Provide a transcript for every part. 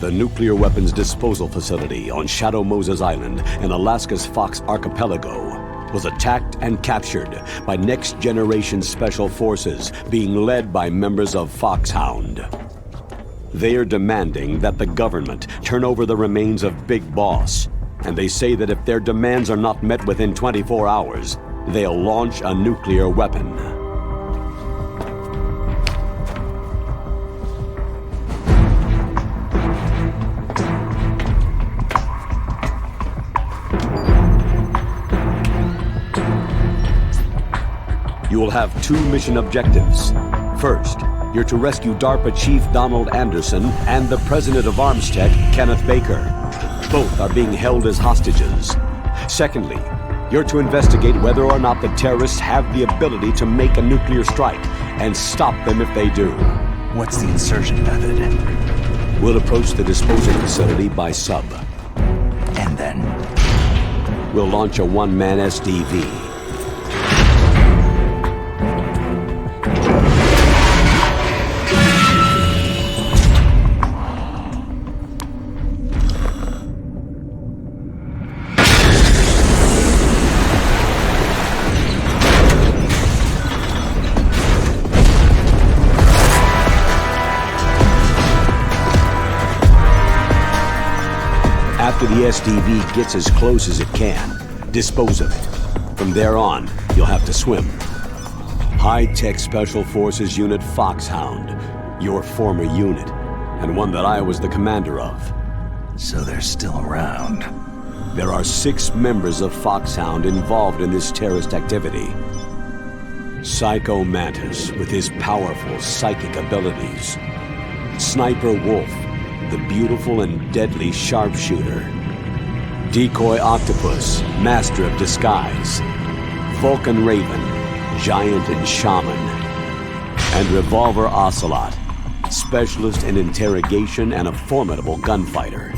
The nuclear weapons disposal facility on Shadow Moses Island in Alaska's Fox Archipelago was attacked and captured by next-generation special forces being led by members of Foxhound. They are demanding that the government turn over the remains of Big Boss, and they say that if their demands are not met within 24 hours, they'll launch a nuclear weapon. You will have two mission objectives. First, you're to rescue DARPA Chief Donald Anderson and the President of Armstech, Kenneth Baker. Both are being held as hostages. Secondly, you're to investigate whether or not the terrorists have the ability to make a nuclear strike and stop them if they do. What's the insertion method? We'll approach the disposal facility by sub. And then? We'll launch a one-man SDV. After the SDV gets as close as it can, dispose of it. From there on, you'll have to swim. High-Tech Special Forces Unit Foxhound, your former unit, and one that I was the commander of. So they're still around. There are 6 members of Foxhound involved in this terrorist activity. Psycho Mantis, with his powerful psychic abilities. Sniper Wolf, the beautiful and deadly sharpshooter. Decoy Octopus, master of disguise. Vulcan Raven, giant and shaman. And Revolver Ocelot, specialist in interrogation and a formidable gunfighter.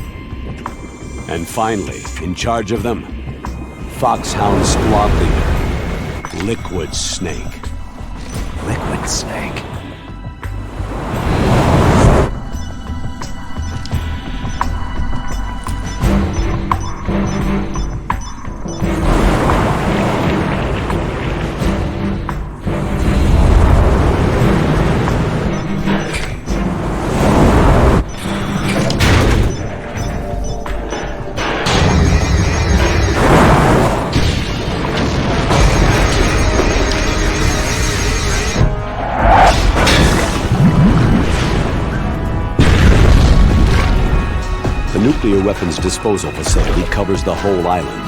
And finally, in charge of them, Foxhound squad leader, Liquid Snake. Liquid Snake? The nuclear weapons disposal facility covers the whole island.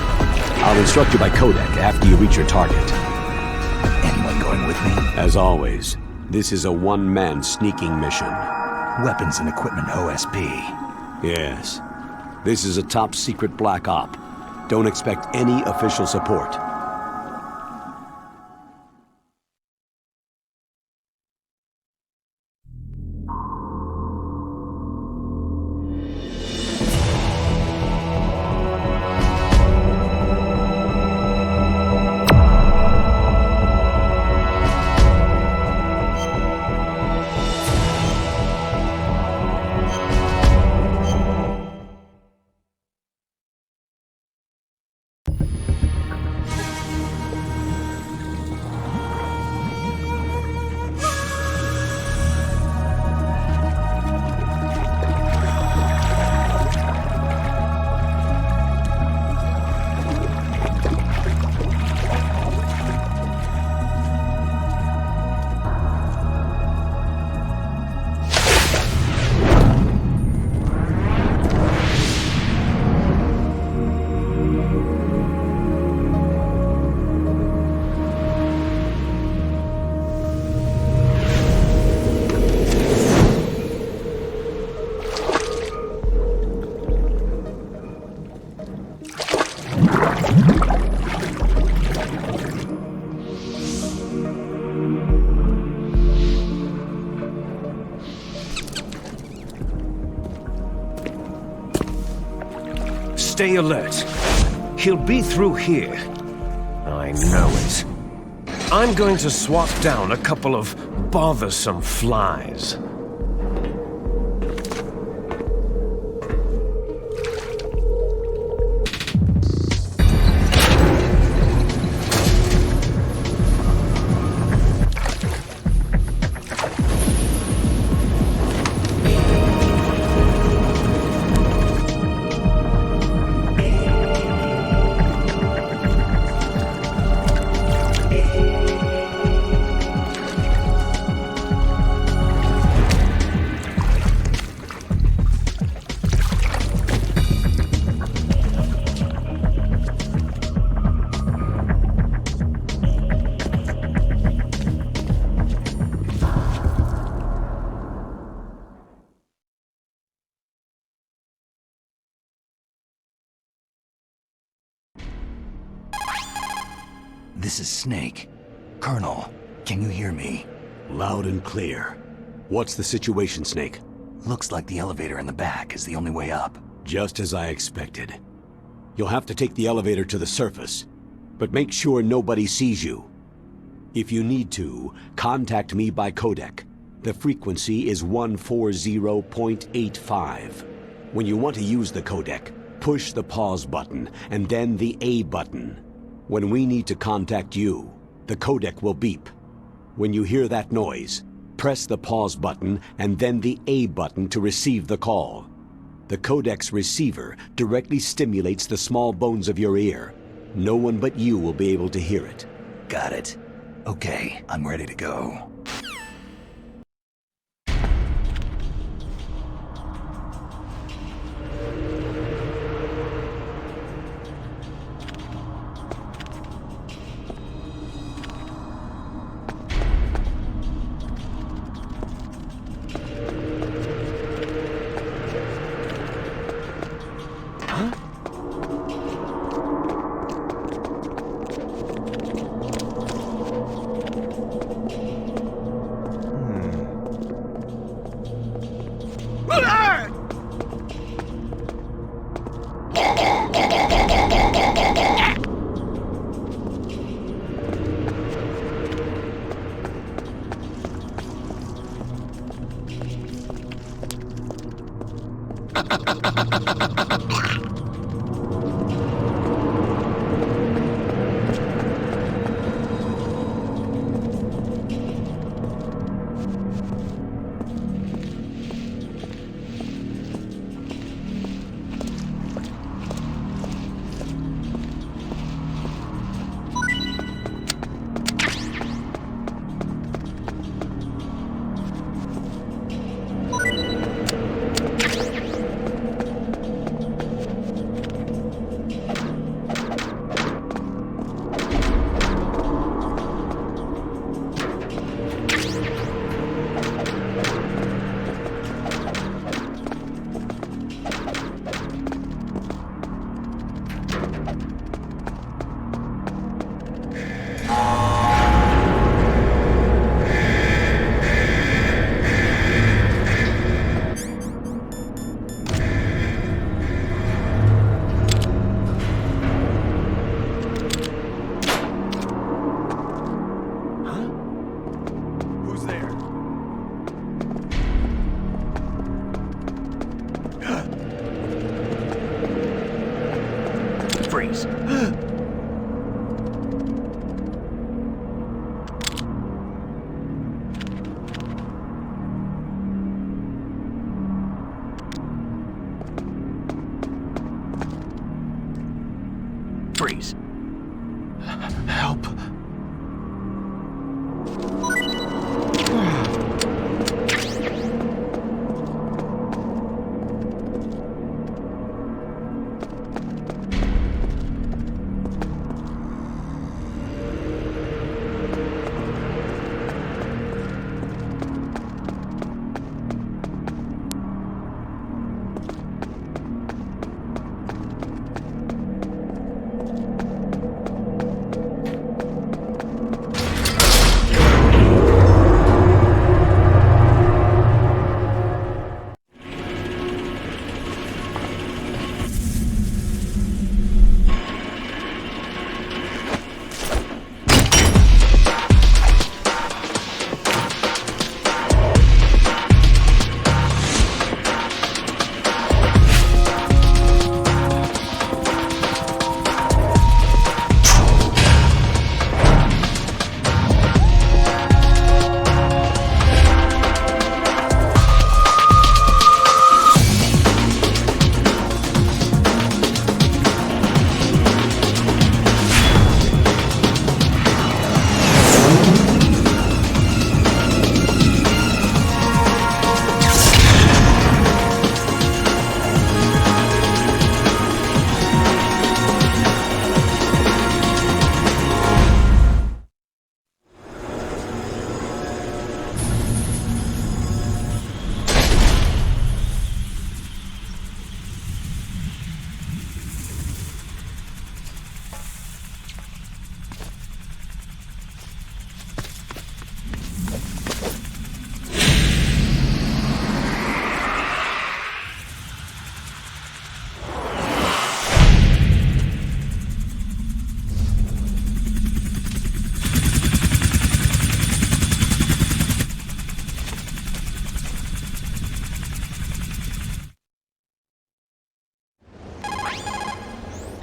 I'll instruct you by codec after you reach your target. Anyone going with me? As always, this is a one-man sneaking mission. Weapons and equipment OSP. Yes. This is a top-secret black op. Don't expect any official support. Stay alert. He'll be through here. I know it. I'm going to swat down a couple of bothersome flies. This is Snake. Colonel, can you hear me? Loud and clear. What's the situation, Snake? Looks like the elevator in the back is the only way up. Just as I expected. You'll have to take the elevator to the surface, but make sure nobody sees you. If you need to, contact me by codec. The frequency is 140.85. When you want to use the codec, push the pause button and then the A button. When we need to contact you, the codec will beep. When you hear that noise, press the pause button and then the A button to receive the call. The codec's receiver directly stimulates the small bones of your ear. No one but you will be able to hear it. Got it. Okay, I'm ready to go. Freeze. Freeze. Help.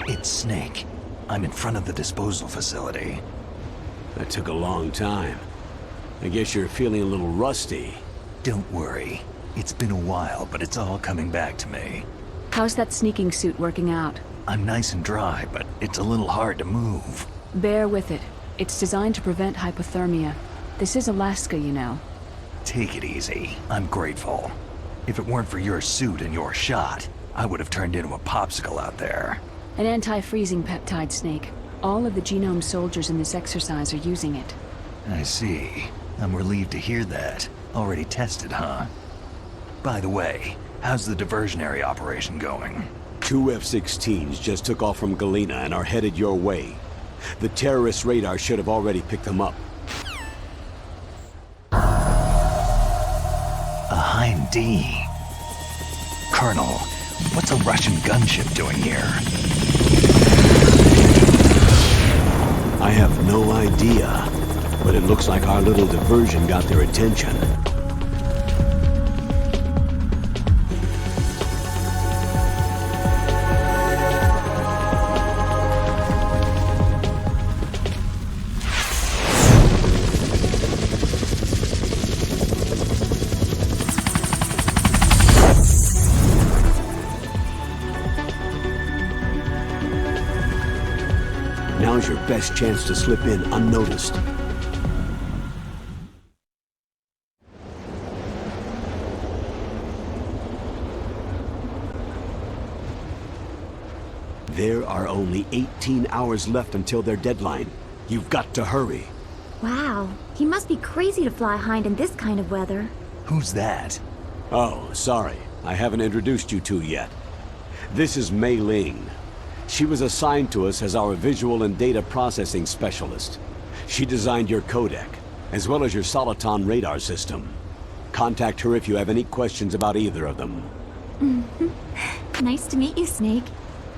It's Snake. I'm in front of the disposal facility. That took a long time. I guess you're feeling a little rusty. Don't worry. It's been a while, but it's all coming back to me. How's that sneaking suit working out? I'm nice and dry, but it's a little hard to move. Bear with it. It's designed to prevent hypothermia. This is Alaska, you know. Take it easy. I'm grateful. If it weren't for your suit and your shot, I would have turned into a popsicle out there. An anti-freezing peptide, Snake. All of the genome soldiers in this exercise are using it. I see. I'm relieved to hear that. Already tested, huh? By the way, how's the diversionary operation going? 2 F-16s just took off from Galena and are headed your way. The terrorist radar should have already picked them up. A Hind D. Colonel, what's a Russian gunship doing here? I have no idea, but it looks like our little diversion got their attention. Now's your best chance to slip in unnoticed. There are only 18 hours left until their deadline. You've got to hurry. Wow, he must be crazy to fly Hind in this kind of weather. Who's that? Oh, sorry. I haven't introduced you two yet. This is Mei Ling. She was assigned to us as our visual and data processing specialist. She designed your codec, as well as your Soliton radar system. Contact her if you have any questions about either of them. Nice to meet you, Snake.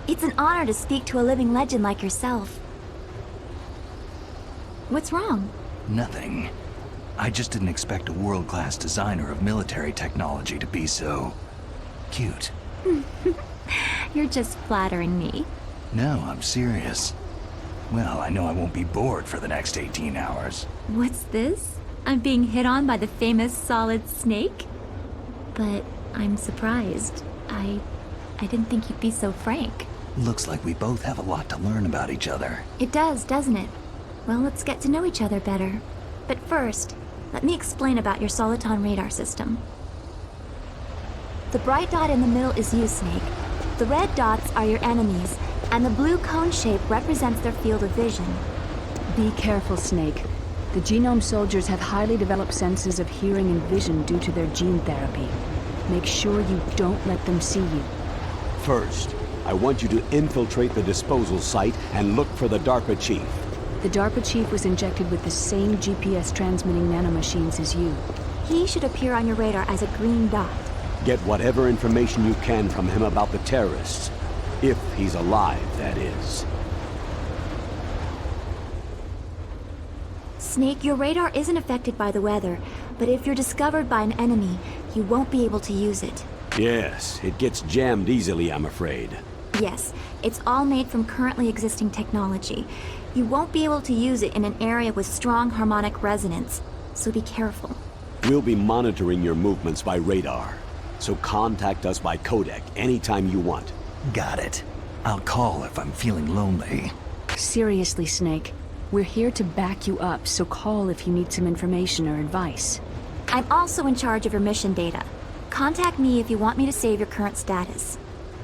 It's an honor to speak to a living legend like yourself. What's wrong? Nothing. I just didn't expect a world-class designer of military technology to be so... cute. You're just flattering me. No, I'm serious. Well, I know I won't be bored for the next 18 hours. What's this? I'm being hit on by the famous Solid Snake? But I'm surprised. I didn't think you'd be so frank. Looks like we both have a lot to learn about each other. It does, doesn't it? Well, let's get to know each other better. But first, let me explain about your Soliton radar system. The bright dot in the middle is you, Snake. The red dots are your enemies, and the blue cone shape represents their field of vision. Be careful, Snake. The genome soldiers have highly developed senses of hearing and vision due to their gene therapy. Make sure you don't let them see you. First, I want you to infiltrate the disposal site and look for the DARPA chief. The DARPA chief was injected with the same GPS transmitting nanomachines as you. He should appear on your radar as a green dot. Get whatever information you can from him about the terrorists. If he's alive, that is. Snake, your radar isn't affected by the weather, but if you're discovered by an enemy, you won't be able to use it. Yes, it gets jammed easily, I'm afraid. Yes, it's all made from currently existing technology. You won't be able to use it in an area with strong harmonic resonance, so be careful. We'll be monitoring your movements by radar, so contact us by codec anytime you want. Got it. I'll call if I'm feeling lonely. Seriously, Snake. We're here to back you up, so call if you need some information or advice. I'm also in charge of your mission data. Contact me if you want me to save your current status.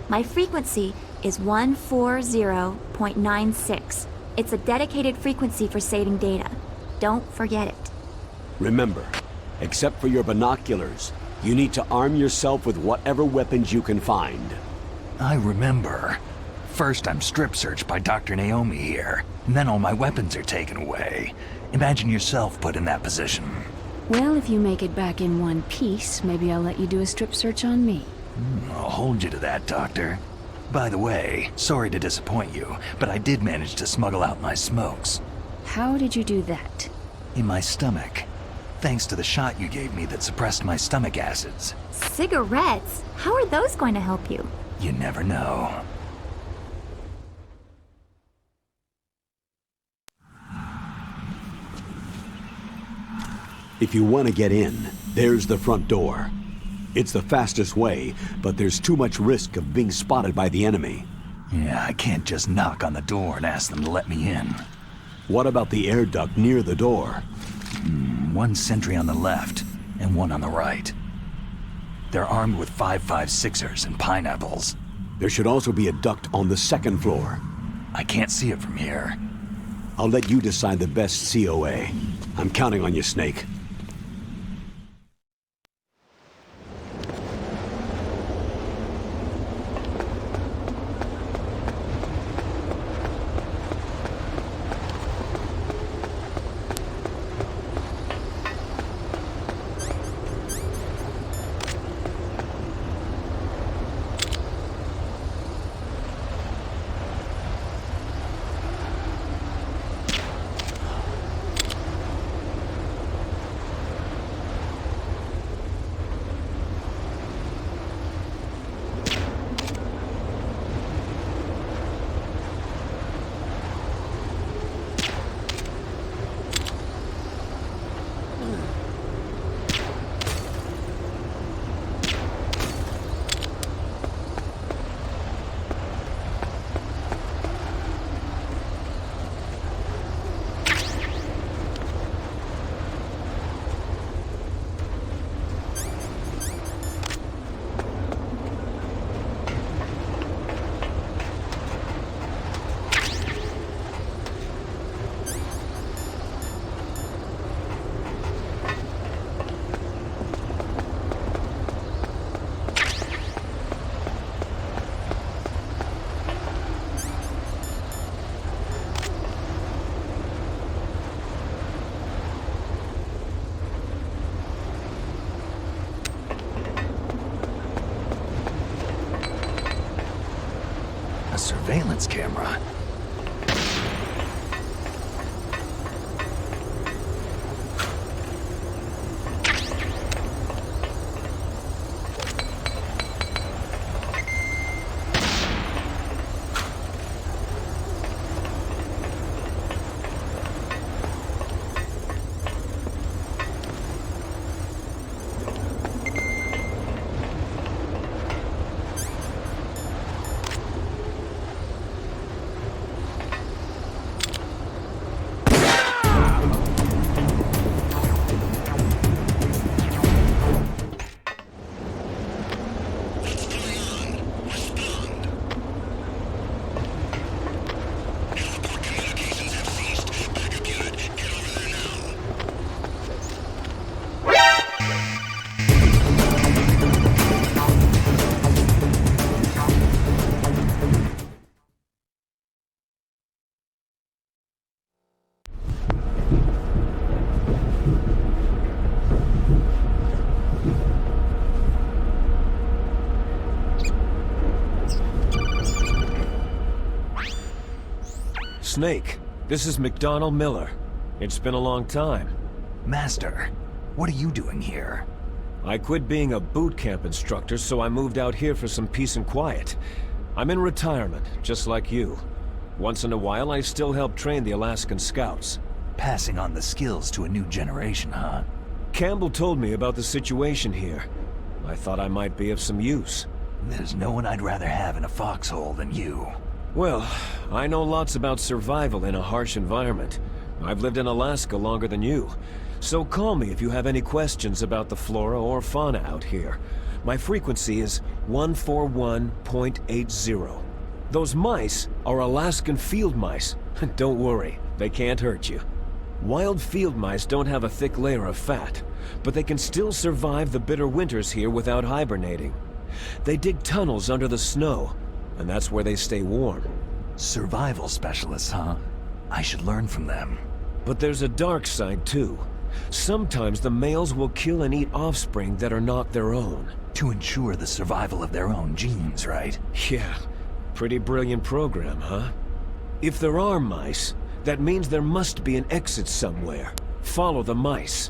My frequency is 140.96. It's a dedicated frequency for saving data. Don't forget it. Remember, except for your binoculars, you need to arm yourself with whatever weapons you can find. I remember. First I'm strip searched by Dr. Naomi here, and then all my weapons are taken away. Imagine yourself put in that position. Well, if you make it back in one piece, maybe I'll let you do a strip search on me. I'll hold you to that, Doctor. By the way, sorry to disappoint you, but I did manage to smuggle out my smokes. How did you do that? In my stomach. Thanks to the shot you gave me that suppressed my stomach acids. Cigarettes? How are those going to help you? You never know. If you want to get in, there's the front door. It's the fastest way, but there's too much risk of being spotted by the enemy. Yeah, I can't just knock on the door and ask them to let me in. What about the air duct near the door? One sentry on the left, and one on the right. They're armed with 5.56ers and pineapples. There should also be a duct on the second floor. I can't see it from here. I'll let you decide the best COA. I'm counting on you, Snake. A surveillance camera. Snake, this is McDonnell Miller. It's been a long time. Master, what are you doing here? I quit being a boot camp instructor, so I moved out here for some peace and quiet. I'm in retirement, just like you. Once in a while, I still help train the Alaskan Scouts. Passing on the skills to a new generation, huh? Campbell told me about the situation here. I thought I might be of some use. There's no one I'd rather have in a foxhole than you. Well, I know lots about survival in a harsh environment. I've lived in Alaska longer than you. So call me if you have any questions about the flora or fauna out here. My frequency is 141.80. Those mice are Alaskan field mice. Don't worry, they can't hurt you. Wild field mice don't have a thick layer of fat, but they can still survive the bitter winters here without hibernating. They dig tunnels under the snow, and that's where they stay warm. Survival specialists, huh? I should learn from them. But there's a dark side, too. Sometimes the males will kill and eat offspring that are not their own. To ensure the survival of their own genes, right? Yeah, pretty brilliant program, huh? If there are mice, that means there must be an exit somewhere. Follow the mice.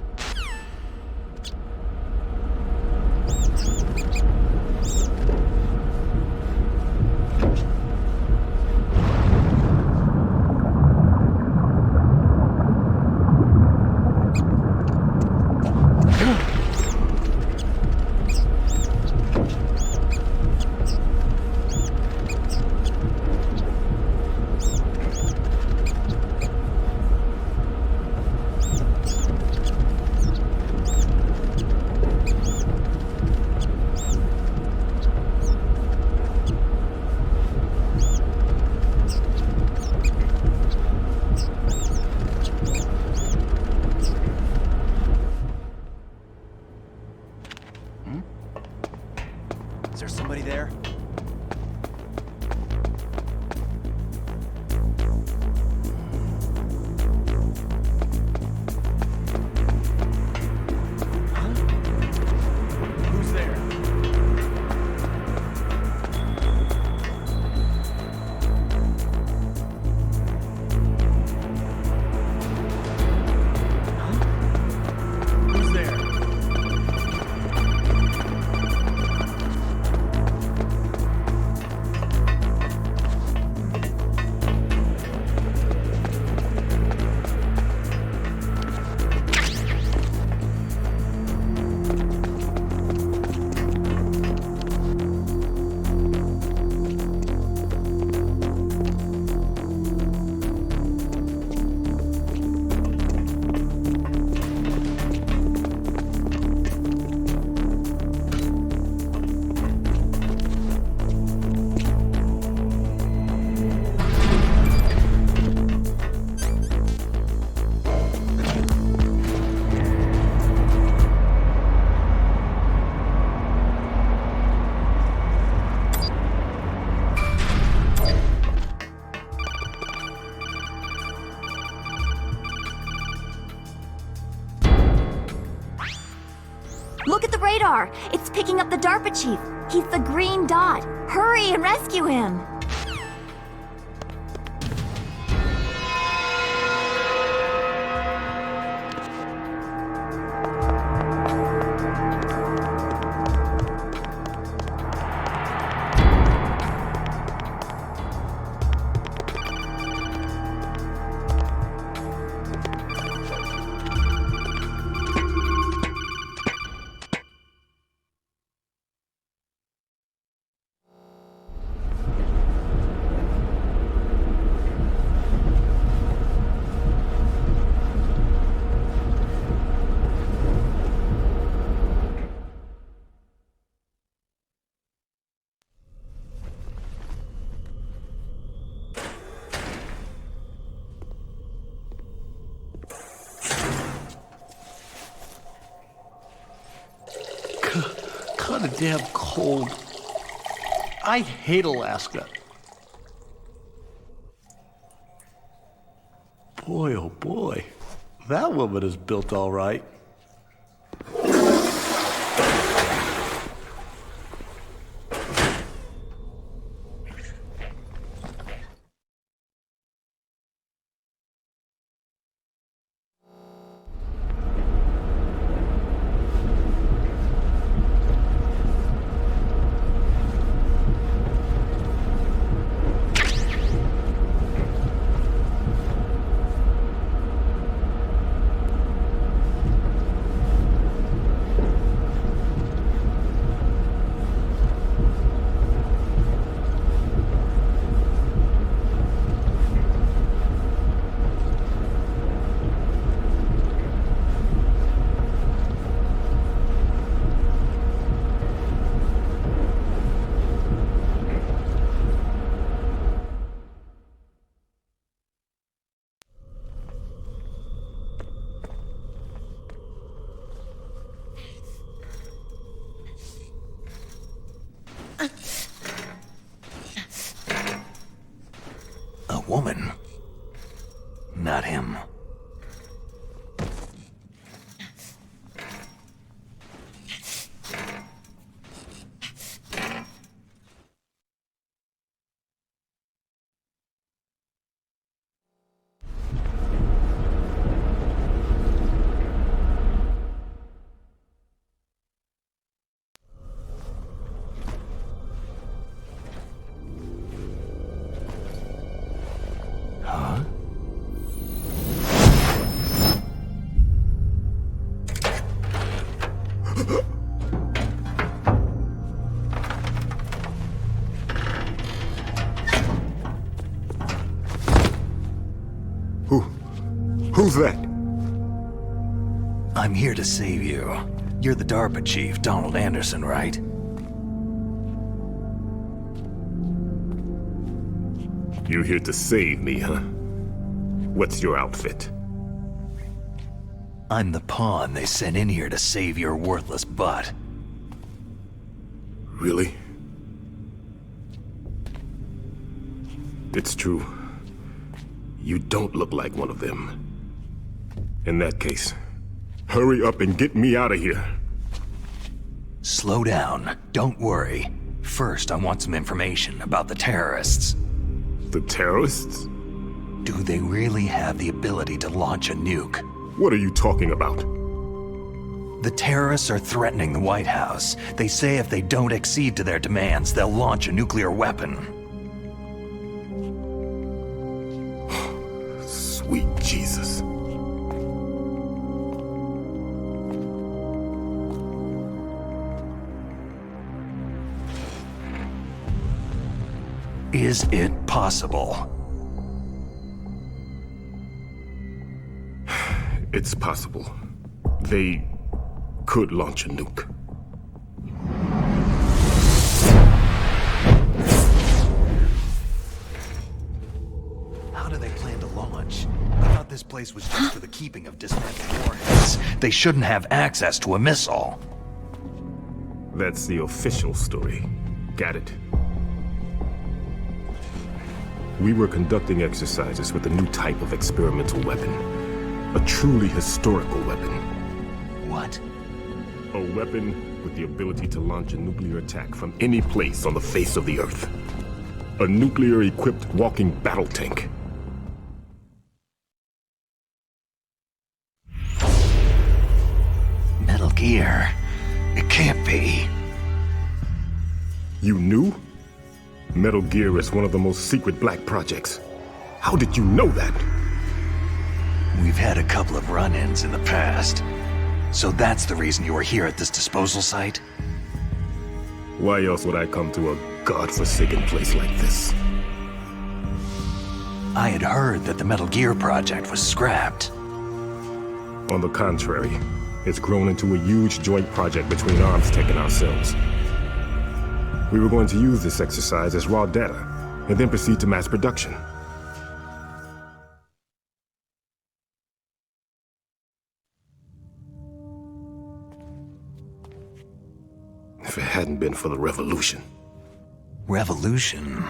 radar. It's picking up the DARPA chief. He's the green dot. Hurry and rescue him. Kinda damn cold. I hate Alaska. Boy, oh boy. That woman is built all right. A woman. Not him. Who's that? I'm here to save you. You're the DARPA chief, Donald Anderson, right? You here to save me, huh? What's your outfit? I'm the pawn they sent in here to save your worthless butt. Really? It's true. You don't look like one of them. In that case, hurry up and get me out of here. Slow down. Don't worry. First, I want some information about the terrorists. The terrorists? Do they really have the ability to launch a nuke? What are you talking about? The terrorists are threatening the White House. They say if they don't accede to their demands, they'll launch a nuclear weapon. Sweet Jesus. Is it possible? It's possible. They could launch a nuke. How do they plan to launch? I thought this place was just for the keeping of dismantled warheads. They shouldn't have access to a missile. That's the official story. Got it. We were conducting exercises with a new type of experimental weapon. A truly historical weapon. What? A weapon with the ability to launch a nuclear attack from any place on the face of the Earth. A nuclear-equipped walking battle tank. Metal Gear. It can't be. You knew? Metal Gear is one of the most secret black projects. How did you know that? We've had a couple of run-ins in the past. So that's the reason you were here at this disposal site? Why else would I come to a godforsaken place like this? I had heard that the Metal Gear project was scrapped. On the contrary, it's grown into a huge joint project between ArmsTech and ourselves. We were going to use this exercise as raw data, and then proceed to mass production. If it hadn't been for the revolution. Revolution?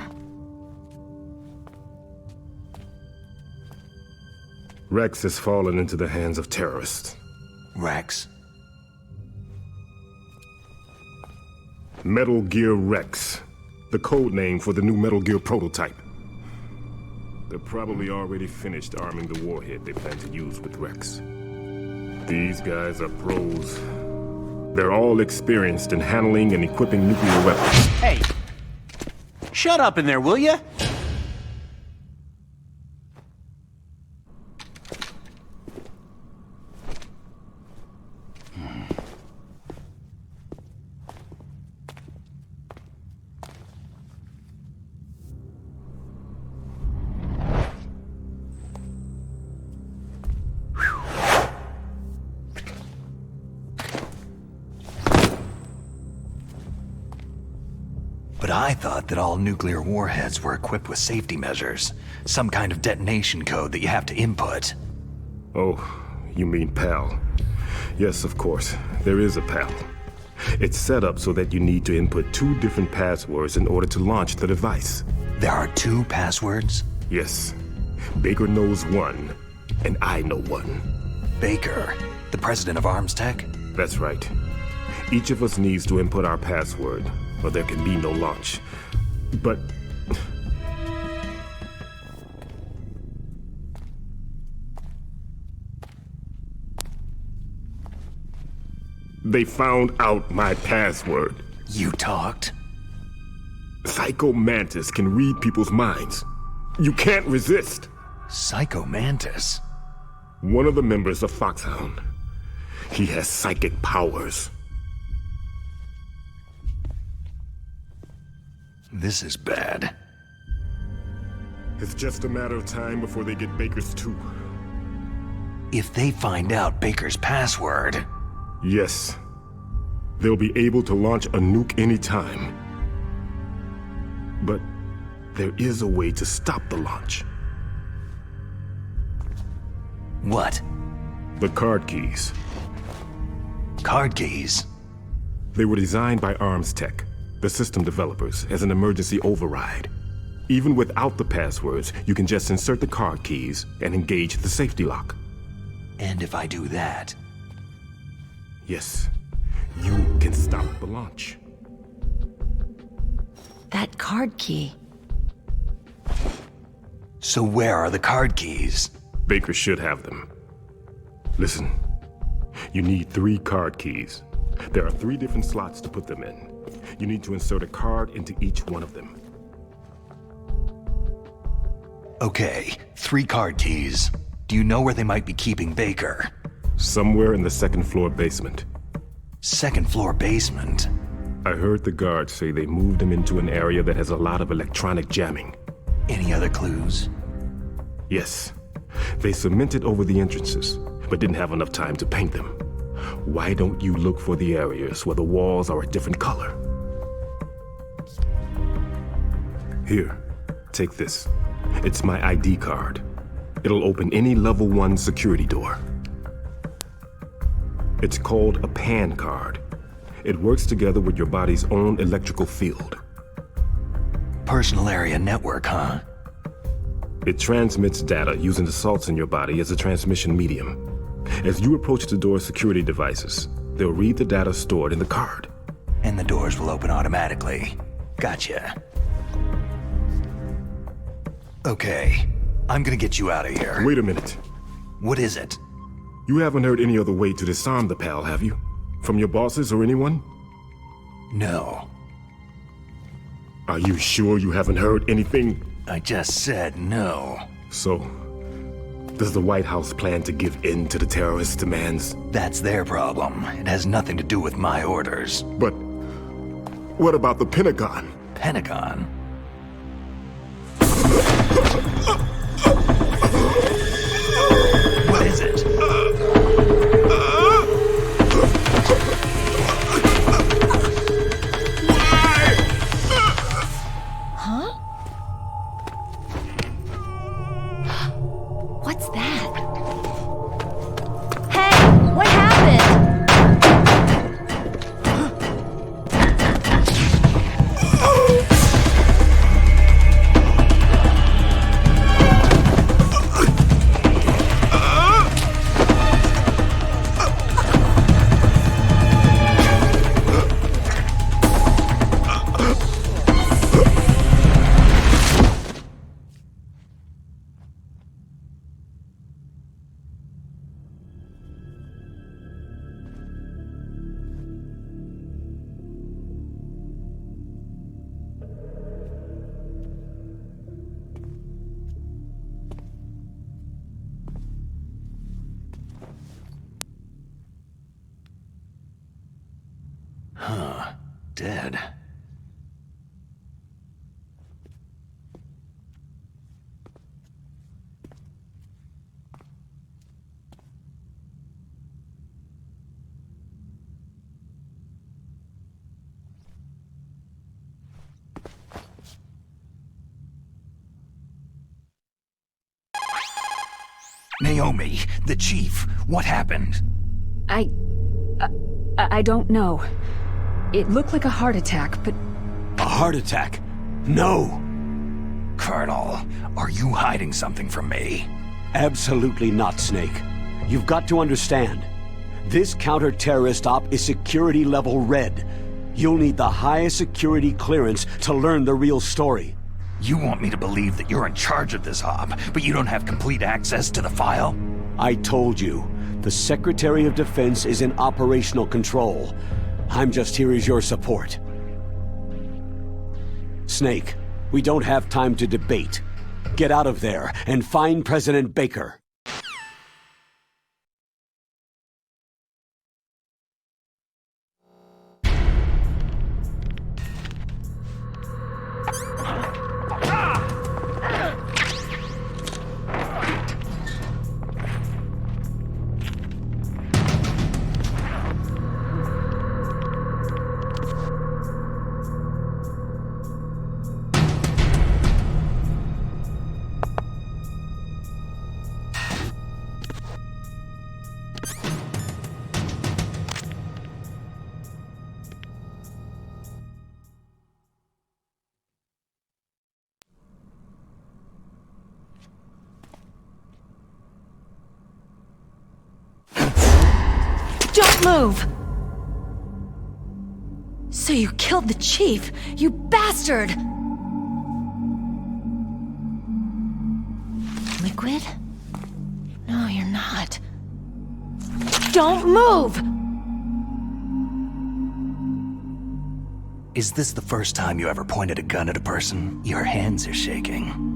Rex has fallen into the hands of terrorists. Rex? Metal Gear Rex, the code name for the new Metal Gear prototype. They're probably already finished arming the warhead they plan to use with Rex. These guys are pros. They're all experienced in handling and equipping nuclear weapons. Hey! Shut up in there, will ya? But I thought that all nuclear warheads were equipped with safety measures. Some kind of detonation code that you have to input. Oh, you mean PAL. Yes, of course, there is a PAL. It's set up so that you need to input 2 different passwords in order to launch the device. There are 2 passwords? Yes. Baker knows one, and I know one. Baker, the president of ArmsTech? That's right. Each of us needs to input our password, or there can be no launch. But... they found out my password. You talked? Psycho Mantis can read people's minds. You can't resist. Psycho Mantis? One of the members of Foxhound. He has psychic powers. This is bad. It's just a matter of time before they get Baker's too. If they find out Baker's password... Yes. They'll be able to launch a nuke anytime. But there is a way to stop the launch. What? The card keys. Card keys? They were designed by ArmsTech, the system developers, as an emergency override. Even without the passwords, you can just insert the card keys and engage the safety lock. And if I do that... Yes, you can stop the launch. That card key. So where are the card keys? Baker should have them. Listen, you need 3 card keys. There are 3 different slots to put them in. You need to insert a card into each one of them. Okay, 3 card keys. Do you know where they might be keeping Baker? Somewhere in the 2nd floor basement. 2nd floor basement? I heard the guards say they moved him into an area that has a lot of electronic jamming. Any other clues? Yes. They cemented over the entrances, but didn't have enough time to paint them. Why don't you look for the areas where the walls are a different color? Here, take this. It's my ID card. It'll open any level 1 security door. It's called a PAN card. It works together with your body's own electrical field. Personal area network, huh? It transmits data using the salts in your body as a transmission medium. As you approach the door's security devices, They'll read the data stored in the card. And the doors will open automatically. Gotcha. Okay, I'm gonna get you out of here. Wait a minute. What is it? You haven't heard any other way to disarm the PAL, have you? From your bosses or anyone? No. Are you sure you haven't heard anything? I just said no. So, does the White House plan to give in to the terrorists' demands? That's their problem. It has nothing to do with my orders. But what about the Pentagon? Pentagon? What is it? What's that? Hey, what happened? Dead. Naomi, the chief, what happened? I don't know. It looked like a heart attack, but A heart attack? No! Colonel, are you hiding something from me? Absolutely not, Snake. You've got to understand. This counter-terrorist op is security level red. You'll need the highest security clearance to learn the real story. You want me to believe that you're in charge of this op, but you don't have complete access to the file? I told you, the Secretary of Defense is in operational control. I'm just here as your support. Snake, we don't have time to debate. Get out of there and find President Baker. Don't move! So you killed the chief, you bastard! Liquid? No, you're not. Don't move! Is this the first time you ever pointed a gun at a person? Your hands are shaking.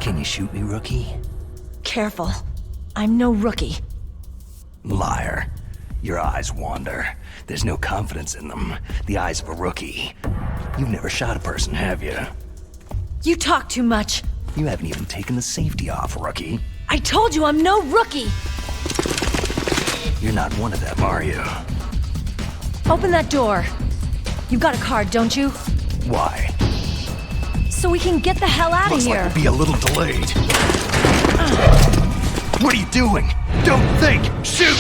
Can you shoot me, rookie? Careful. I'm no rookie. Liar. Your eyes wander. There's no confidence in them. The eyes of a rookie. You've never shot a person, have you? You talk too much. You haven't even taken the safety off, rookie. I told you I'm no rookie! You're not one of them, are you? Open that door. You got a card, don't you? Why? So we can get the hell out of Looks here. like we'll be a little delayed. What are you doing? Don't think! Shoot!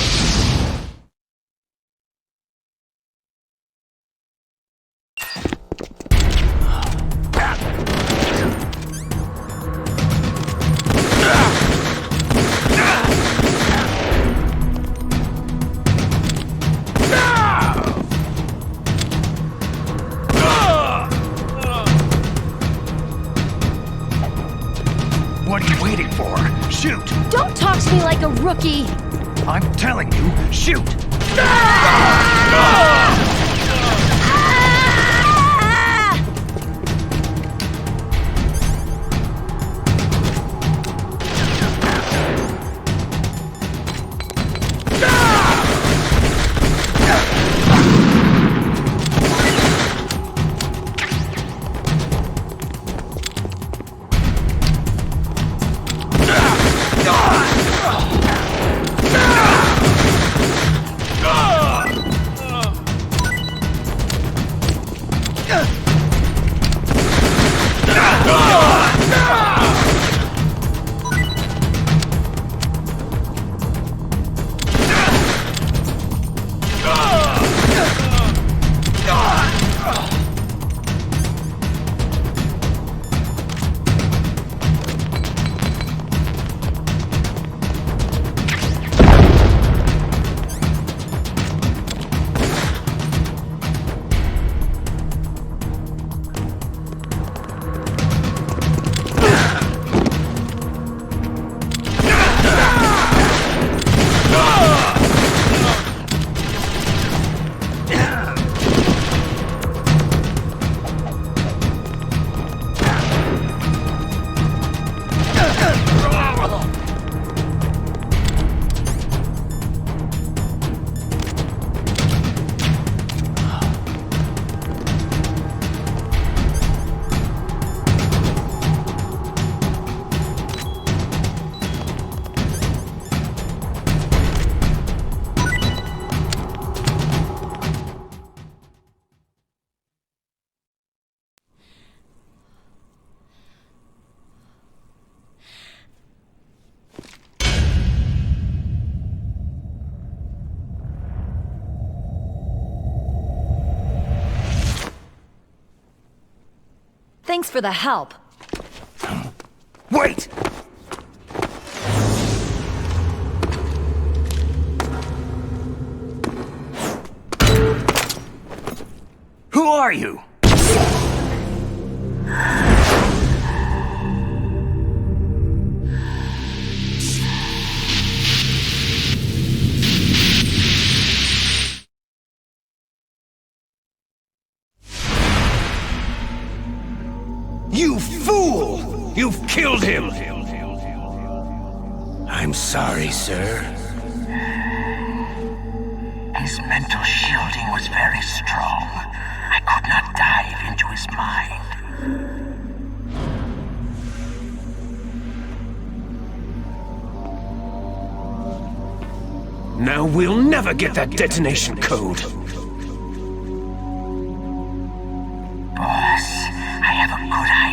What are you waiting for? Shoot! Don't talk to me like a rookie! I'm telling you, shoot! Thanks for the help. Wait! Who are you? You fool! You've killed him! I'm sorry, sir. His mental shielding was very strong. I could not dive into his mind. Now we'll never get that detonation code! Boss, I have a good idea.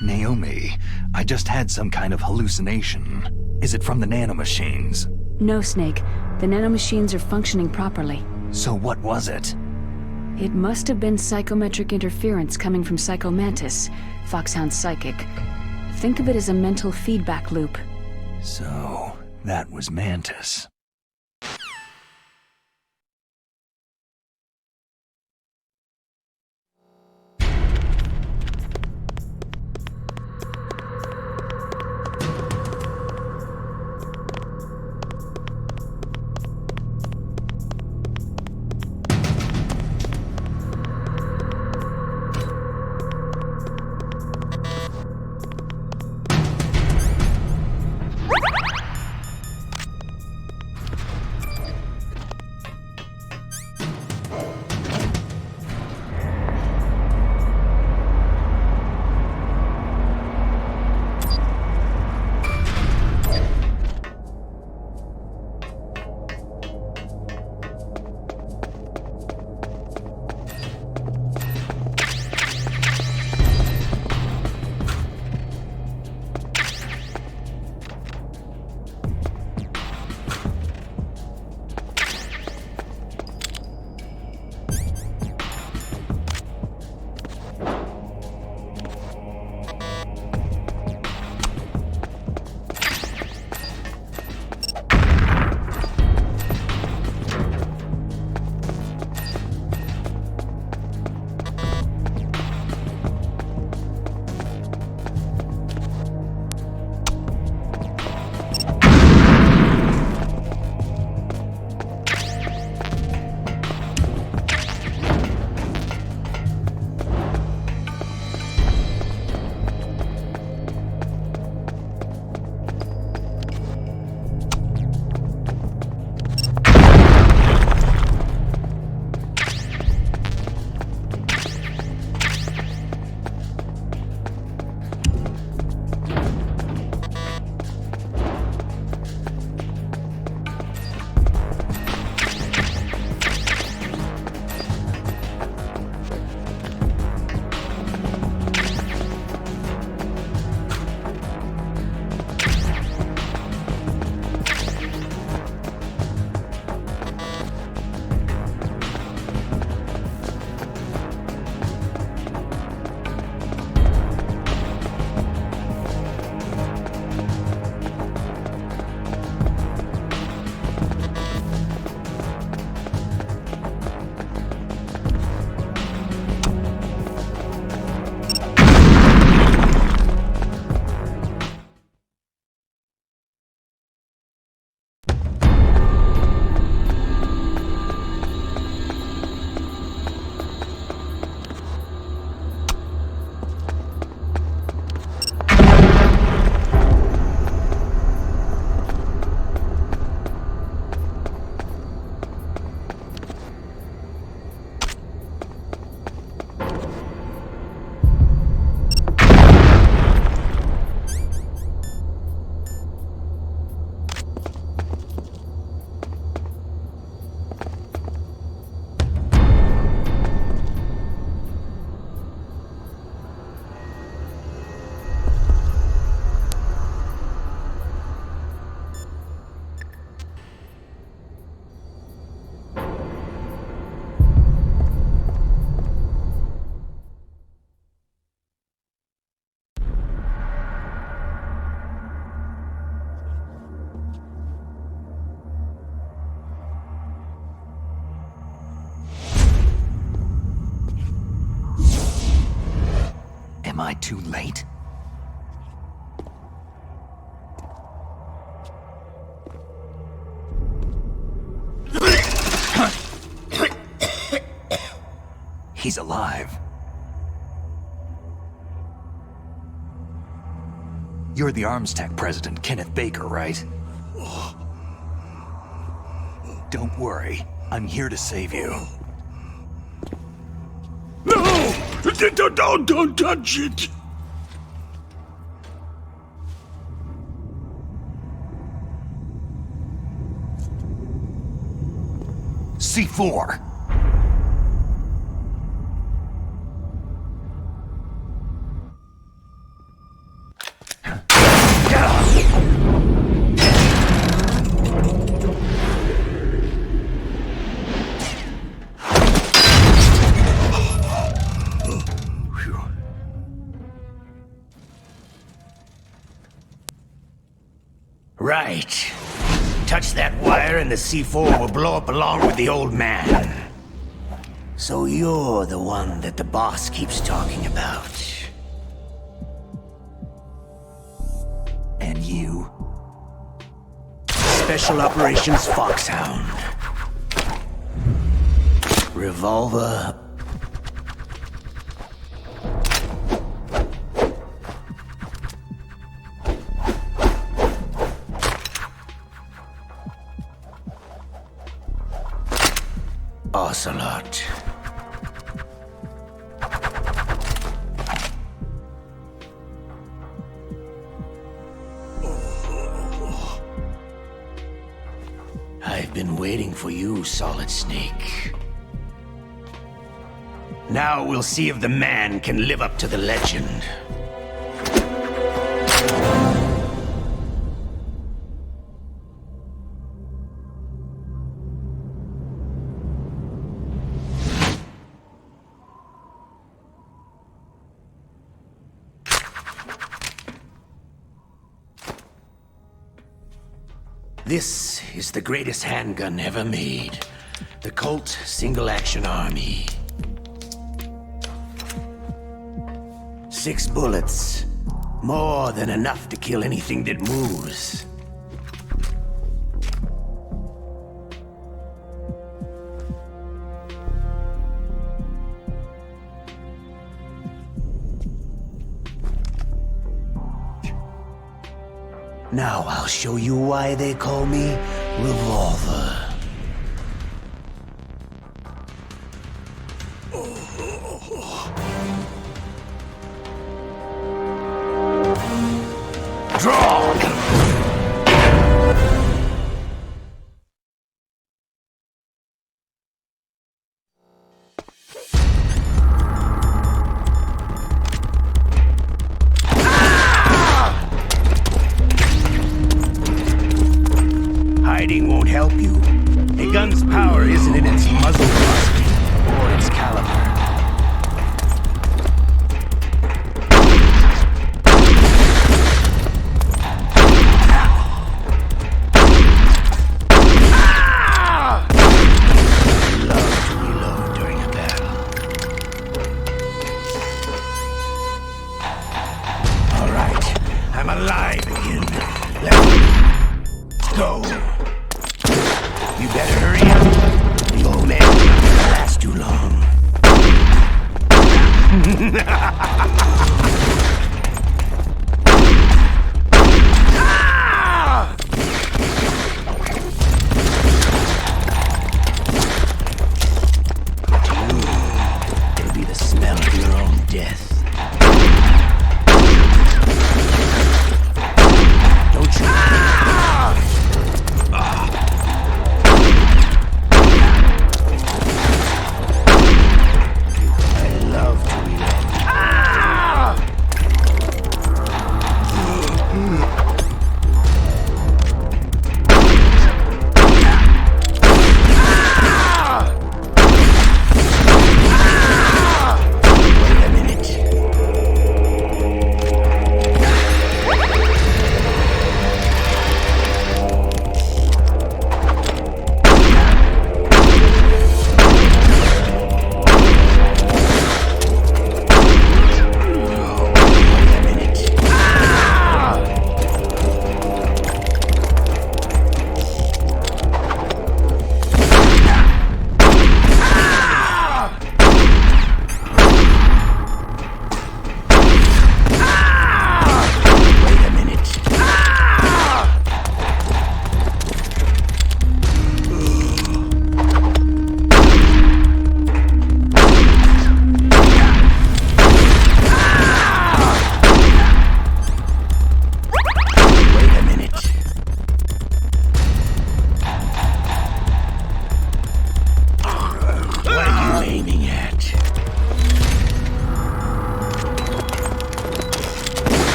Naomi, I just had some kind of hallucination. Is it from the nanomachines? No, Snake. The nanomachines are functioning properly. So what was it? It must have been psychometric interference coming from Psycho Mantis, Foxhound's psychic. Think of it as a mental feedback loop. So, that was Mantis. I too late? He's alive. You're the Arms Tech president, Kenneth Baker, right? Don't worry. I'm here to save you. No! Don't touch it! C4! Right. Touch that wire and the C4 will blow up along with the old man. So you're the one that the boss keeps talking about. And you? Special Operations Foxhound. Revolver. Ocelot. I've been waiting for you, Solid Snake. Now we'll see if the man can live up to the legend. This is the greatest handgun ever made. The Colt Single Action Army. 6 bullets. More than enough to kill anything that moves. Now I'll show you why they call me Revolver. Draw! Hiding won't help you. A gun's power isn't in its muzzle velocity or its caliber.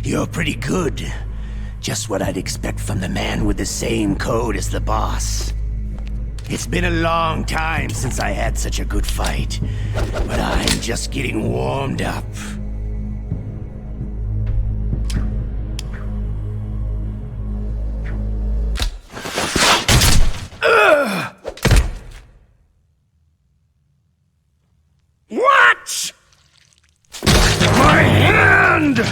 You're pretty good. Just what I'd expect from the man with the same code as the boss. It's been a long time since I had such a good fight, but I'm just getting warmed up. What? My hand!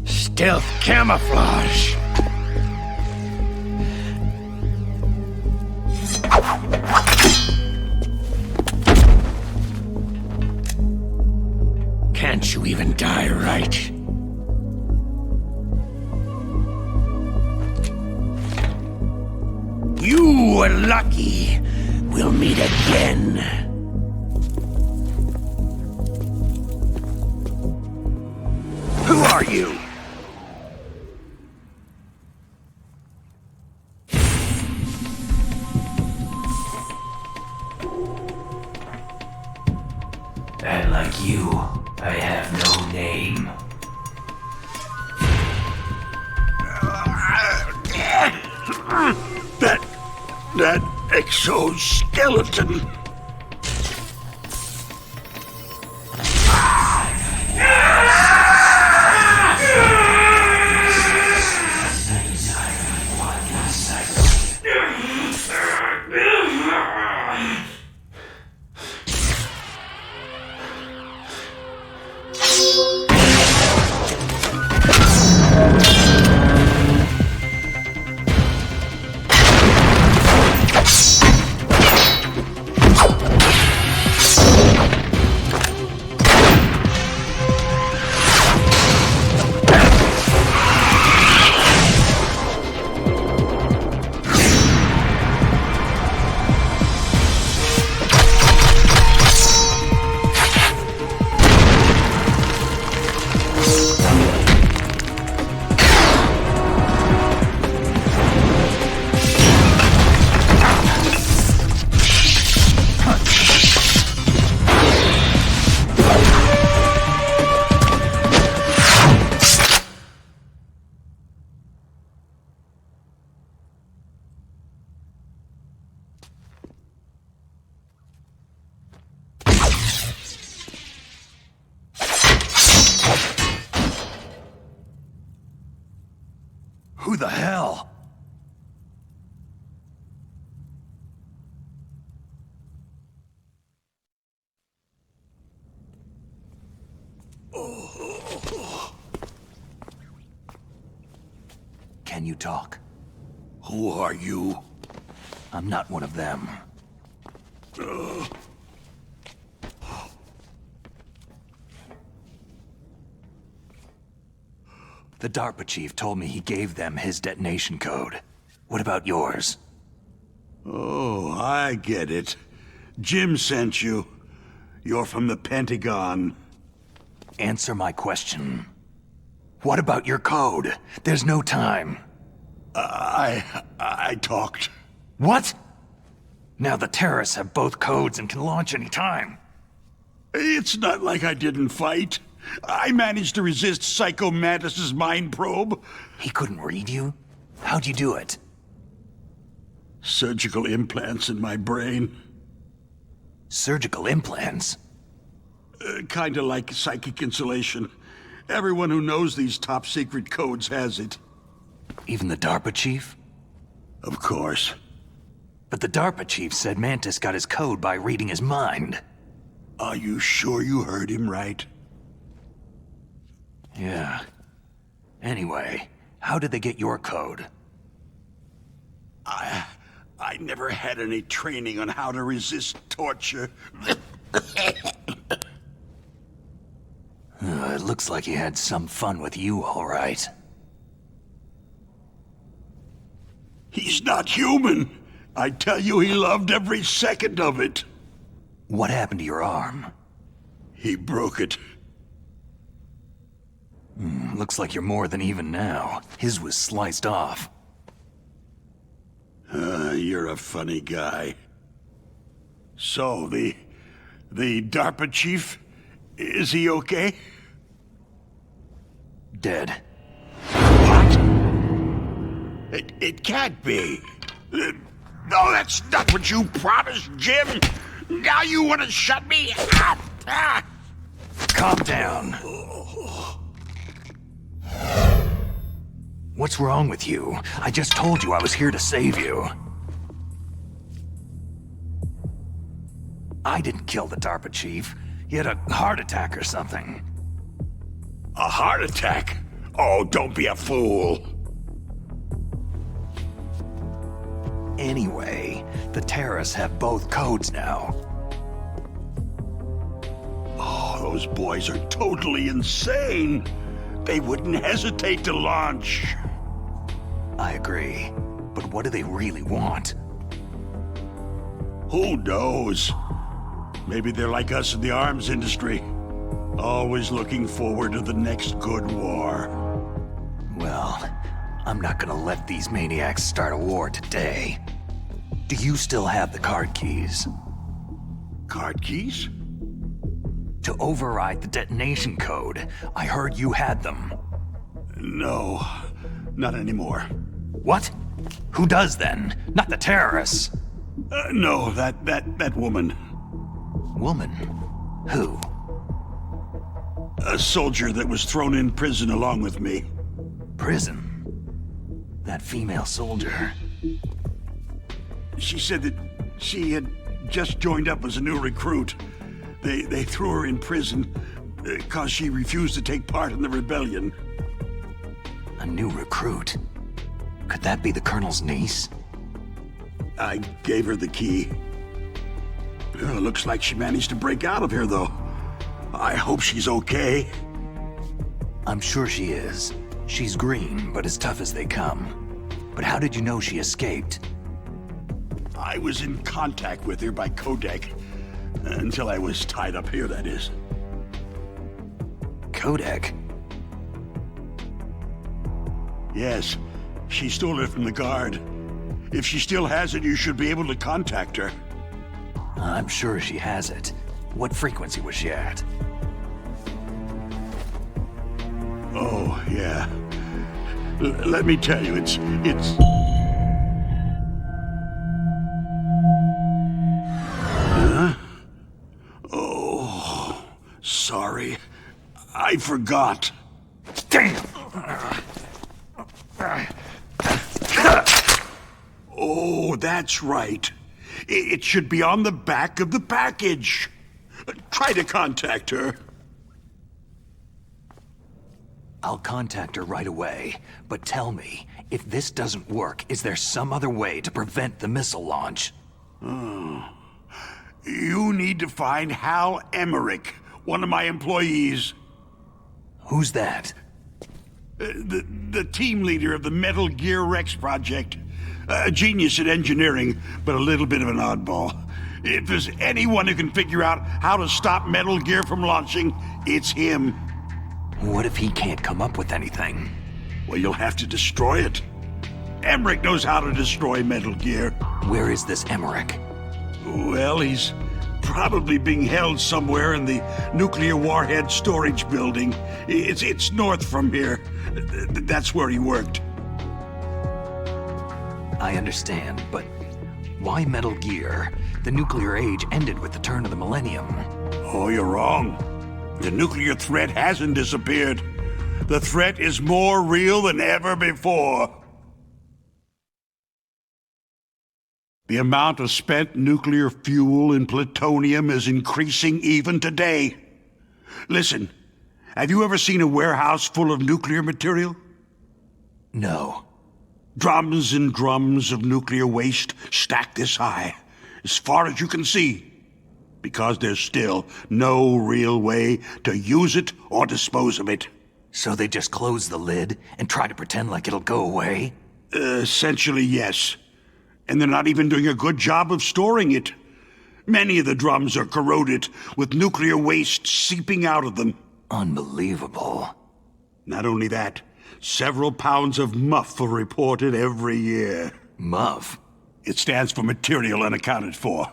Stealth camouflage. Can't you even die right? You were lucky. We'll meet again. Who are you? And like you, I have no name. That exoskeleton. Who the hell? Can you talk? Who are you? I'm not one of them. The DARPA chief told me he gave them his detonation code. What about yours? Oh, I get it. Jim sent you. You're from the Pentagon. Answer my question. What about your code? There's no time. I talked. What? Now the terrorists have both codes and can launch any time. It's not like I didn't fight. I managed to resist Psycho Mantis's mind probe. He couldn't read you? How'd you do it? Surgical implants in my brain. Surgical implants? Kinda like psychic insulation. Everyone who knows these top-secret codes has it. Even the DARPA chief? Of course. But the DARPA chief said Mantis got his code by reading his mind. Are you sure you heard him right? Yeah. Anyway, how did they get your code? I never had any training on how to resist torture. It looks like he had some fun with you, all right. He's not human. I tell you, he loved every second of it. What happened to your arm? He broke it. Looks like you're more than even now. His was sliced off. You're a funny guy. So, the DARPA chief, is he okay? Dead. What? It can't be. No, that's not what you promised, Jim. Now you want to shut me up? Calm down. What's wrong with you? I just told you I was here to save you. I didn't kill the DARPA chief. He had a heart attack or something. A heart attack? Oh, don't be a fool. Anyway, the terrorists have both codes now. Oh, those boys are totally insane. They wouldn't hesitate to launch. I agree. But what do they really want? Who knows? Maybe they're like us in the arms industry. Always looking forward to the next good war. Well, I'm not gonna let these maniacs start a war today. Do you still have the card keys? Card keys? To override the detonation code. I heard you had them. No, not anymore. What? Who does then? Not the terrorists. No, that woman. Woman? Who? A soldier that was thrown in prison along with me. Prison? That female soldier. She said that she had just joined up as a new recruit. They threw her in prison because she refused to take part in the rebellion. A new recruit? Could that be the Colonel's niece? I gave her the key. Looks like she managed to break out of here, though. I hope she's okay. I'm sure she is. She's green, but as tough as they come. But how did you know she escaped? I was in contact with her by codec. Until I was tied up here, that is. Codec? Yes. She stole it from the guard. If she still has it, you should be able to contact her. I'm sure she has it. What frequency was she at? Oh, yeah. Let me tell you, it's... Huh? Oh, sorry. I forgot. Damn! Oh, that's right. It should be on the back of the package. Try to contact her. I'll contact her right away, but tell me, if this doesn't work, is there some other way to prevent the missile launch? You need to find Hal Emmerich, one of my employees. Who's that? The team leader of the Metal Gear Rex project. A genius at engineering, but a little bit of an oddball. If there's anyone who can figure out how to stop Metal Gear from launching, it's him. What if he can't come up with anything? Well, you'll have to destroy it. Emmerich knows how to destroy Metal Gear. Where is this Emmerich? Well, he's probably being held somewhere in the nuclear warhead storage building. It's north from here. That's where he worked. I understand, but why Metal Gear? The nuclear age ended with the turn of the millennium. Oh, you're wrong. The nuclear threat hasn't disappeared. The threat is more real than ever before. The amount of spent nuclear fuel and plutonium is increasing even today. Listen, have you ever seen a warehouse full of nuclear material? No. Drums and drums of nuclear waste stacked this high, as far as you can see, because there's still no real way to use it or dispose of it. So they just close the lid and try to pretend like it'll go away? Essentially, yes. And they're not even doing a good job of storing it. Many of the drums are corroded, with nuclear waste seeping out of them. Unbelievable. Not only that, several pounds of MUF are reported every year. MUF? It stands for Material Unaccounted For.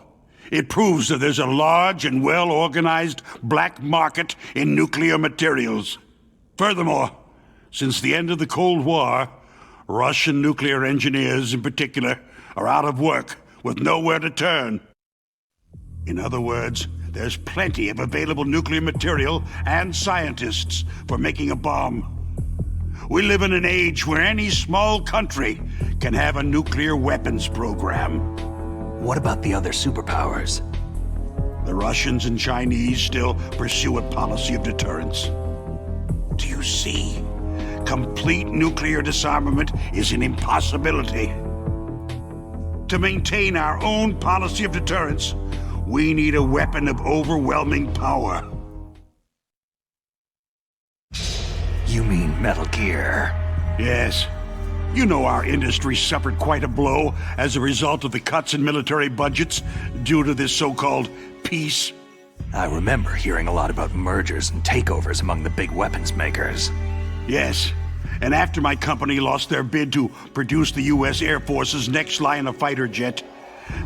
It proves that there's a large and well-organized black market in nuclear materials. Furthermore, since the end of the Cold War, Russian nuclear engineers in particular are out of work with nowhere to turn. In other words, there's plenty of available nuclear material and scientists for making a bomb. We live in an age where any small country can have a nuclear weapons program. What about the other superpowers? The Russians and Chinese still pursue a policy of deterrence. Do you see? Complete nuclear disarmament is an impossibility. To maintain our own policy of deterrence, we need a weapon of overwhelming power. You mean Metal Gear? Yes. You know our industry suffered quite a blow as a result of the cuts in military budgets due to this so-called peace. I remember hearing a lot about mergers and takeovers among the big weapons makers. Yes. And after my company lost their bid to produce the U.S. Air Force's next line of fighter jet,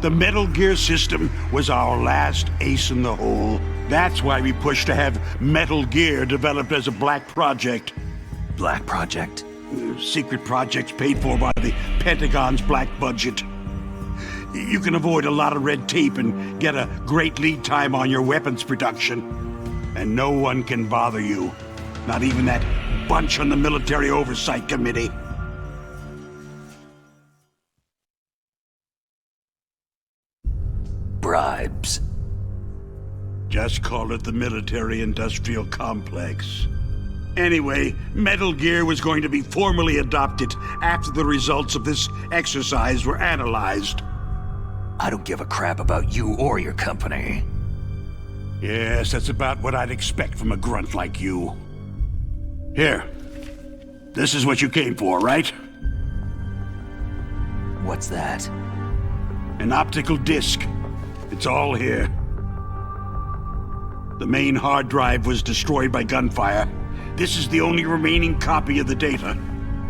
the Metal Gear system was our last ace in the hole. That's why we pushed to have Metal Gear developed as a black project. Black project? Secret projects paid for by the Pentagon's black budget. You can avoid a lot of red tape and get a great lead time on your weapons production. And no one can bother you. Not even that bunch on the Military Oversight Committee. Bribes. Just call it the military-industrial complex. Anyway, Metal Gear was going to be formally adopted after the results of this exercise were analyzed. I don't give a crap about you or your company. Yes, that's about what I'd expect from a grunt like you. Here. This is what you came for, right? What's that? An optical disc. It's all here. The main hard drive was destroyed by gunfire. This is the only remaining copy of the data.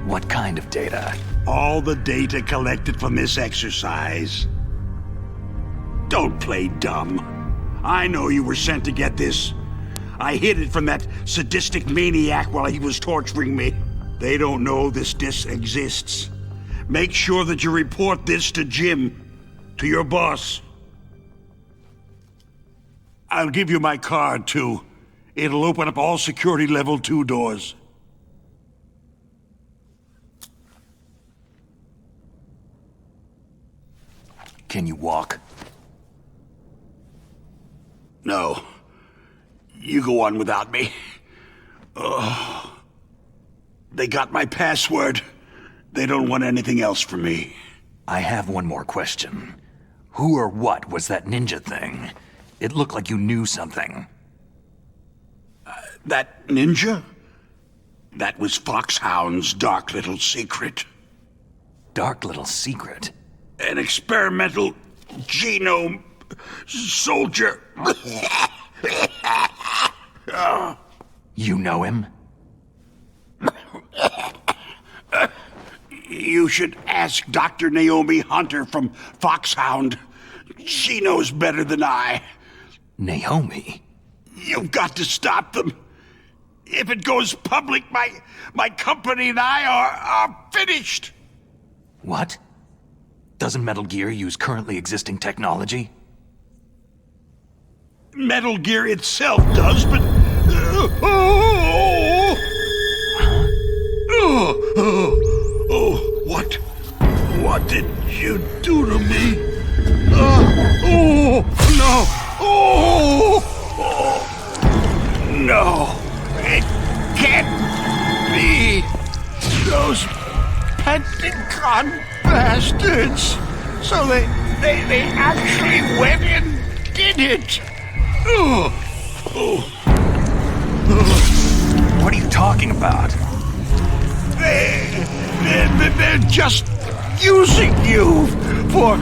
What kind of data? All the data collected from this exercise. Don't play dumb. I know you were sent to get this. I hid it from that sadistic maniac while he was torturing me. They don't know this disc exists. Make sure that you report this to Jim, to your boss. I'll give you my card, too. It'll open up all security level 2 doors. Can you walk? No. You go on without me. Oh. They got my password. They don't want anything else from me. I have one more question. Who or what was that ninja thing? It looked like you knew something. That ninja? That was Foxhound's dark little secret. Dark little secret? An experimental genome soldier. You know him? You should ask Dr. Naomi Hunter from Foxhound. She knows better than I. Naomi? You've got to stop them. If it goes public, my company and I are finished. What? Doesn't Metal Gear use currently existing technology? Metal Gear itself does, but... What did you do to me? No, it can't be. Those Pentagon Bastards! So they actually went and did it! What are you talking about? They're just using you for...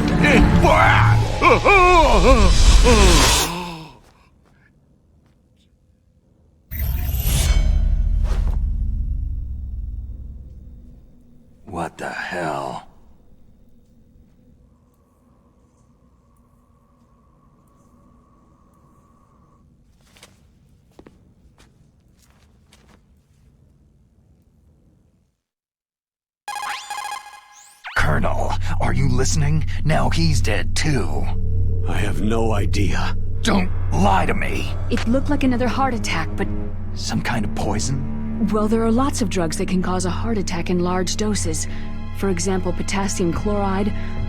What the hell? Colonel, are you listening? Now he's dead too. I have no idea. Don't lie to me. It looked like another heart attack, but... Some kind of poison? Well, there are lots of drugs that can cause a heart attack in large doses. For example, potassium chloride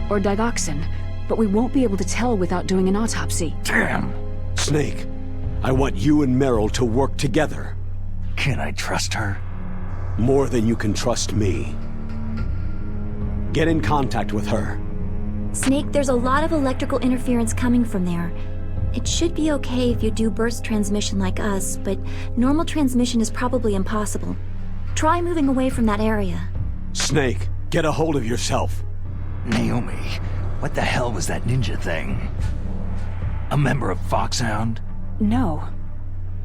or digoxin. But we won't be able to tell without doing an autopsy. Damn. Snake, I want you and Meryl to work together. Can I trust her? More than you can trust me. Get in contact with her. Snake, there's a lot of electrical interference coming from there. It should be okay if you do burst transmission like us, but normal transmission is probably impossible. Try moving away from that area. Snake, get a hold of yourself. Naomi, what the hell was that ninja thing? A member of Foxhound? No.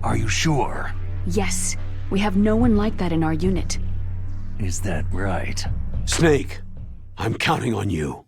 Are you sure? Yes. We have no one like that in our unit. Is that right? Snake, I'm counting on you.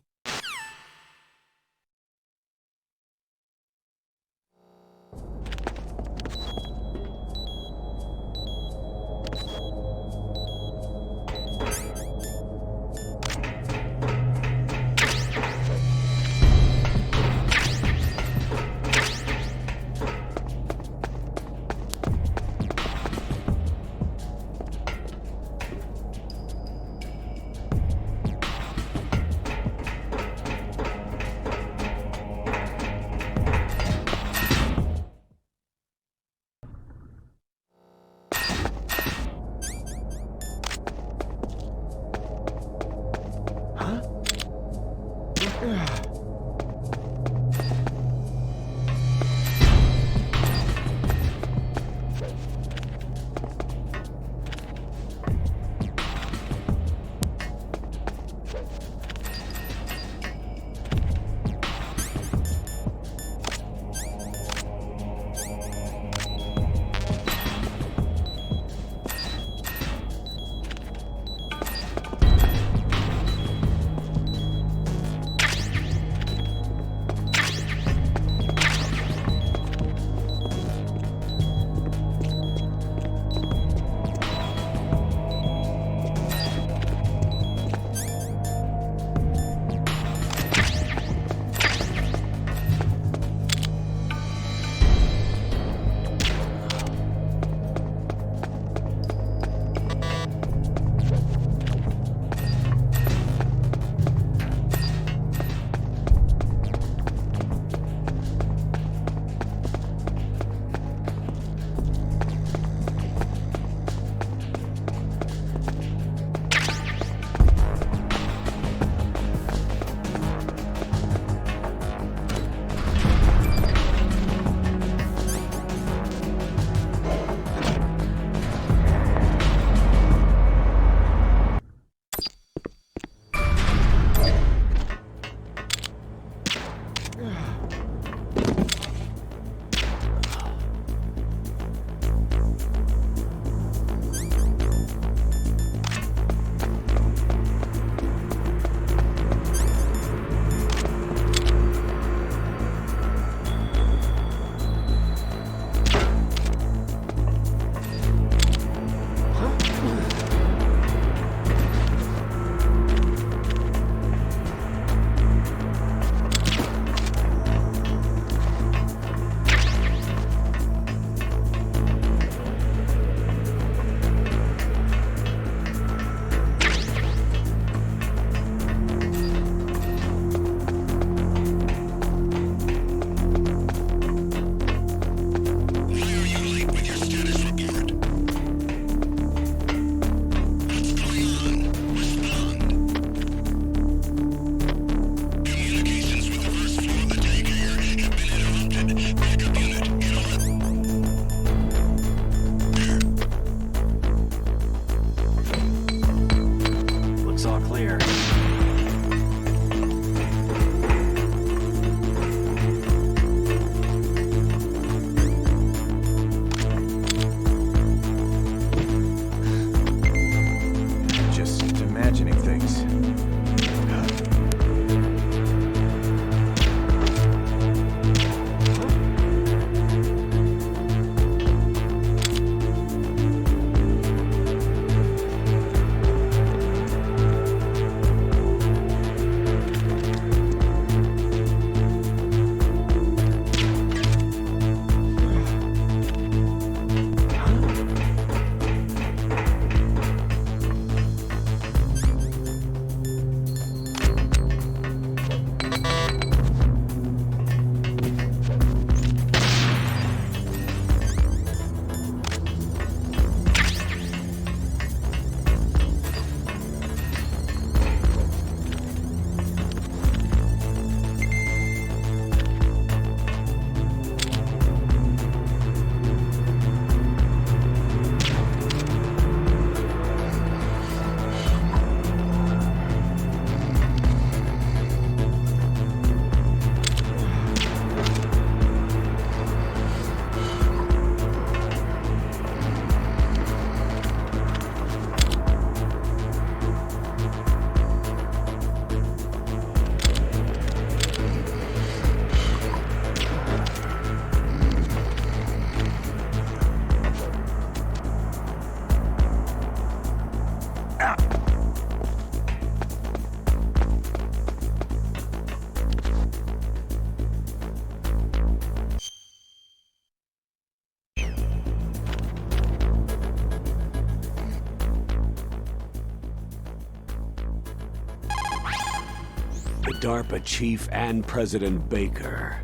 The DARPA chief and President Baker.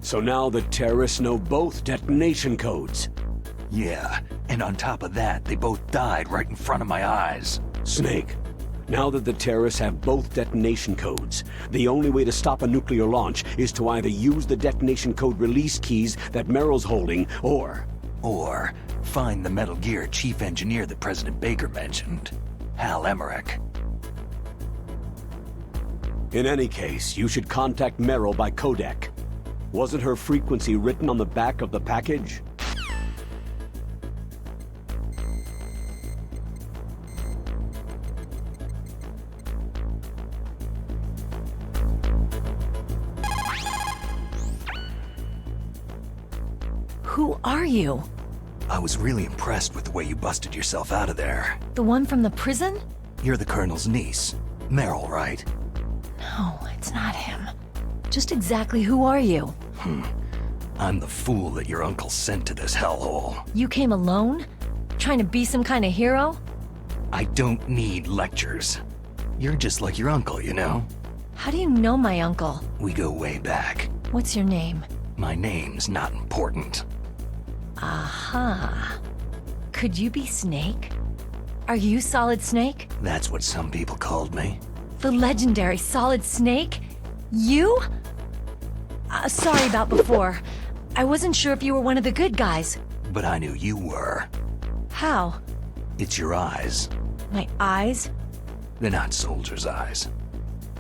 So now the terrorists know both detonation codes. Yeah, and on top of that, they both died right in front of my eyes. Snake, now that the terrorists have both detonation codes, the only way to stop a nuclear launch is to either use the detonation code release keys that Meryl's holding, or find the Metal Gear chief engineer that President Baker mentioned, Hal Emmerich. In any case, you should contact Meryl by codec. Wasn't her frequency written on the back of the package? Who are you? I was really impressed with the way you busted yourself out of there. The one from the prison? You're the Colonel's niece, Meryl, right? No, it's not him. Just exactly who are you? I'm the fool that your uncle sent to this hellhole. You came alone? Trying to be some kind of hero? I don't need lectures. You're just like your uncle, you know? How do you know my uncle? We go way back. What's your name? My name's not important. Aha. Could you be Snake? Are you Solid Snake? That's what some people called me. The legendary Solid Snake? You? Sorry about before. I wasn't sure if you were one of the good guys. But I knew you were. How? It's your eyes. My eyes? They're not soldiers' eyes.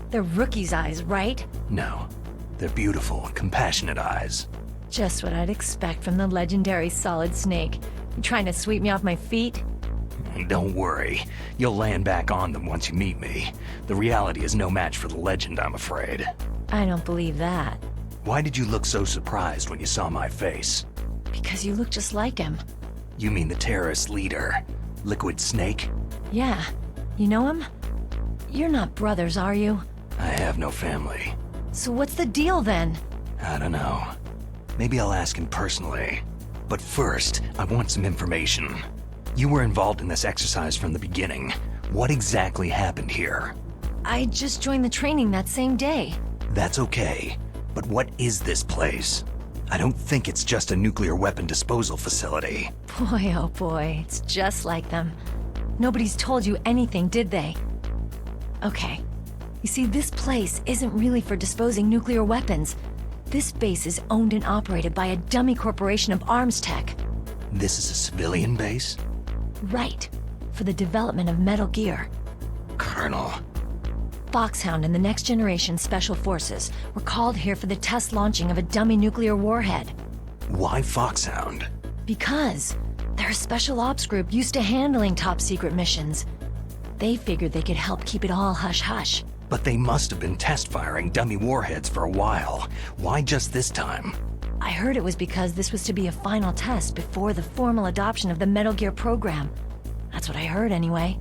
They're rookie's eyes, right? No. They're beautiful, compassionate eyes. Just what I'd expect from the legendary Solid Snake. You trying to sweep me off my feet? Don't worry. You'll land back on them once you meet me. The reality is no match for the legend, I'm afraid. I don't believe that. Why did you look so surprised when you saw my face? Because you look just like him. You mean the terrorist leader, Liquid Snake? Yeah. You know him? You're not brothers, are you? I have no family. So what's the deal then? I don't know. Maybe I'll ask him personally. But first, I want some information. You were involved in this exercise from the beginning. What exactly happened here? I just joined the training that same day. That's okay. But what is this place? I don't think it's just a nuclear weapon disposal facility. Boy, oh boy, it's just like them. Nobody's told you anything, did they? Okay. You see, this place isn't really for disposing nuclear weapons. This base is owned and operated by a dummy corporation of arms tech. This is a civilian base? Right. For the development of Metal Gear. Colonel. Foxhound and the Next Generation Special Forces were called here for the test launching of a dummy nuclear warhead. Why Foxhound? Because they're a special ops group used to handling top-secret missions. They figured they could help keep it all hush-hush. But they must have been test-firing dummy warheads for a while. Why just this time? I heard it was because this was to be a final test before the formal adoption of the Metal Gear program. That's what I heard anyway.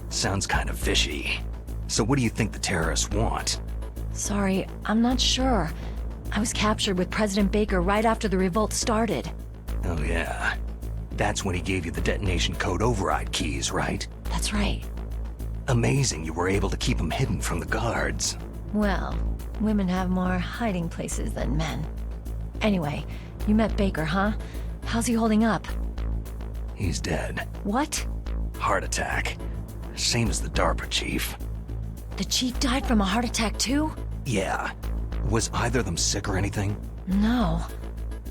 Sounds kind of fishy. So what do you think the terrorists want? Sorry, I'm not sure. I was captured with President Baker right after the revolt started. Oh yeah. That's when he gave you the detonation code override keys, right? That's right. Amazing you were able to keep them hidden from the guards. Well, women have more hiding places than men. Anyway, you met Baker, huh? How's he holding up? He's dead. What? Heart attack. Same as the DARPA chief. The chief died from a heart attack too? Yeah. Was either of them sick or anything? No.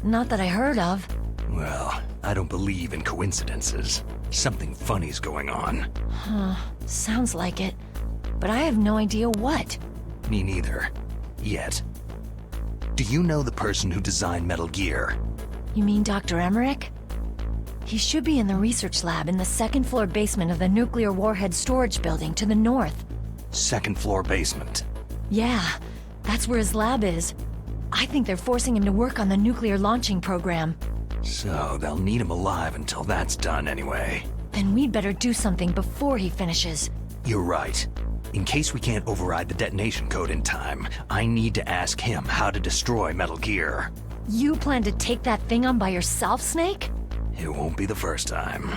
Not that I heard of. Well, I don't believe in coincidences. Something funny's going on. Huh. Sounds like it. But I have no idea what. Me neither. Yet. Do you know the person who designed Metal Gear? You mean Dr. Emmerich? He should be in the research lab in the second-floor basement of the nuclear warhead storage building to the north. Second floor basement. Yeah, that's where his lab is. I think they're forcing him to work on the nuclear launching program. So they'll need him alive until that's done anyway. Then we'd better do something before he finishes. You're right. In case we can't override the detonation code in time, I need to ask him how to destroy Metal Gear. You plan to take that thing on by yourself, Snake? It won't be the first time.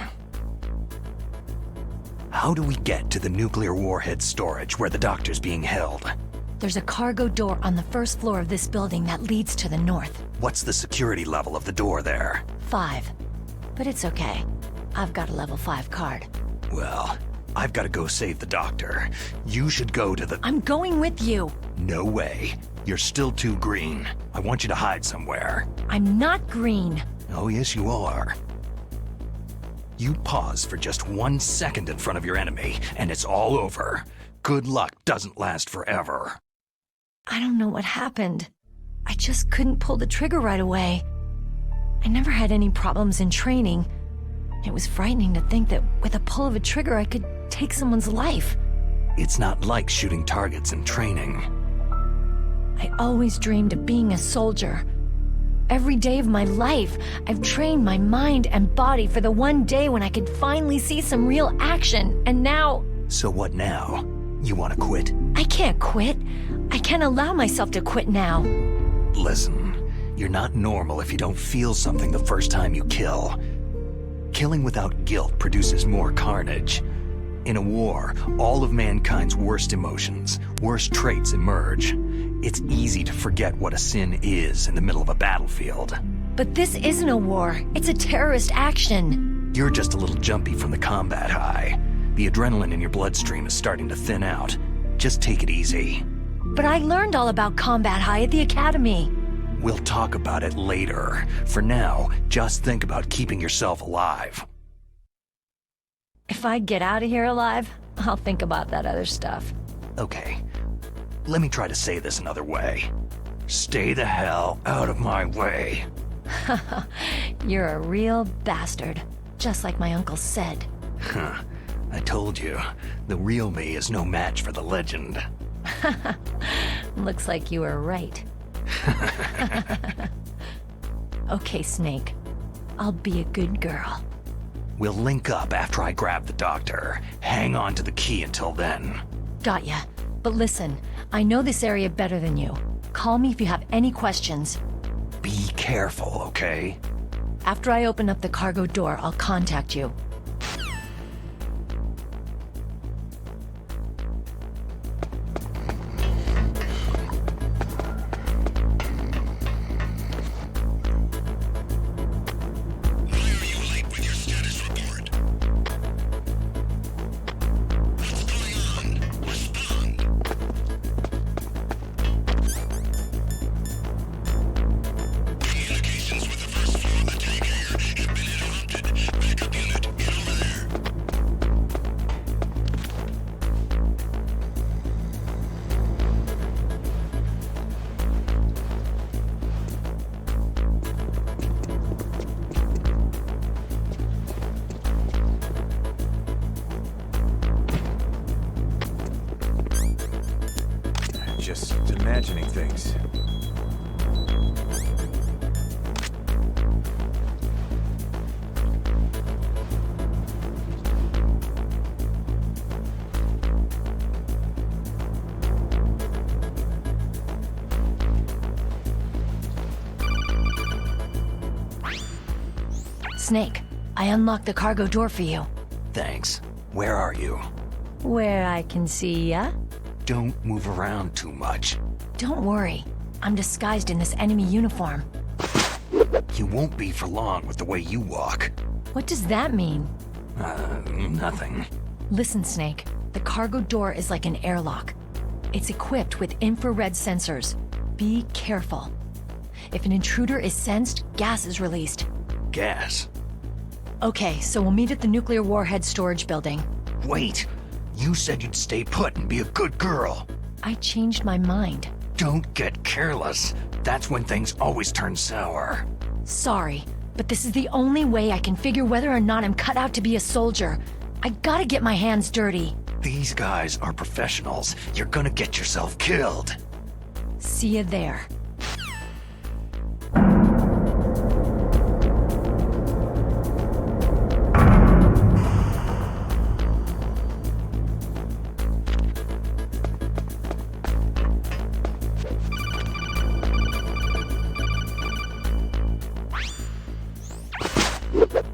How do we get to the nuclear warhead storage where the doctor's being held? There's a cargo door on the first floor of this building that leads to the north. What's the security level of the door there? 5. But it's okay. I've got a level 5 card. Well, I've got to go save the doctor. You should go to the... I'm going with you. No way. You're still too green. I want you to hide somewhere. I'm not green. Oh, yes, you are. You pause for just 1 second in front of your enemy, and it's all over. Good luck doesn't last forever. I don't know what happened. I just couldn't pull the trigger right away. I never had any problems in training. It was frightening to think that with a pull of a trigger I could take someone's life. It's not like shooting targets in training. I always dreamed of being a soldier. Every day of my life, I've trained my mind and body for the one day when I could finally see some real action, and now... So what now? You want to quit? I can't quit. I can't allow myself to quit now. Listen, you're not normal if you don't feel something the first time you kill. Killing without guilt produces more carnage. In a war, all of mankind's worst emotions, worst traits emerge. It's easy to forget what a sin is in the middle of a battlefield. But this isn't a war. It's a terrorist action. You're just a little jumpy from the combat high. The adrenaline in your bloodstream is starting to thin out. Just take it easy. But I learned all about combat high at the academy. We'll talk about it later. For now, just think about keeping yourself alive. If I get out of here alive, I'll think about that other stuff. Okay. Let me try to say this another way. Stay the hell out of my way. You're a real bastard. Just like my uncle said. Huh. I told you, the real me is no match for the legend. Looks like you were right. Okay, Snake. I'll be a good girl. We'll link up after I grab the doctor. Hang on to the key until then. Got ya. But listen, I know this area better than you. Call me if you have any questions. Be careful, okay? After I open up the cargo door, I'll contact you. Just imagining things. Snake, I unlocked the cargo door for you. Thanks. Where are you? Where I can see ya? Don't move around too much. Don't worry. I'm disguised in this enemy uniform. You won't be for long with the way you walk. What does that mean? Nothing. Listen, Snake. The cargo door is like an airlock. It's equipped with infrared sensors. Be careful. If an intruder is sensed, gas is released. Gas? Okay, so we'll meet at the nuclear warhead storage building. Wait! You said you'd stay put and be a good girl. I changed my mind. Don't get careless. That's when things always turn sour. Sorry, but this is the only way I can figure whether or not I'm cut out to be a soldier. I gotta get my hands dirty. These guys are professionals. You're gonna get yourself killed. See you there.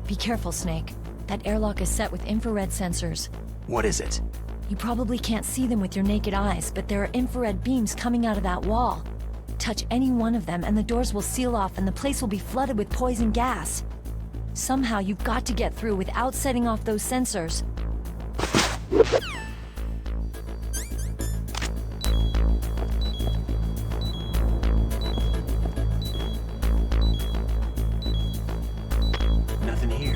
Be careful, Snake. That airlock is set with infrared sensors. What is it? You probably can't see them with your naked eyes, but there are infrared beams coming out of that wall. Touch any one of them and the doors will seal off and the place will be flooded with poison gas. Somehow you've got to get through without setting off those sensors. Nothing here.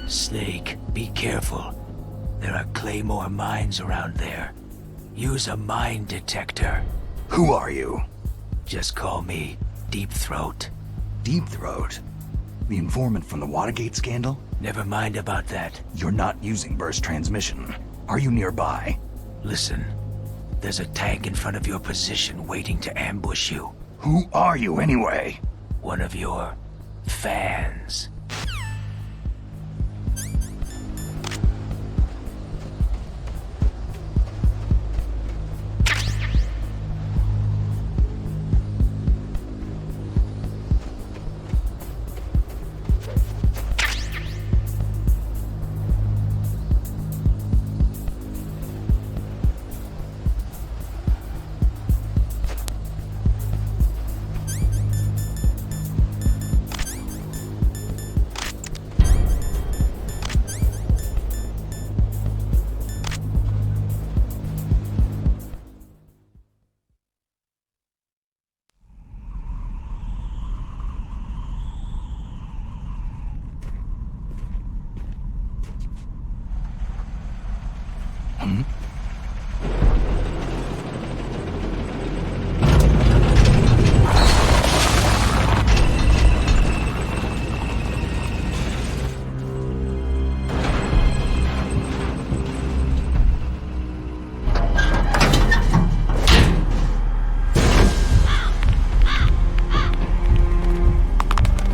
Snake, be careful. There are Claymore mines around there. Use a mine detector. Who are you? Just call me Deep Throat. Deep Throat? The informant from the Watergate scandal? Never mind about that. You're not using burst transmission. Are you nearby? Listen, there's a tank in front of your position waiting to ambush you. Who are you anyway? One of your fans.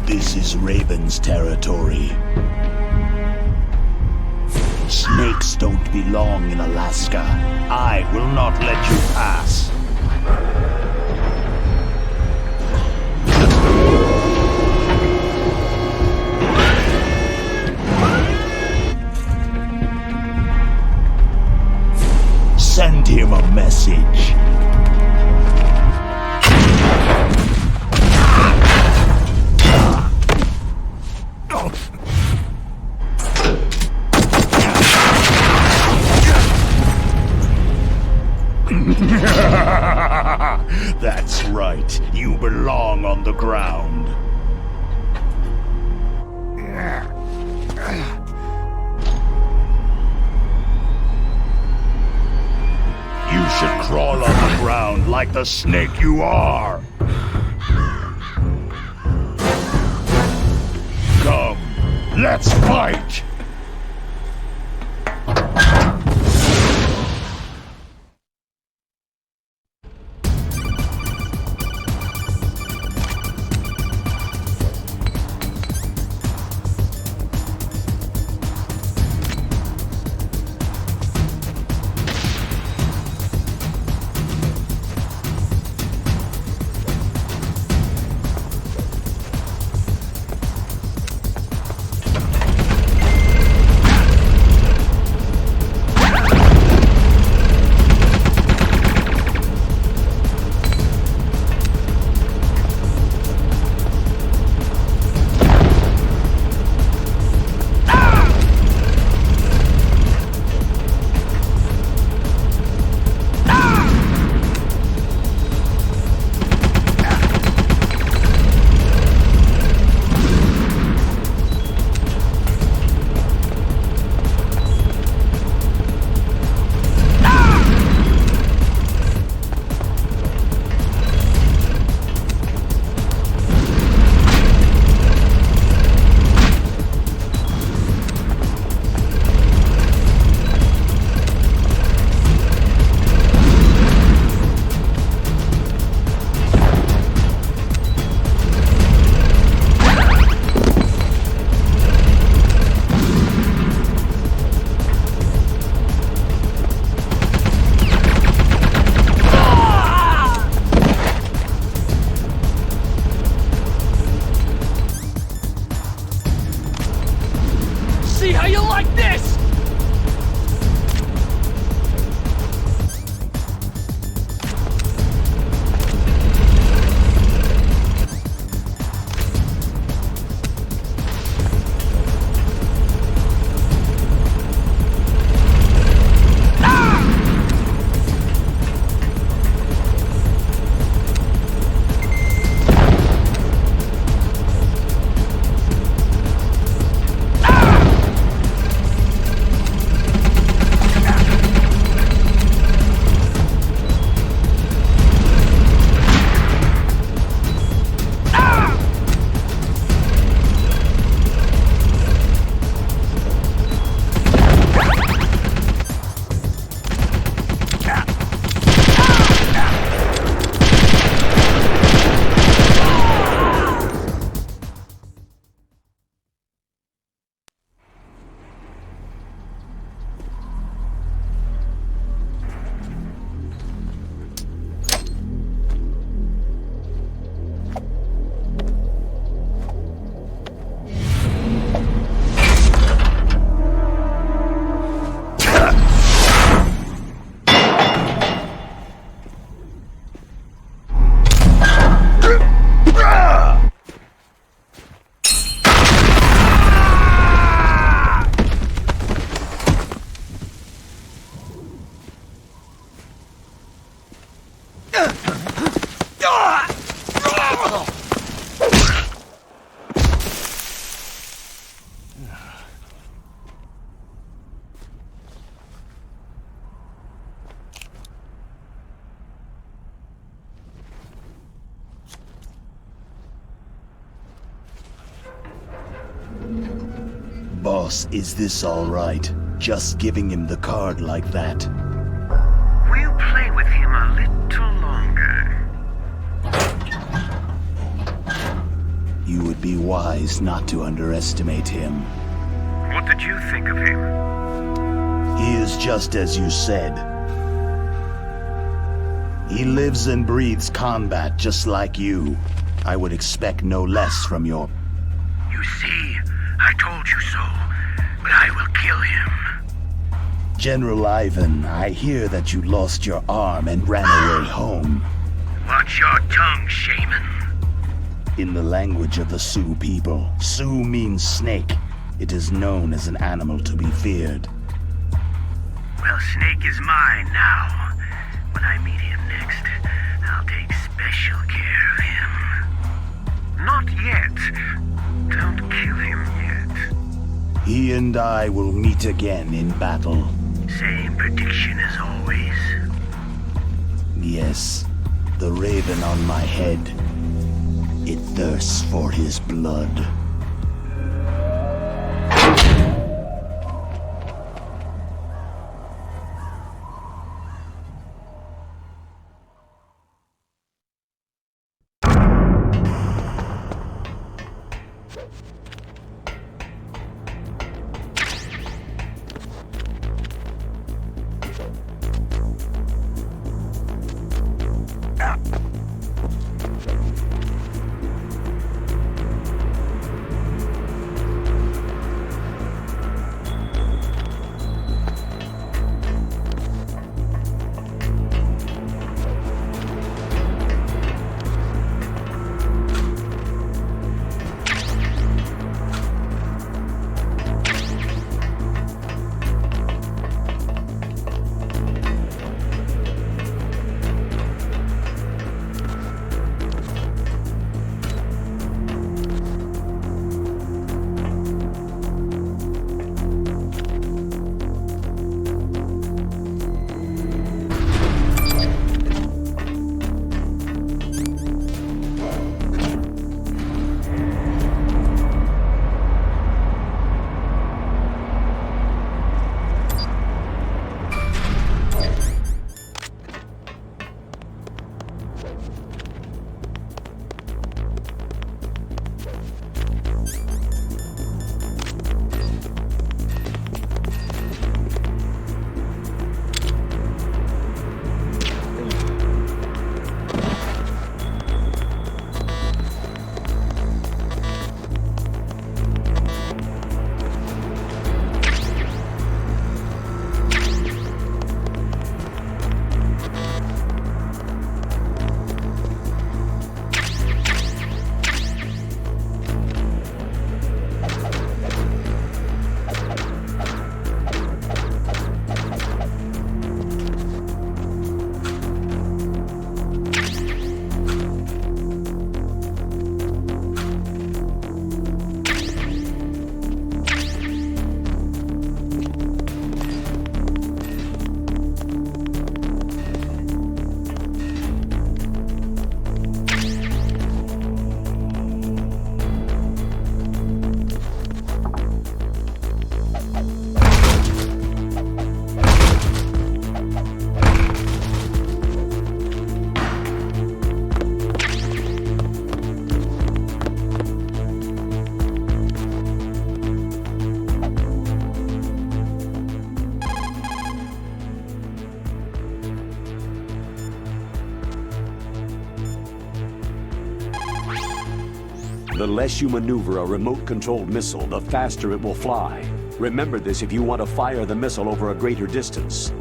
This is Raven's territory. Snakes don't belong in Alaska. I will not let you pass. Send him a message. That's right. You belong on the ground. You should crawl on the ground like the snake you are. Come, let's fight! boss, is this all right? Just giving him the card like that? We'll play with him a little longer. You would be wise not to underestimate him. What did you think of him? He is just as you said. He lives and breathes combat just like you. I would expect no less from your... You see, I told you so, but I will kill him. General Ivan, I hear that you lost your arm and ran away home. Watch your tongue, shaman. In the language of the Sioux people, Sioux means snake. It is known as an animal to be feared. Well, Snake is mine now. When I meet him next, I'll take special care of him. Not yet. Don't kill him yet. He and I will meet again in battle. Same prediction as always. Yes, the raven on my head. It thirsts for his blood. The less you maneuver a remote-controlled missile, the faster it will fly. Remember this if you want to fire the missile over a greater distance.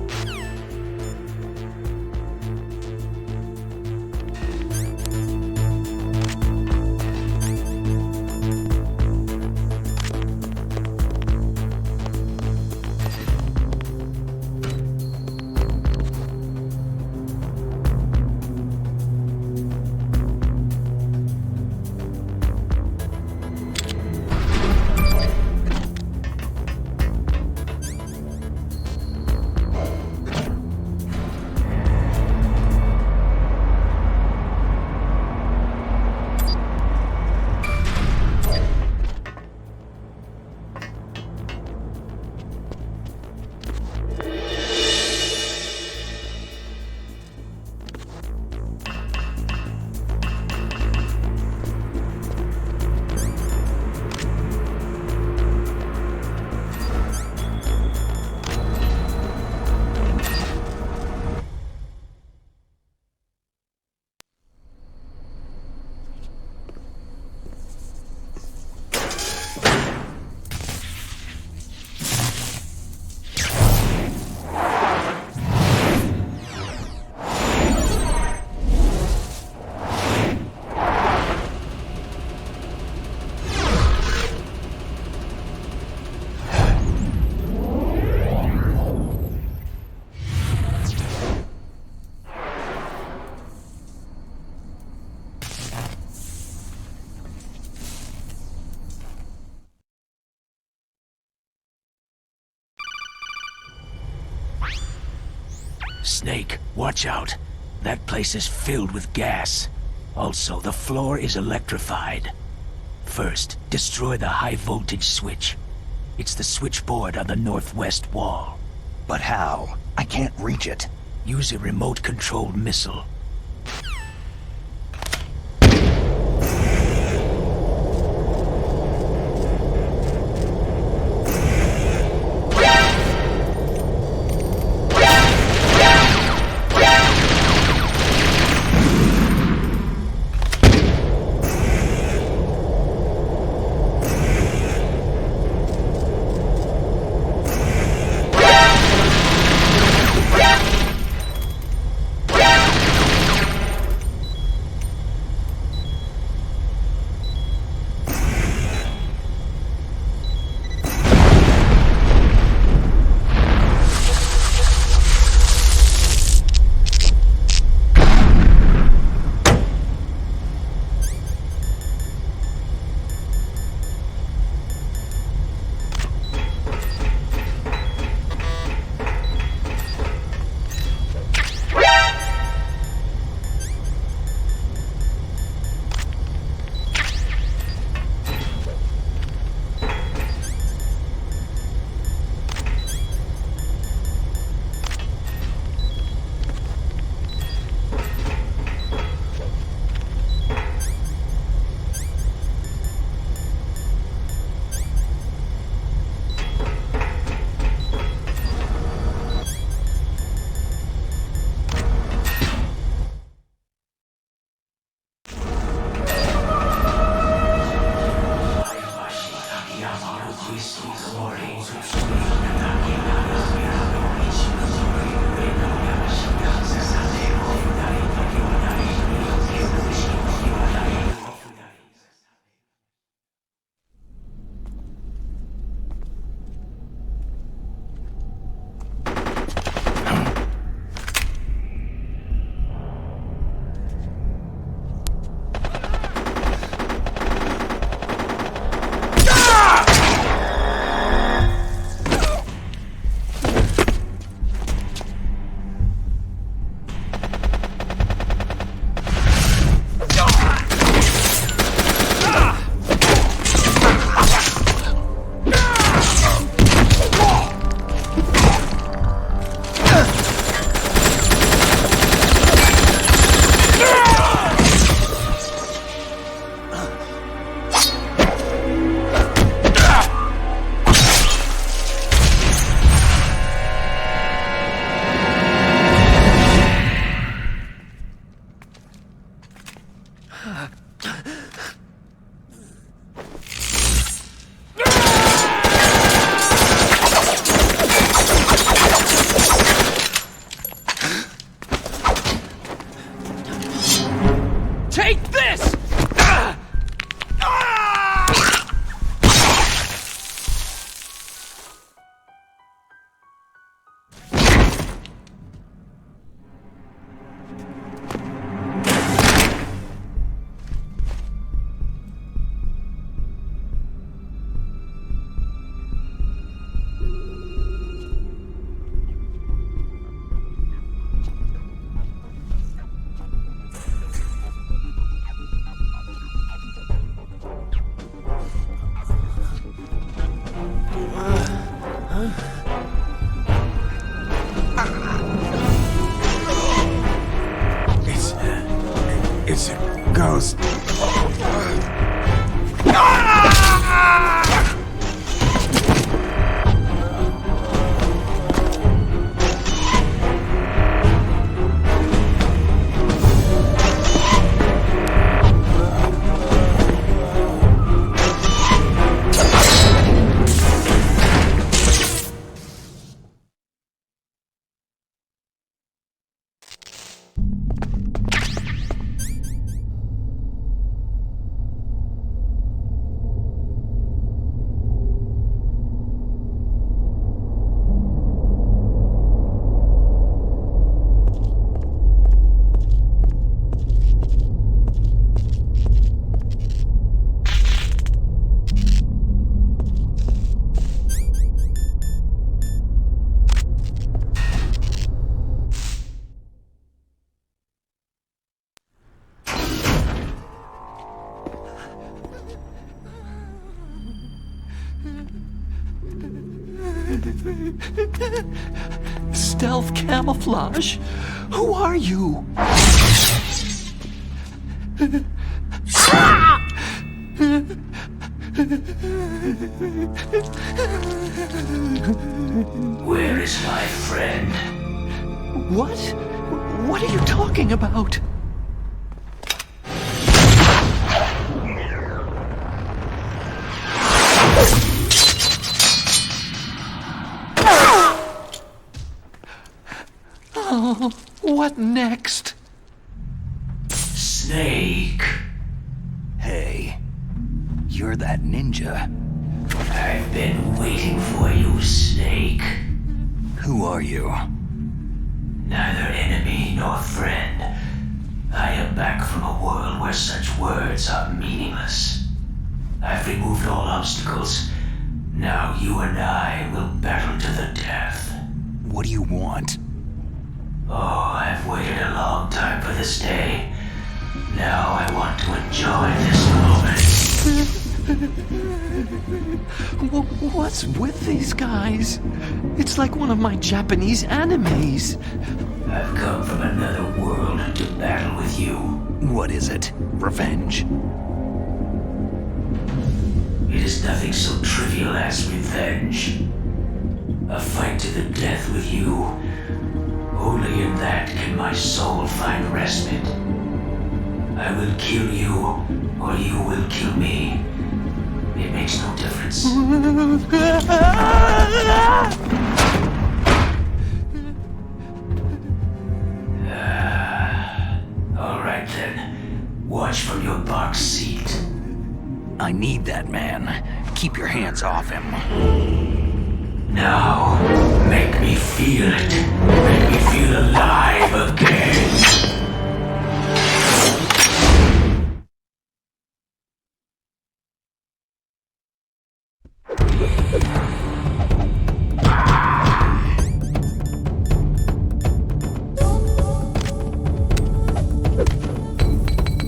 Snake, watch out. That place is filled with gas. Also, the floor is electrified. First, destroy the high-voltage switch. It's the switchboard on the northwest wall. But how? I can't reach it. Use a remote-controlled missile. It's a ghost. Stealth camouflage? Who are you? Where is my friend? What? What are you talking about? Oh, what next? Snake. Hey, you're that ninja. I've been waiting for you, Snake. Who are you? Neither enemy nor friend. I am back from a world where such words are meaningless. I've removed all obstacles. Now you and I will battle to the death. What do you want? Oh, I've waited a long time for this day. Now I want to enjoy this moment. What's with these guys? It's like one of my Japanese animes. I've come from another world to battle with you. What is it? Revenge? It is nothing so trivial as revenge. A fight to the death with you. Only in that can my soul find respite. I will kill you, or you will kill me. It makes no difference. All right then. Watch from your box seat. I need that man. Keep your hands off him. Now, make me feel it. Make me feel alive again.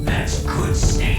That's good, Snake.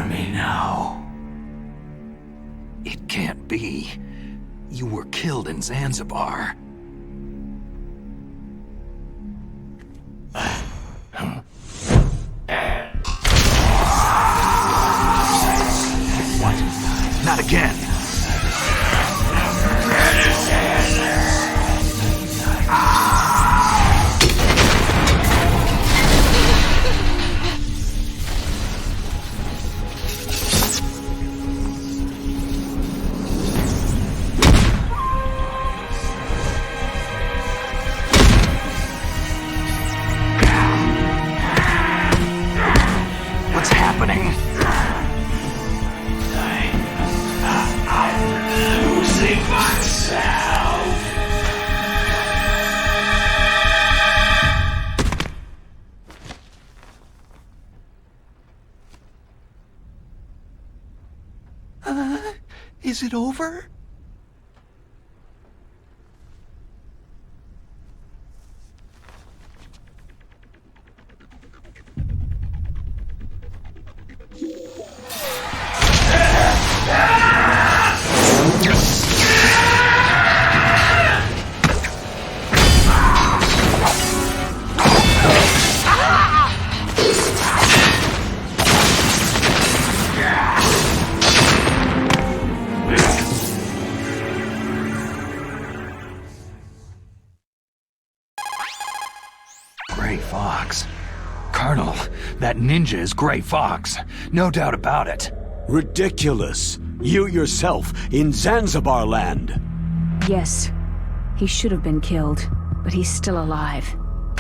for me now. It can't be. You were killed in Zanzibar. What? Not again! What's happening? I'm losing myself. Is it over? Gray Fox. Colonel, that ninja is Gray Fox. No doubt about it. Ridiculous. You yourself in Zanzibar land. Yes. He should have been killed, but he's still alive.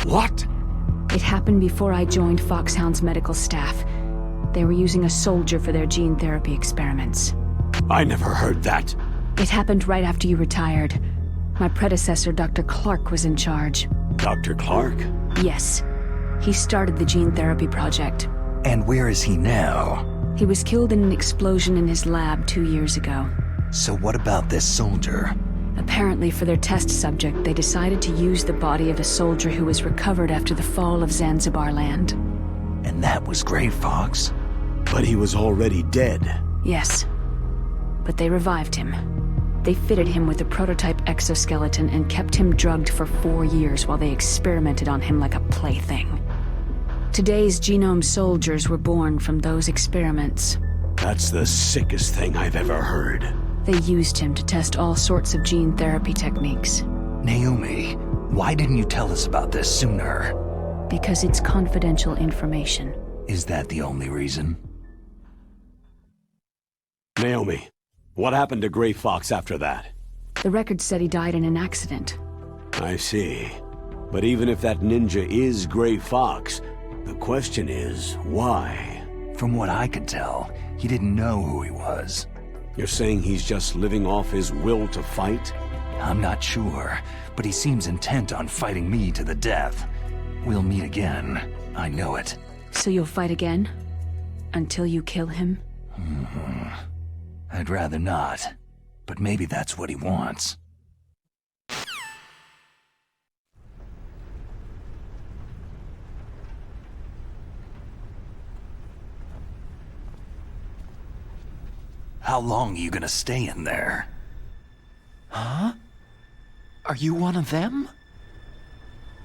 What? It happened before I joined Foxhound's medical staff. They were using a soldier for their gene therapy experiments. I never heard that. It happened right after you retired. My predecessor, Dr. Clark, was in charge. Dr. Clark? Yes. He started the gene therapy project. And where is he now? He was killed in an explosion in his lab 2 years ago. So what about this soldier? Apparently, for their test subject, they decided to use the body of a soldier who was recovered after the fall of Zanzibar land. And that was Gray Fox? But he was already dead. Yes. But they revived him. They fitted him with a prototype exoskeleton and kept him drugged for 4 years while they experimented on him like a plaything. Today's genome soldiers were born from those experiments. That's the sickest thing I've ever heard. They used him to test all sorts of gene therapy techniques. Naomi, why didn't you tell us about this sooner? Because it's confidential information. Is that the only reason? Naomi, what happened to Gray Fox after that? The record said he died in an accident. I see. But even if that ninja is Gray Fox, the question is, why? From what I could tell, he didn't know who he was. You're saying he's just living off his will to fight? I'm not sure, but he seems intent on fighting me to the death. We'll meet again. I know it. So you'll fight again? Until you kill him? I'd rather not, but maybe that's what he wants. How long are you gonna stay in there? Huh? Are you one of them?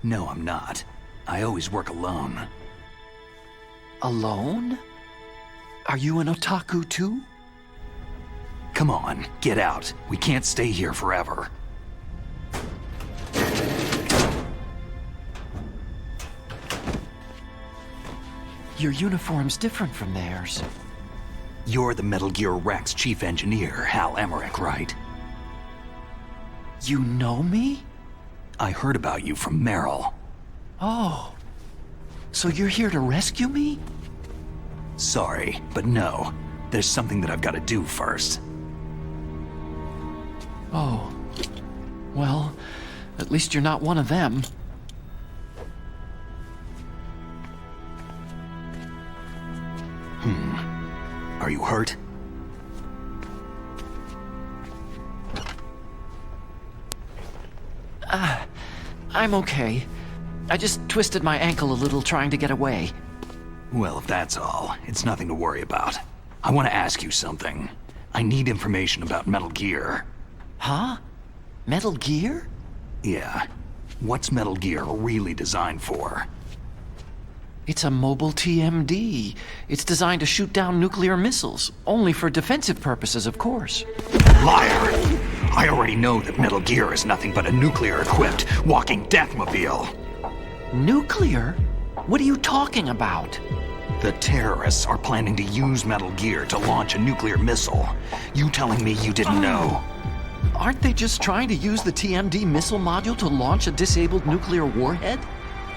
No, I'm not. I always work alone. Alone? Are you an otaku too? Come on, get out. We can't stay here forever. Your uniform's different from theirs. You're the Metal Gear Rex chief engineer, Hal Emmerich, right? You know me? I heard about you from Meryl. Oh. So you're here to rescue me? Sorry, but no. There's something that I've got to do first. Oh. Well, at least you're not one of them. Are you hurt? I'm okay. I just twisted my ankle a little trying to get away. Well, if that's all, it's nothing to worry about. I want to ask you something. I need information about Metal Gear. Huh? Metal Gear? Yeah. What's Metal Gear really designed for? It's a mobile TMD. It's designed to shoot down nuclear missiles, only for defensive purposes, of course. Liar! I already know that Metal Gear is nothing but a nuclear-equipped walking deathmobile. Nuclear? What are you talking about? The terrorists are planning to use Metal Gear to launch a nuclear missile. You telling me you didn't know? Aren't they just trying to use the TMD missile module to launch a disabled nuclear warhead?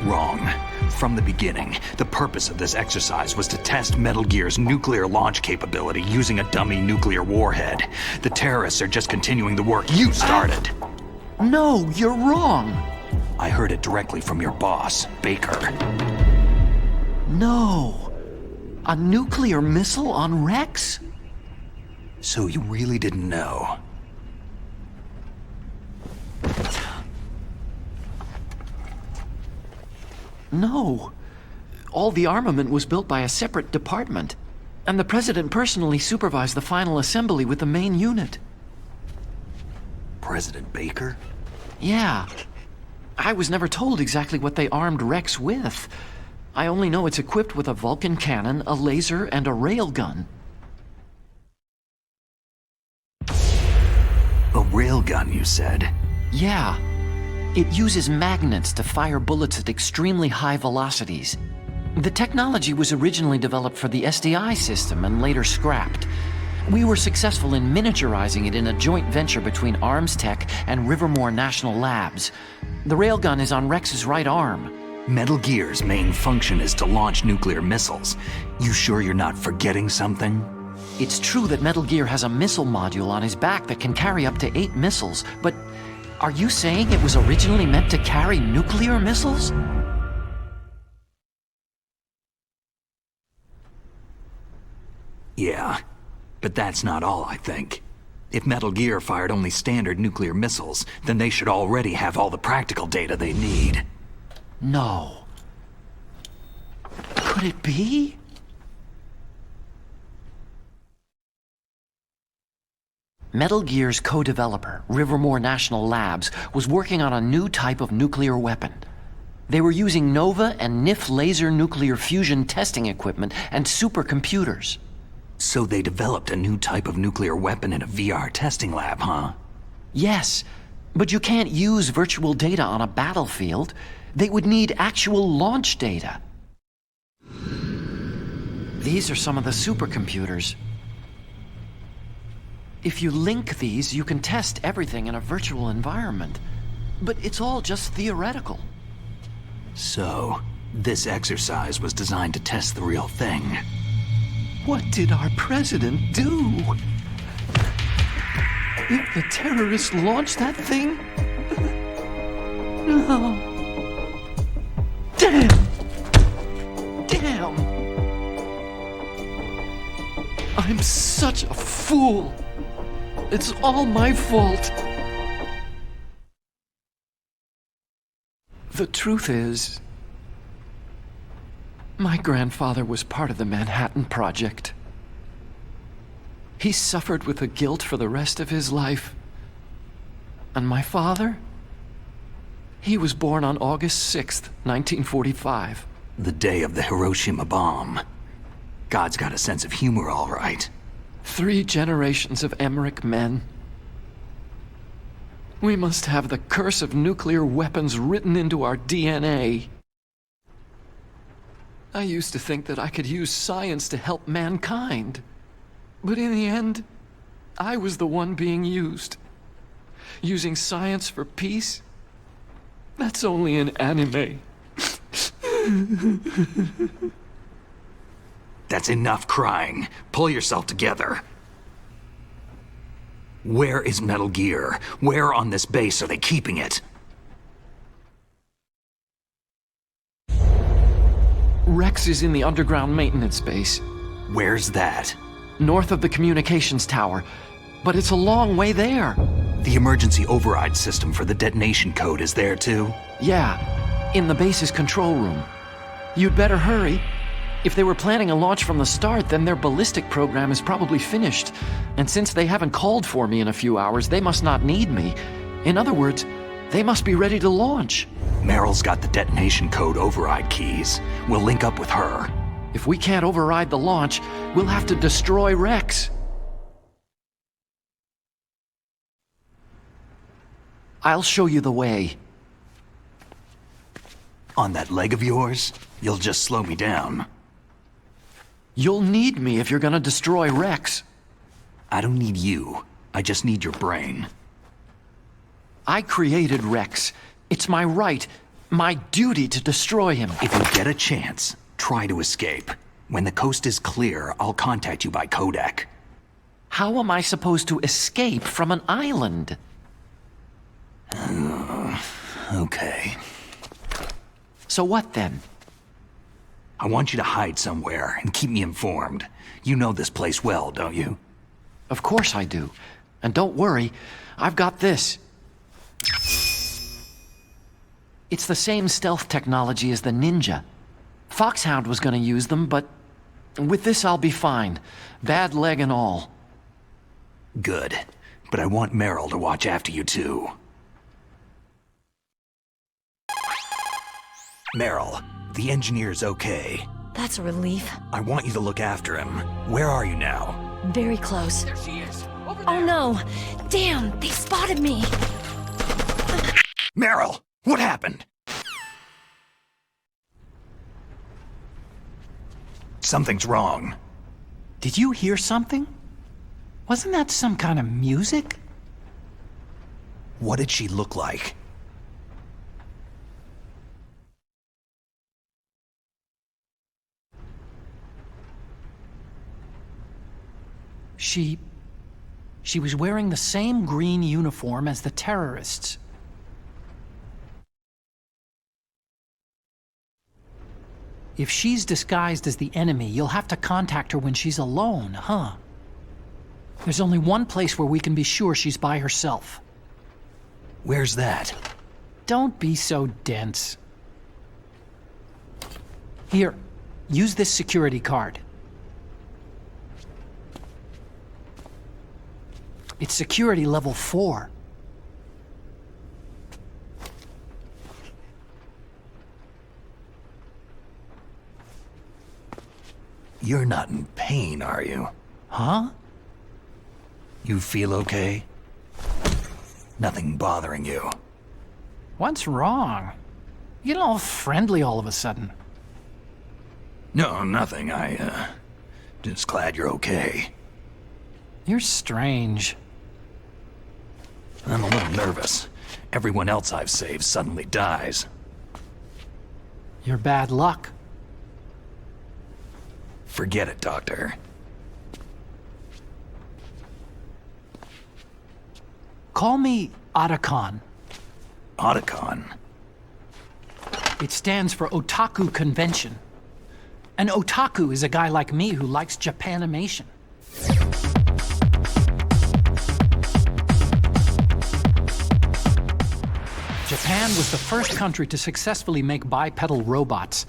Wrong. From the beginning, the purpose of this exercise was to test Metal Gear's nuclear launch capability using a dummy nuclear warhead. The terrorists are just continuing the work you started. No, you're wrong. I heard it directly from your boss, Baker. No. A nuclear missile on Rex? So you really didn't know? No. All the armament was built by a separate department, and the President personally supervised the final assembly with the main unit. President Baker? Yeah. I was never told exactly what they armed Rex with. I only know it's equipped with a Vulcan cannon, a laser, and a railgun. A railgun, you said? Yeah. It uses magnets to fire bullets at extremely high velocities. The technology was originally developed for the SDI system and later scrapped. We were successful in miniaturizing it in a joint venture between Arms Tech and Rivermore National Labs. The railgun is on Rex's right arm. Metal Gear's main function is to launch nuclear missiles. You sure you're not forgetting something? It's true that Metal Gear has a missile module on his back that can carry up to 8 missiles, but are you saying it was originally meant to carry nuclear missiles? Yeah, but that's not all, I think. If Metal Gear fired only standard nuclear missiles, then they should already have all the practical data they need. No. Could it be? Metal Gear's co-developer, Rivermore National Labs, was working on a new type of nuclear weapon. They were using NOVA and NIF laser nuclear fusion testing equipment and supercomputers. So they developed a new type of nuclear weapon in a VR testing lab, huh? Yes, but you can't use virtual data on a battlefield. They would need actual launch data. These are some of the supercomputers. If you link these, you can test everything in a virtual environment. But it's all just theoretical. So, this exercise was designed to test the real thing. What did our president do? If the terrorists launched that thing? No. Damn! Damn! I'm such a fool! It's all my fault! The truth is, my grandfather was part of the Manhattan Project. He suffered with the guilt for the rest of his life. And my father? He was born on August 6th, 1945. The day of the Hiroshima bomb. God's got a sense of humor, all right. 3 generations of Emmerich men. We must have the curse of nuclear weapons written into our DNA. I used to think that I could use science to help mankind. But in the end, I was the one being used. Using science for peace? That's only in anime. That's enough crying. Pull yourself together. Where is Metal Gear? Where on this base are they keeping it? Rex is in the underground maintenance base. Where's that? North of the communications tower. But it's a long way there. The emergency override system for the detonation code is there too? Yeah, in the base's control room. You'd better hurry. If they were planning a launch from the start, then their ballistic program is probably finished. And since they haven't called for me in a few hours, they must not need me. In other words, they must be ready to launch. Meryl's got the detonation code override keys. We'll link up with her. If we can't override the launch, we'll have to destroy Rex. I'll show you the way. On that leg of yours, you'll just slow me down. You'll need me if you're gonna destroy Rex. I don't need you. I just need your brain. I created Rex. It's my right, my duty to destroy him. If you get a chance, try to escape. When the coast is clear, I'll contact you by codec. How am I supposed to escape from an island? Okay. So what then? I want you to hide somewhere and keep me informed. You know this place well, don't you? Of course I do. And don't worry, I've got this. It's the same stealth technology as the Ninja. Foxhound was gonna use them, but with this I'll be fine. Bad leg and all. Good. But I want Meryl to watch after you too. Meryl, the engineer's okay. That's a relief. I want you to look after him. Where are you now? Very close. There she is. Oh no! Damn, they spotted me! Meryl, what happened? Something's wrong. Did you hear something? Wasn't that some kind of music? What did she look like? She was wearing the same green uniform as the terrorists. If she's disguised as the enemy, you'll have to contact her when she's alone, huh? There's only one place where we can be sure she's by herself. Where's that? Don't be so dense. Here, use this security card. It's security level 4. You're not in pain, are you? Huh? You feel okay? Nothing bothering you? What's wrong? You get all friendly all of a sudden. No, nothing. Just glad you're okay. You're strange. I'm a little nervous. Everyone else I've saved suddenly dies. You're bad luck. Forget it, Doctor. Call me Otacon. Otacon? It stands for Otaku Convention. An otaku is a guy like me who likes Japanimation. Japan was the first country to successfully make bipedal robots.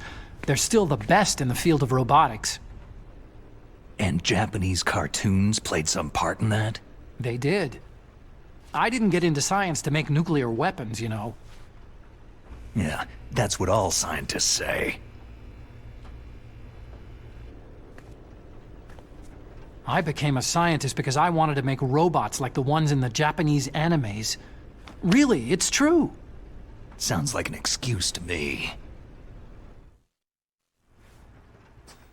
They're still the best in the field of robotics. And Japanese cartoons played some part in that? They did. I didn't get into science to make nuclear weapons, you know. Yeah, that's what all scientists say. I became a scientist because I wanted to make robots like the ones in the Japanese animes. Really, it's true. Sounds like an excuse to me.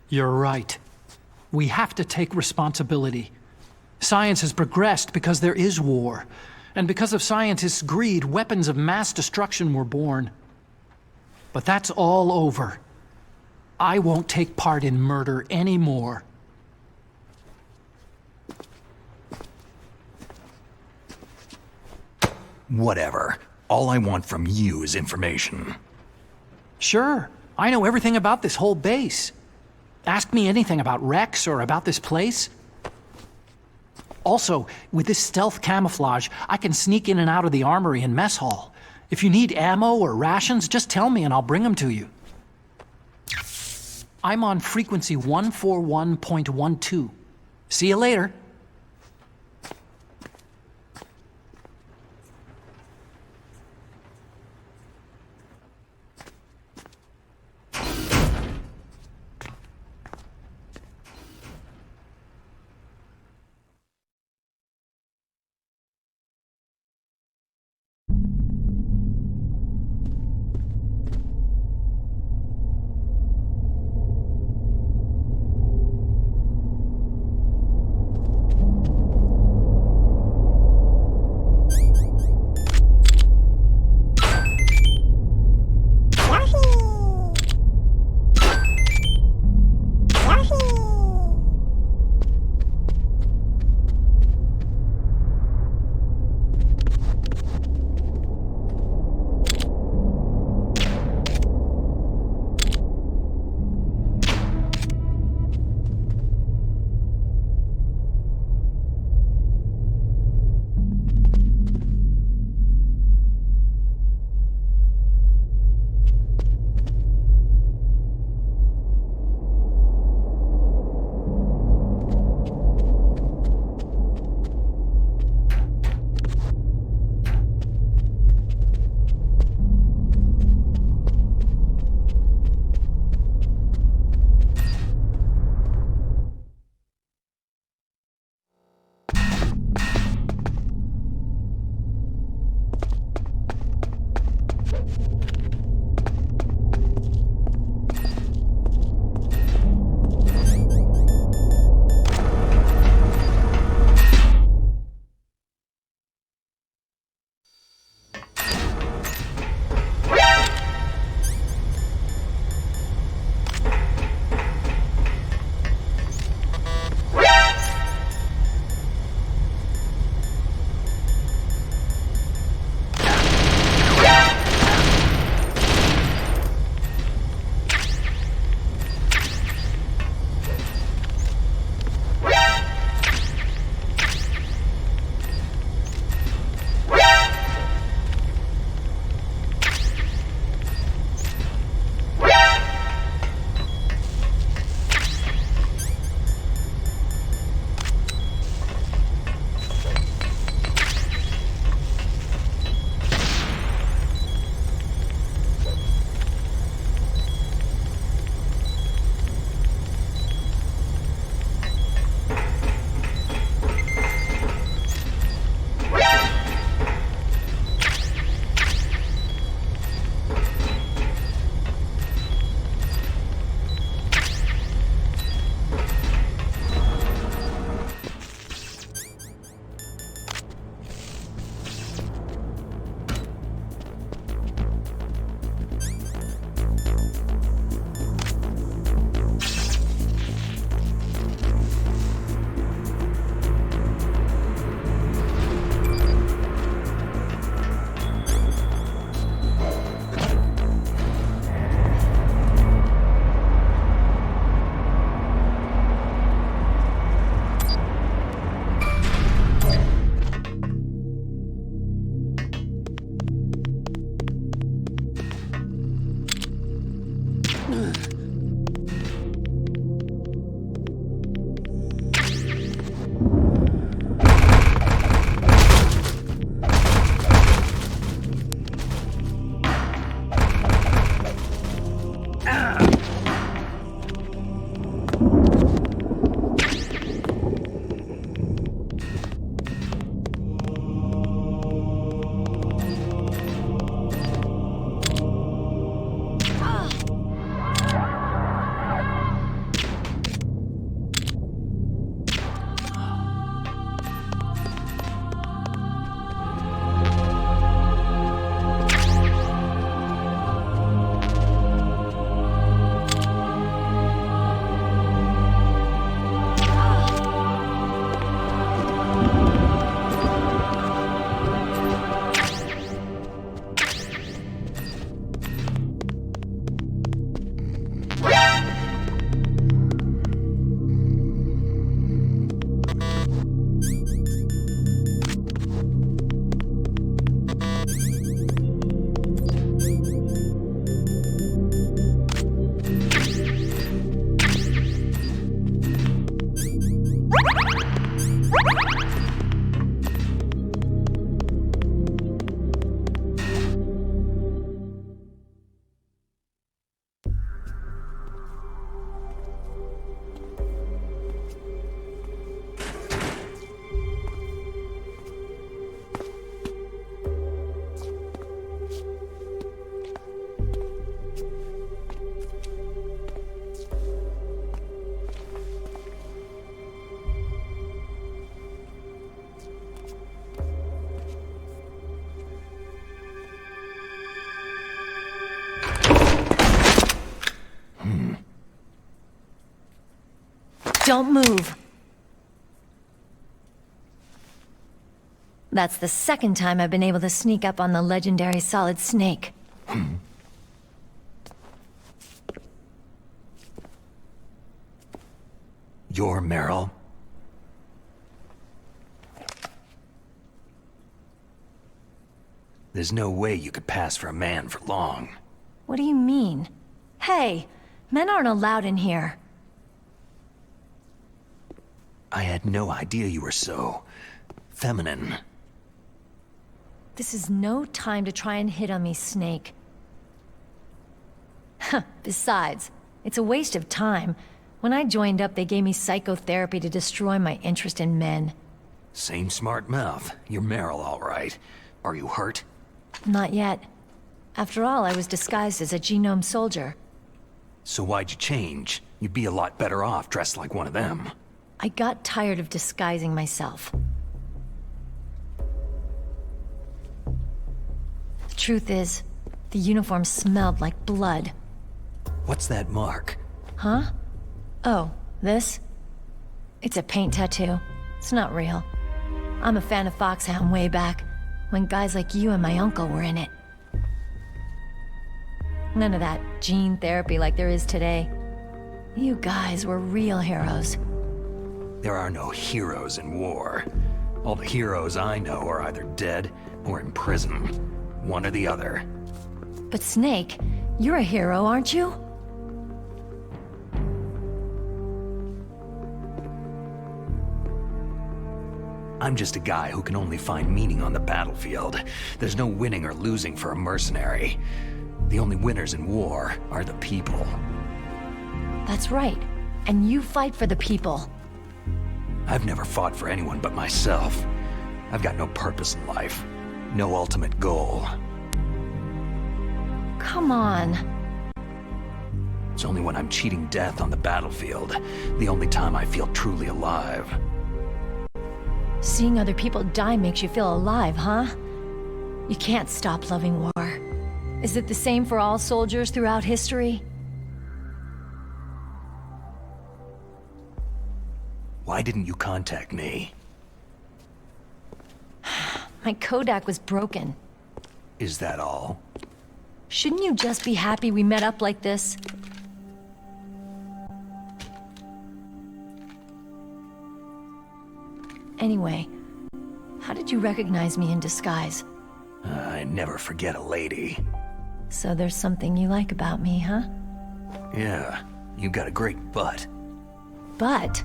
You're right. We have to take responsibility. Science has progressed because there is war. And because of scientists' greed, weapons of mass destruction were born. But that's all over. I won't take part in murder anymore. Whatever. All I want from you is information. Sure. I know everything about this whole base. Ask me anything about Rex or about this place. Also, with this stealth camouflage, I can sneak in and out of the armory and mess hall. If you need ammo or rations, just tell me and I'll bring them to you. I'm on frequency 141.12. See you later. Don't move. That's the second time I've been able to sneak up on the legendary Solid Snake. You're Meryl? There's no way you could pass for a man for long. What do you mean? Hey, men aren't allowed in here. I had no idea you were so... feminine. This is no time to try and hit on me, Snake. Besides, it's a waste of time. When I joined up, they gave me psychotherapy to destroy my interest in men. Same smart mouth. You're Meryl, all right. Are you hurt? Not yet. After all, I was disguised as a genome soldier. So why'd you change? You'd be a lot better off dressed like one of them. I got tired of disguising myself. The truth is, the uniform smelled like blood. What's that mark? Huh? Oh, this? It's a paint tattoo. It's not real. I'm a fan of Foxhound way back, when guys like you and my uncle were in it. None of that gene therapy like there is today. You guys were real heroes. There are no heroes in war. All the heroes I know are either dead or in prison. One or the other. But Snake, you're a hero, aren't you? I'm just a guy who can only find meaning on the battlefield. There's no winning or losing for a mercenary. The only winners in war are the people. That's right. And you fight for the people. I've never fought for anyone but myself. I've got no purpose in life. No ultimate goal. Come on. It's only when I'm cheating death on the battlefield, the only time I feel truly alive. Seeing other people die makes you feel alive, huh? You can't stop loving war. Is it the same for all soldiers throughout history? Why didn't you contact me? My Kodak was broken. Is that all? Shouldn't you just be happy we met up like this? Anyway, how did you recognize me in disguise? I never forget a lady. So there's something you like about me, huh? Yeah, you got a great butt. Butt?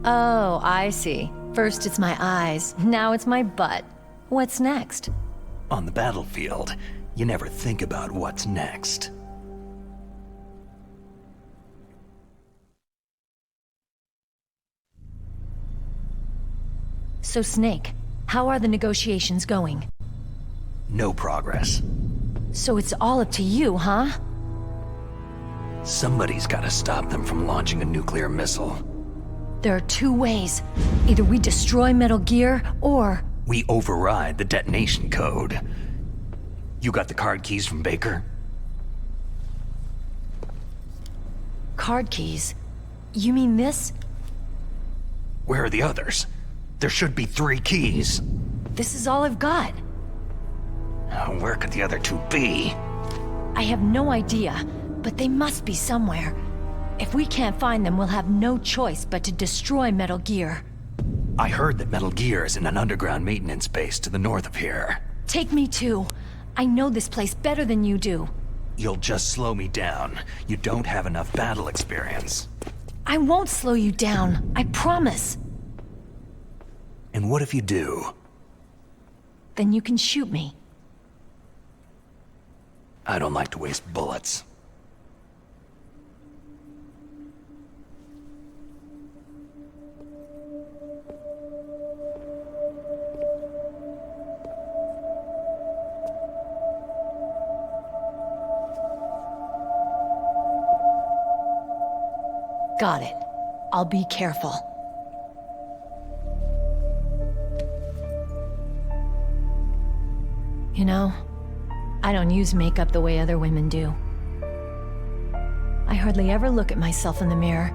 Oh, I see. First it's my eyes, now it's my butt. What's next? On the battlefield, you never think about what's next. So Snake, how are the negotiations going? No progress. So it's all up to you, huh? Somebody's gotta stop them from launching a nuclear missile. There are two ways. Either we destroy Metal Gear, or... we override the detonation code. You got the card keys from Baker? Card keys? You mean this? Where are the others? There should be 3 keys. This is all I've got. Where could the other 2 be? I have no idea, but they must be somewhere. If we can't find them, we'll have no choice but to destroy Metal Gear. I heard that Metal Gear is in an underground maintenance base to the north of here. Take me too. I know this place better than you do. You'll just slow me down. You don't have enough battle experience. I won't slow you down, I promise. And what if you do? Then you can shoot me. I don't like to waste bullets. Got it. I'll be careful. You know, I don't use makeup the way other women do. I hardly ever look at myself in the mirror.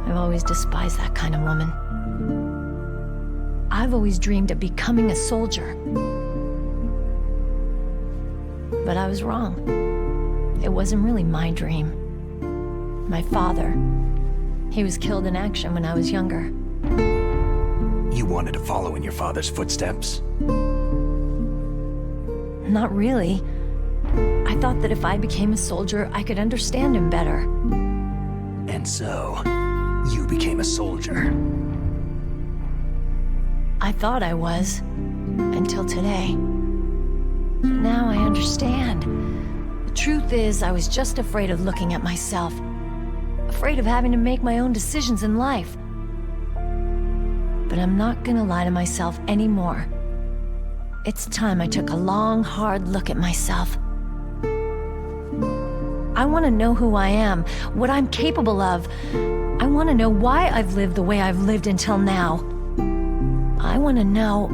I've always despised that kind of woman. I've always dreamed of becoming a soldier. But I was wrong. It wasn't really my dream. My father, he was killed in action when I was younger. You wanted to follow in your father's footsteps? Not really. I thought that if I became a soldier, I could understand him better. And so, you became a soldier. I thought I was, until today. But now I understand. The truth is, I was just afraid of looking at myself. Afraid of having to make my own decisions in life. But I'm not gonna lie to myself anymore. It's time I took a long, hard look at myself. I want to know who I am, what I'm capable of. I want to know why I've lived the way I've lived until now. I want to know...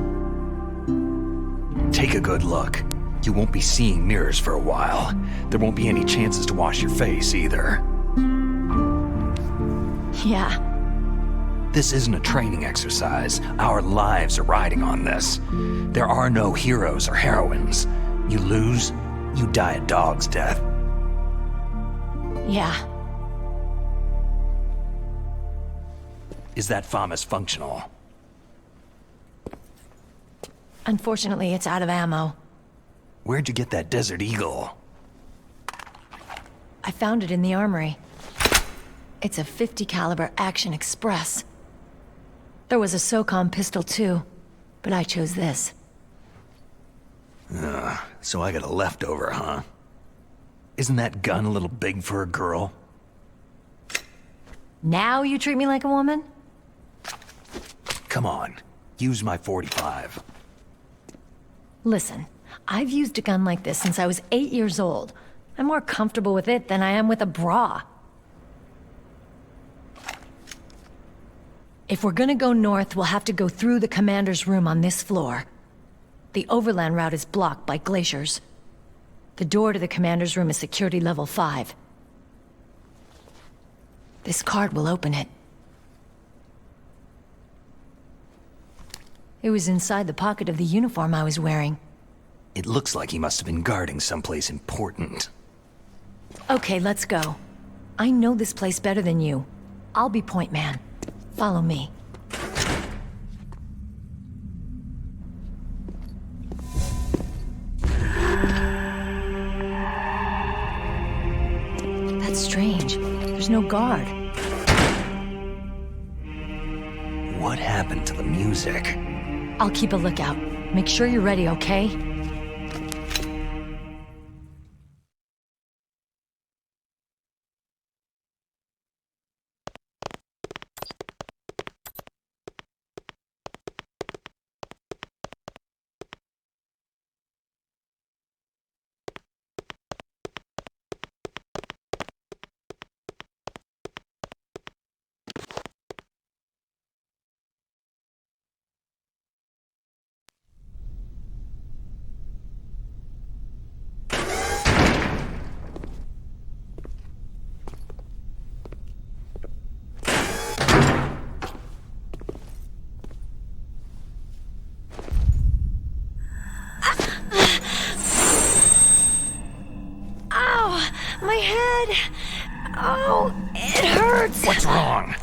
Take a good look. You won't be seeing mirrors for a while. There won't be any chances to wash your face, either. Yeah. This isn't a training exercise. Our lives are riding on this. There are no heroes or heroines. You lose, you die a dog's death. Yeah. Is that FAMAS functional? Unfortunately, it's out of ammo. Where'd you get that Desert Eagle? I found it in the armory. It's a .50 caliber Action Express. There was a SOCOM pistol too, but I chose this. So I got a leftover, huh? Isn't that gun a little big for a girl? Now you treat me like a woman? Come on, use my .45. Listen, I've used a gun like this since I was 8 years old. I'm more comfortable with it than I am with a bra. If we're gonna go north, we'll have to go through the commander's room on this floor. The overland route is blocked by glaciers. The door to the commander's room is security level 5. This card will open it. It was inside the pocket of the uniform I was wearing. It looks like he must have been guarding someplace important. Okay, let's go. I know this place better than you. I'll be point man. Follow me. That's strange. There's no guard. What happened to the music? I'll keep a lookout. Make sure you're ready, okay? My head! Oh, it hurts! What's wrong?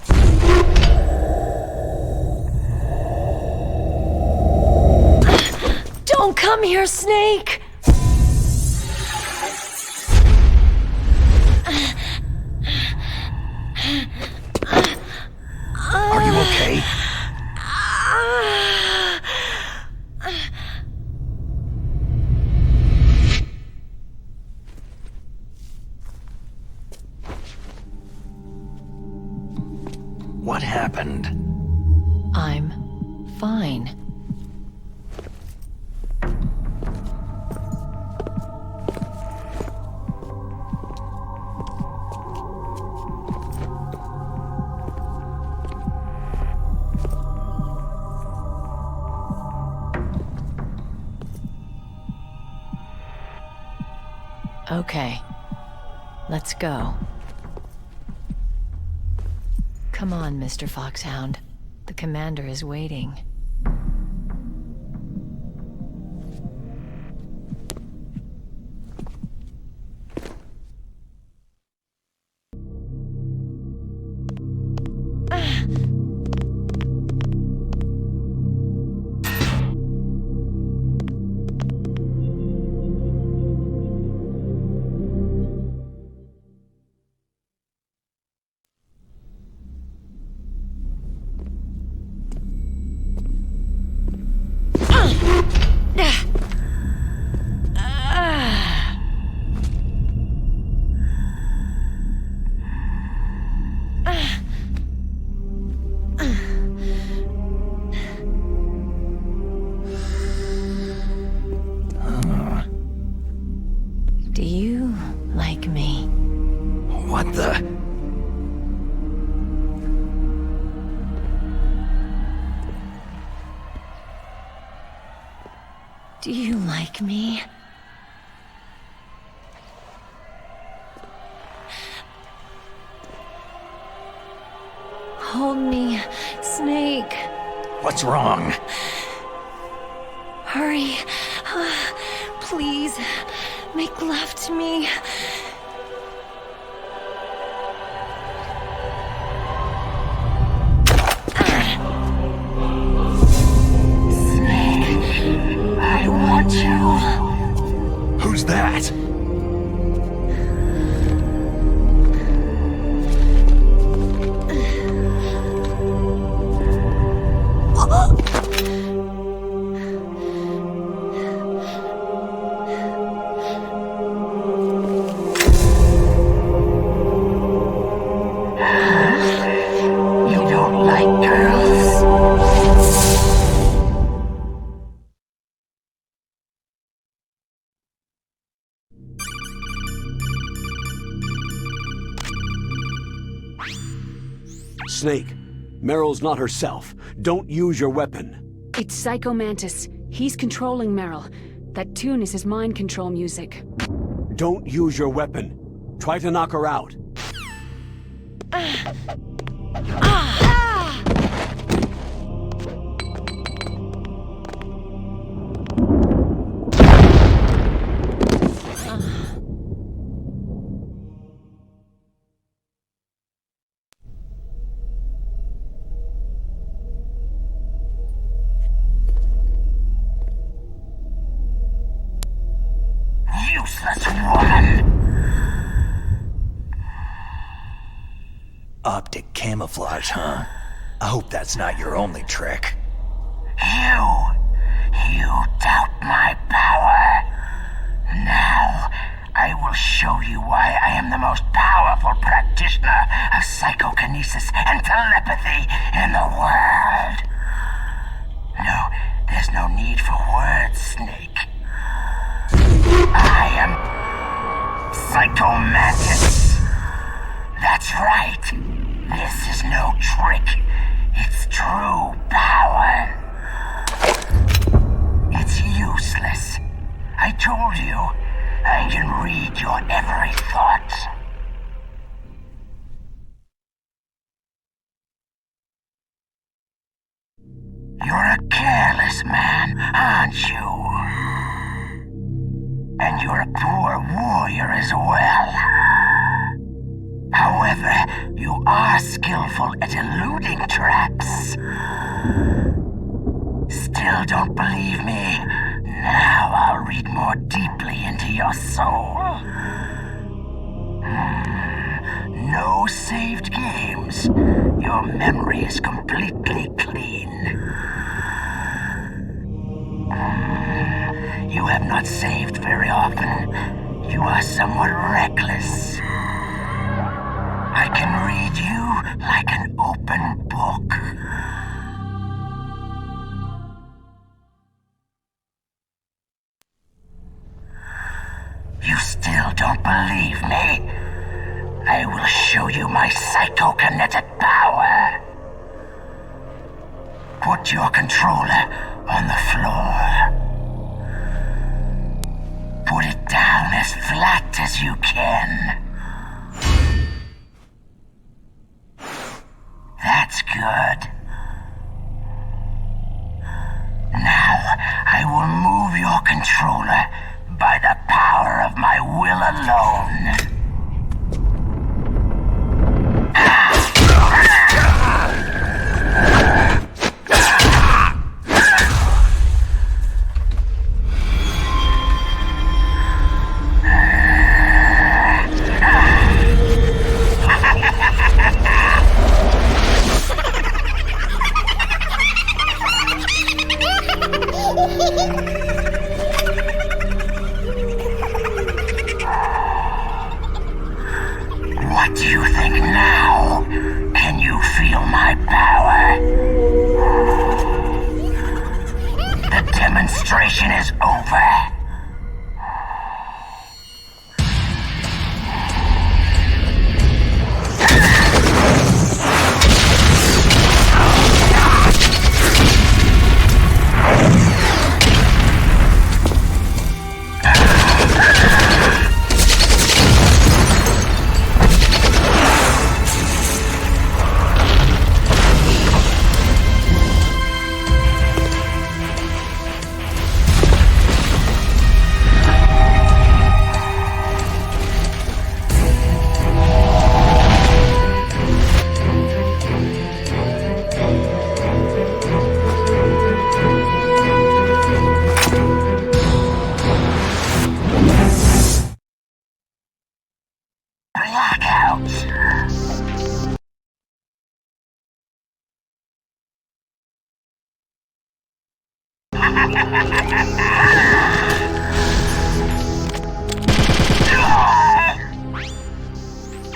Don't come here, Snake! Are you okay? What happened? I'm fine. Okay, let's go. Come on, Mr. Foxhound. The commander is waiting. Do you like me? What the? Do you like me? Hold me, Snake. What's wrong? Hurry. Please, make love to me. Snake, I want you. Who's that? Snake, Meryl's not herself. Don't use your weapon. It's Psycho Mantis. He's controlling Meryl. That tune is his mind control music. Don't use your weapon. Try to knock her out. Useless woman! Optic camouflage, huh? I hope that's not your only trick. You doubt my power. Now, I will show you why I am the most powerful practitioner of psychokinesis and telepathy in the world. No, there's no need for words, Snake. I am Psycho Mantis. That's right. This is no trick. It's true power. It's useless. I told you, I can read your every thought. You're a careless man, aren't you? And you're a poor warrior as well. However, you are skillful at eluding traps. Still don't believe me? Now I'll read more deeply into your soul. No saved games. Your memory is completely clean. You have not saved very often. You are somewhat reckless. I can read you like an open book. You still don't believe me? I will show you my psychokinetic power. Put your controller on the floor. Put it down as flat as you can. controller by the power of my will alone. What do you think now? Can you feel my power? The demonstration is over.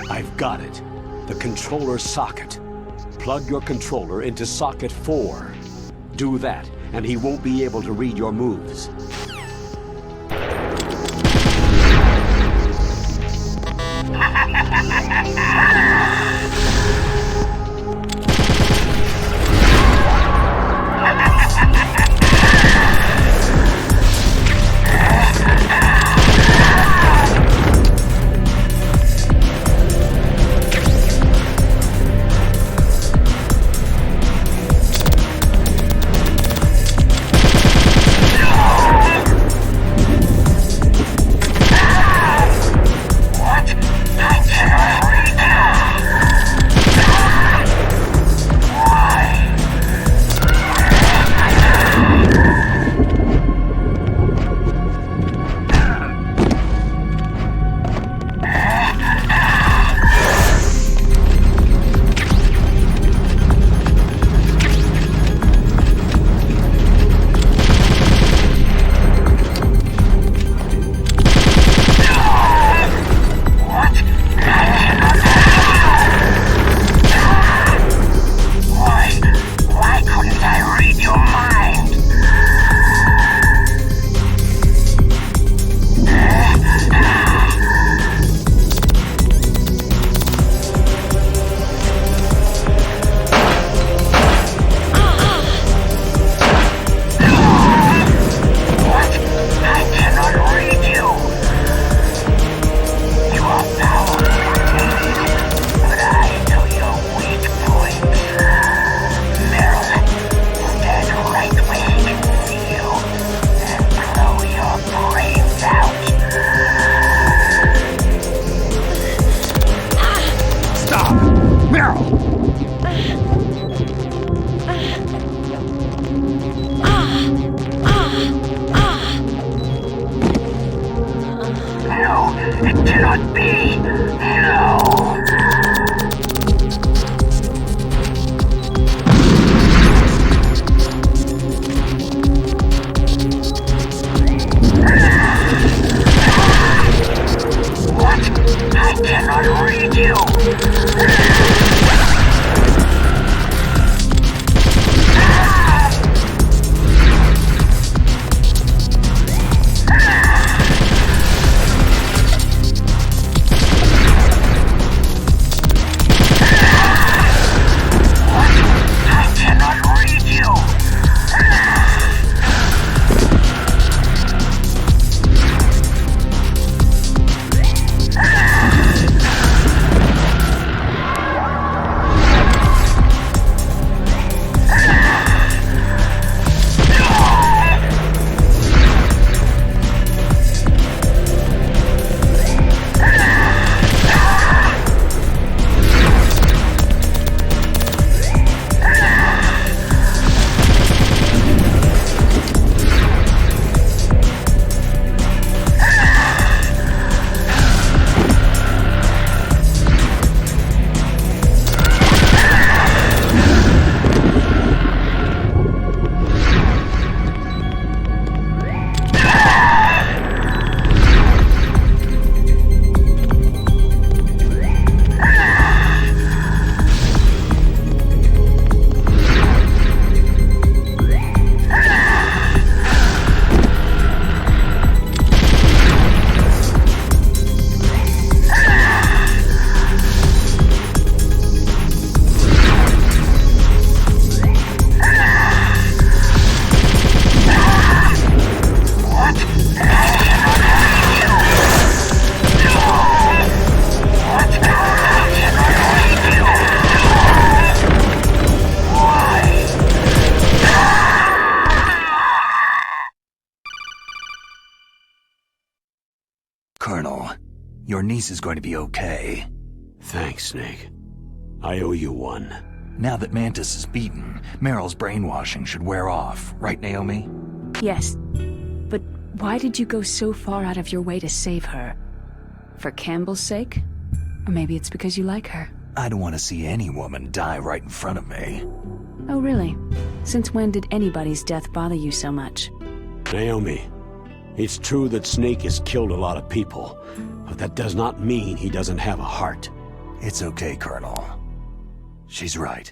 I've got it. The controller socket. Plug your controller into socket 4. Do that, and he won't be able to read your moves. Colonel, your niece is going to be okay. Thanks, Snake. I owe you one. Now that Mantis is beaten, Meryl's brainwashing should wear off, right, Naomi? Yes. But why did you go so far out of your way to save her? For Campbell's sake? Or maybe it's because you like her. I don't want to see any woman die right in front of me. Oh, really? Since when did anybody's death bother you so much? Naomi, it's true that Snake has killed a lot of people, but that does not mean he doesn't have a heart. It's okay, Colonel. She's right.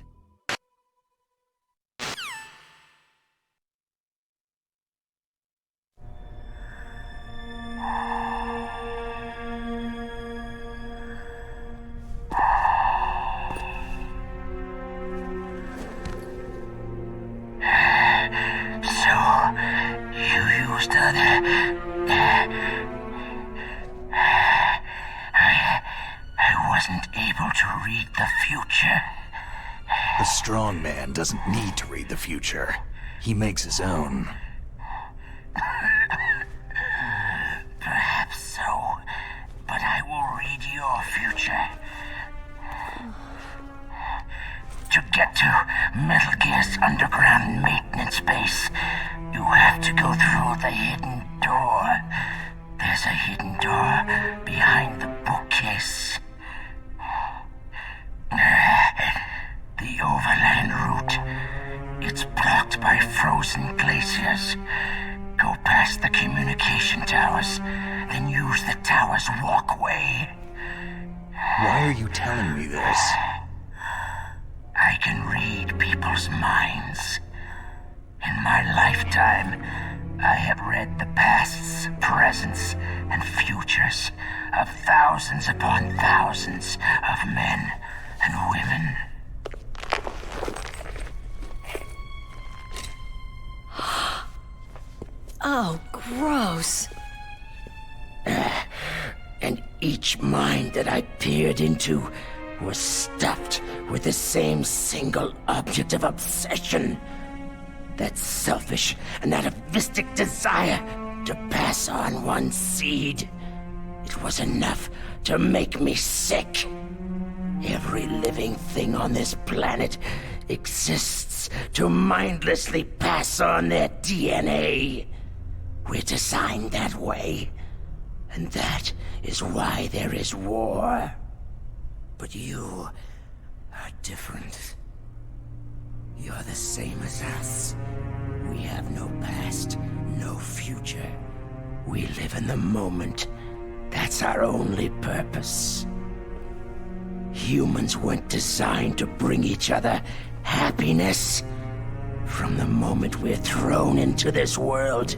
I wasn't able to read the future. A strong man doesn't need to read the future. He makes his own. Perhaps so, but I will read your future. To get to Metal Gear's underground maintenance base, you have to go through the hidden door. There's a hidden door behind the bookcase. The overland route. It's blocked by frozen glaciers. Go past the communication towers, then use the tower's walkway. Why are you telling me this? I can read people's minds. In my lifetime, I have read the pasts, presents, and futures of thousands upon thousands of men and women. Oh, gross. And each mind that I peered into was stuffed with the same single object of obsession. That selfish and atavistic desire to pass on one seed. It was enough to make me sick. Every living thing on this planet exists to mindlessly pass on their DNA. We're designed that way. And that is why there is war. But you are different. You're the same as us. We have no past, no future. We live in the moment. That's our only purpose. Humans weren't designed to bring each other happiness. From the moment we're thrown into this world,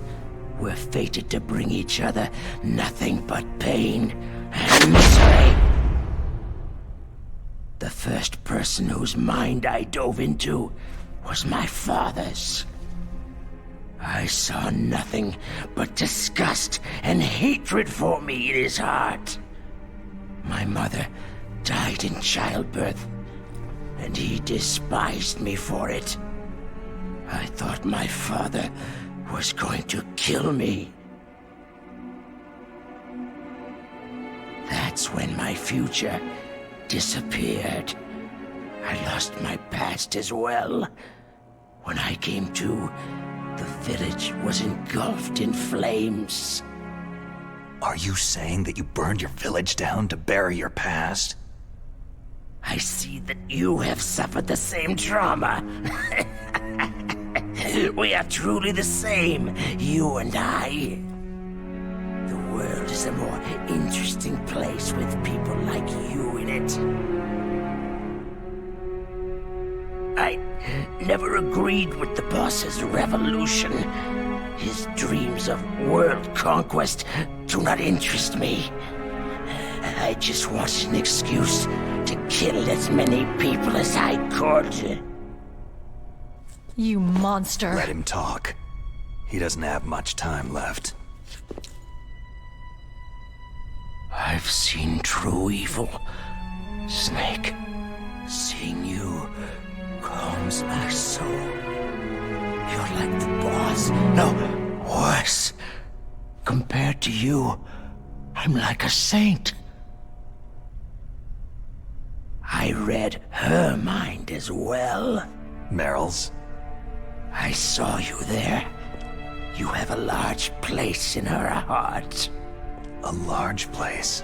we're fated to bring each other nothing but pain and misery. The first person whose mind I dove into was my father's. I saw nothing but disgust and hatred for me in his heart. My mother died in childbirth, and he despised me for it. I thought my father was going to kill me. That's when my future disappeared. I lost my past as well. When I came to, the village was engulfed in flames. Are you saying that you burned your village down to bury your past? I see that you have suffered the same trauma. We are truly the same, you and I. The world is a more interesting place with people like you in it. I never agreed with the boss's revolution. His dreams of world conquest do not interest me. I just wanted an excuse to kill as many people as I could. You monster. Let him talk. He doesn't have much time left. I've seen true evil, Snake. Seeing you calms my soul. You're like the boss. No, worse. Compared to you, I I'm like a saint. I read her mind as well. Meryl's? I saw you there. You have a large place in her heart. A large place?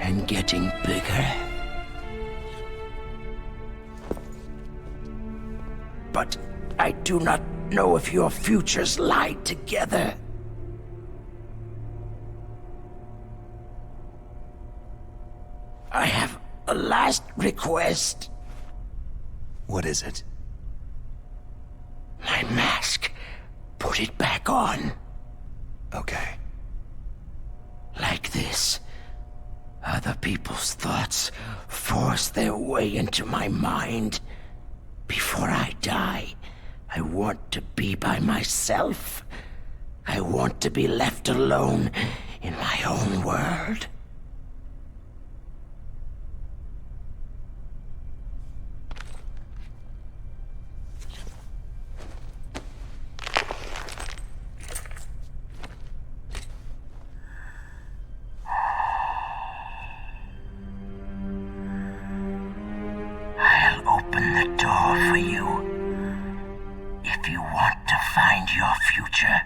And getting bigger. But I do not know if your futures lie together. I have a last request. What is it? My mask. Put it back on. Okay. Like this. Other people's thoughts force their way into my mind. Before I die, I want to be by myself. I want to be left alone in my own world. I'll open the door for you. If you want to find your future,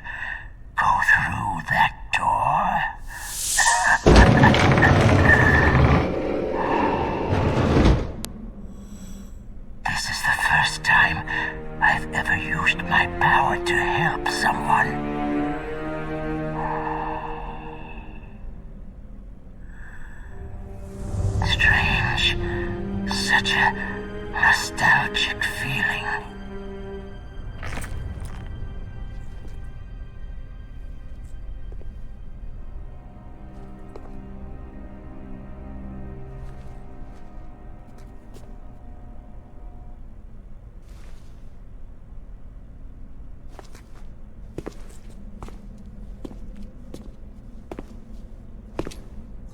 go through that door. This is the first time I've ever used my power to help someone. Strange. Such a nostalgic feeling.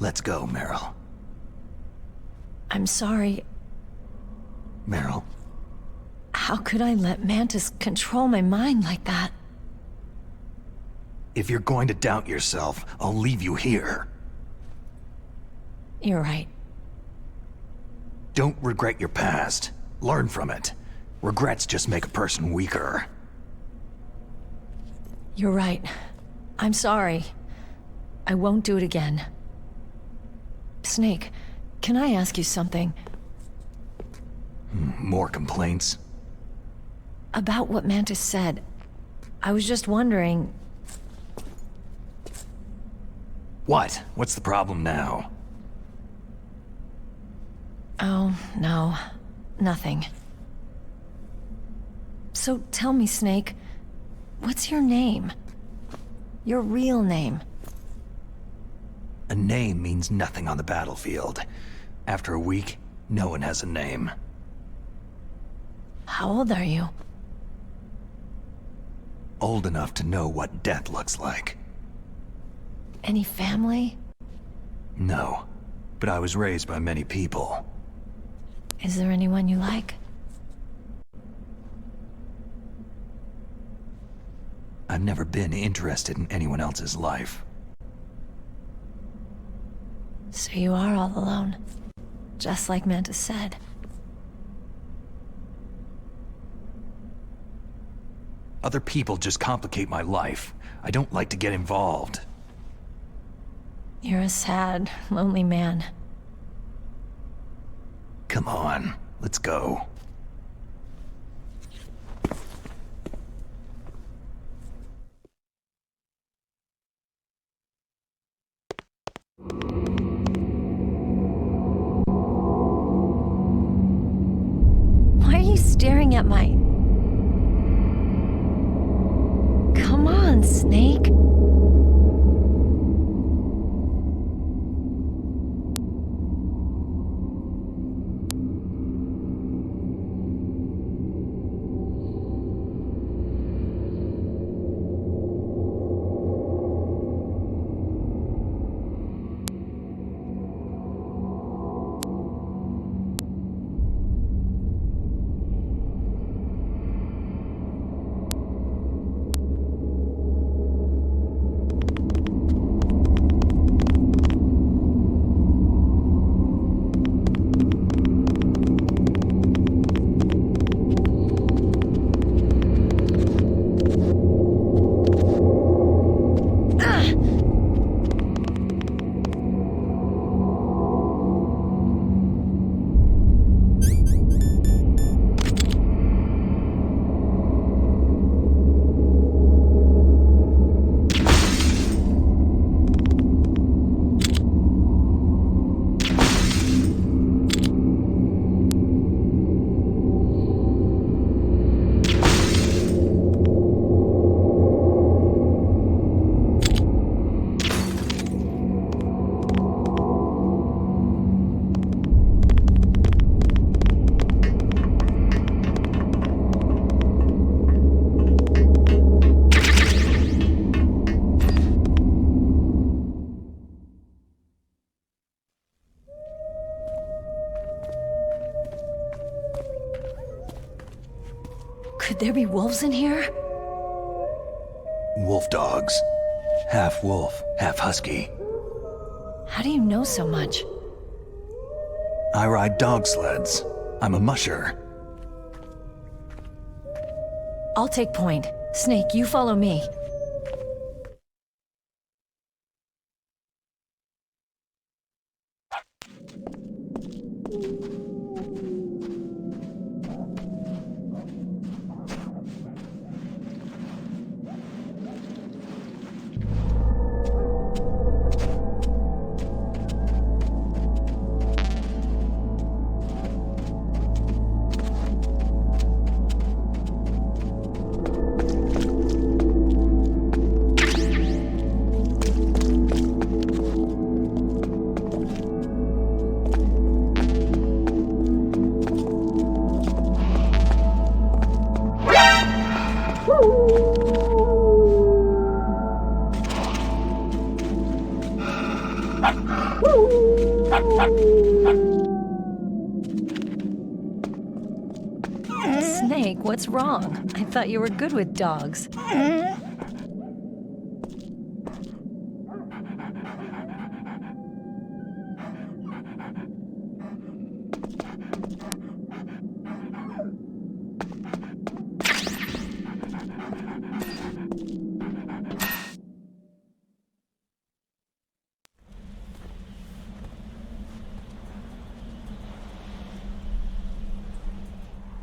Let's go, Meryl. I'm sorry. Meryl? How could I let Mantis control my mind like that? If you're going to doubt yourself, I'll leave you here. You're right. Don't regret your past. Learn from it. Regrets just make a person weaker. You're right. I'm sorry. I won't do it again. Snake, can I ask you something? More complaints? About what Mantis said. I was just wondering... What? What's the problem now? Oh, no. Nothing. So tell me, Snake, what's your name? Your real name? A name means nothing on the battlefield. After a week, no one has a name. How old are you? Old enough to know what death looks like. Any family? No, but I was raised by many people. Is there anyone you like? I've never been interested in anyone else's life. So you are all alone. Just like Mantis said. Other people just complicate my life. I don't like to get involved. You're a sad, lonely man. Come on, let's go. Why are you staring at my... Come on, Snake. Could there be wolves in here? Wolf dogs. Half wolf, half husky. How do you know so much? I ride dog sleds. I'm a musher. I'll take point. Snake, you follow me. Snake, what's wrong? I thought you were good with dogs.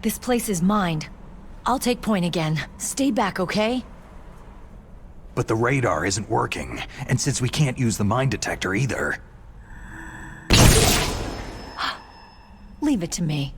This place is mine. I'll take point again. Stay back, okay? But the radar isn't working, and since we can't use the mine detector either... Leave it to me.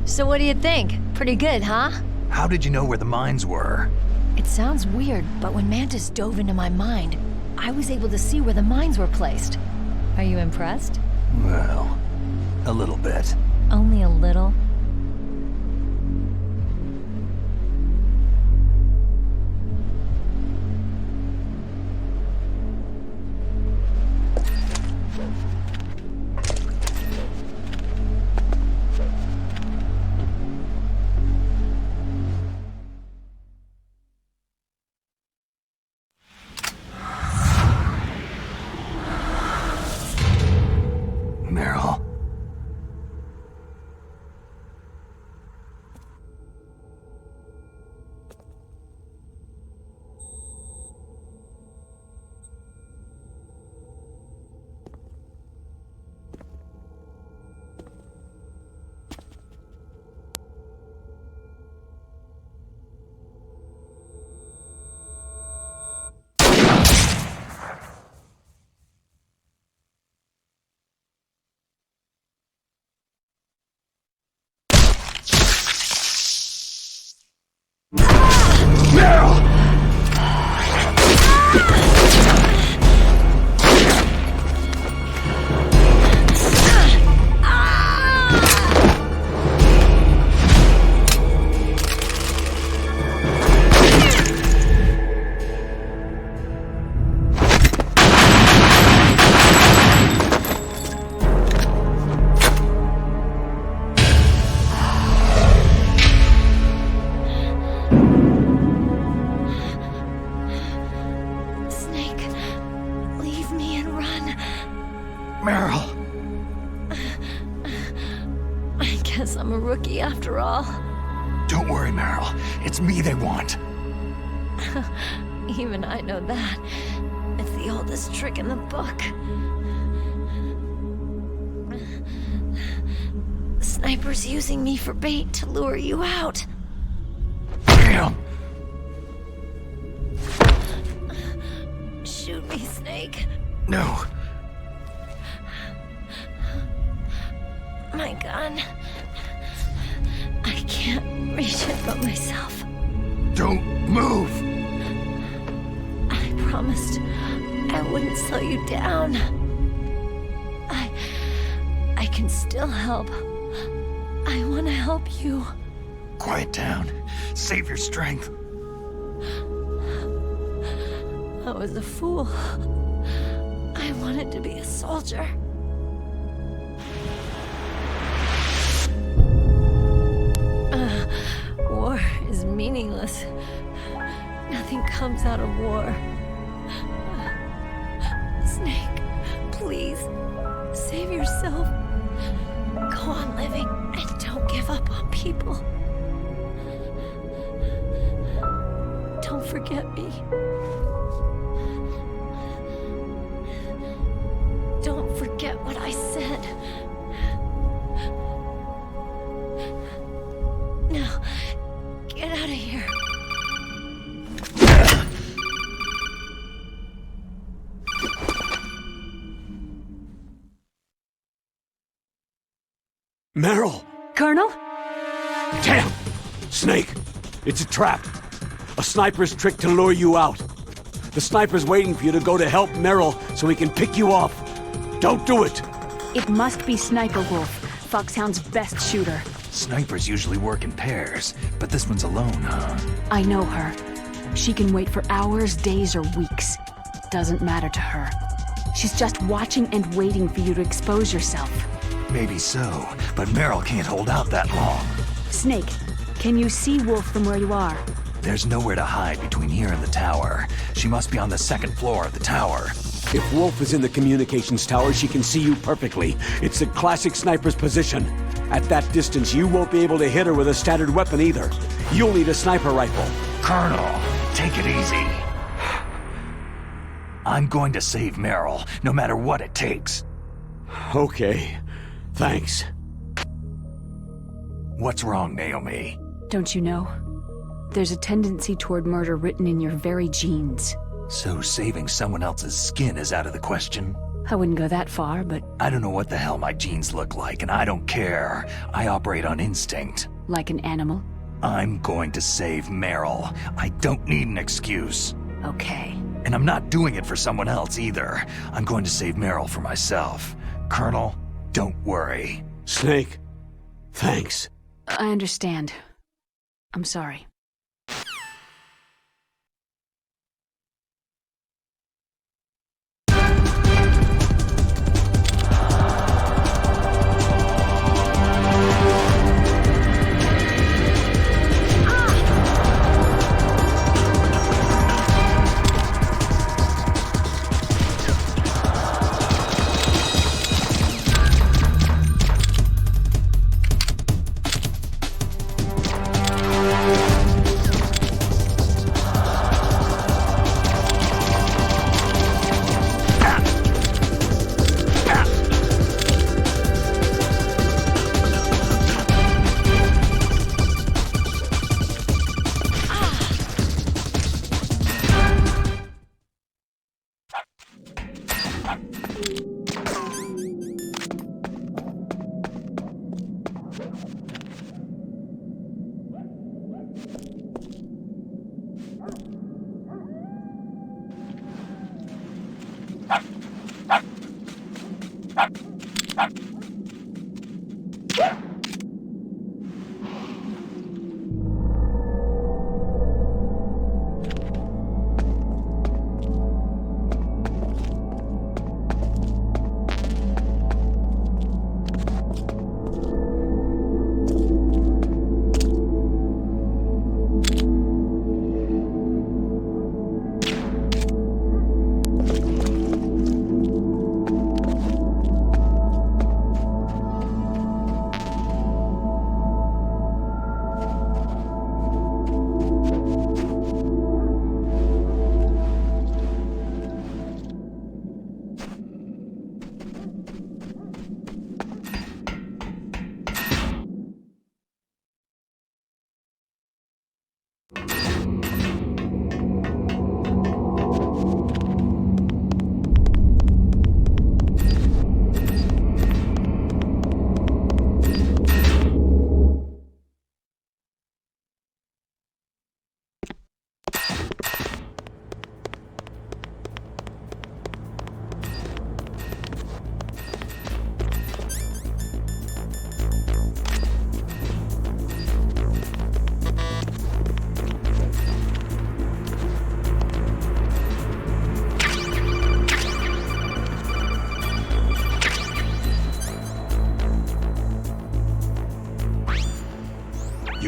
So what do you think? Pretty good, huh? How did you know where the mines were? It sounds weird, but when Mantis dove into my mind, I was able to see where the mines were placed. Are you impressed? Well, a little bit. Only a little? Meryl. I'm a rookie after all. Don't worry, Meryl. It's me they want. Even I know that. It's the oldest trick in the book. The sniper's using me for bait to lure you out. Damn! Shoot me, Snake. No. My gun. I can't reach it but myself. Don't move! I promised I wouldn't slow you down. I can still help. I want to help you. Quiet down. Save your strength. I was a fool. I wanted to be a soldier. War is meaningless. Nothing comes out of war. Snake, please, save yourself. Go on living and don't give up on people. Don't forget me. Don't forget what I said. Now, get out of here. Meryl! Colonel? Damn! Snake! It's a trap. A sniper's trick to lure you out. The sniper's waiting for you to go to help Meryl so he can pick you off. Don't do it! It must be Sniper Wolf, Foxhound's best shooter. Snipers usually work in pairs, but this one's alone, huh? I know her. She can wait for hours, days, or weeks. Doesn't matter to her. She's just watching and waiting for you to expose yourself. Maybe so, but Meryl can't hold out that long. Snake, can you see Wolf from where you are? There's nowhere to hide between here and the tower. She must be on the second floor of the tower. If Wolf is in the communications tower, she can see you perfectly. It's a classic sniper's position. At that distance, you won't be able to hit her with a standard weapon either. You'll need a sniper rifle. Colonel, take it easy. I'm going to save Meryl, no matter what it takes. Okay. Thanks. What's wrong, Naomi? Don't you know? There's a tendency toward murder written in your very genes. So saving someone else's skin is out of the question? I wouldn't go that far, but... I don't know what the hell my genes look like, and I don't care. I operate on instinct. Like an animal? I'm going to save Meryl. I don't need an excuse. Okay. And I'm not doing it for someone else either. I'm going to save Meryl for myself. Colonel, don't worry. Snake, thanks. I understand. I'm sorry.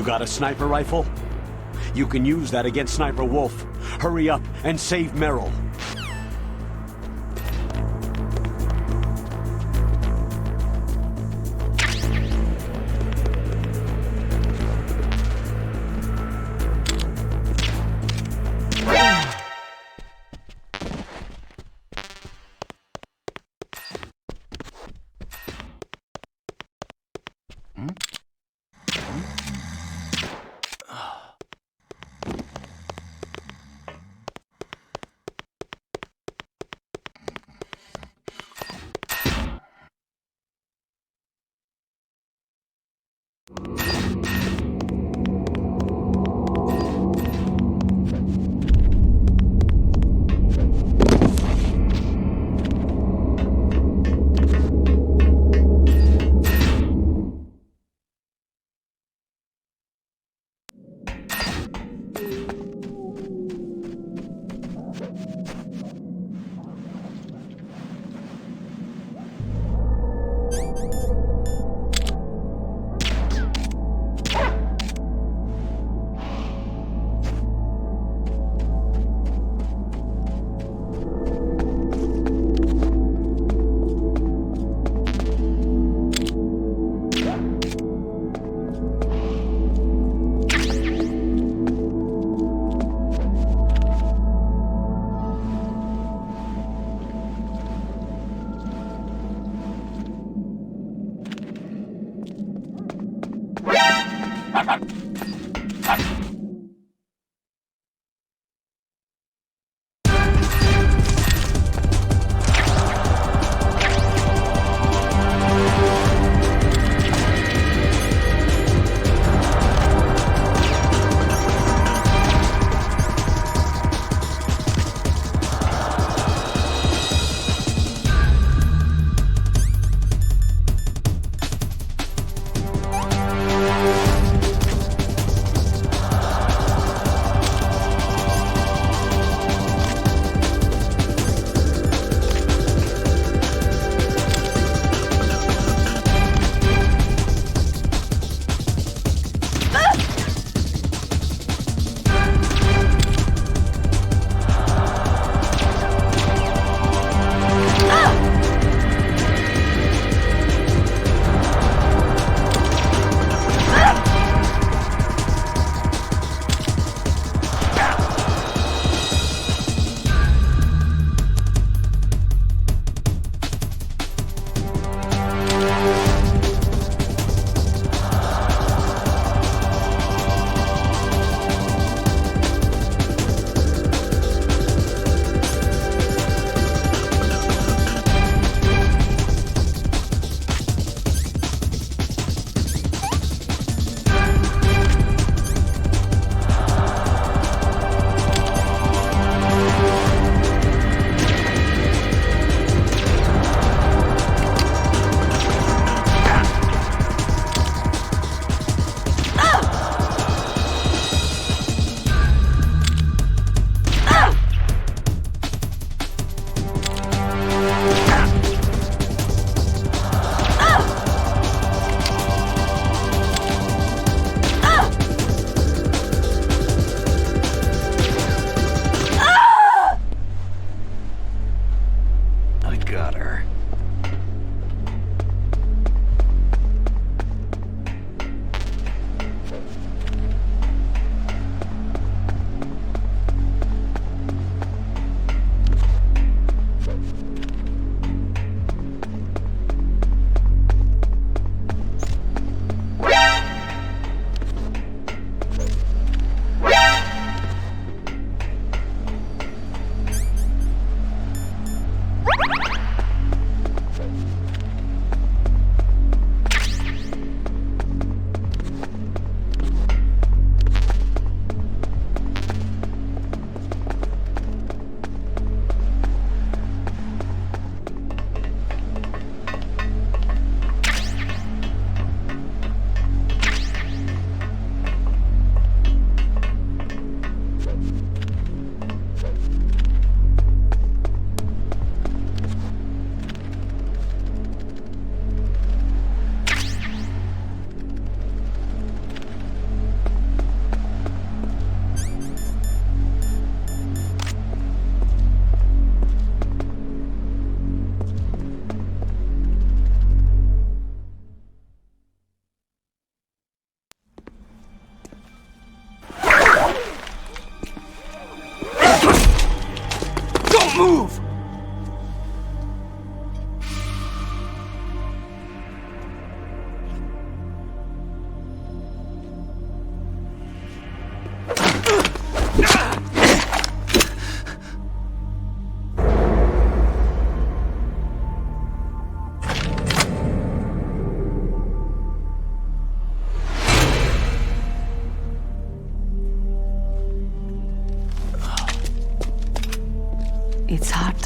You got a sniper rifle? You can use that against Sniper Wolf. Hurry up and save Merrill.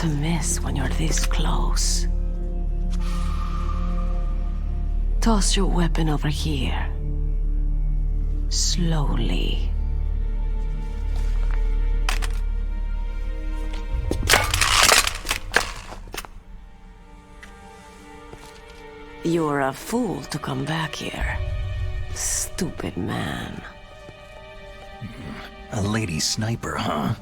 to miss when you're this close. Toss your weapon over here. Slowly. You're a fool to come back here. Stupid man. A lady sniper, huh?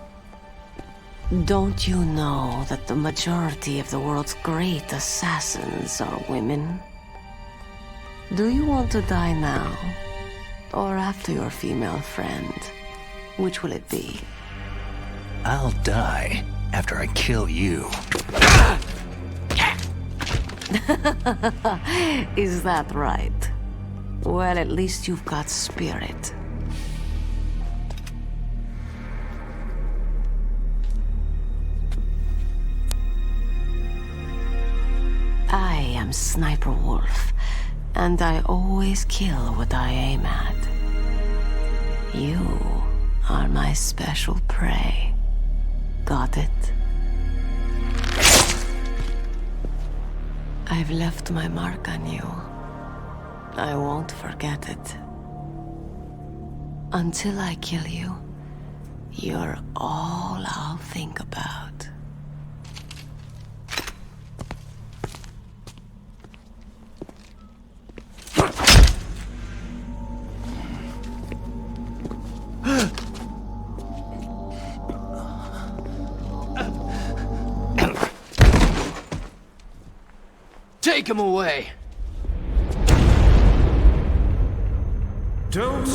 Don't you know that the majority of the world's great assassins are women? Do you want to die now? Or after your female friend? Which will it be? I'll die after I kill you. Is that right? Well, at least you've got spirit. I am Sniper Wolf, and I always kill what I aim at. You are my special prey. Got it? I've left my mark on you. I won't forget it. Until I kill you, you're all I'll think about. Take him away! Don't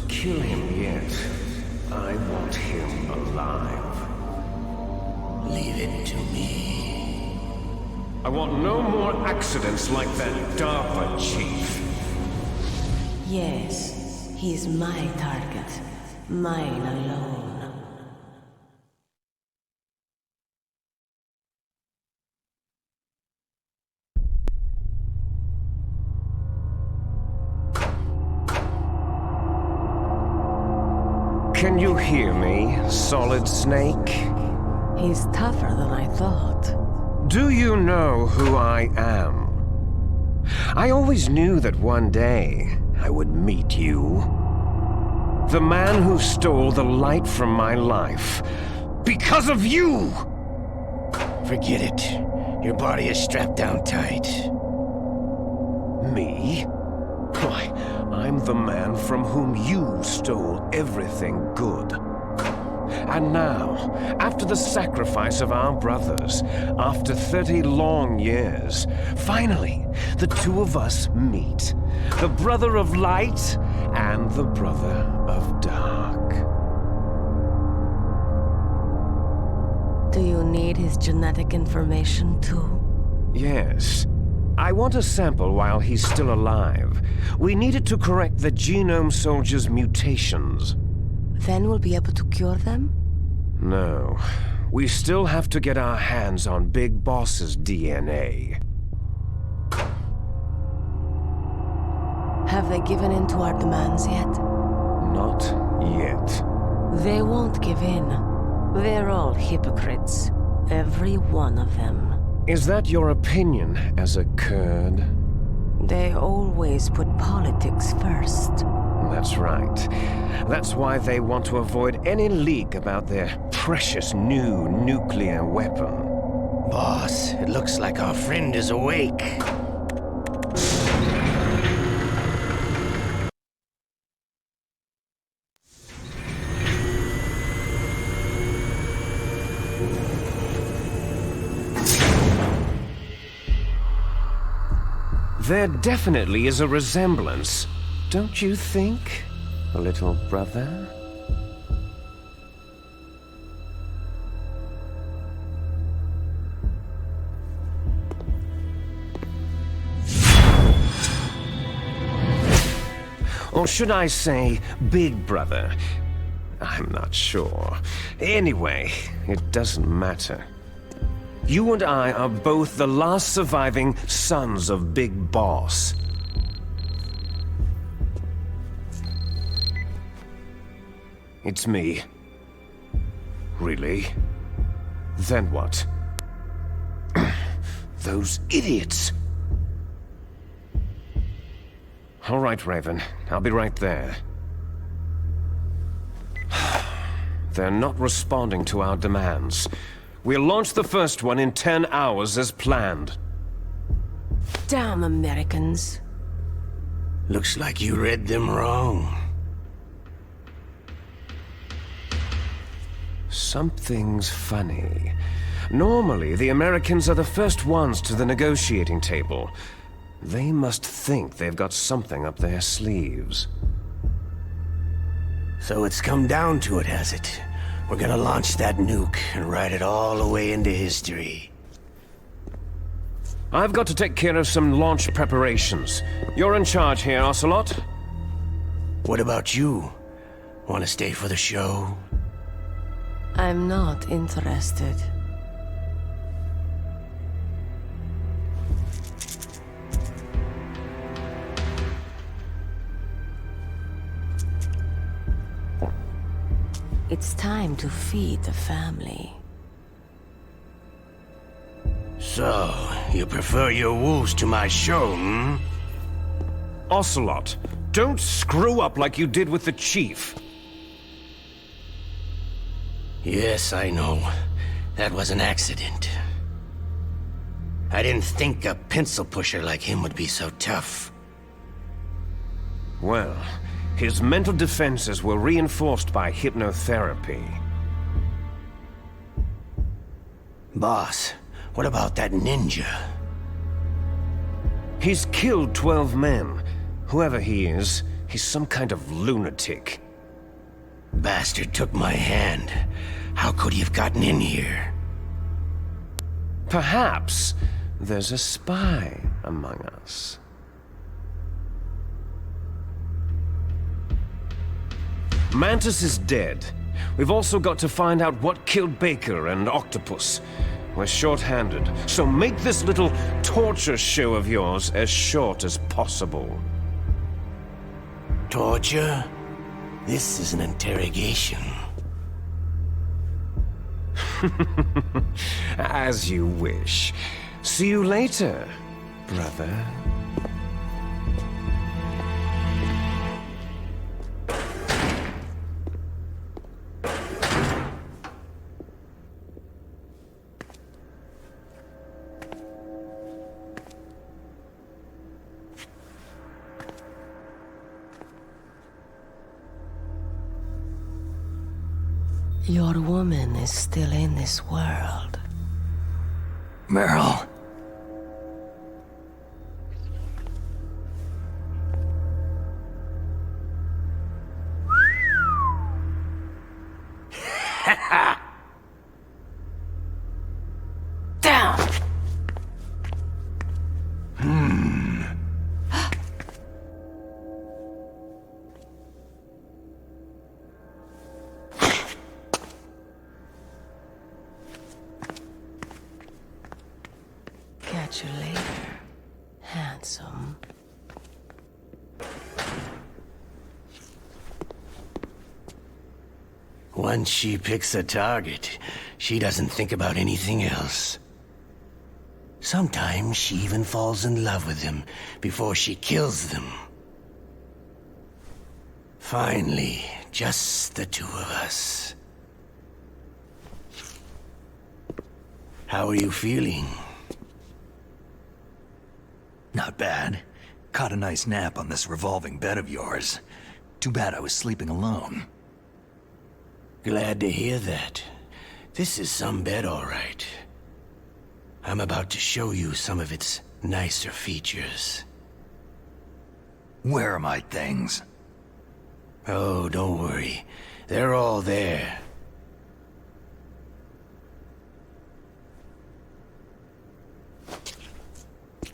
kill him yet. I want him alive. Leave it to me. I want no more accidents like that DARPA chief. Yes, he's my target. Mine alone. Can you hear me, Solid Snake? He's tougher than I thought. Do you know who I am? I always knew that one day I would meet you. The man who stole the light from my life. Because of you! Forget it. Your body is strapped down tight. Me? Why, I'm the man from whom you stole everything good. And now, after the sacrifice of our brothers, after 30 long years, finally, the two of us meet. The brother of light and the brother of dark. Do you need his genetic information too? Yes. I want a sample while he's still alive. We need it to correct the Genome Soldier's mutations. Then we'll be able to cure them? No. We still have to get our hands on Big Boss's DNA. Have they given in to our demands yet? Not yet. They won't give in. They're all hypocrites. Every one of them. Is that your opinion as a Kurd? They always put politics first. That's right. That's why they want to avoid any leak about their precious new nuclear weapon. Boss, it looks like our friend is awake. There definitely is a resemblance, don't you think, little brother? Or should I say, big brother? I'm not sure. Anyway, it doesn't matter. You and I are both the last surviving sons of Big Boss. It's me. Really? Then what? those idiots. All right, Raven. I'll be right there. They're not responding to our demands. We'll launch the first one in 10 hours as planned. Damn Americans. Looks like you read them wrong. Something's funny. Normally, the Americans are the first ones to the negotiating table. They must think they've got something up their sleeves. So it's come down to it, has it? We're gonna launch that nuke and write it all away into history. I've got to take care of some launch preparations. You're in charge here, Ocelot. What about you? Want to stay for the show? I'm not interested. It's time to feed the family. So, you prefer your wolves to my show, hmm? Ocelot, don't screw up like you did with the Chief. Yes, I know. That was an accident. I didn't think a pencil pusher like him would be so tough. Well, his mental defenses were reinforced by hypnotherapy. Boss, what about that ninja? He's killed 12 men. Whoever he is, he's some kind of lunatic. Bastard took my hand. How could he have gotten in here? Perhaps there's a spy among us. Mantis is dead. We've also got to find out what killed Baker and Octopus. We're short-handed, so make this little torture show of yours as short as possible. Torture? This is an interrogation. As you wish. See you later, brother. Your woman is still in this world. Meryl. Down! Catch you later, handsome. Once she picks a target, she doesn't think about anything else. Sometimes she even falls in love with them before she kills them. Finally, just the two of us. How are you feeling? Not bad. Caught a nice nap on this revolving bed of yours. Too bad I was sleeping alone. Glad to hear that. This is some bed, all right. I'm about to show you some of its nicer features. Where are my things? Oh, don't worry. They're all there.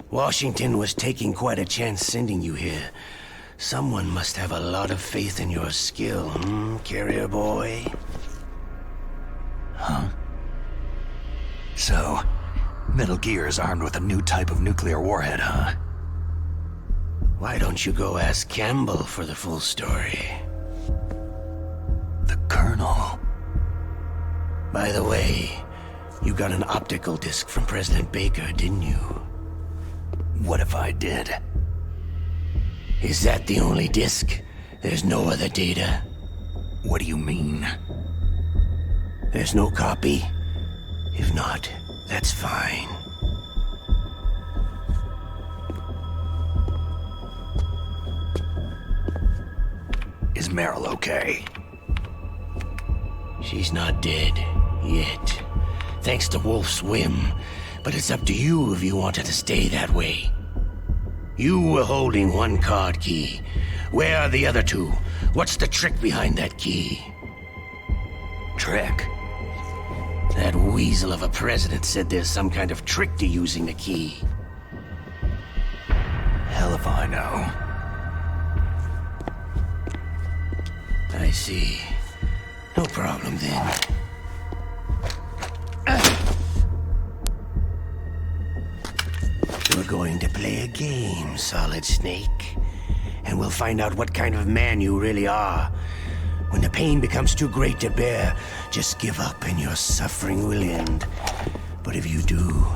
Washington was taking quite a chance sending you here. Someone must have a lot of faith in your skill, carrier boy? Huh? So, Metal Gear is armed with a new type of nuclear warhead, huh? Why don't you go ask Campbell for the full story? The Colonel. By the way, You got an optical disc from President Baker, didn't you? What if I did? Is that the only disc? There's no other data? What do you mean? There's no copy? If not, that's fine. Is Meryl okay? She's not dead, yet. Thanks to Wolf's whim. But it's up to you if you want her to stay that way. You were holding one card key. Where are the other two? What's the trick behind that key? Trick? That weasel of a president said there's some kind of trick to using the key. Hell if I know. I see. No problem then. We're going to play a game, Solid Snake. And we'll find out what kind of man you really are. When the pain becomes too great to bear, just give up and your suffering will end. But if you do,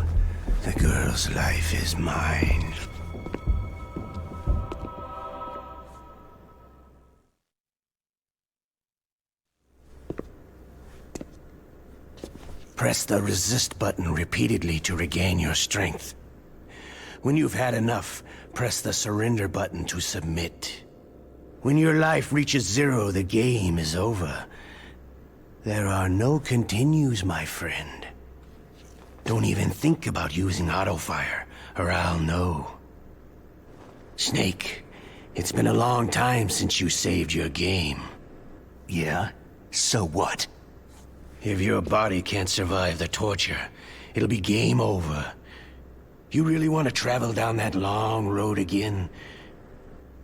the girl's life is mine. Press the resist button repeatedly to regain your strength. When you've had enough, press the surrender button to submit. When your life reaches 0, the game is over. There are no continues, my friend. Don't even think about using auto-fire, or I'll know. Snake, it's been a long time since you saved your game. Yeah? So what? If your body can't survive the torture, it'll be game over. You really want to travel down that long road again?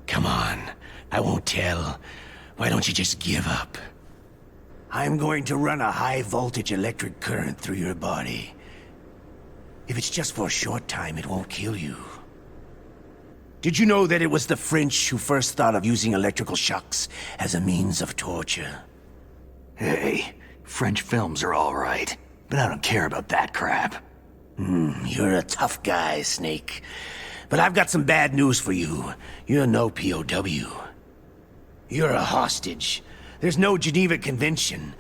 Come on, I won't tell. Why don't you just give up? I'm going to run a high-voltage electric current through your body. If it's just for a short time, it won't kill you. Did you know that it was the French who first thought of using electrical shocks as a means of torture? Hey, French films are all right, but I don't care about that crap. You're a tough guy, Snake. But I've got some bad news for you. You're no POW. You're a hostage. There's no Geneva Convention.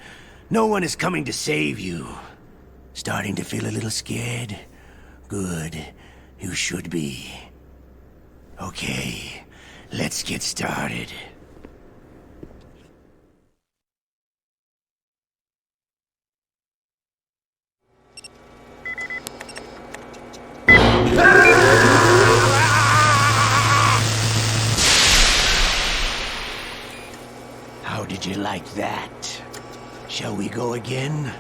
No one is coming to save you. Starting to feel a little scared? Good. You should be. Okay, let's get started. How did you like that? Shall we go again?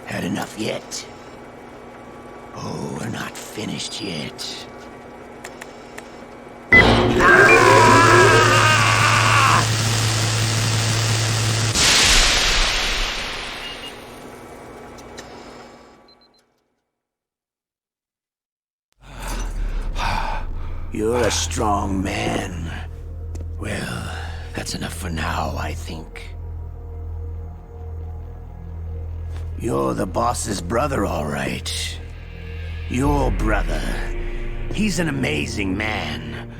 Had enough yet? Oh, we're not finished yet. You're a strong man. Well, that's enough for now, I think. You're the boss's brother, all right. Your brother. He's an amazing man.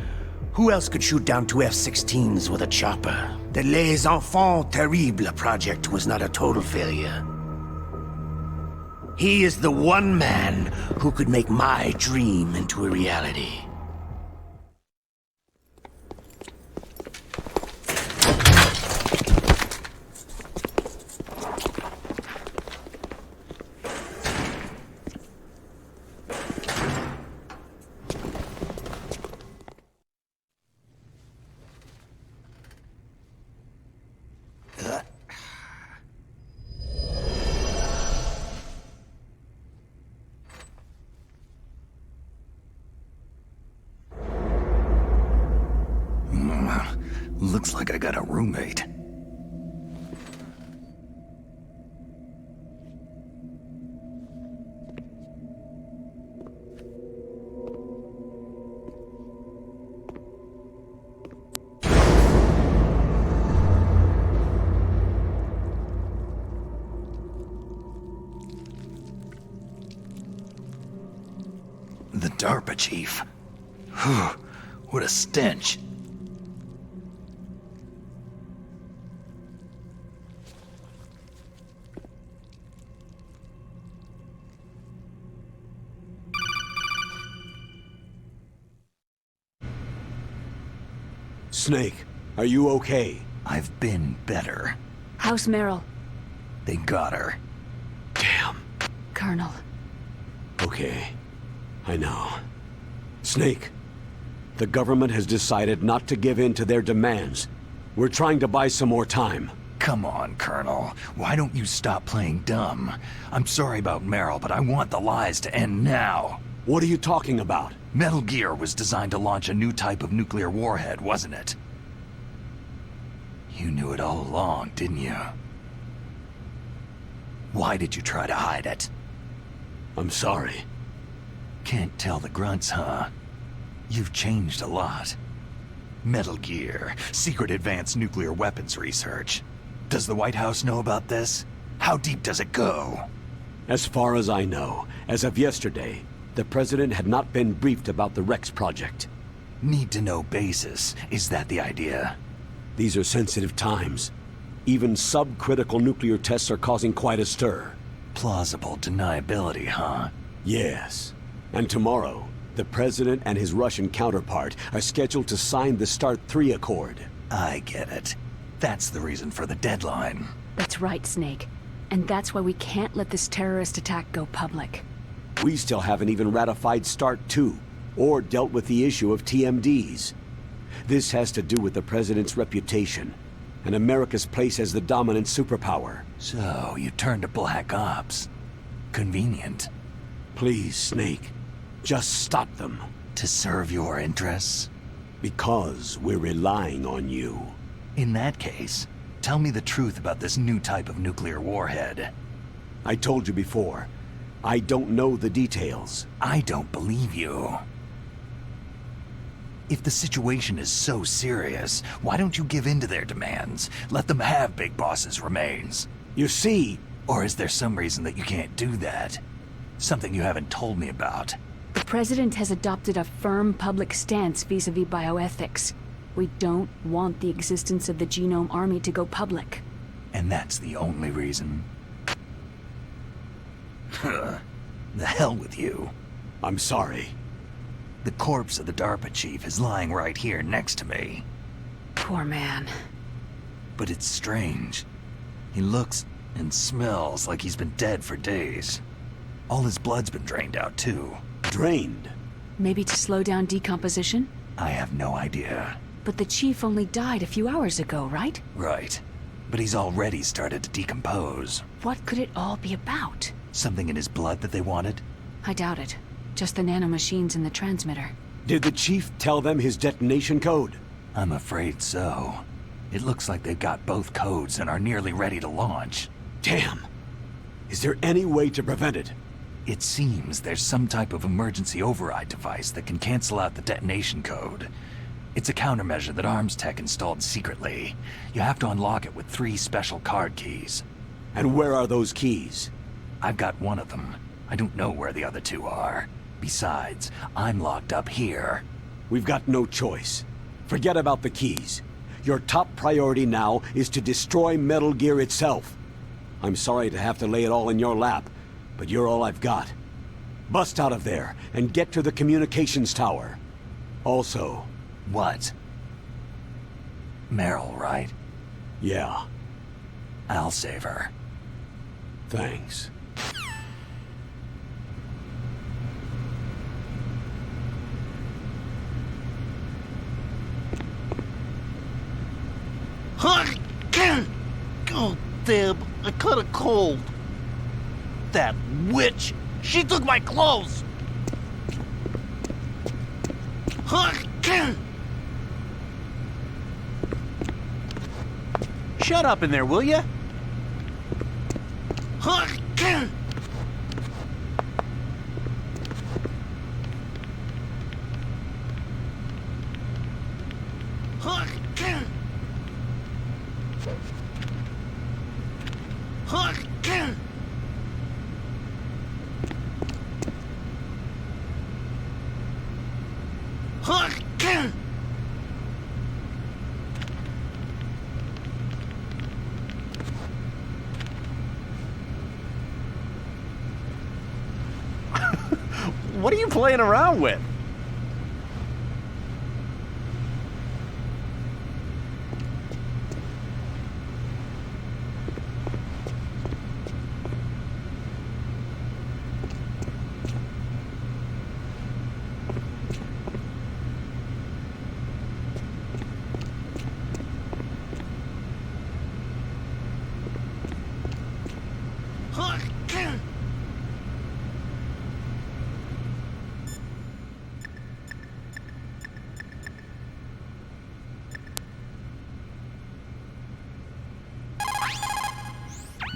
Who else could shoot down 2 F-16s with a chopper? The Les Enfants Terribles project was not a total failure. He is the one man who could make my dream into a reality. Looks like I got a roommate. DARPA chief. Whew, what a stench. Snake, are you okay? I've been better. How's Meryl? They got her. Damn. Colonel. Okay. I know. Snake, the government has decided not to give in to their demands. We're trying to buy some more time. Come on, Colonel. Why don't you stop playing dumb? I'm sorry about Meryl, but I want the lies to end now. What are you talking about? Metal Gear was designed to launch a new type of nuclear warhead, wasn't it? You knew it all along, didn't you? Why did you try to hide it? I'm sorry. Can't tell the grunts, huh? You've changed a lot. Metal Gear, secret advanced nuclear weapons research. Does the White House know about this? How deep does it go? As far as I know, as of yesterday, the President had not been briefed about the Rex project. Need to know basis. Is that the idea? These are sensitive times. Even subcritical nuclear tests are causing quite a stir. Plausible deniability, huh? Yes. And tomorrow, the President and his Russian counterpart are scheduled to sign the START 3 Accord. I get it. That's the reason for the deadline. That's right, Snake. And that's why we can't let this terrorist attack go public. We still haven't even ratified START 2, or dealt with the issue of TMDs. This has to do with the President's reputation, and America's place as the dominant superpower. So, you turned to Black Ops. Convenient. Please, Snake, just stop them. To serve your interests? Because we're relying on you. In that case, tell me the truth about this new type of nuclear warhead. I told you before, I don't know the details. I don't believe you. If the situation is so serious, why don't you give in to their demands? Let them have Big Boss's remains. You see... Or is there some reason that you can't do that? Something you haven't told me about. The President has adopted a firm public stance vis-à-vis bioethics. We don't want the existence of the Genome Army to go public. And that's the only reason? The hell with you. I'm sorry. The corpse of the DARPA chief is lying right here next to me. Poor man. But it's strange. He looks and smells like he's been dead for days. All his blood's been drained out, too. Drained? Maybe to slow down decomposition? I have no idea. But the chief only died a few hours ago, right? Right. But he's already started to decompose. What could it all be about? Something in his blood that they wanted? I doubt it. Just the nanomachines in the transmitter. Did the chief tell them his detonation code? I'm afraid so. It looks like they've got both codes and are nearly ready to launch. Damn! Is there any way to prevent it? It seems there's some type of emergency override device that can cancel out the detonation code. It's a countermeasure that Arms Tech installed secretly. You have to unlock it with 3 special card keys. And where are those keys? I've got one of them. I don't know where the other 2 are. Besides, I'm locked up here. We've got no choice. Forget about the keys. Your top priority now is to destroy Metal Gear itself. I'm sorry to have to lay it all in your lap, but you're all I've got. Bust out of there and get to the communications tower. Also... What? Meryl, right? Yeah. I'll save her. Thanks. Oh, damn, I caught a cold. That witch! She took my clothes! Shut up in there, will ya? What are you playing around with?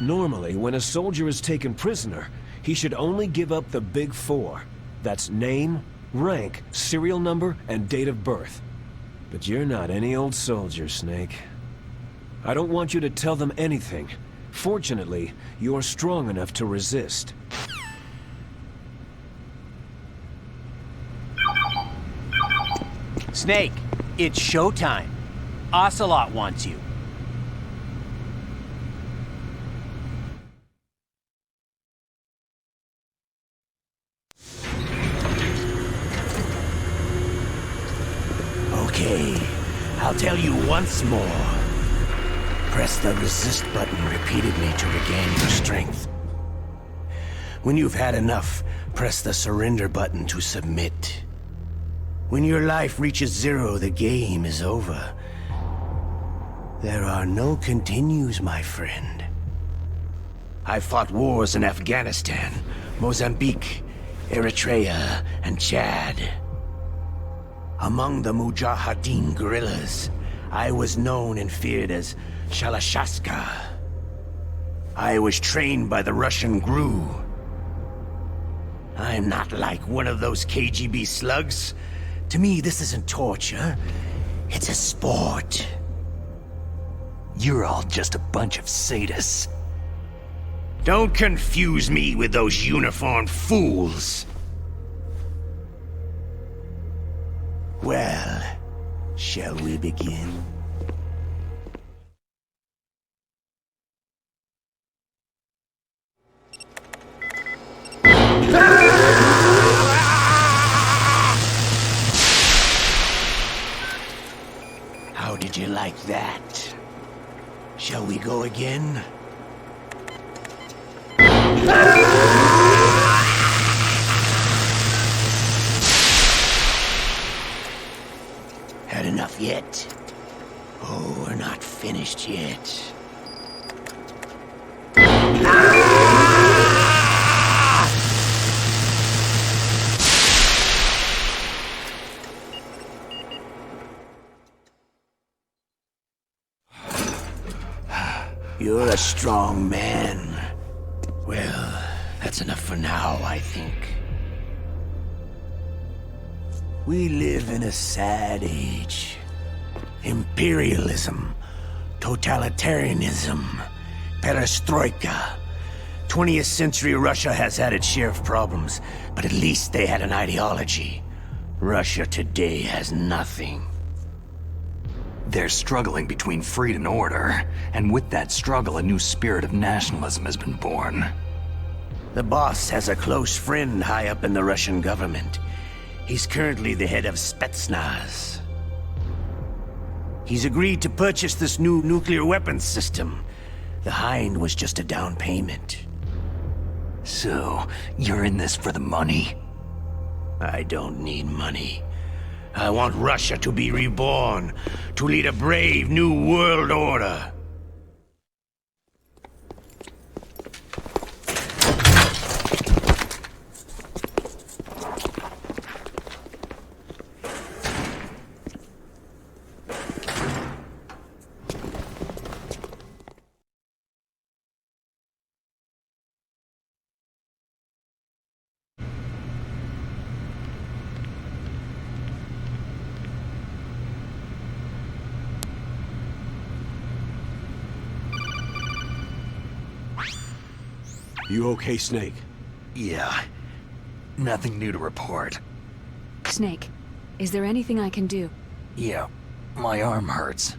Normally, when a soldier is taken prisoner, he should only give up the big four. That's name, rank, serial number, and date of birth. But you're not any old soldier, Snake. I don't want you to tell them anything. Fortunately, you're strong enough to resist. Snake, it's showtime. Ocelot wants you. Okay, I'll tell you once more. Press the resist button repeatedly to regain your strength. When you've had enough, press the surrender button to submit. When your life reaches 0, the game is over. There are no continues, my friend. I fought wars in Afghanistan, Mozambique, Eritrea, and Chad. Among the Mujahideen guerrillas, I was known and feared as Shalashaska. I was trained by the Russian GRU. I'm not like one of those KGB slugs. To me, this isn't torture. It's a sport. You're all just a bunch of sadists. Don't confuse me with those uniformed fools. Well, shall we begin? How did you like that? Shall we go again? Had enough yet? Oh, we're not finished yet. You're a strong man. Well, that's enough for now, I think. We live in a sad age. Imperialism, totalitarianism, perestroika. 20th century Russia has had its share of problems, but at least they had an ideology. Russia today has nothing. They're struggling between freed and order, and with that struggle, a new spirit of nationalism has been born. The boss has a close friend high up in the Russian government. He's currently the head of Spetsnaz. He's agreed to purchase this new nuclear weapons system. The Hind was just a down payment. So, you're in this for the money? I don't need money. I want Russia to be reborn, to lead a brave new world order. You okay, Snake? Yeah. Nothing new to report. Snake, is there anything I can do? Yeah, my arm hurts.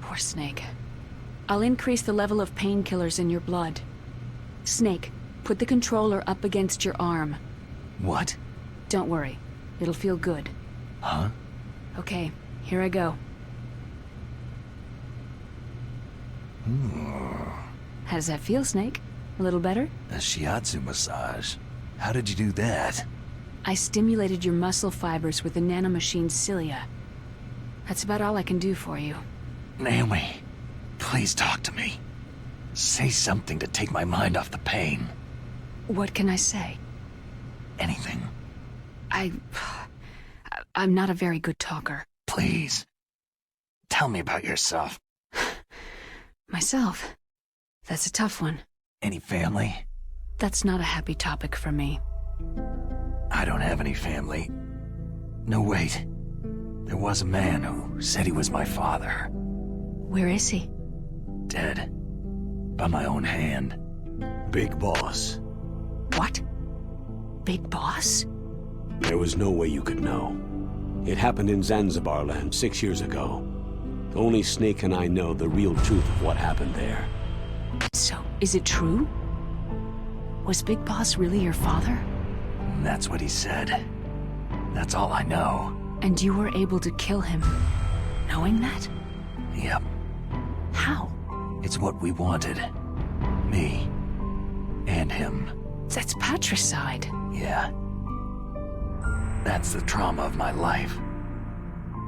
Poor Snake. I'll increase the level of painkillers in your blood. Snake, put the controller up against your arm. What? Don't worry. It'll feel good. Huh? Okay, here I go. How does that feel, Snake? A little better? A shiatsu massage. How did you do that? I stimulated your muscle fibers with the nanomachine's cilia. That's about all I can do for you. Naomi, please talk to me. Say something to take my mind off the pain. What can I say? Anything. I'm not a very good talker. Please. Tell me about yourself. Myself? That's a tough one. Any family? That's not a happy topic for me. I don't have any family. No, wait. There was a man who said he was my father. Where is he? Dead. By my own hand. Big Boss. What? Big Boss? There was no way you could know. It happened in Zanzibar land 6 years ago. Only Snake and I know the real truth of what happened there. So, is it true? Was Big Boss really your father? That's what he said. That's all I know. And you were able to kill him, knowing that? Yep. How? It's what we wanted. Me. And him. That's patricide. Yeah. That's the trauma of my life.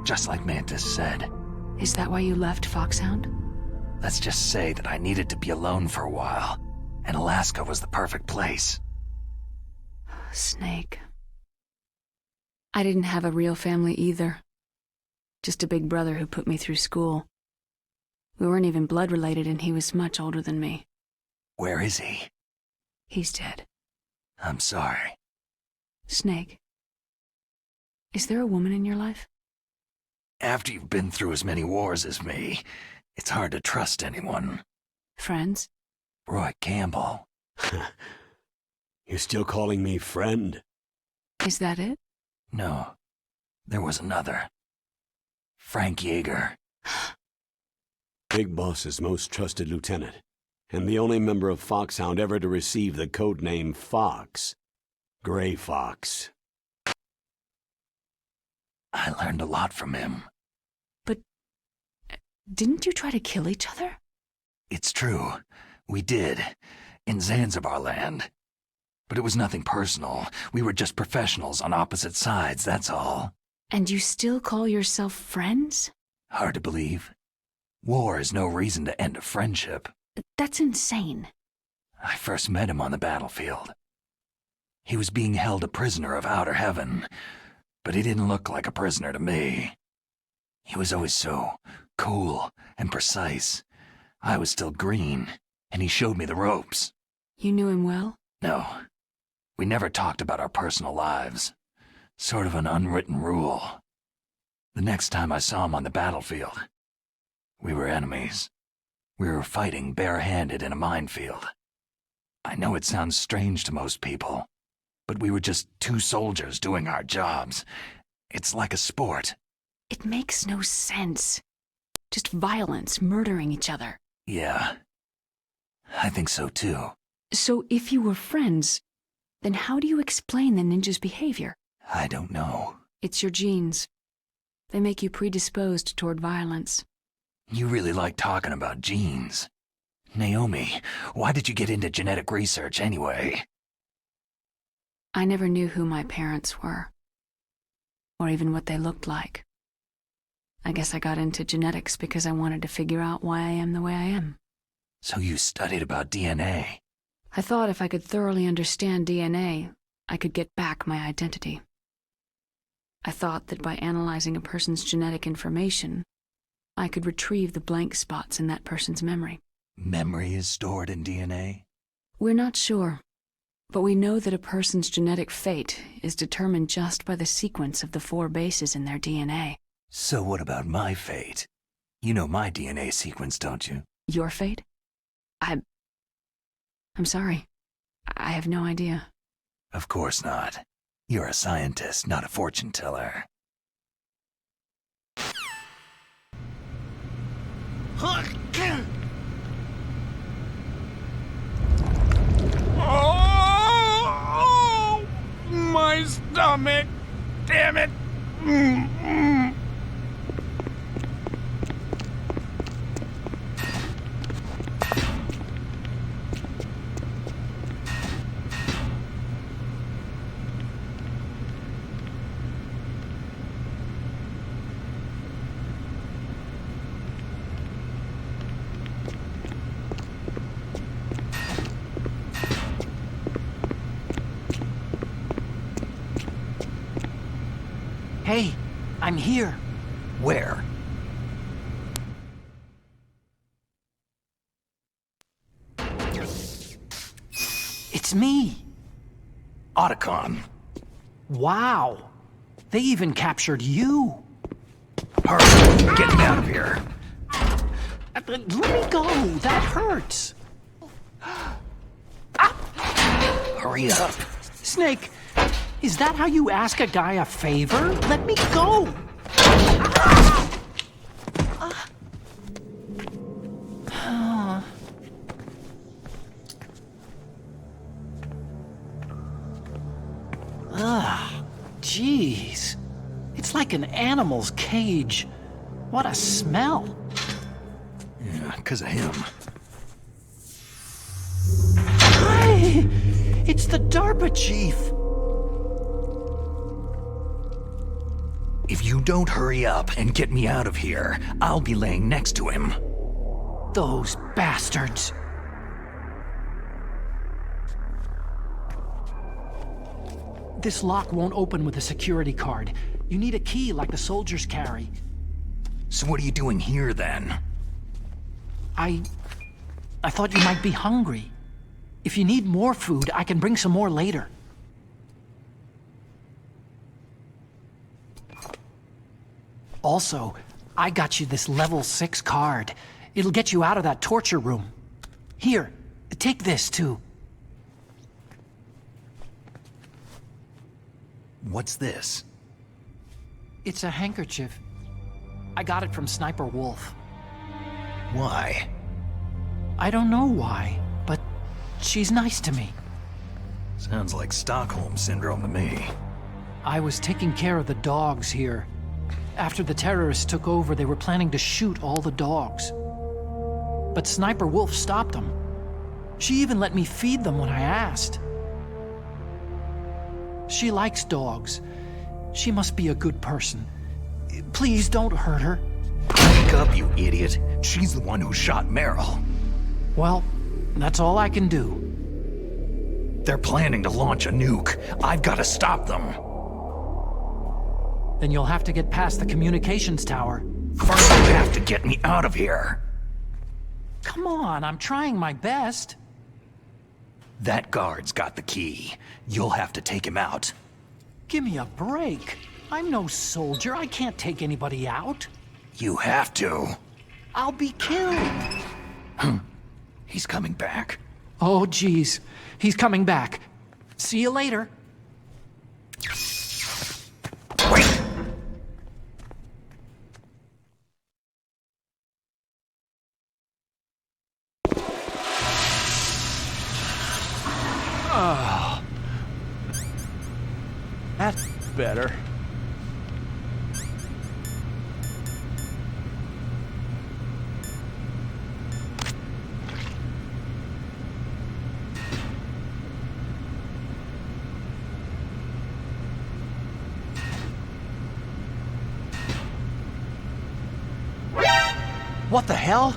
Just like Mantis said. Is that why you left Foxhound? Let's just say that I needed to be alone for a while, and Alaska was the perfect place. Snake. I didn't have a real family either. Just a big brother who put me through school. We weren't even blood related, and he was much older than me. Where is he? He's dead. I'm sorry. Snake. Is there a woman in your life? After you've been through as many wars as me, it's hard to trust anyone. Friends? Roy Campbell. You're still calling me friend? Is that it? No. There was another. Frank Yeager. Big Boss's most trusted lieutenant, and the only member of Foxhound ever to receive the codename Fox. Gray Fox. I learned a lot from him. But didn't you try to kill each other? It's true. We did. In Zanzibar land. But it was nothing personal. We were just professionals on opposite sides, that's all. And you still call yourself friends? Hard to believe. War is no reason to end a friendship. That's insane. I first met him on the battlefield. He was being held a prisoner of outer heaven, but he didn't look like a prisoner to me. He was always so cool and precise. I was still green, and he showed me the ropes. You knew him well? No. We never talked about our personal lives. Sort of an unwritten rule. The next time I saw him on the battlefield, we were enemies. We were fighting barehanded in a minefield. I know it sounds strange to most people, but we were just two soldiers doing our jobs. It's like a sport. It makes no sense. Just violence, murdering each other. Yeah. I think so too. So if you were friends, then how do you explain the ninja's behavior? I don't know. It's your genes. They make you predisposed toward violence. You really like talking about genes. Naomi, why did you get into genetic research anyway? I never knew who my parents were, or even what they looked like. I guess I got into genetics because I wanted to figure out why I am the way I am. So you studied about DNA? I thought if I could thoroughly understand DNA, I could get back my identity. I thought that by analyzing a person's genetic information, I could retrieve the blank spots in that person's memory. Memory is stored in DNA? We're not sure, but we know that a person's genetic fate is determined just by the sequence of the 4 bases in their DNA. So what about my fate? You know my DNA sequence, don't you? Your fate? I'm sorry. I have no idea. Of course not. You're a scientist, not a fortune teller. Oh, my stomach! stomach. Damn it. Hey, I'm here. Where? It's me. Otacon. Wow. They even captured you. Hurry, get me out of here. Let me go. That hurts. Hurry up. Snake, is that how you ask a guy a favor? Let me go. Jeez. It's like an animal's cage. What a smell. Yeah, 'cause of him. Hi! It's the DARPA chief. If you don't hurry up and get me out of here, I'll be laying next to him. Those bastards. This lock won't open with a security card. You need a key like the soldiers carry. So what are you doing here, then? I thought you might be hungry. If you need more food, I can bring some more later. Also, I got you this level 6 card. It'll get you out of that torture room. Here, take this too. What's this? It's a handkerchief. I got it from Sniper Wolf. Why? I don't know why, but she's nice to me. Sounds like Stockholm Syndrome to me. I was taking care of the dogs here. After the terrorists took over, they were planning to shoot all the dogs. But Sniper Wolf stopped them. She even let me feed them when I asked. She likes dogs. She must be a good person. Please don't hurt her. Wake up, you idiot. She's the one who shot Meryl. Well, that's all I can do. They're planning to launch a nuke. I've got to stop them. Then you'll have to get past the communications tower. First, you have to get me out of here. Come on, I'm trying my best. That guard's got the key. You'll have to take him out. Give me a break. I'm no soldier. I can't take anybody out. You have to. I'll be killed. He's coming back. Oh, geez. He's coming back. See you later. Wait! Oh. That's better. What the hell?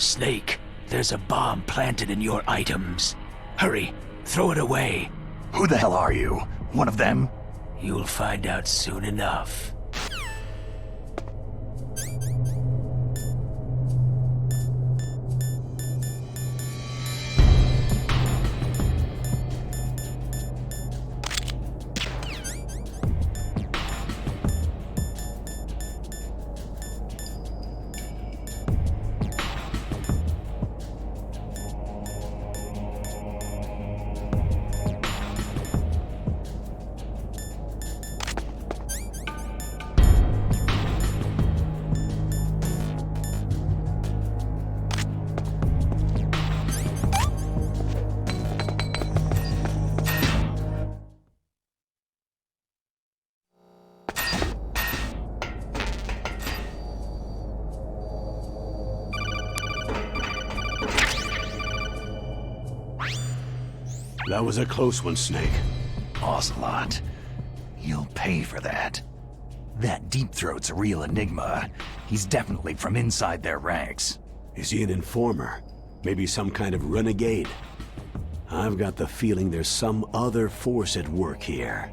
Snake, there's a bomb planted in your items. Hurry, throw it away. Who the hell are you? One of them? You'll find out soon enough. That was a close one, Snake. Ocelot. You'll pay for that. That Deep Throat's a real enigma. He's definitely from inside their ranks. Is he an informer? Maybe some kind of renegade? I've got the feeling there's some other force at work here.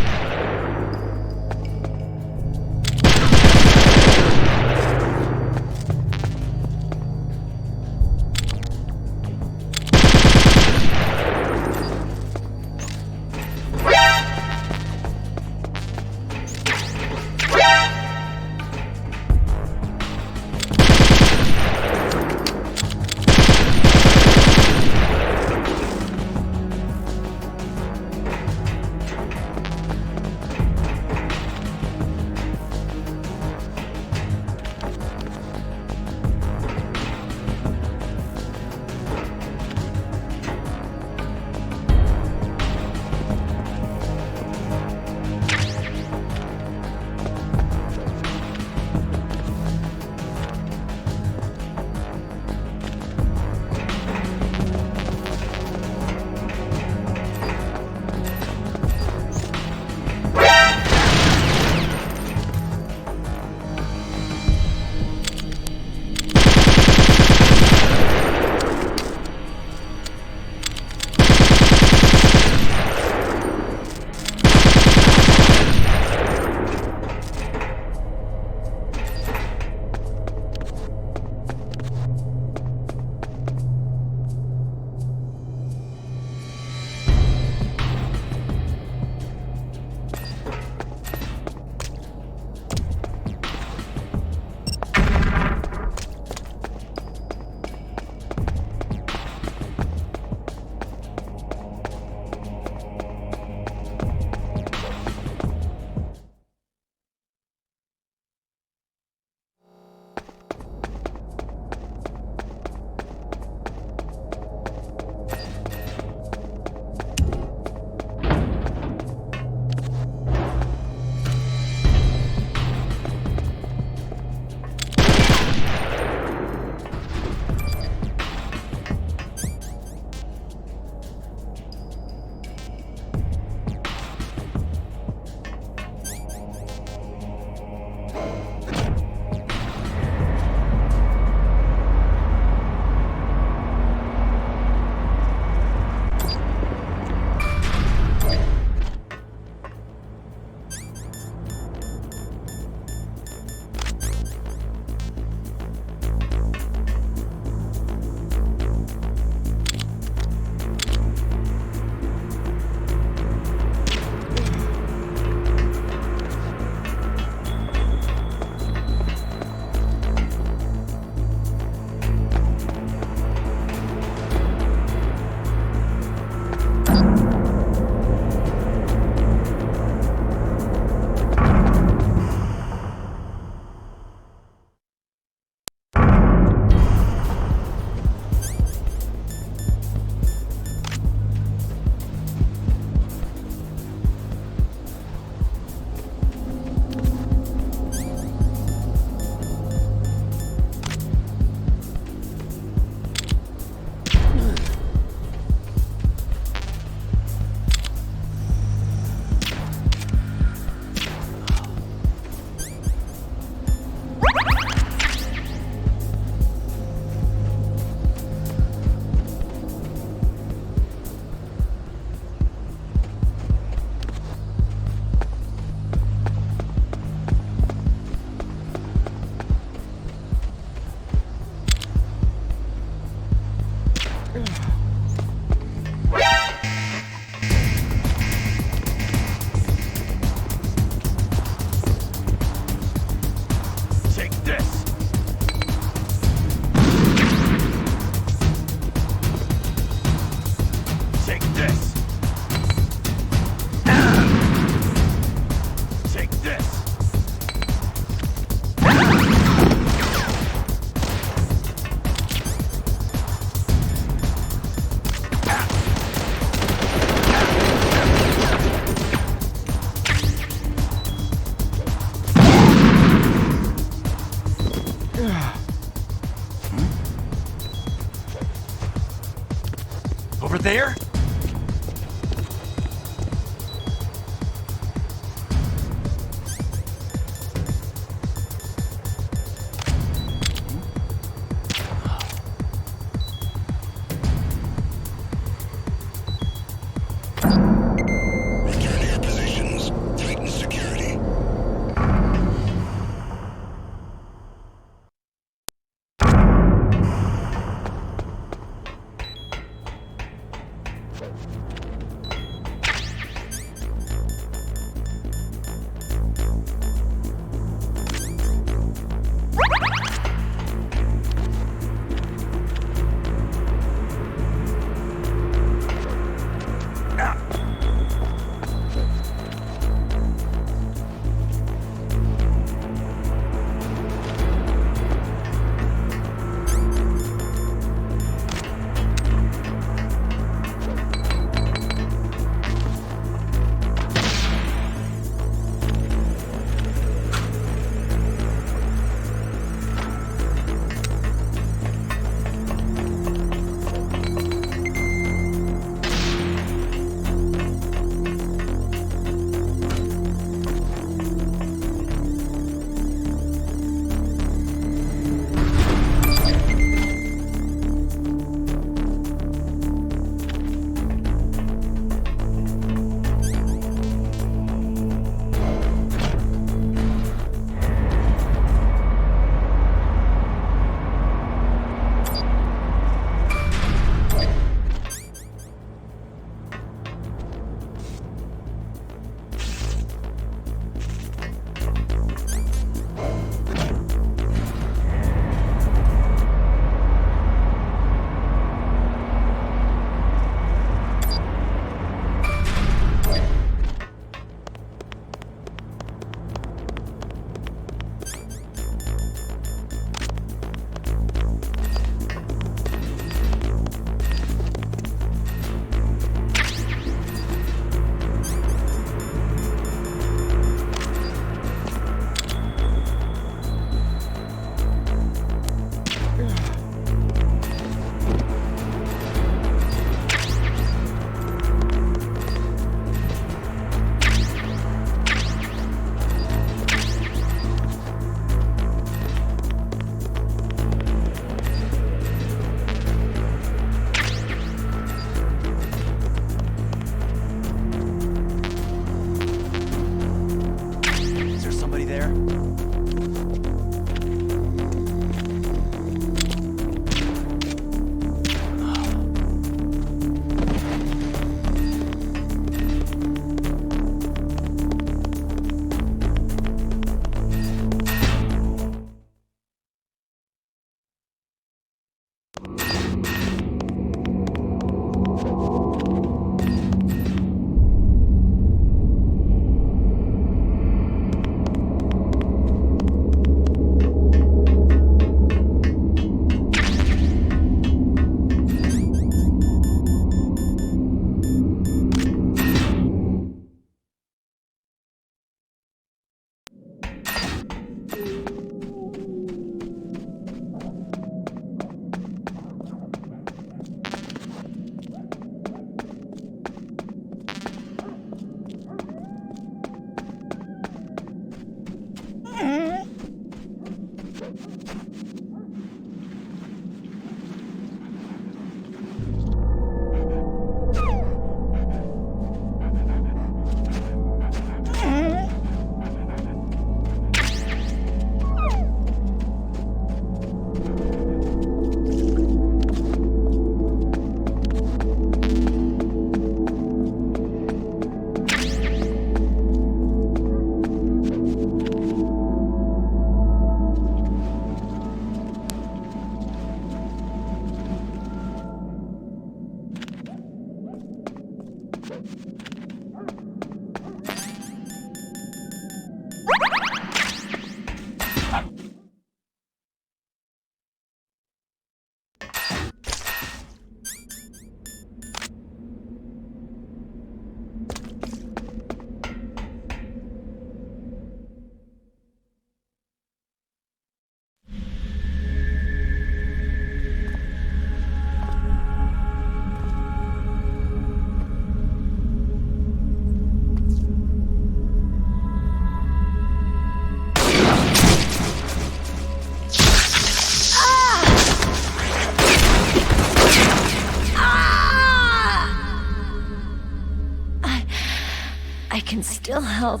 I can still help.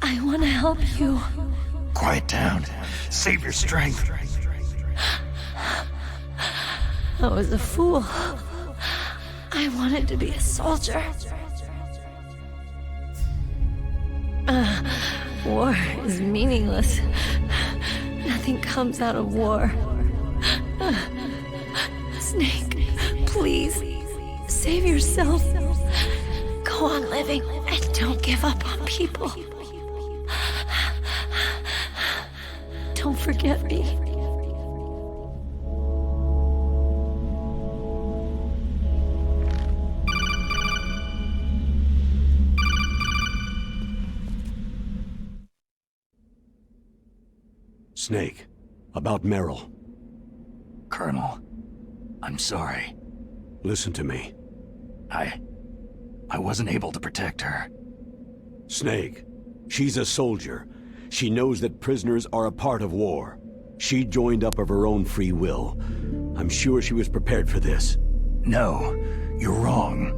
I want to help you. Quiet down. Save your strength. I was a fool. I wanted to be a soldier. War is meaningless. Nothing comes out of war. Snake, please, save yourself. Go on living and don't give up on people. Don't forget me. Snake, about Meryl. Colonel, I'm sorry. Listen to me. I wasn't able to protect her. Snake, she's a soldier. She knows that prisoners are a part of war. She joined up of her own free will. I'm sure she was prepared for this. No, you're wrong.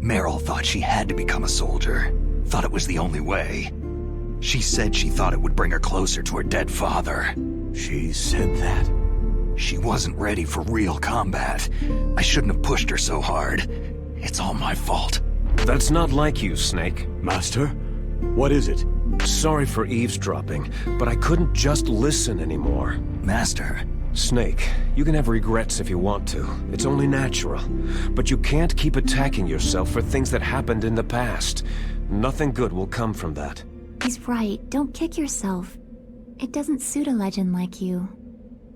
Meryl thought she had to become a soldier. Thought it was the only way. She said she thought it would bring her closer to her dead father. She said that? She wasn't ready for real combat. I shouldn't have pushed her so hard. It's all my fault. That's not like you, Snake. Master? What is it? Sorry for eavesdropping, but I couldn't just listen anymore. Master. Snake, you can have regrets if you want to. It's only natural. But you can't keep attacking yourself for things that happened in the past. Nothing good will come from that. He's right. Don't kick yourself. It doesn't suit a legend like you.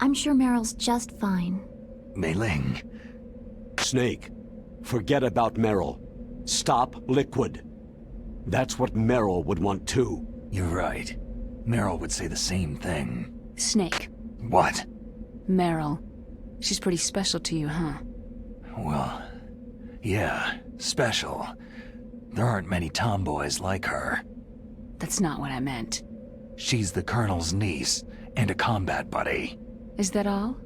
I'm sure Meryl's just fine. Mei Ling. Snake, forget about Meryl. Stop Liquid. That's what Meryl would want too. You're right. Meryl would say the same thing. Snake. What? Meryl. She's pretty special to you, huh? Well, yeah, special. There aren't many tomboys like her. That's not what I meant. She's the Colonel's niece and a combat buddy. Is that all?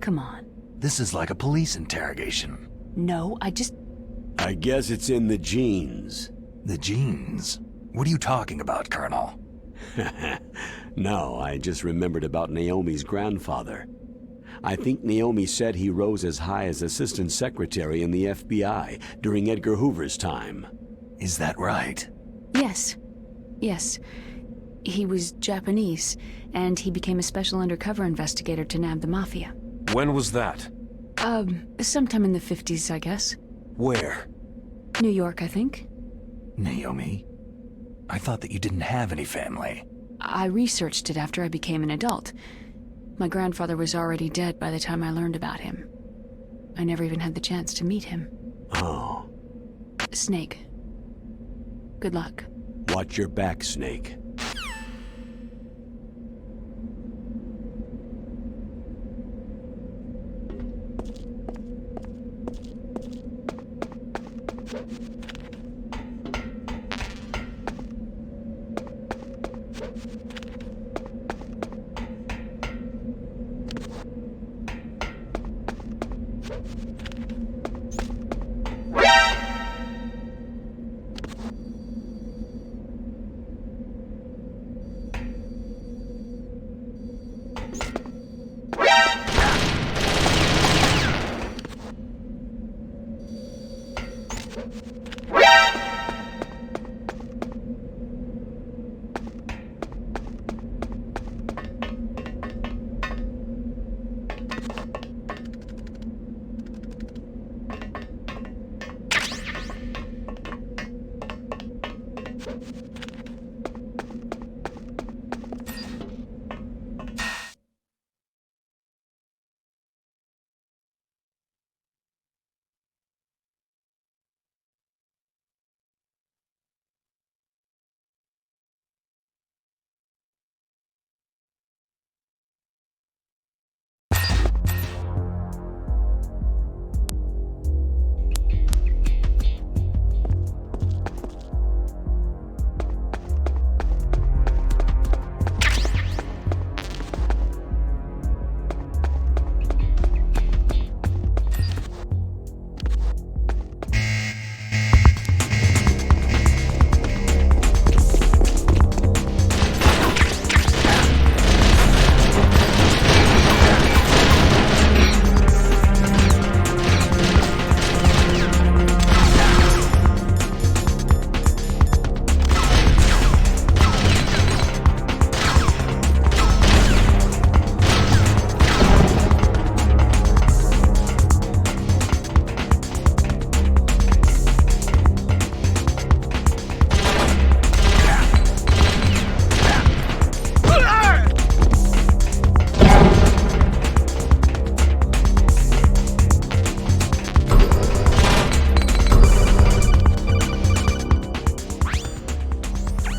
Come on. This is like a police interrogation. No, I guess it's in the genes. The genes? What are you talking about, Colonel? No, I just remembered about Naomi's grandfather. I think Naomi said he rose as high as assistant secretary in the FBI during Edgar Hoover's time. Is that right? Yes. Yes. He was Japanese, and he became a special undercover investigator to nab the Mafia. When was that? Sometime in the 50s, I guess. Where? New York, I think. Naomi? I thought that you didn't have any family. I researched it after I became an adult. My grandfather was already dead by the time I learned about him. I never even had the chance to meet him. Oh. Snake. Good luck. Watch your back, Snake.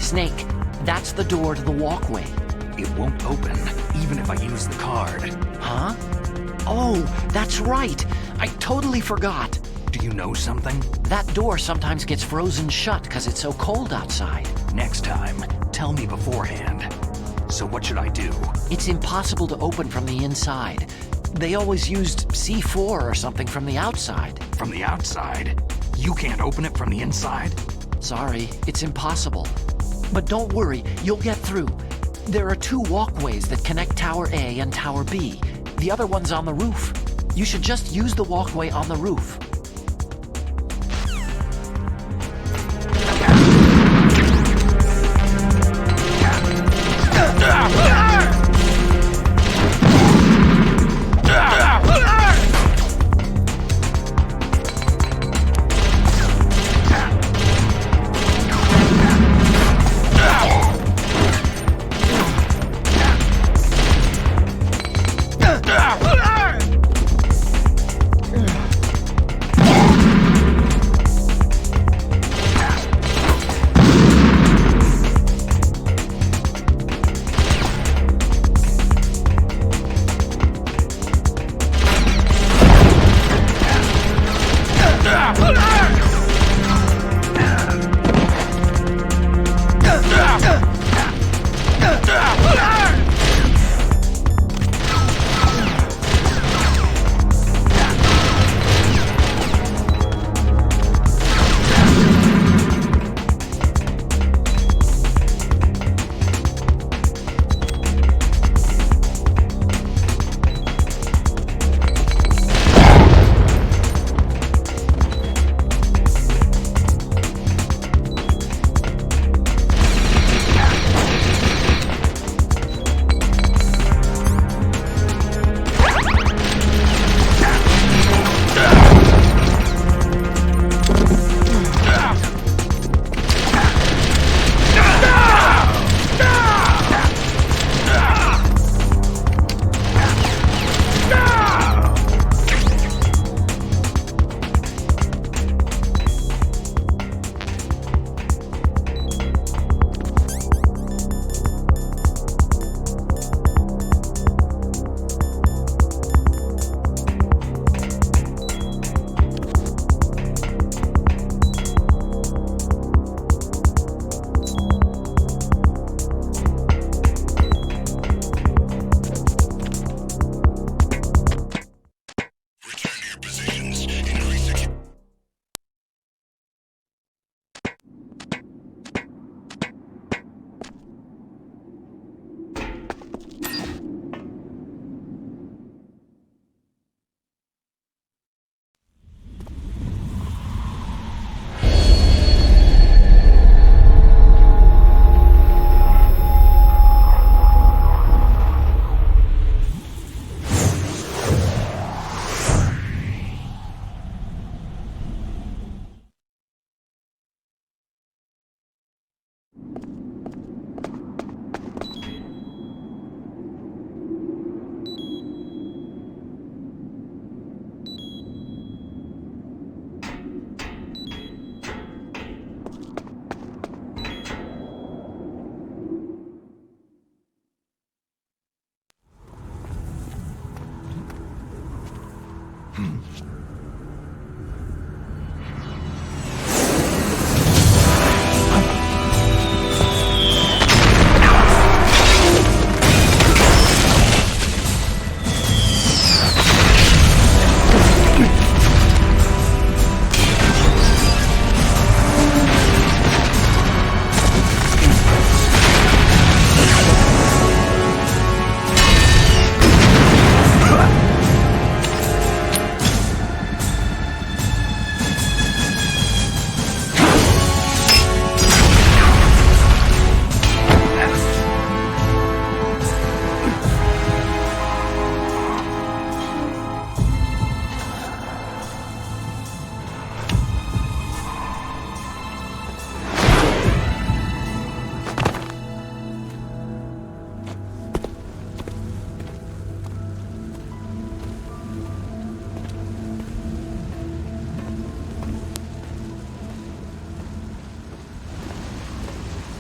Snake, that's the door to the walkway. It won't open, even if I use the card. Huh? Oh, that's right. I totally forgot. Do you know something? That door sometimes gets frozen shut because it's so cold outside. Next time, tell me beforehand. So what should I do? It's impossible to open from the inside. They always used C4 or something from the outside. From the outside? You can't open it from the inside? Sorry, it's impossible. But don't worry, you'll get through. There are 2 walkways that connect Tower A and Tower B. The other one's on the roof. You should just use the walkway on the roof.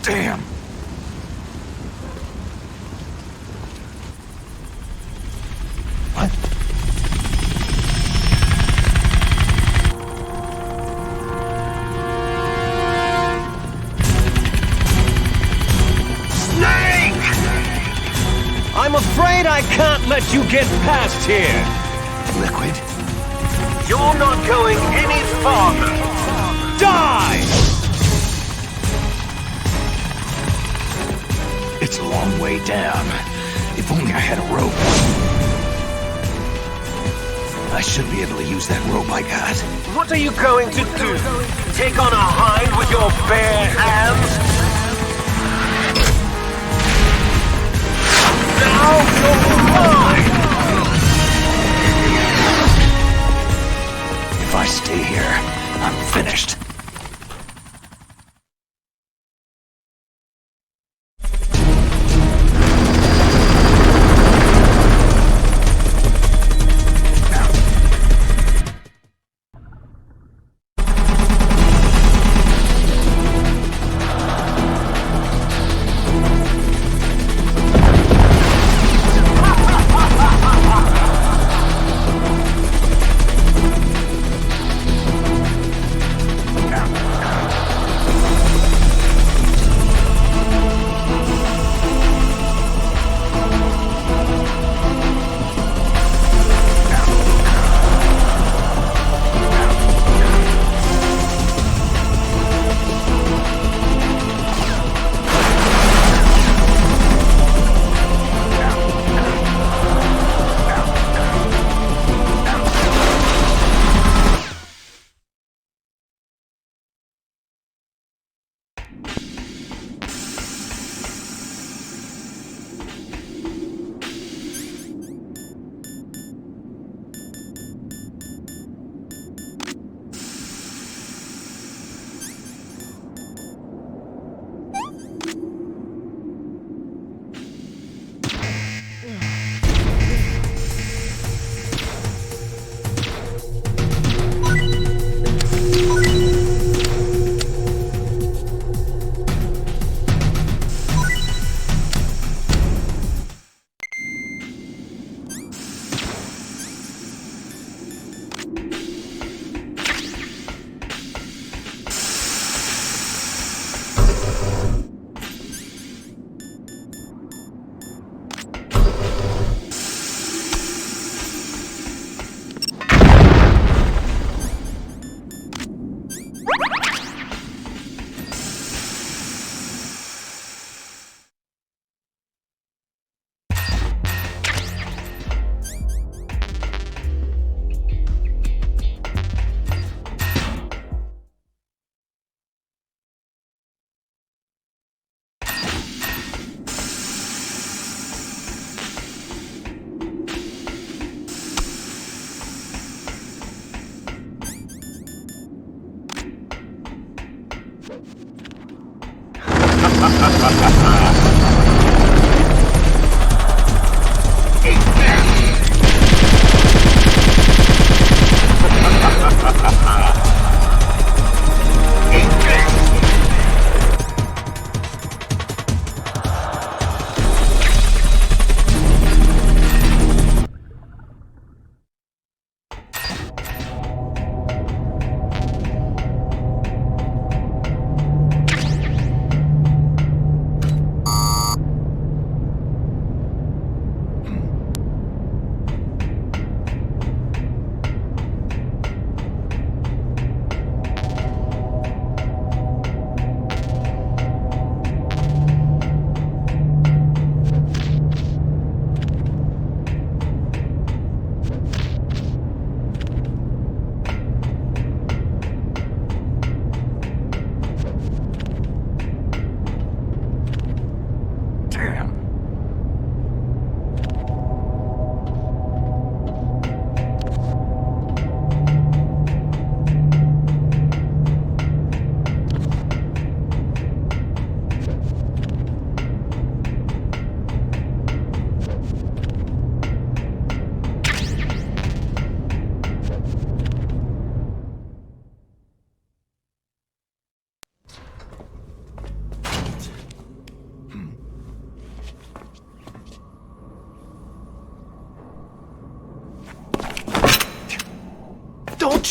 Damn! What? Snake! I'm afraid I can't let you get past here. Liquid? You're not going any farther. Die! It's a long way down. If only I had a rope. I should be able to use that rope I got. What are you going to do? Take on a hind with your bare hands? Now you're mine! If I stay here, I'm finished.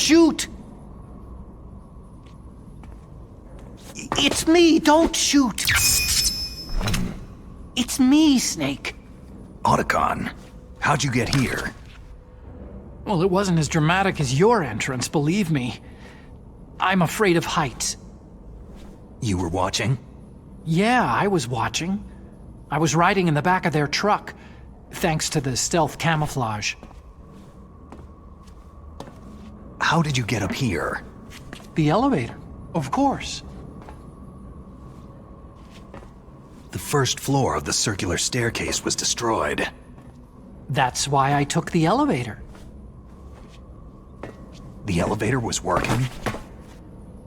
shoot! It's me, don't shoot! It's me, Snake. Otacon, how'd you get here? Well, it wasn't as dramatic as your entrance, believe me. I'm afraid of heights. You were watching? Yeah, I was watching. I was riding in the back of their truck, thanks to the stealth camouflage. How did you get up here? The elevator, of course. The first floor of the circular staircase was destroyed. That's why I took the elevator. The elevator was working?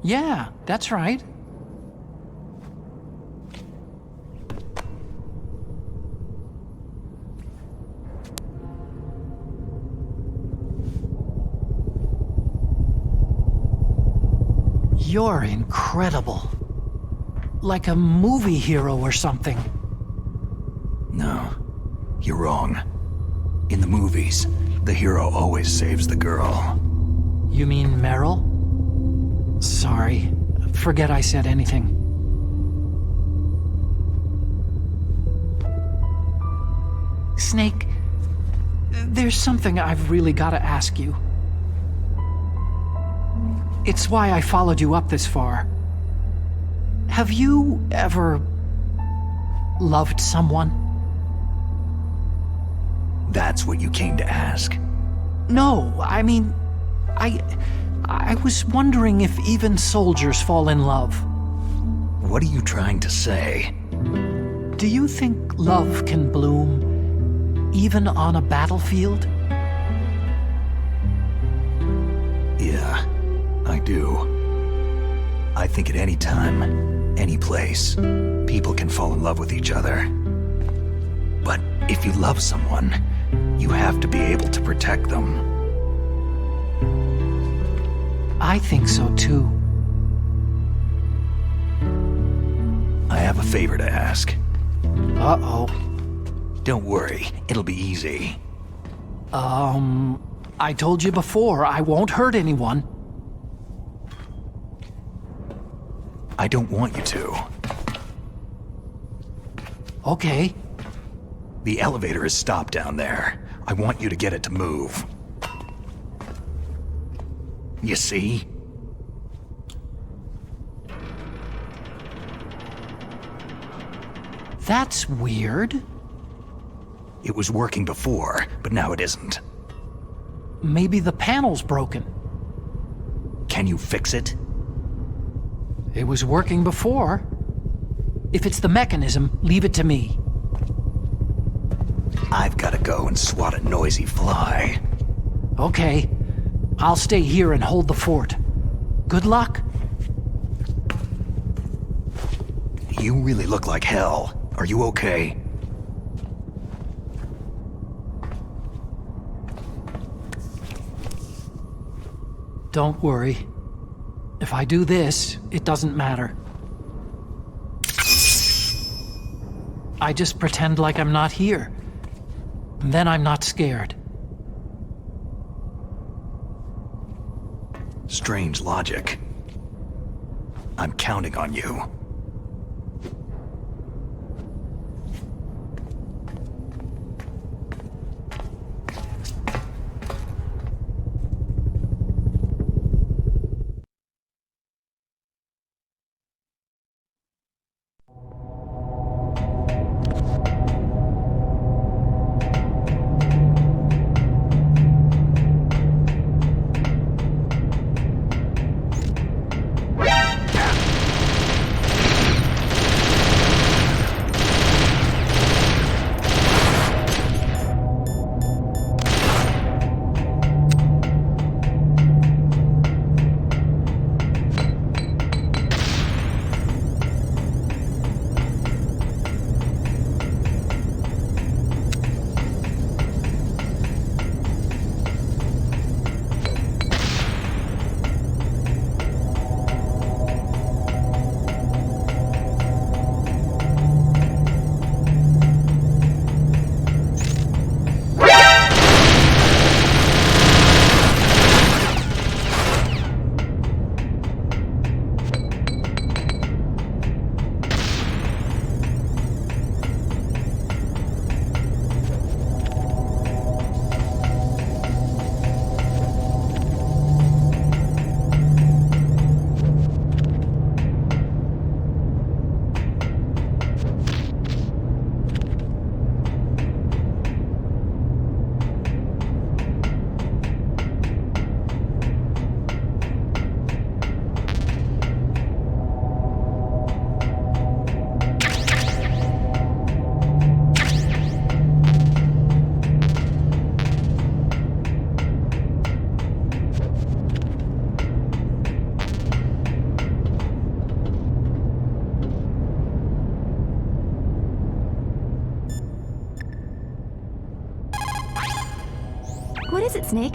Yeah, that's right. You're incredible. Like a movie hero or something. No, you're wrong. In the movies, the hero always saves the girl. You mean Meryl? Sorry, forget I said anything. Snake, there's something I've really got to ask you. It's why I followed you up this far. Have you ever loved someone? That's what you came to ask? No, I mean, I was wondering if even soldiers fall in love. What are you trying to say? Do you think love can bloom even on a battlefield? Yeah, I do. I think at any time, any place, people can fall in love with each other. But if you love someone, you have to be able to protect them. I think so too. I have a favor to ask. Uh-oh. Don't worry, it'll be easy. I told you before, I won't hurt anyone. I don't want you to. Okay. The elevator is stopped down there. I want you to get it to move. You see? That's weird. It was working before, but now it isn't. Maybe the panel's broken. Can you fix it? It was working before. If it's the mechanism, leave it to me. I've got to go and swat a noisy fly. Okay. I'll stay here and hold the fort. Good luck. You really look like hell. Are you okay? Don't worry. If I do this, it doesn't matter. I just pretend like I'm not here. And then I'm not scared. Strange logic. I'm counting on you. it, Snake?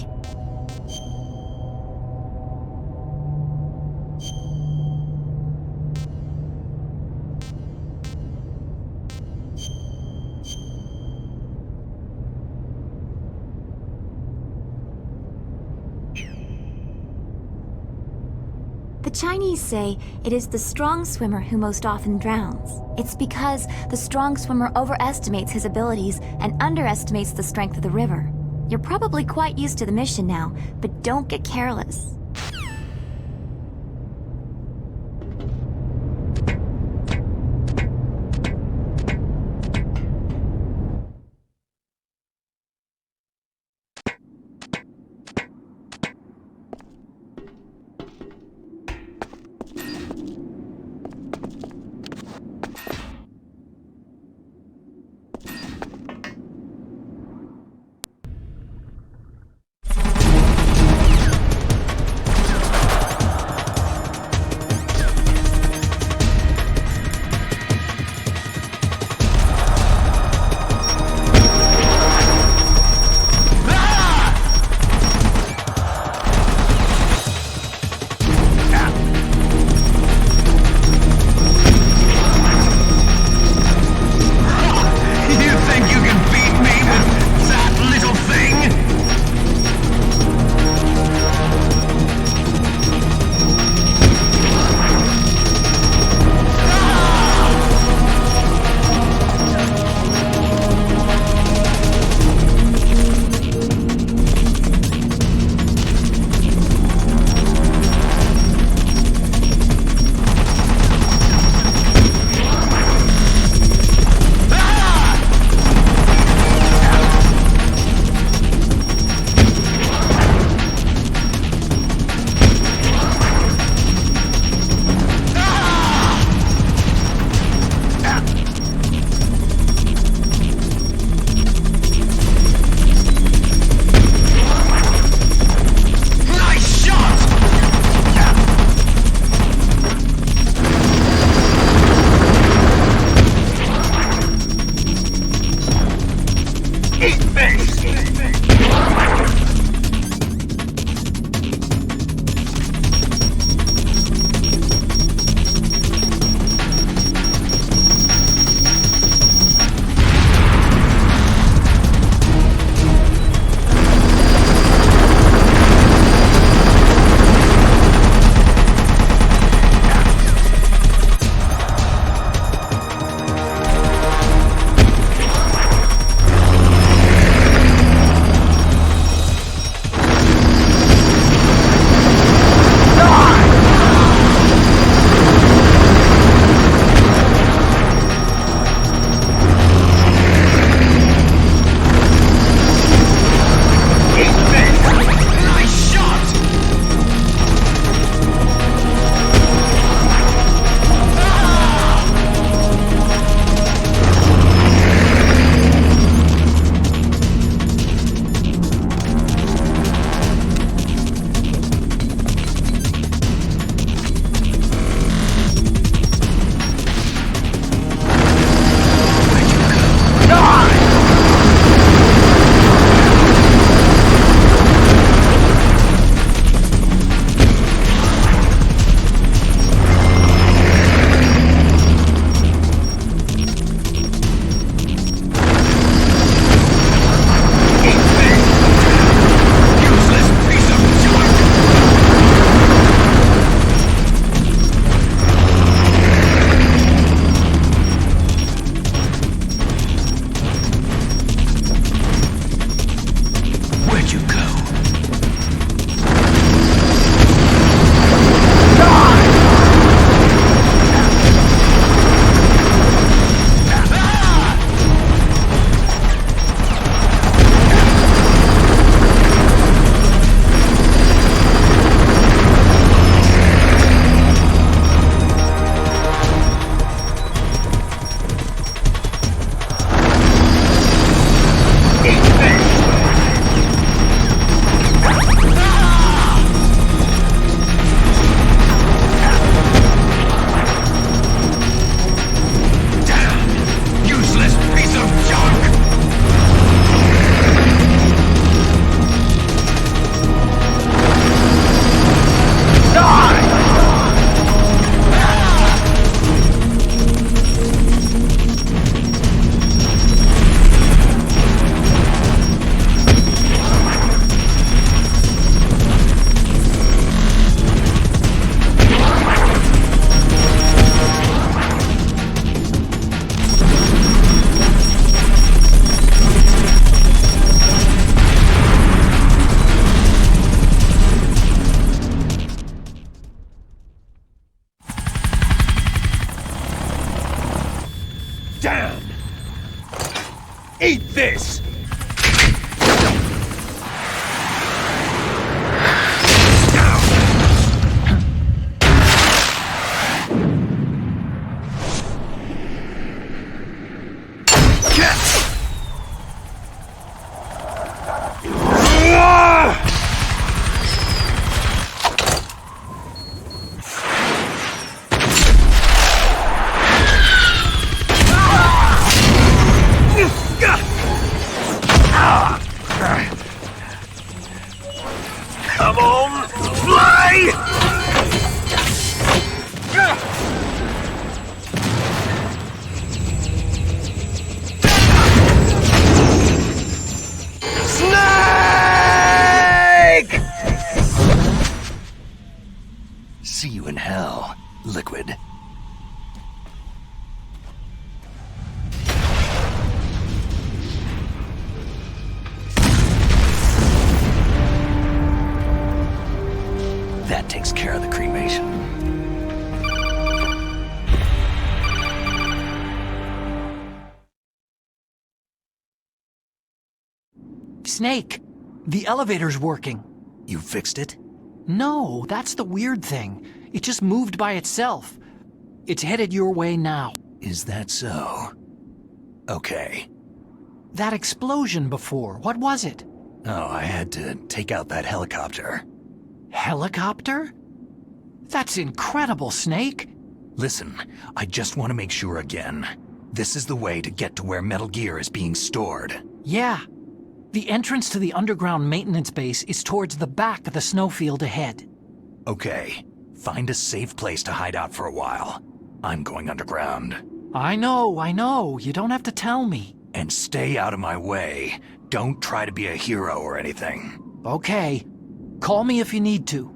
The Chinese say it is the strong swimmer who most often drowns. It's because the strong swimmer overestimates his abilities and underestimates the strength of the river. You're probably quite used to the mission now, but don't get careless. Damn! Eat this! Come on, fly! Snake! See you in hell, Liquid. That takes care of the cremation. Snake, the elevator's working. You fixed it? No, that's the weird thing. It just moved by itself. It's headed your way now. Is that so? Okay. That explosion before, what was it? Oh, I had to take out that helicopter. Helicopter? That's incredible, Snake. Listen, I just want to make sure again. This is the way to get to where Metal Gear is being stored. Yeah. The entrance to the underground maintenance base is towards the back of the snowfield ahead. Okay. Find a safe place to hide out for a while. I'm going underground. I know. You don't have to tell me. And stay out of my way. Don't try to be a hero or anything. Okay. Call me if you need to.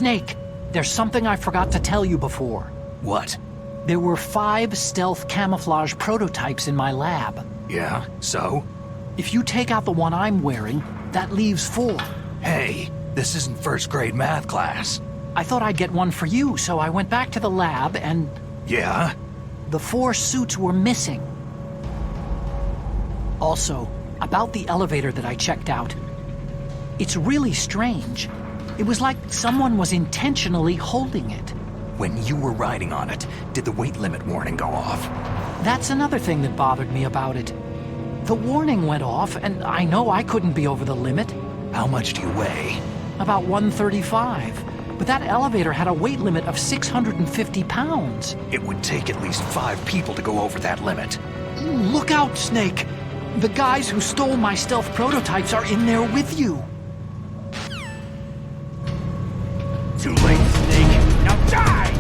Snake, there's something I forgot to tell you before. What? There were 5 stealth camouflage prototypes in my lab. Yeah, so? If you take out the one I'm wearing, that leaves 4. Hey, this isn't first grade math class. I thought I'd get one for you, so I went back to the lab and... Yeah? The 4 suits were missing. Also, about the elevator that I checked out. It's really strange. It was like someone was intentionally holding it. When you were riding on it, did the weight limit warning go off? That's another thing that bothered me about it. The warning went off, and I know I couldn't be over the limit. How much do you weigh? About 135. But that elevator had a weight limit of 650 pounds. It would take at least 5 people to go over that limit. Look out, Snake! The guys who stole my stealth prototypes are in there with you. Too late, Snake. Now die!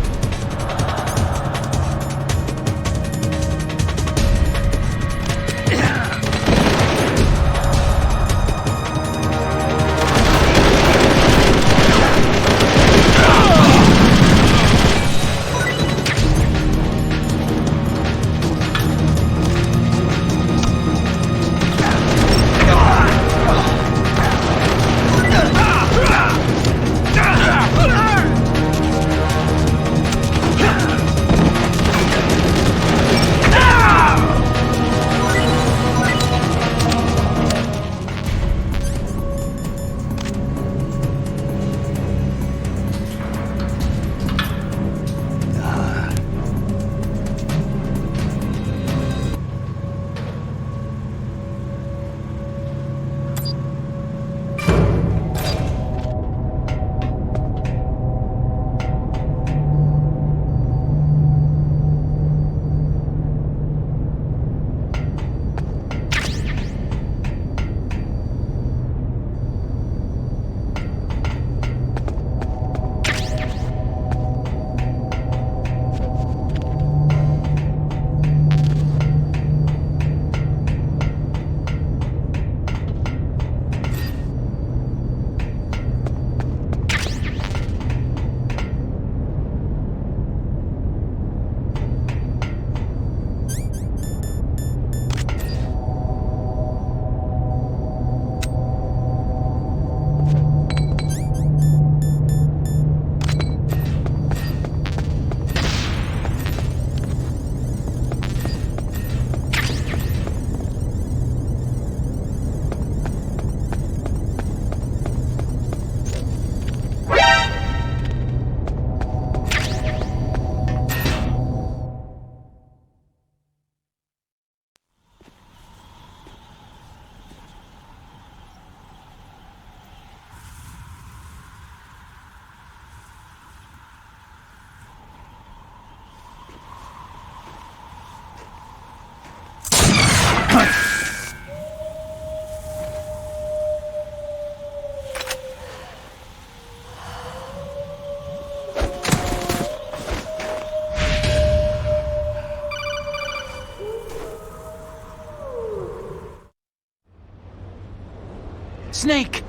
Snake!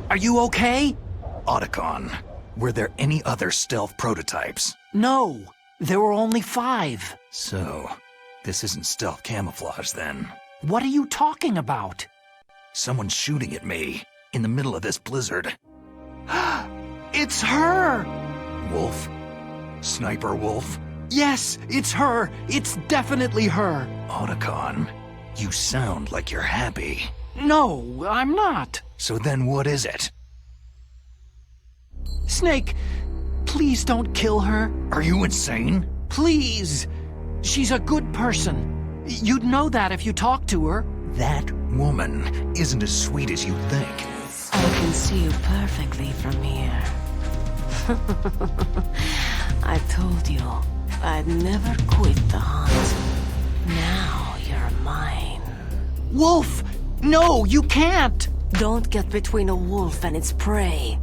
Are you okay? Otacon, were there any other stealth prototypes? No, there were only 5. So, this isn't stealth camouflage then. What are you talking about? Someone's shooting at me, in the middle of this blizzard. It's her! Wolf? Sniper Wolf? Yes, it's her! It's definitely her! Otacon, you sound like you're happy. No, I'm not. So then what is it? Snake, please don't kill her. Are you insane? Please. She's a good person. You'd know that if you talked to her. That woman isn't as sweet as you think. I can see you perfectly from here. I told you I'd never quit the hunt. Now you're mine. Wolf! No, you can't! Don't get between a wolf and its prey.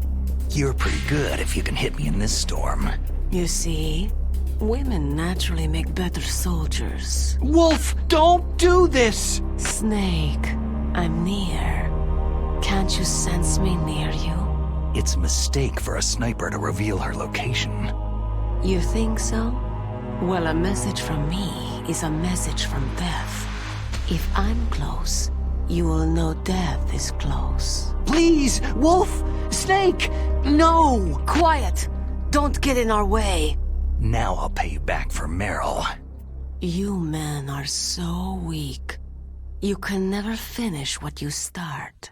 You're pretty good if you can hit me in this storm. You see, women naturally make better soldiers. Wolf, don't do this! Snake, I'm near. Can't you sense me near you? It's a mistake for a sniper to reveal her location. You think so? Well, a message from me is a message from death. If I'm close, you will know death is close. Please, Wolf! Snake! No! Quiet! Don't get in our way. Now I'll pay you back for Meryl. You men are so weak. You can never finish what you start.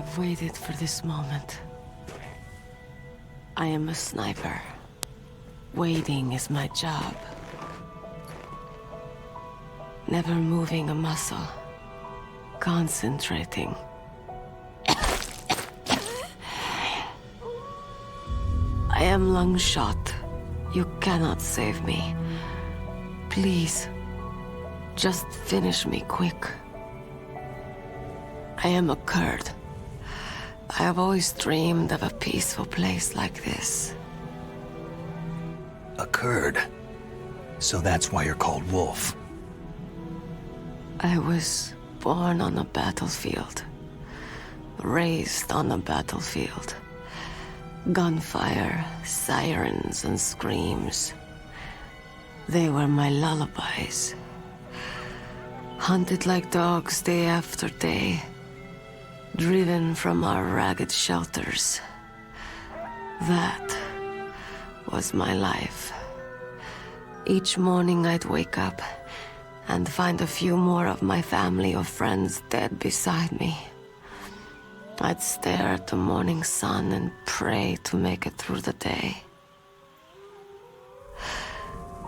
have waited for this moment. I am a sniper. Waiting is my job. Never moving a muscle. Concentrating. I am Lungshot. You cannot save me. Please, just finish me quick. I am a Kurd. I have always dreamed of a peaceful place like this. A Kurd? So that's why you're called Wolf. I was born on a battlefield. Raised on a battlefield. Gunfire, sirens, and screams. They were my lullabies. Hunted like dogs day after day. Driven from our ragged shelters. That was my life. Each morning I'd wake up and find a few more of my family or friends dead beside me. I'd stare at the morning sun and pray to make it through the day.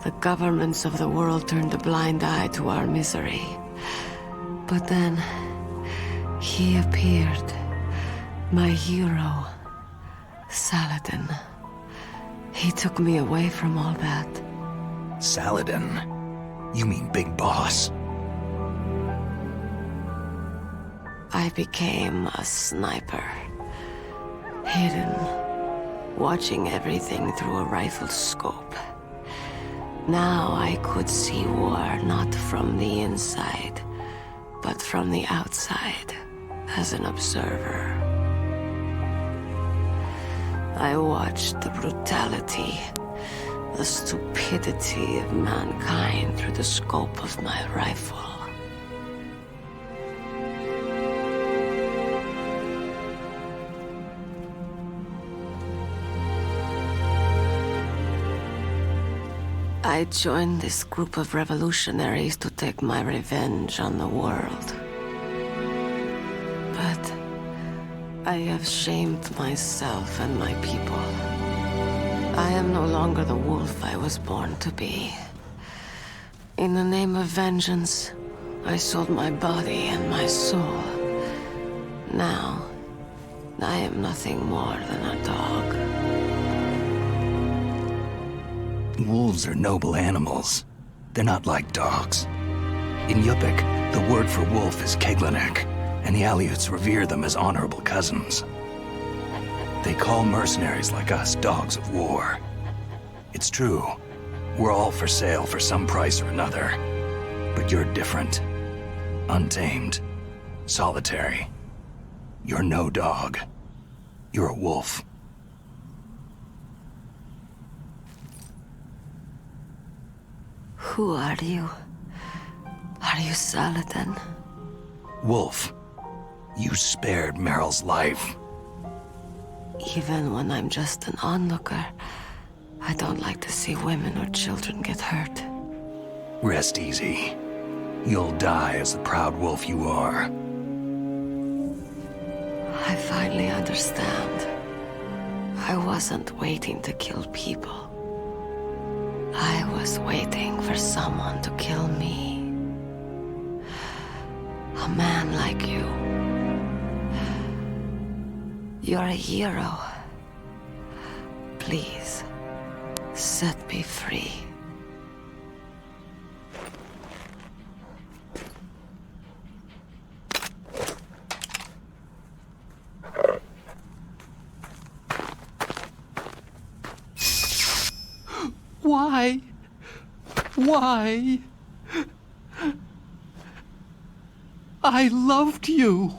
The governments of the world turned a blind eye to our misery. But then, he appeared. My hero, Saladin. He took me away from all that. Saladin? You mean Big Boss? I became a sniper. Hidden, watching everything through a rifle scope. Now I could see war not from the inside, but from the outside, as an observer. I watched the brutality, the stupidity of mankind through the scope of my rifle. I joined this group of revolutionaries to take my revenge on the world. But I have shamed myself and my people. I am no longer the wolf I was born to be. In the name of vengeance, I sold my body and my soul. Now, I am nothing more than a dog. Wolves are noble animals. They're not like dogs. In Yupik, the word for wolf is Keglanek, and the Aleuts revere them as honorable cousins. They call mercenaries like us dogs of war. It's true. We're all for sale for some price or another. But you're different. Untamed. Solitary. You're no dog. You're a wolf. Who are you? Are you Saladin? Wolf. You spared Meryl's life. Even when I'm just an onlooker, I don't like to see women or children get hurt. Rest easy. You'll die as the proud wolf you are. I finally understand. I wasn't waiting to kill people. I was waiting for someone to kill me. A man like you. You're a hero. Please, set me free. Why? Why? I loved you.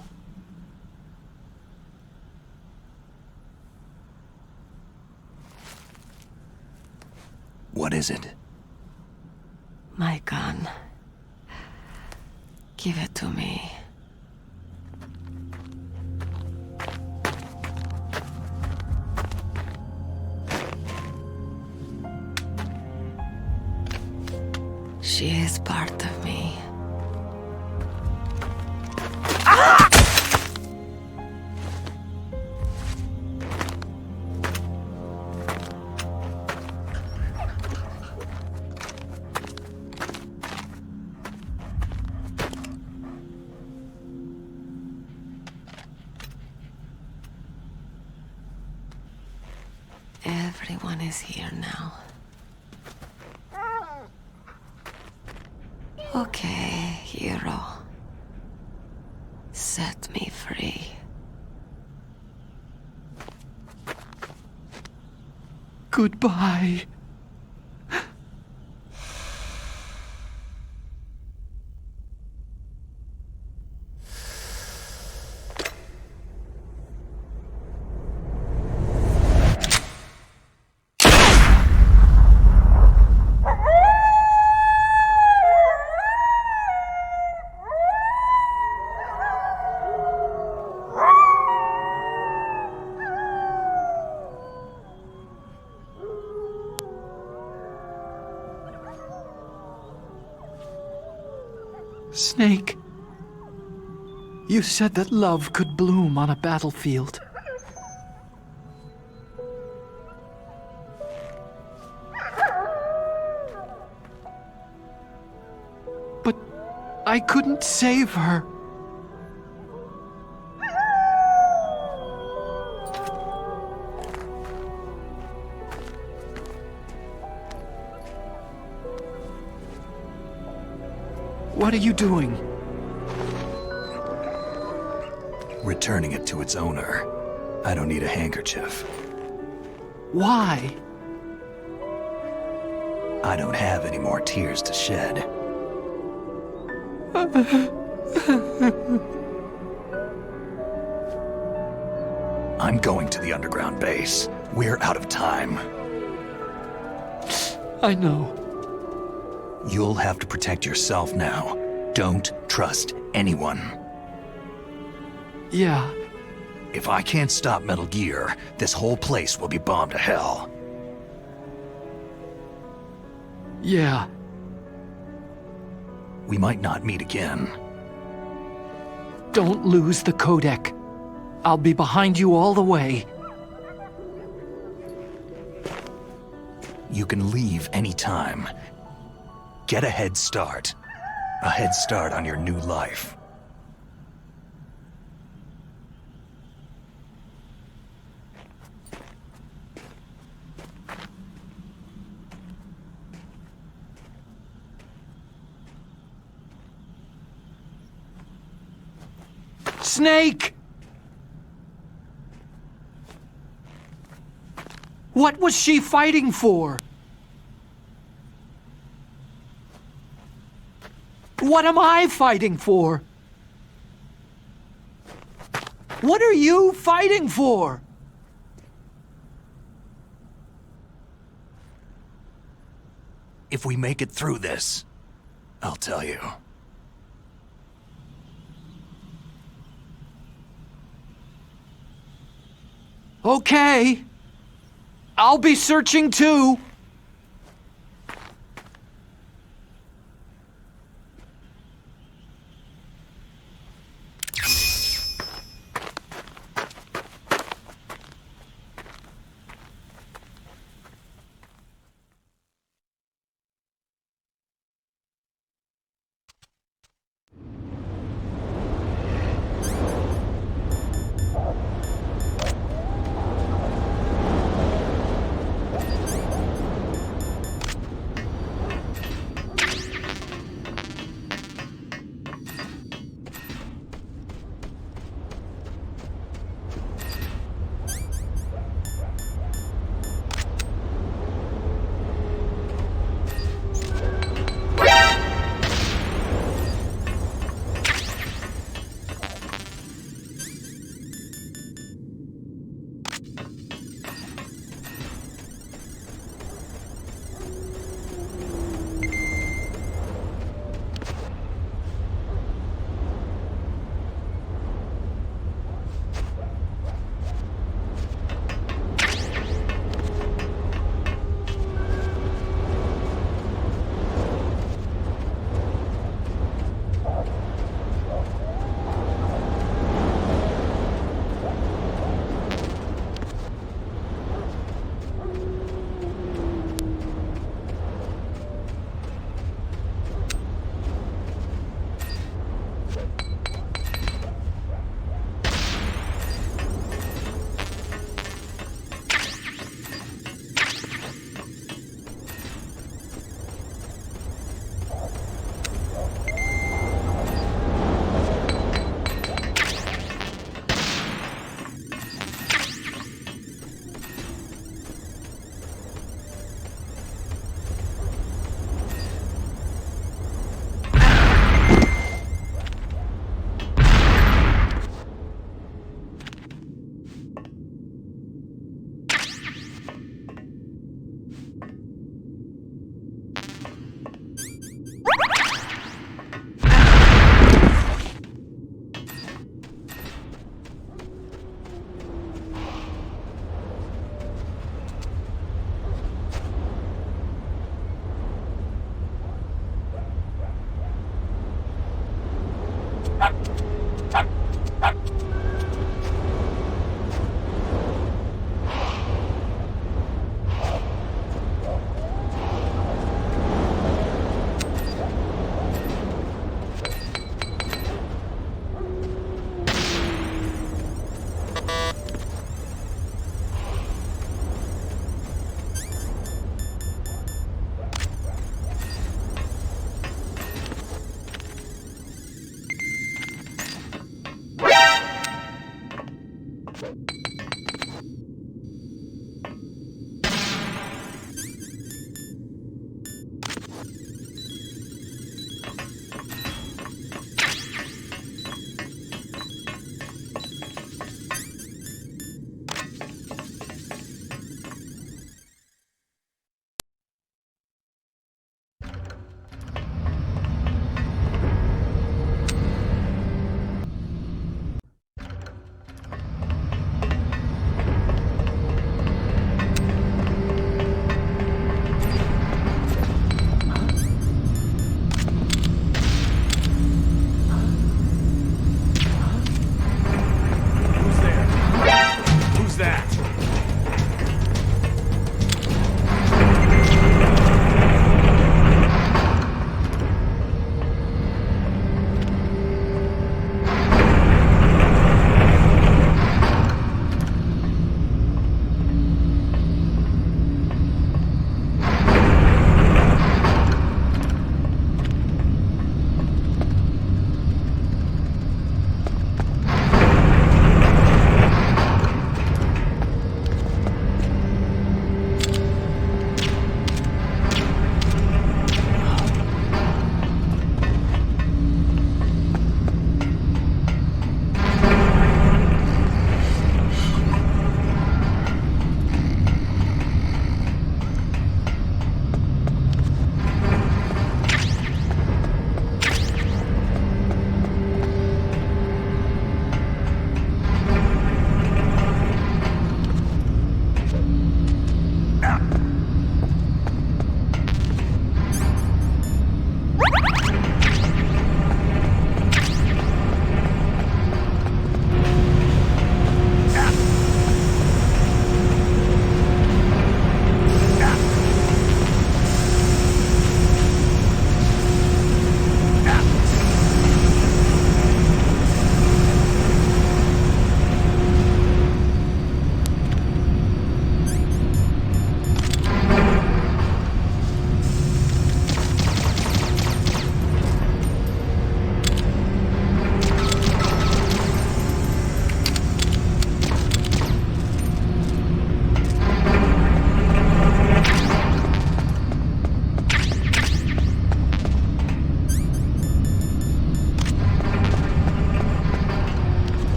What is it? My gun. Give it to me. She is part of me. Everyone is here now. Okay, hero. Set me free. Goodbye. Snake, you said that love could bloom on a battlefield. But I couldn't save her. What are you doing? Returning it to its owner. I don't need a handkerchief. Why? I don't have any more tears to shed. I'm going to the underground base. We're out of time. I know. You'll have to protect yourself now. Don't trust anyone. Yeah. If I can't stop Metal Gear, this whole place will be bombed to hell. Yeah. We might not meet again. Don't lose the codec. I'll be behind you all the way. You can leave anytime. Get a head start. A head start on your new life. Snake! What was she fighting for? What am I fighting for? What are you fighting for? If we make it through this, I'll tell you. Okay. I'll be searching too.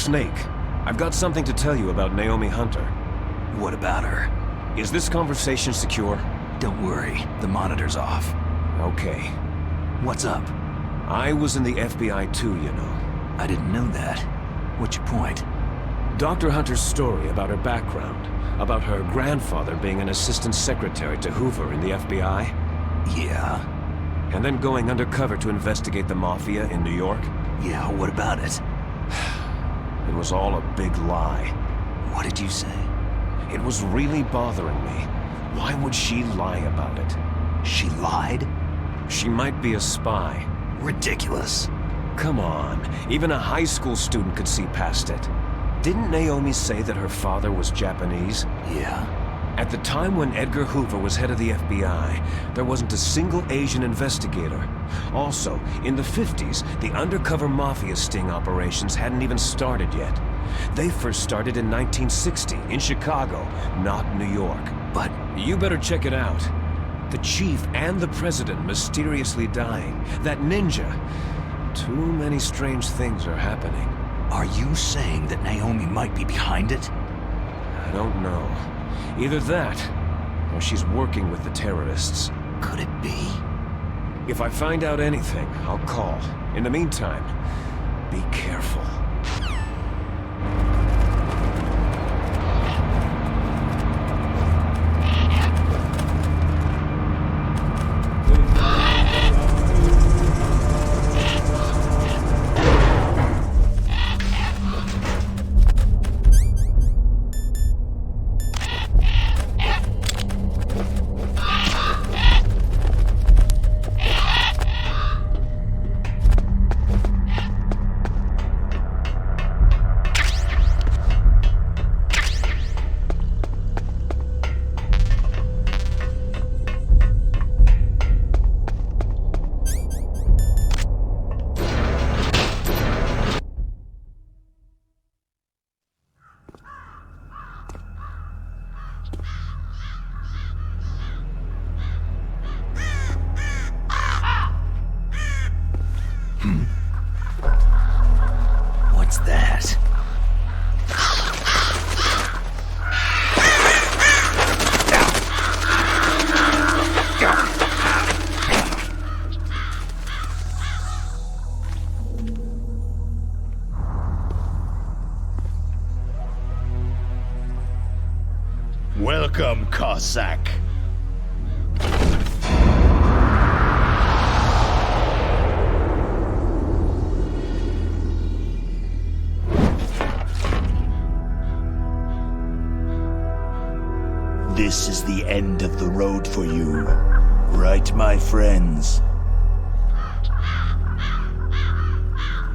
Snake. I've got something to tell you about Naomi Hunter. What about her? Is this conversation secure? Don't worry, the monitor's off. Okay. What's up? I was in the FBI too, you know. I didn't know that. What's your point? Dr. Hunter's story about her background, about her grandfather being an assistant secretary to Hoover in the FBI. Yeah? And then going undercover to investigate the Mafia in New York. Yeah, what about it? It was all a big lie. What did you say? It was really bothering me. Why would she lie about it? She lied? She might be a spy. Ridiculous. Come on, even a high school student could see past it. Didn't Naomi say that her father was Japanese? Yeah. At the time when Edgar Hoover was head of the FBI, there wasn't a single Asian investigator. Also, in the 50s, the undercover Mafia sting operations hadn't even started yet. They first started in 1960, in Chicago, not New York. But you better check it out. The chief and the president mysteriously dying. That ninja. Too many strange things are happening. Are you saying that Naomi might be behind it? I don't know. Either that, or she's working with the terrorists. Could it be? If I find out anything, I'll call. In the meantime, be careful. What's that? Welcome, Cossack. This is the end of the road for you, right, my friends?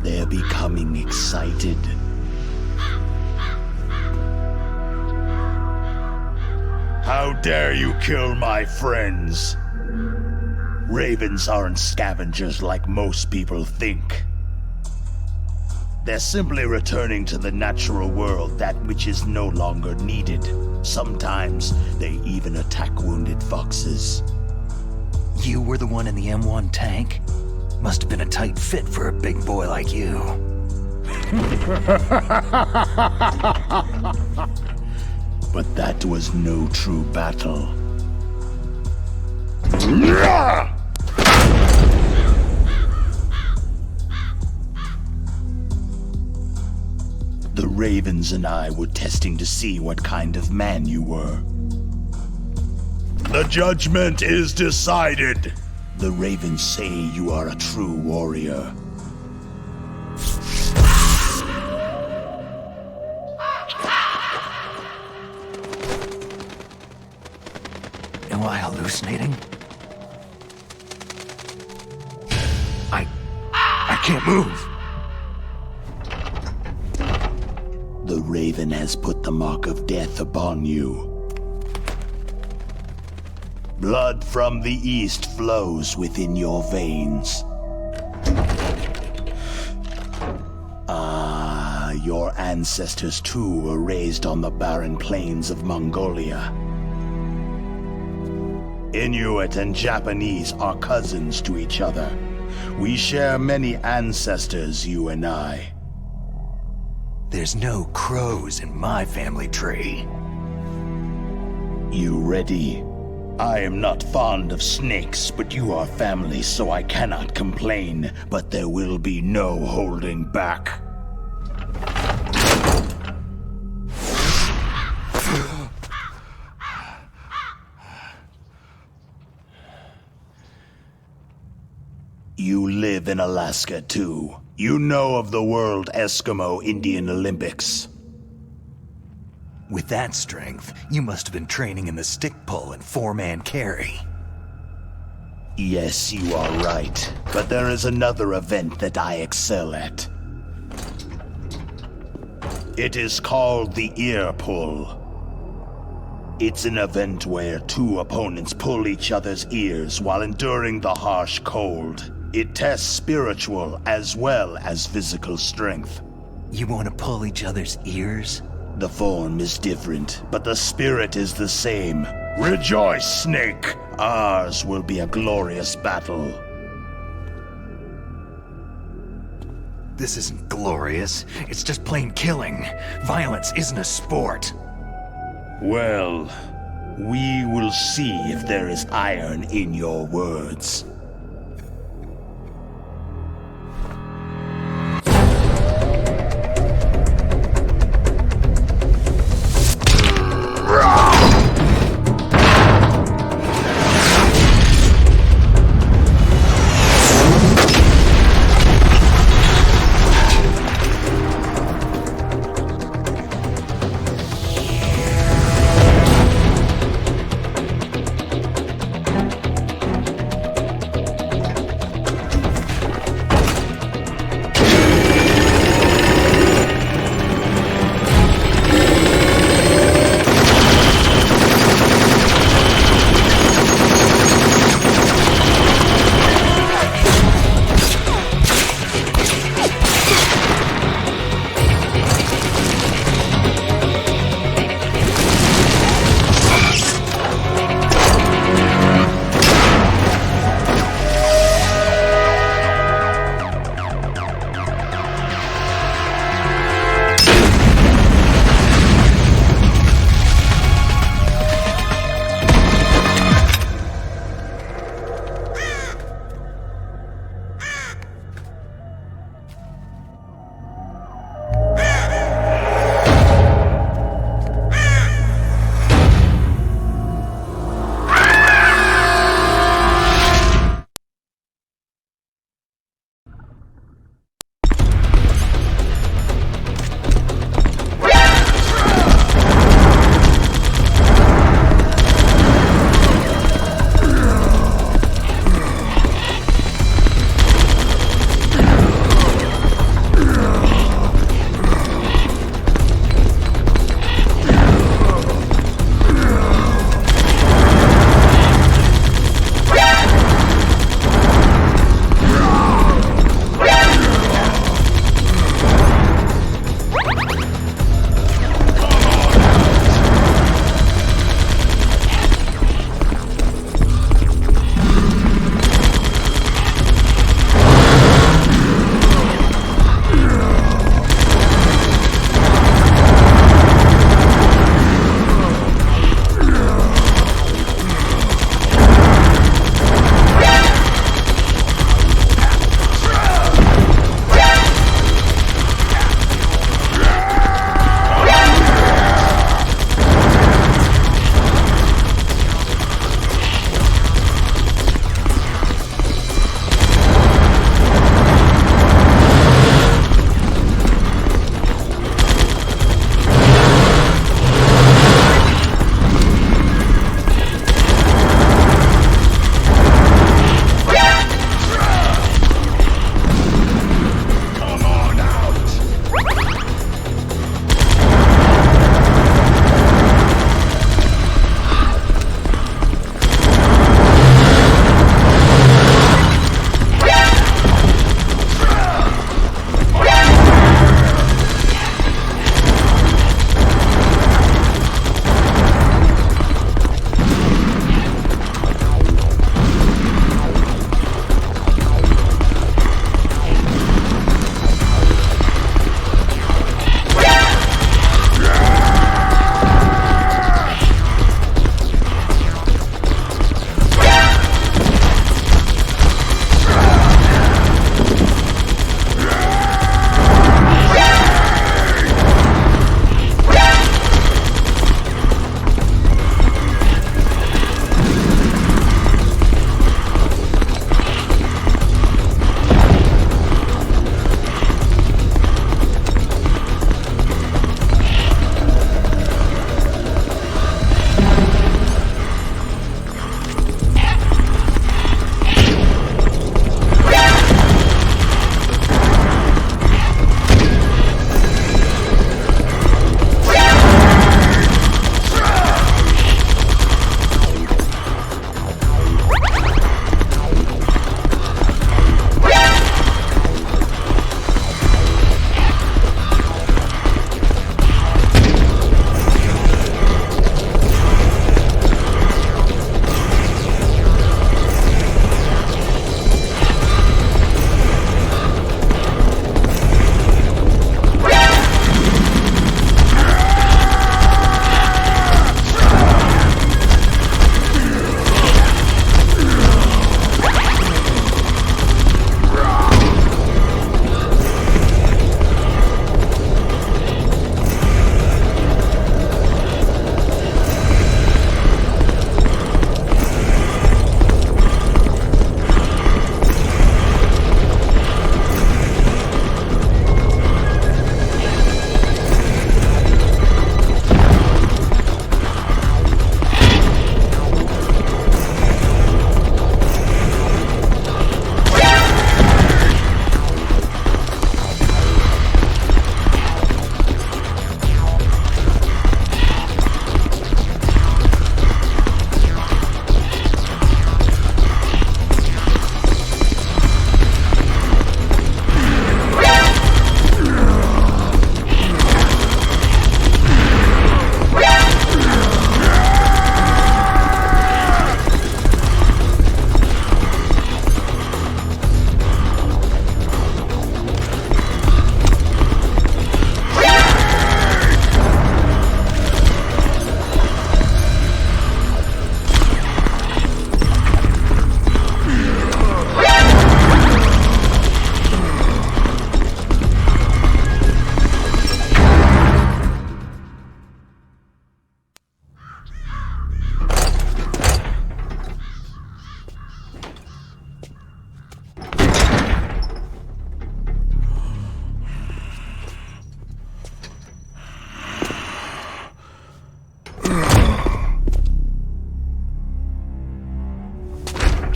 They're becoming excited. How dare you kill my friends? Ravens aren't scavengers like most people think. They're simply returning to the natural world, that which is no longer needed. Sometimes they even attack wounded foxes. You were the one in the M1 tank? Must have been a tight fit for a big boy like you. But that was no true battle. The Ravens and I were testing to see what kind of man you were. The judgment is decided. The Ravens say you are a true warrior. Am I hallucinating? I can't move. The Raven has put the mark of death upon you. Blood from the east flows within your veins. Ah, your ancestors too were raised on the barren plains of Mongolia. Inuit and Japanese are cousins to each other. We share many ancestors, you and I. There's no crows in my family tree. You ready? I am not fond of snakes, but you are family, so I cannot complain. But there will be no holding back. You live in Alaska, too. You know of the World Eskimo Indian Olympics. With that strength, you must have been training in the stick pull and four-man carry. Yes, you are right. But there is another event that I excel at. It is called the ear pull. It's an event where two opponents pull each other's ears while enduring the harsh cold. It tests spiritual as well as physical strength. You want to pull each other's ears? The form is different, but the spirit is the same. Rejoice, Snake! Ours will be a glorious battle. This isn't glorious. It's just plain killing. Violence isn't a sport. Well, we will see if there is iron in your words.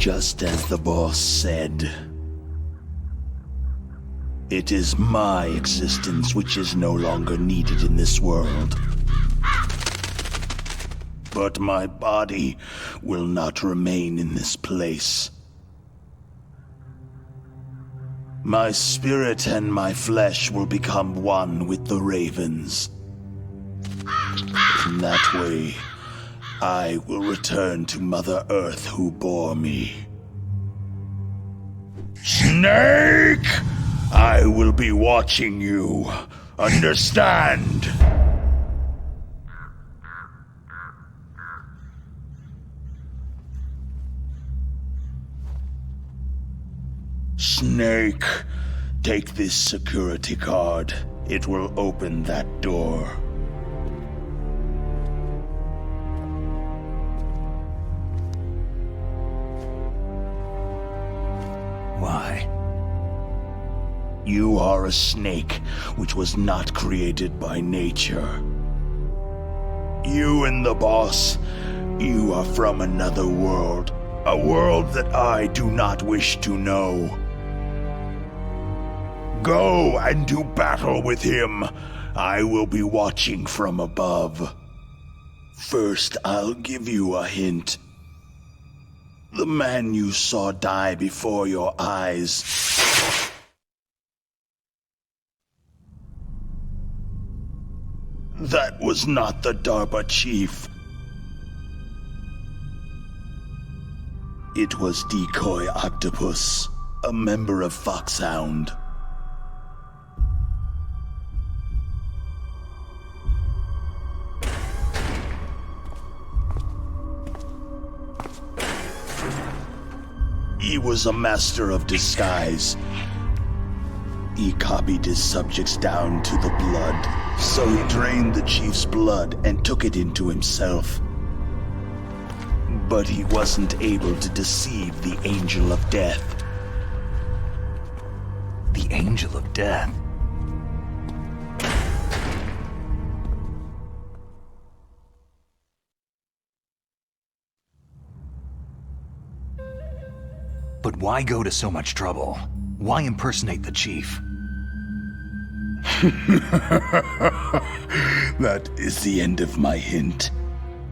Just as the boss said. It is my existence which is no longer needed in this world. But my body will not remain in this place. My spirit and my flesh will become one with the ravens. In that way, I will return to Mother Earth who bore me. Snake! I will be watching you. Understand? Snake, take this security card. It will open that door. Why? You are a snake which was not created by nature. You and the boss, you are from another world. A world that I do not wish to know. Go and do battle with him. I will be watching from above. First, I'll give you a hint. The man you saw die before your eyes. That was not the DARPA chief. It was Decoy Octopus, a member of Foxhound. He was a master of disguise. He copied his subjects down to the blood, so he drained the chief's blood and took it into himself. But he wasn't able to deceive the Angel of Death. The Angel of Death? But why go to so much trouble? Why impersonate the chief? That is the end of my hint.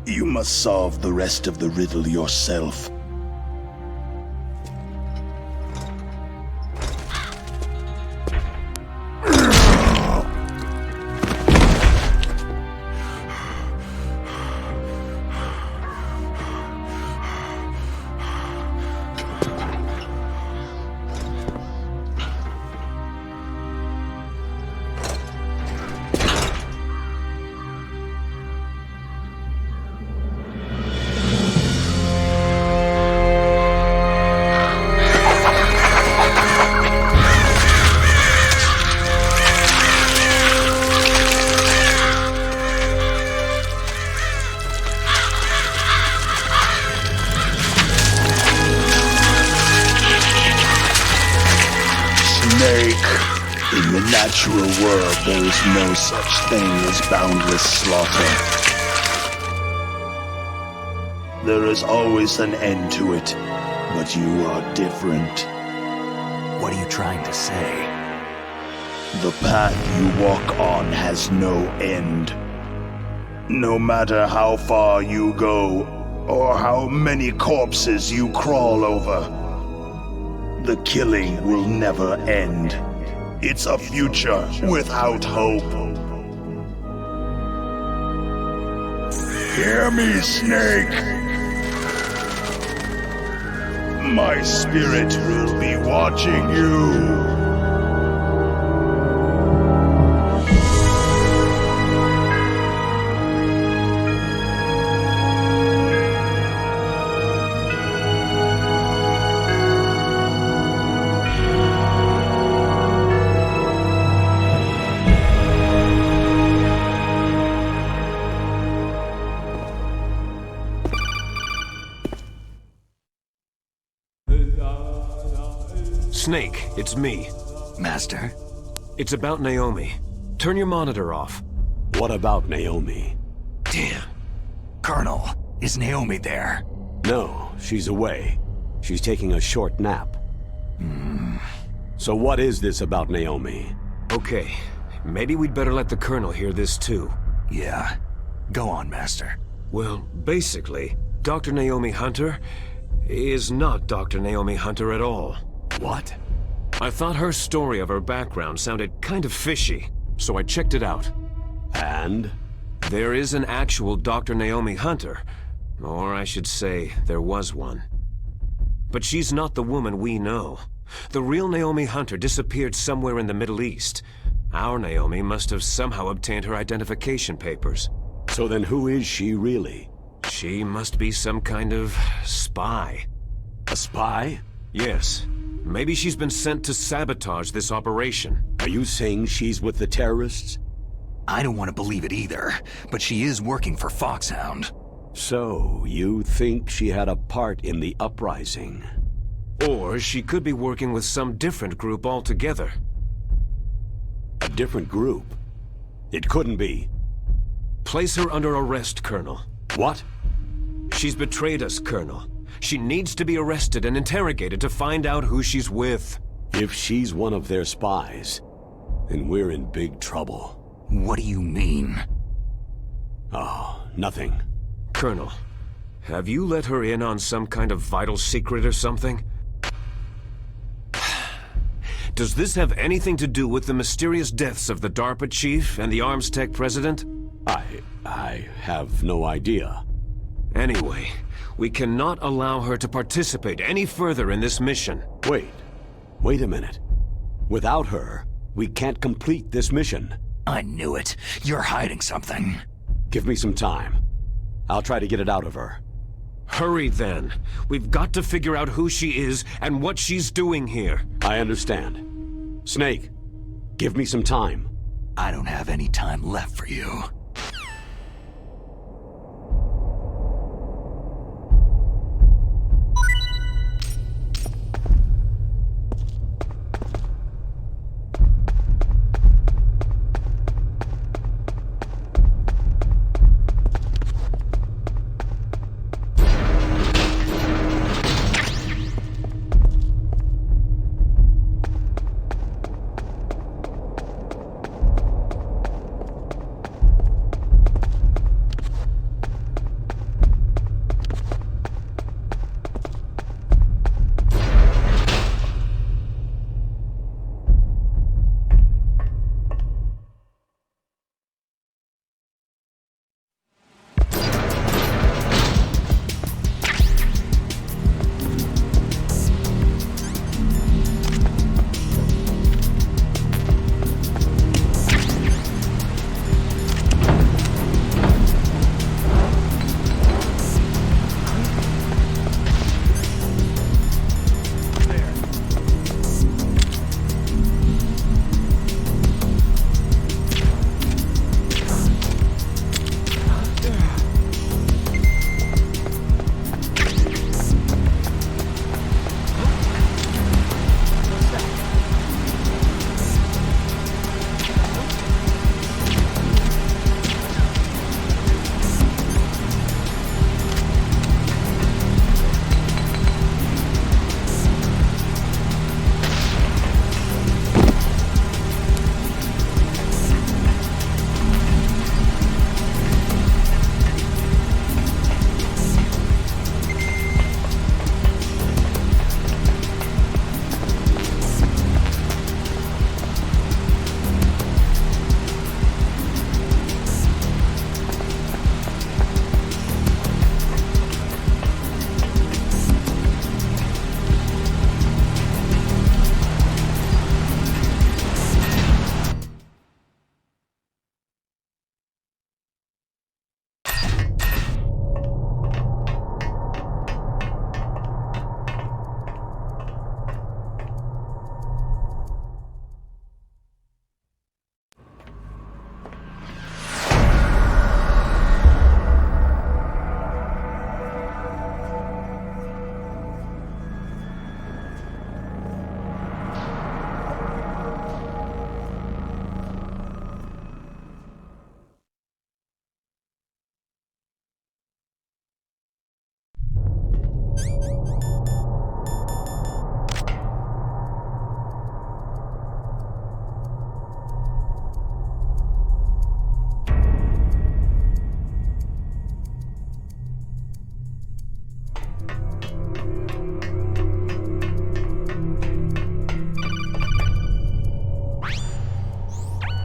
You must solve the rest of the riddle yourself. In the natural world, there is no such thing as boundless slaughter. There is always an end to it, but you are different. What are you trying to say? The path you walk on has no end. No matter how far you go, or how many corpses you crawl over, the killing will never end. It's a future without hope. Hear me, Snake! My spirit will be watching you. Snake, it's me. Master? It's about Naomi. Turn your monitor off. What about Naomi? Damn. Colonel, is Naomi there? No, she's away. She's taking a short nap. So what is this about Naomi? Okay, maybe we'd better let the Colonel hear this too. Yeah. Go on, Master. Well, basically, Dr. Naomi Hunter is not Dr. Naomi Hunter at all. What? I thought her story of her background sounded kind of fishy, so I checked it out. And? There is an actual Dr. Naomi Hunter, or I should say, there was one. But she's not the woman we know. The real Naomi Hunter disappeared somewhere in the Middle East. Our Naomi must have somehow obtained her identification papers. So then who is she really? She must be some kind of spy. A spy? Yes. Maybe she's been sent to sabotage this operation. Are you saying she's with the terrorists? I don't want to believe it either, but she is working for Foxhound. So, you think she had a part in the uprising? Or she could be working with some different group altogether. A different group? It couldn't be. Place her under arrest, Colonel. What? She's betrayed us, Colonel. She needs to be arrested and interrogated to find out who she's with. If she's one of their spies, then we're in big trouble. What do you mean? Oh, nothing. Colonel, have you let her in on some kind of vital secret or something? Does this have anything to do with the mysterious deaths of the DARPA chief and the arms tech president? I have no idea. Anyway, we cannot allow her to participate any further in this mission. Wait a minute. Without her, we can't complete this mission. I knew it. You're hiding something. Give me some time. I'll try to get it out of her. Hurry then. We've got to figure out who she is and what she's doing here. I understand. Snake, give me some time. I don't have any time left for you.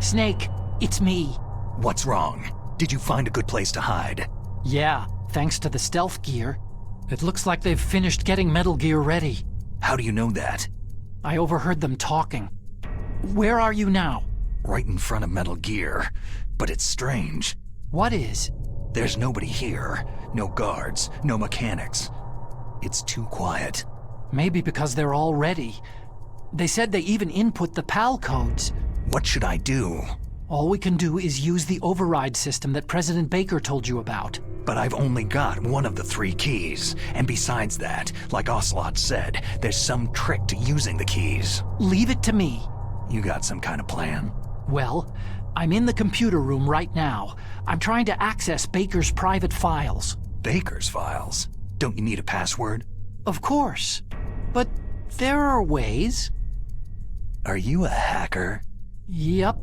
Snake, it's me. What's wrong? Did you find a good place to hide? Yeah, thanks to the stealth gear. It looks like they've finished getting Metal Gear ready. How do you know that? I overheard them talking. Where are you now? Right in front of Metal Gear. But it's strange. What is? There's nobody here. No guards, no mechanics. It's too quiet. Maybe because they're all ready. They said they even input the PAL codes. What should I do? All we can do is use the override system that President Baker told you about. But I've only got one of the 3 keys. And besides that, like Ocelot said, there's some trick to using the keys. Leave it to me. You got some kind of plan? Well, I'm in the computer room right now. I'm trying to access Baker's private files. Baker's files? Don't you need a password? Of course. But there are ways. Are you a hacker? Yep.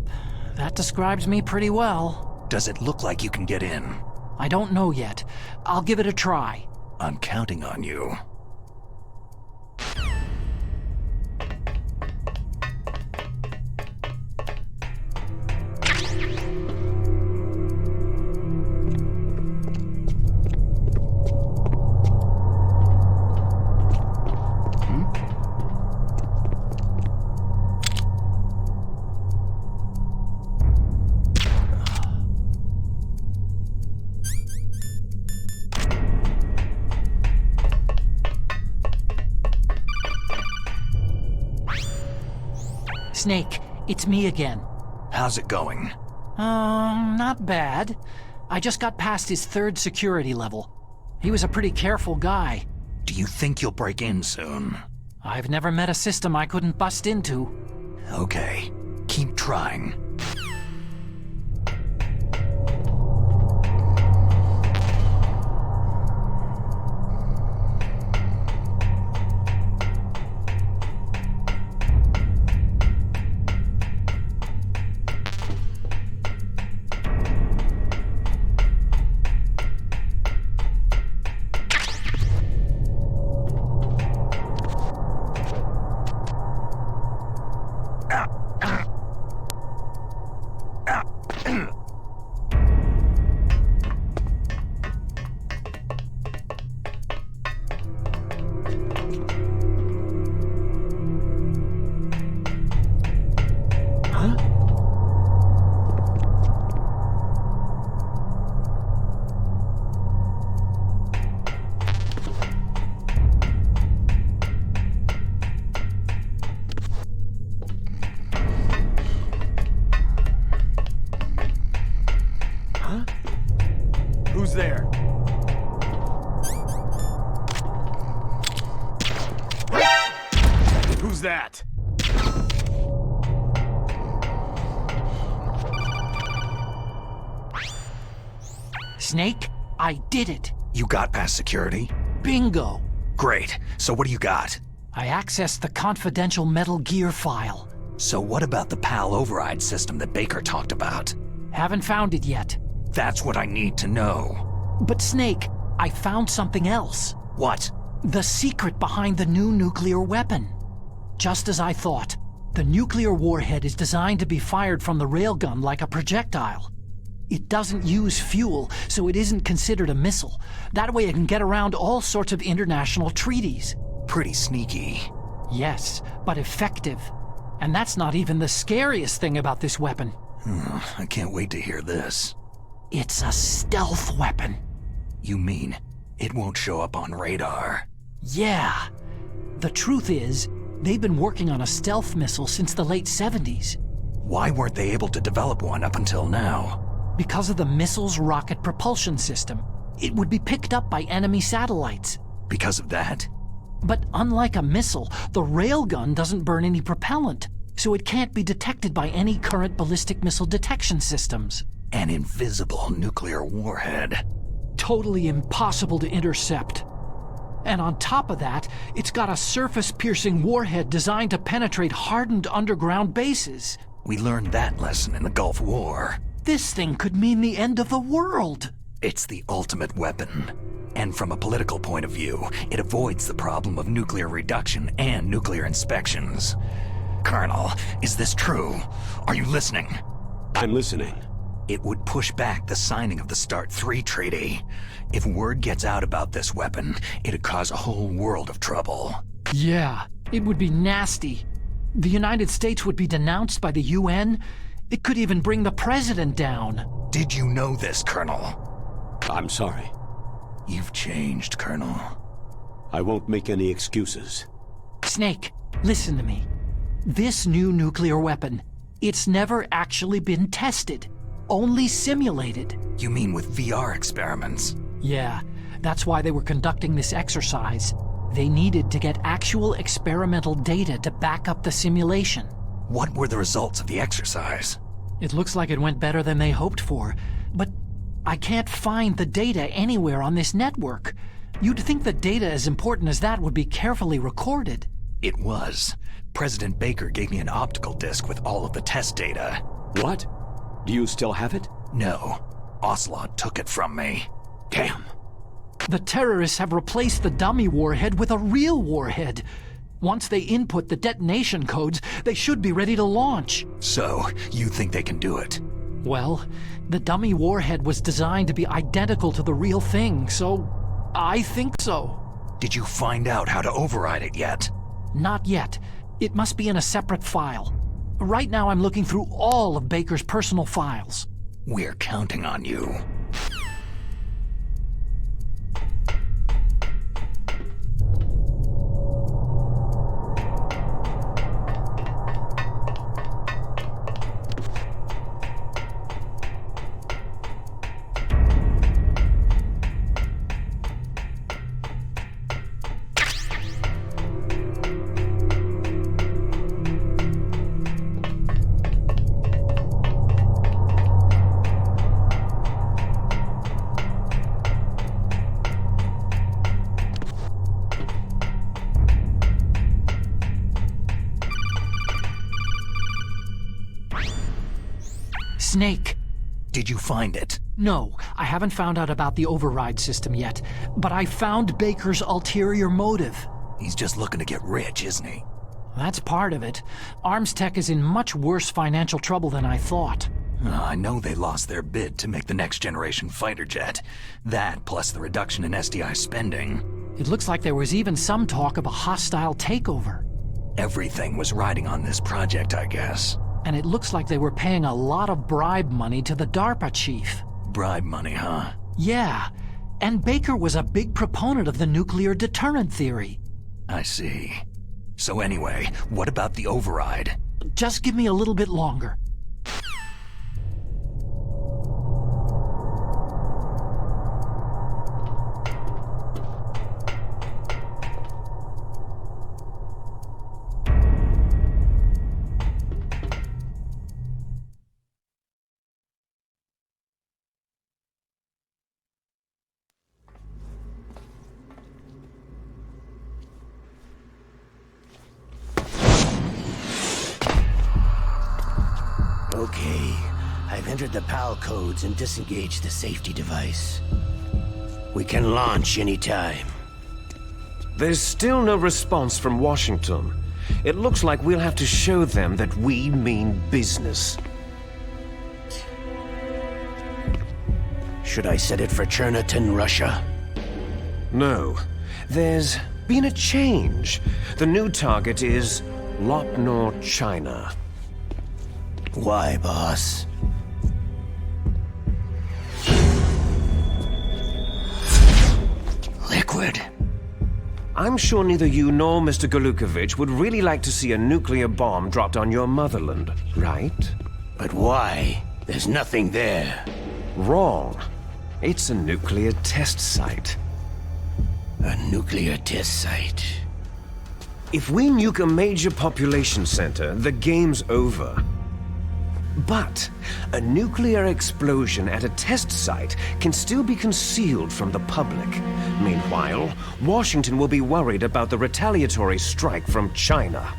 That describes me pretty well. Does it look like you can get in? I don't know yet. I'll give it a try. I'm counting on you. Snake, it's me again. How's it going? Not bad. I just got past his 3rd security level. He was a pretty careful guy. Do you think you'll break in soon? I've never met a system I couldn't bust into. Okay, keep trying. Who's there? Who's that? Snake, I did it. You got past security? Bingo. Great. So what do you got? I accessed the confidential Metal Gear file. So what about the PAL override system that Baker talked about? Haven't found it yet. That's what I need to know. But Snake, I found something else. What? The secret behind the new nuclear weapon. Just as I thought, the nuclear warhead is designed to be fired from the railgun like a projectile. It doesn't use fuel, so it isn't considered a missile. That way it can get around all sorts of international treaties. Pretty sneaky. Yes, but effective. And that's not even the scariest thing about this weapon. I can't wait to hear this. It's a stealth weapon. You mean it won't show up on radar? Yeah. The truth is, they've been working on a stealth missile since the late 70s. Why weren't they able to develop one up until now? Because of the missile's rocket propulsion system. It would be picked up by enemy satellites. Because of that? But unlike a missile, the railgun doesn't burn any propellant, so it can't be detected by any current ballistic missile detection systems. An invisible nuclear warhead. Totally impossible to intercept. And on top of that, it's got a surface-piercing warhead designed to penetrate hardened underground bases. We learned that lesson in the Gulf War. This thing could mean the end of the world. It's the ultimate weapon. And from a political point of view, it avoids the problem of nuclear reduction and nuclear inspections. Colonel, is this true? Are you listening? I'm listening. It would push back the signing of the START 3 treaty. If word gets out about this weapon, it'd cause a whole world of trouble. Yeah, it would be nasty. The United States would be denounced by the UN. It could even bring the president down. Did you know this, Colonel? I'm sorry. You've changed, Colonel. I won't make any excuses. Snake, listen to me. This new nuclear weapon, it's never actually been tested. Only simulated. You mean with VR experiments? Yeah, that's why they were conducting this exercise. They needed to get actual experimental data to back up the simulation. What were the results of the exercise? It looks like it went better than they hoped for, but I can't find the data anywhere on this network. You'd think the data as important as that would be carefully recorded. It was. President Baker gave me an optical disc with all of the test data. What? Do you still have it? No. Ocelot took it from me. Damn. The terrorists have replaced the dummy warhead with a real warhead. Once they input the detonation codes, they should be ready to launch. So, you think they can do it? Well, the dummy warhead was designed to be identical to the real thing, so I think so. Did you find out how to override it yet? Not yet. It must be in a separate file. Right now I'm looking through all of Baker's personal files. We're counting on you. Snake. Did you find it? No, I haven't found out about the override system yet, but I found Baker's ulterior motive. He's just looking to get rich, isn't he? That's part of it. Arms Tech is in much worse financial trouble than I thought. I know they lost their bid to make the next generation fighter jet. That, plus the reduction in SDI spending. It looks like there was even some talk of a hostile takeover. Everything was riding on this project, I guess. And it looks like they were paying a lot of bribe money to the DARPA chief. Bribe money, huh? Yeah, and Baker was a big proponent of the nuclear deterrent theory. I see. So anyway, what about the override? Just give me a little bit longer. Okay, I've entered the PAL codes and disengaged the safety device. We can launch anytime. There's still no response from Washington. It looks like we'll have to show them that we mean business. Should I set it for Cherniton, Russia? No. There's been a change. The new target is Lopnor, China. Why, boss? Liquid. I'm sure neither you nor Mr. Golukovich would really like to see a nuclear bomb dropped on your motherland, right? But why? There's nothing there. Wrong. It's a nuclear test site. A nuclear test site? If we nuke a major population center, the game's over. But a nuclear explosion at a test site can still be concealed from the public. Meanwhile, Washington will be worried about the retaliatory strike from China.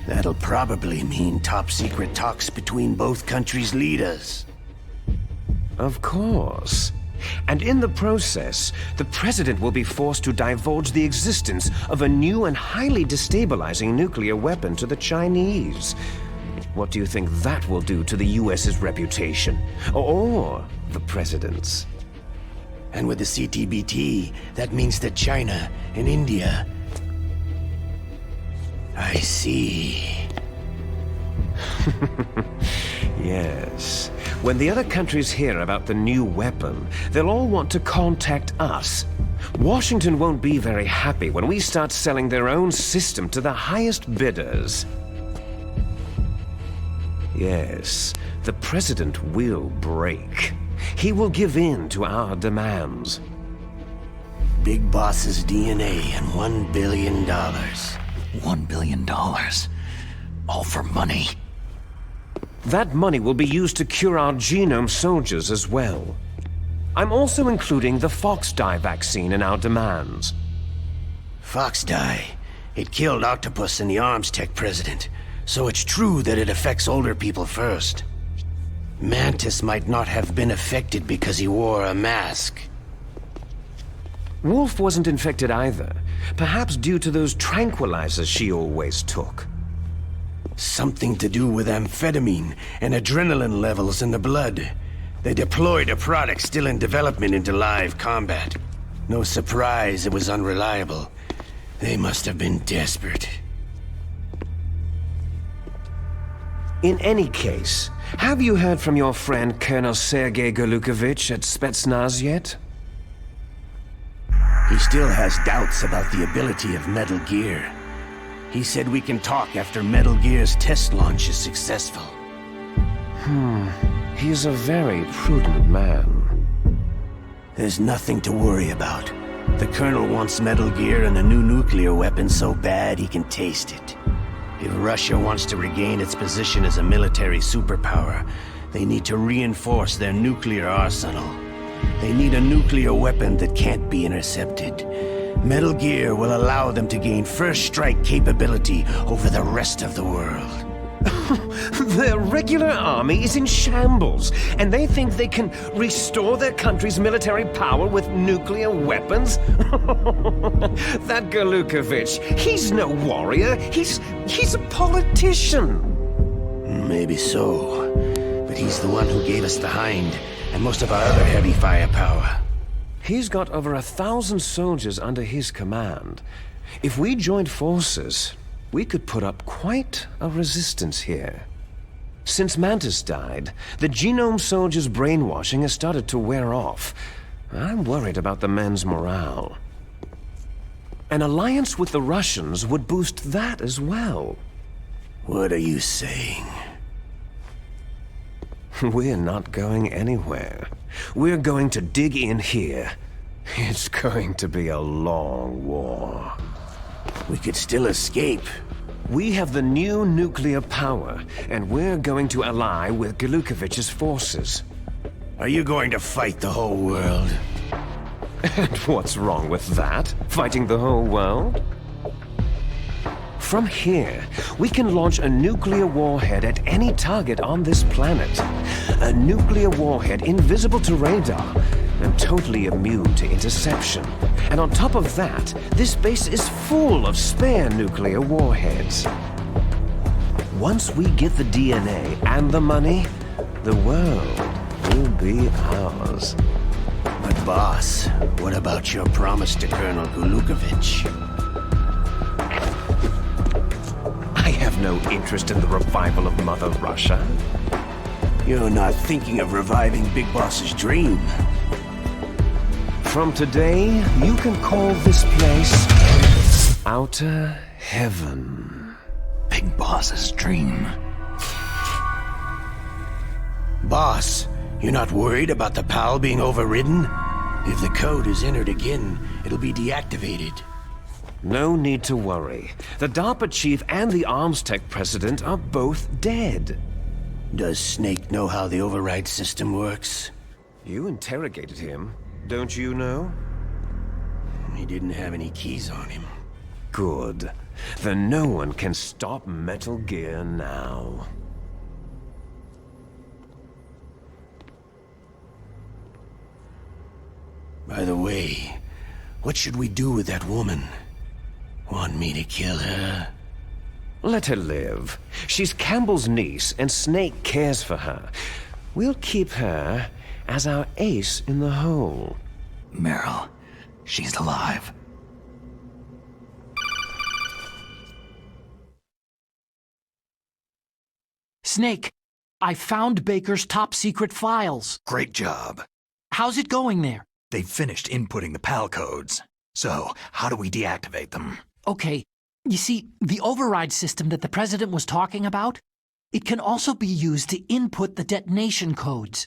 That'll probably mean top-secret talks between both countries' leaders. Of course. And in the process, the president will be forced to divulge the existence of a new and highly destabilizing nuclear weapon to the Chinese. What do you think that will do to the US's reputation? Or the President's? And with the CTBT, that means that China and India... I see. Yes. When the other countries hear about the new weapon, they'll all want to contact us. Washington won't be very happy when we start selling their own system to the highest bidders. Yes, the President will break. He will give in to our demands. Big Boss's DNA and $1 billion. $1 billion? All for money? That money will be used to cure our genome soldiers as well. I'm also including the Fox-Die vaccine in our demands. Fox-Die? It killed Octopus and the Arms Tech president, so it's true that it affects older people first. Mantis might not have been affected because he wore a mask. Wolf wasn't infected either, perhaps due to those tranquilizers she always took. Something to do with amphetamine and adrenaline levels in the blood. They deployed a product still in development into live combat. No surprise it was unreliable. They must have been desperate. In any case, have you heard from your friend Colonel Sergei Golukovich at Spetsnaz yet? He still has doubts about the ability of Metal Gear. He said we can talk after Metal Gear's test launch is successful. He's a very prudent man. There's nothing to worry about. The Colonel wants Metal Gear and a new nuclear weapon so bad he can taste it. If Russia wants to regain its position as a military superpower, they need to reinforce their nuclear arsenal. They need a nuclear weapon that can't be intercepted. Metal Gear will allow them to gain first strike capability over the rest of the world. Their regular army is in shambles, and they think they can restore their country's military power with nuclear weapons? That Golukovich, he's no warrior, he's a politician. Maybe so, but he's the one who gave us the Hind and most of our other heavy firepower. He's got over 1,000 soldiers under his command. If we joined forces, we could put up quite a resistance here. Since Mantis died, the genome soldiers' brainwashing has started to wear off. I'm worried about the men's morale. An alliance with the Russians would boost that as well. What are you saying? We're not going anywhere. We're going to dig in here. It's going to be a long war. We could still escape. We have the new nuclear power, and we're going to ally with Golukovich's forces. Are you going to fight the whole world? And what's wrong with that? Fighting the whole world? From here, we can launch a nuclear warhead at any target on this planet. A nuclear warhead invisible to radar and totally immune to interception. And on top of that, this base is full of spare nuclear warheads. Once we get the DNA and the money, the world will be ours. But boss, what about your promise to Colonel Golukovich? I have no interest in the revival of Mother Russia. You're not thinking of reviving Big Boss's dream. From today, you can call this place Outer Heaven. Big Boss's dream. Boss, you're not worried about the PAL being overridden? If the code is entered again, it'll be deactivated. No need to worry. The DARPA chief and the Arms Tech president are both dead. Does Snake know how the override system works? You interrogated him, don't you know? He didn't have any keys on him. Good. Then no one can stop Metal Gear now. By the way, what should we do with that woman? Want me to kill her? Let her live. She's Campbell's niece, and Snake cares for her. We'll keep her as our ace in the hole. Meryl, she's alive. Snake, I found Baker's top-secret files. Great job. How's it going there? They've finished inputting the PAL codes. So, how do we deactivate them? Okay, you see, the override system that the President was talking about, it can also be used to input the detonation codes.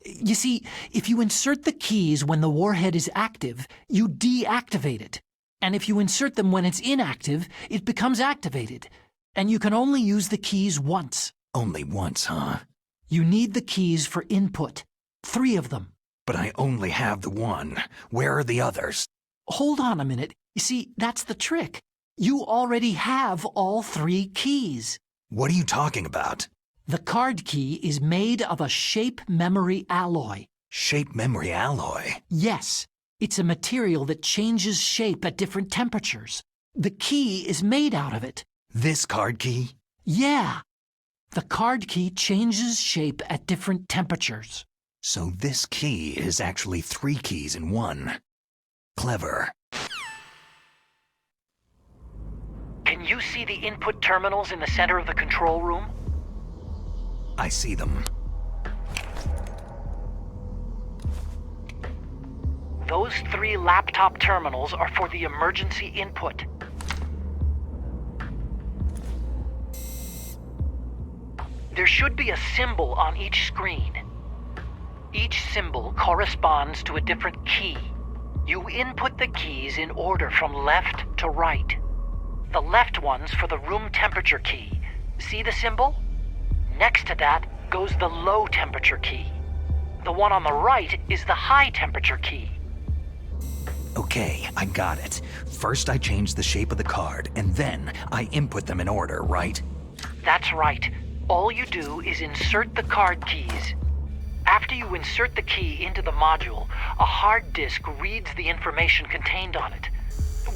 You see, if you insert the keys when the warhead is active, you deactivate it. And if you insert them when it's inactive, it becomes activated. And you can only use the keys once. Only once, huh? You need the keys for input. 3 of them. But I only have the one. Where are the others? Hold on a minute. You see, that's the trick. You already have all 3 keys. What are you talking about? The card key is made of a shape memory alloy. Shape memory alloy? Yes. It's a material that changes shape at different temperatures. The key is made out of it. This card key? Yeah. The card key changes shape at different temperatures. So this key is actually 3 keys in one. Clever. Can you see the input terminals in the center of the control room? I see them. Those 3 laptop terminals are for the emergency input. There should be a symbol on each screen. Each symbol corresponds to a different key. You input the keys in order from left to right. The left one's for the room temperature key. See the symbol? Next to that goes the low temperature key. The one on the right is the high temperature key. Okay, I got it. First I change the shape of the card, and then I input them in order, right? That's right. All you do is insert the card keys. After you insert the key into the module, a hard disk reads the information contained on it.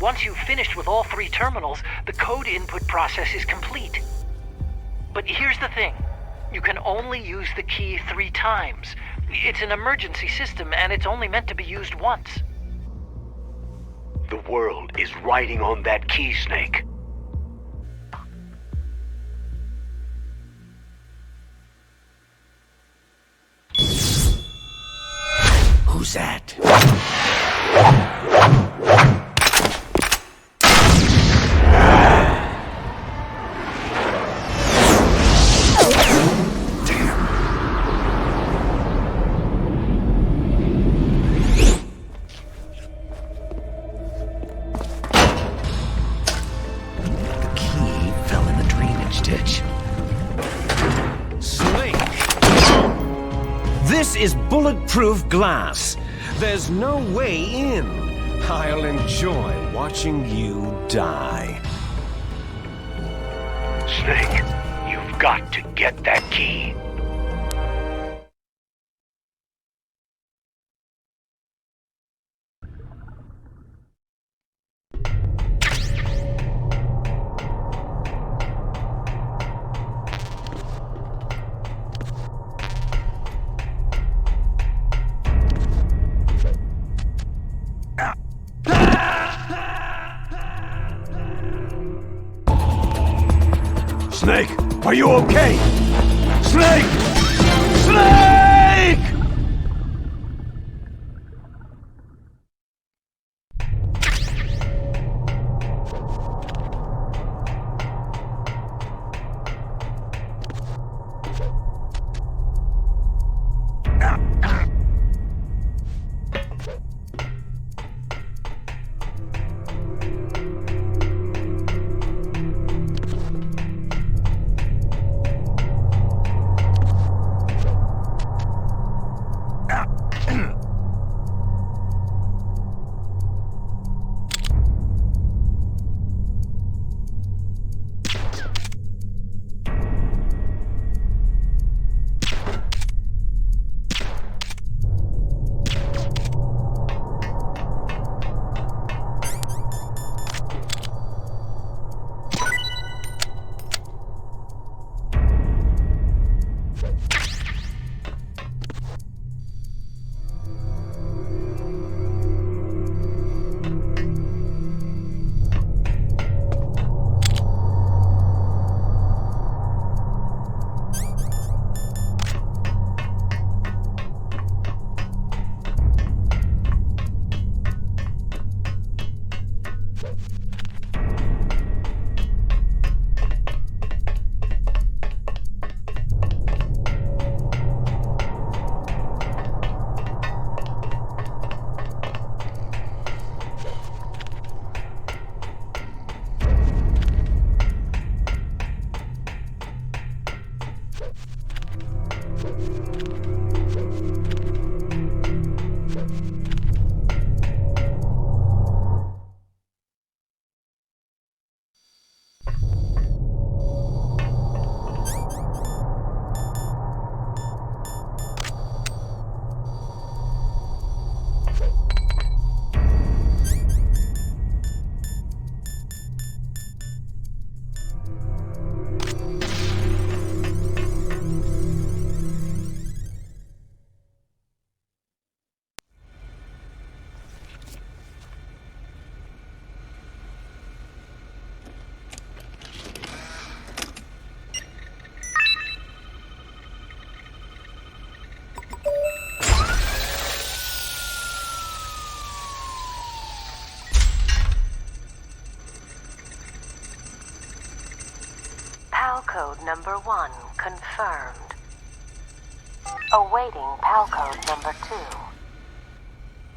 Once you've finished with all 3 terminals, the code input process is complete. But here's the thing. You can only use the key 3 times. It's an emergency system, and it's only meant to be used once. The world is riding on that key, Snake. Who's that? This is bulletproof glass. There's no way in. I'll enjoy watching you die. Snake, you've got to get that key. Snake, are you okay? Snake! Snake! PAL code number 1 confirmed. Awaiting PAL code number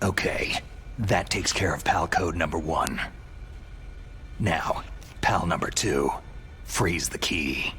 2. Okay, that takes care of PAL code number 1. Now, PAL number 2, freeze the key.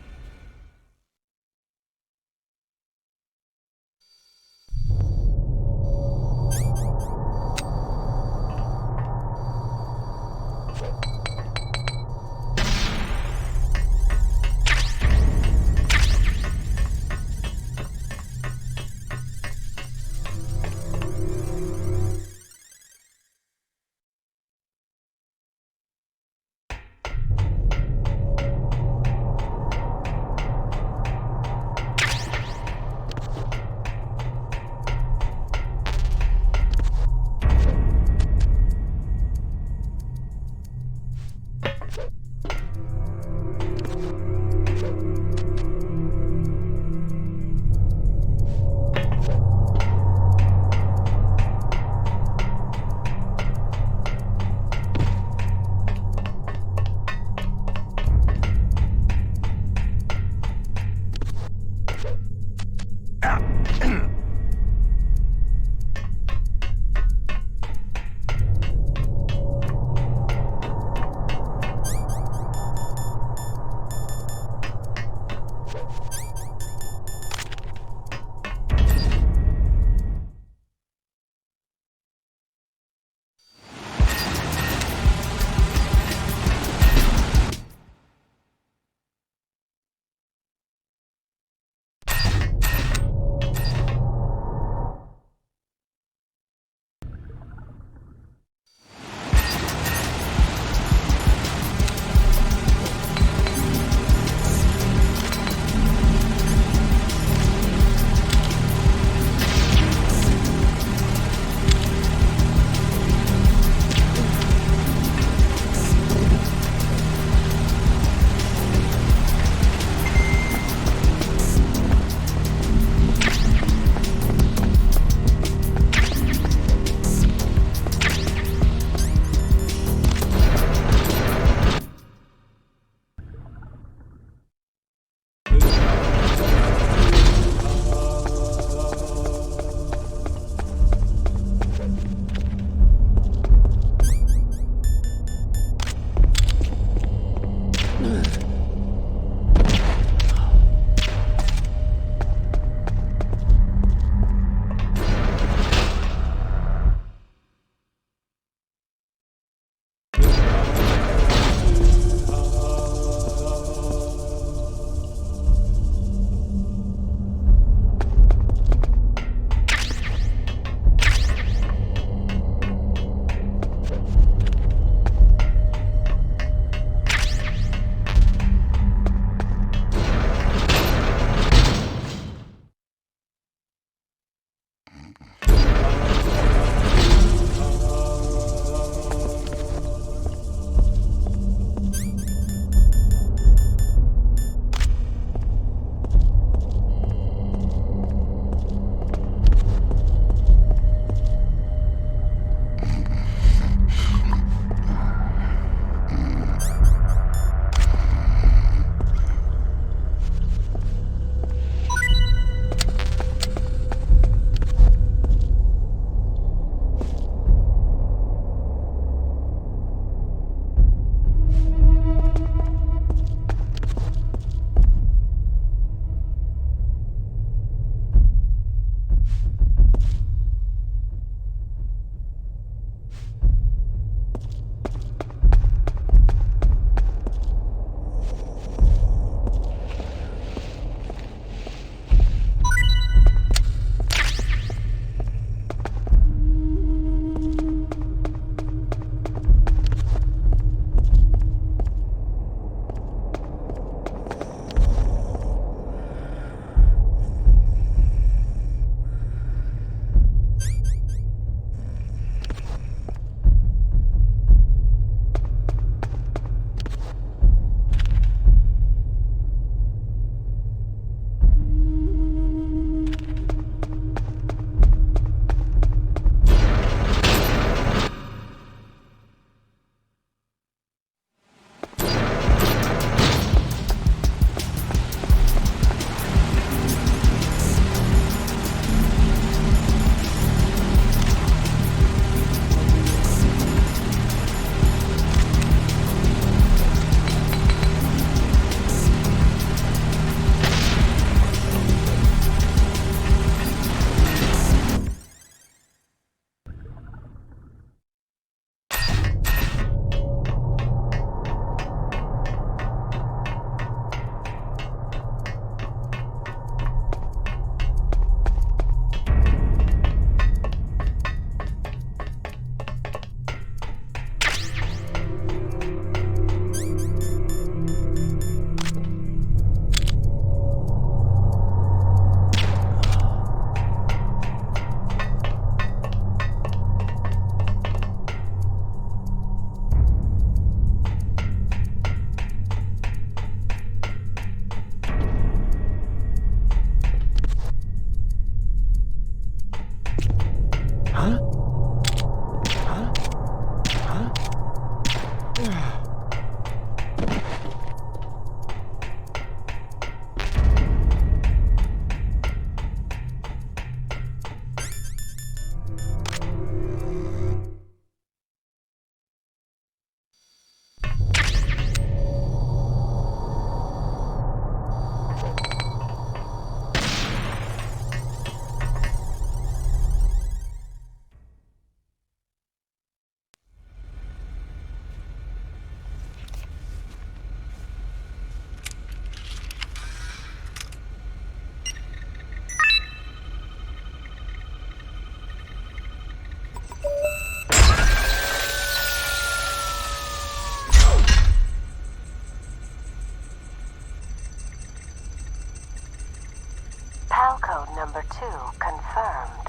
2 confirmed.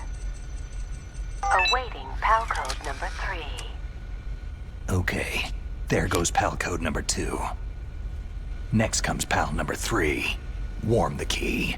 Awaiting PAL code number 3. Okay, there goes PAL code number 2. Next comes PAL number 3. Warm the key.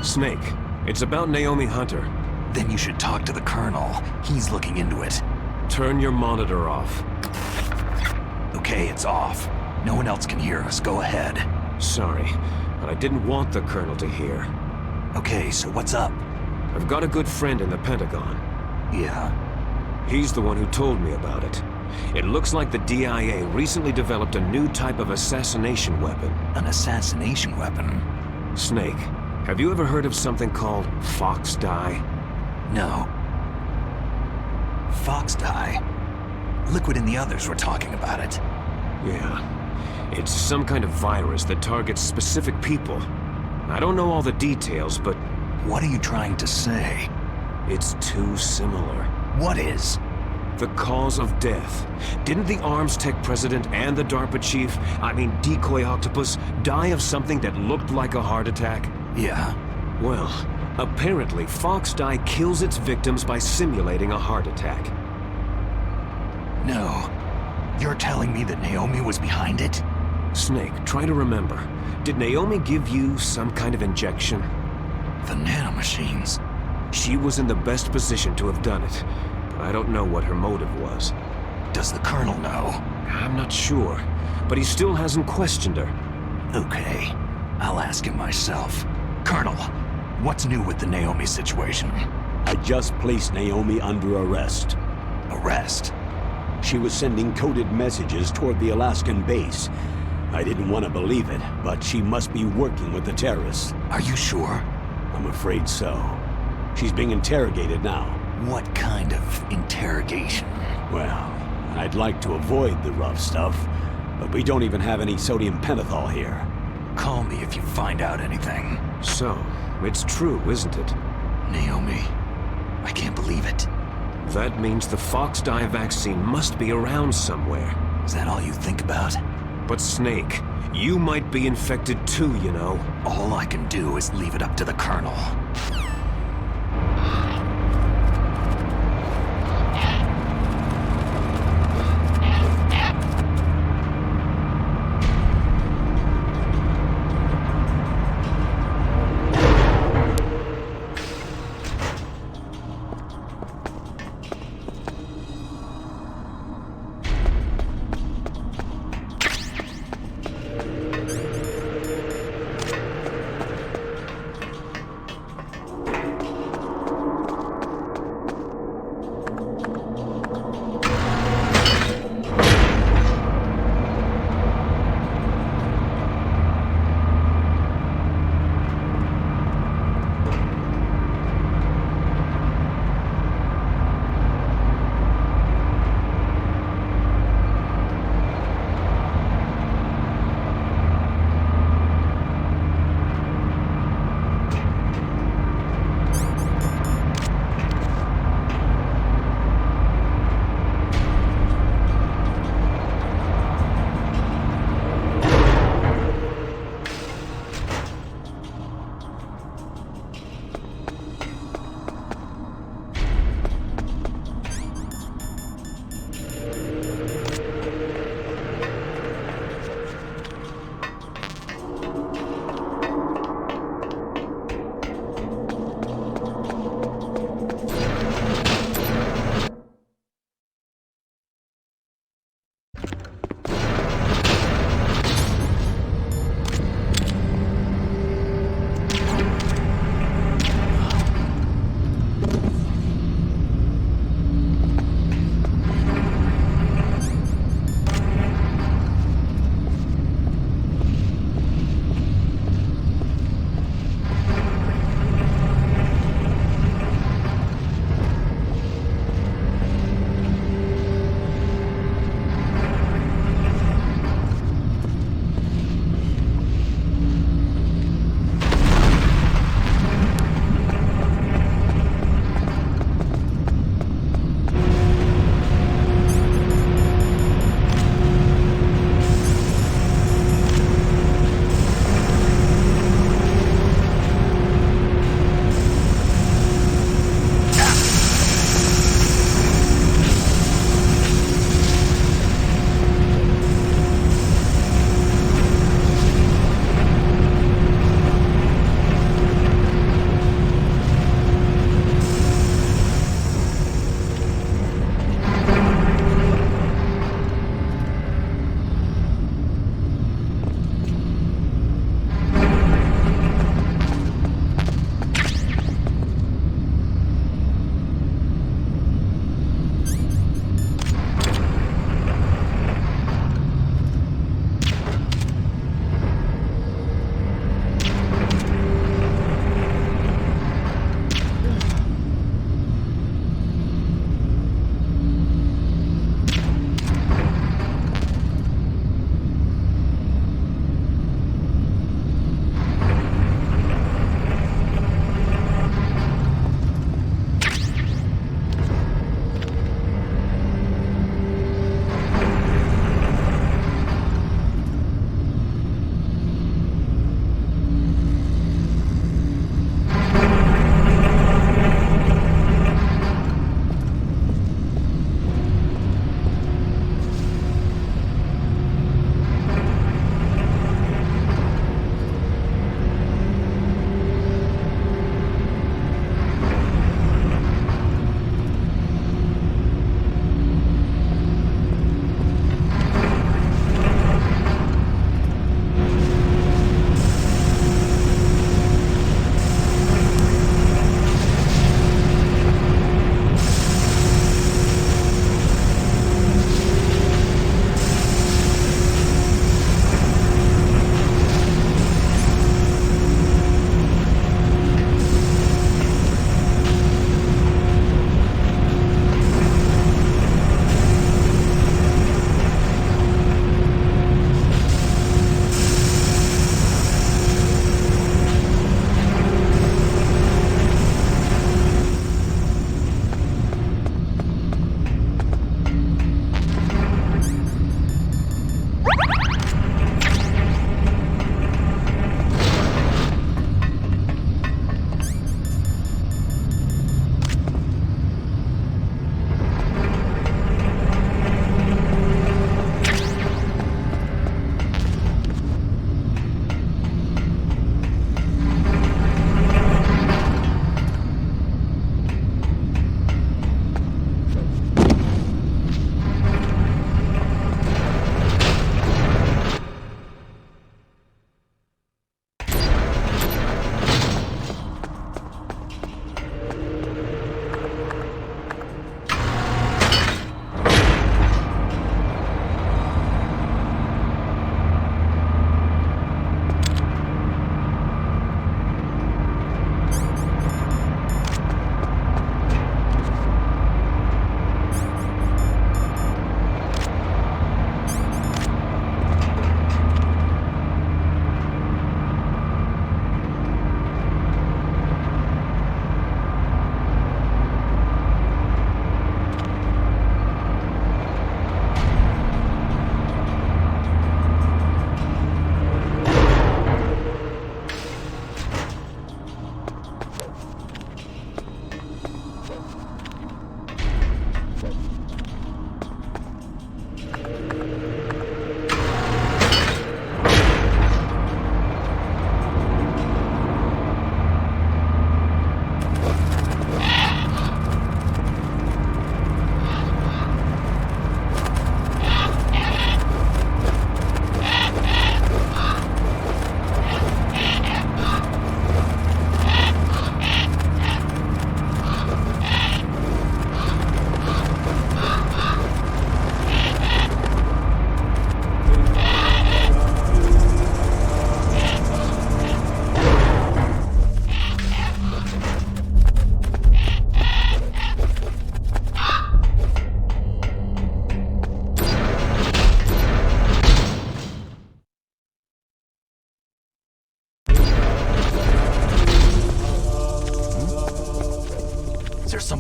Snake, it's about Naomi Hunter. Then you should talk to the Colonel. He's looking into it. Turn your monitor off. Okay, it's off. No one else can hear us. Go ahead. Sorry, but I didn't want the Colonel to hear. Okay, so what's up? I've got a good friend in the Pentagon. Yeah? He's the one who told me about it. It looks like the DIA recently developed a new type of assassination weapon. An assassination weapon? Snake, have you ever heard of something called Fox Dye? No. Fox Dye? Liquid and the others were talking about it. Yeah. It's some kind of virus that targets specific people. I don't know all the details, but... What are you trying to say? It's too similar. What is? The cause of death. Didn't the Arms Tech president and the DARPA chief, Decoy Octopus, die of something that looked like a heart attack? Yeah. Well, apparently Fox Dye kills its victims by simulating a heart attack. No. You're telling me that Naomi was behind it? Snake, try to remember. Did Naomi give you some kind of injection? The nanomachines. She was in the best position to have done it, but I don't know what her motive was. Does the Colonel know? I'm not sure, but he still hasn't questioned her. Okay, I'll ask him myself. Colonel, what's new with the Naomi situation? I just placed Naomi under arrest. Arrest? She was sending coded messages toward the Alaskan base. I didn't want to believe it, but she must be working with the terrorists. Are you sure? I'm afraid so. She's being interrogated now. What kind of interrogation? Well, I'd like to avoid the rough stuff, but we don't even have any sodium pentothal here. Call me if you find out anything. So, it's true, isn't it? Naomi, I can't believe it. That means the Fox dye vaccine must be around somewhere. Is that all you think about? But Snake, you might be infected too, you know. All I can do is leave it up to the Colonel.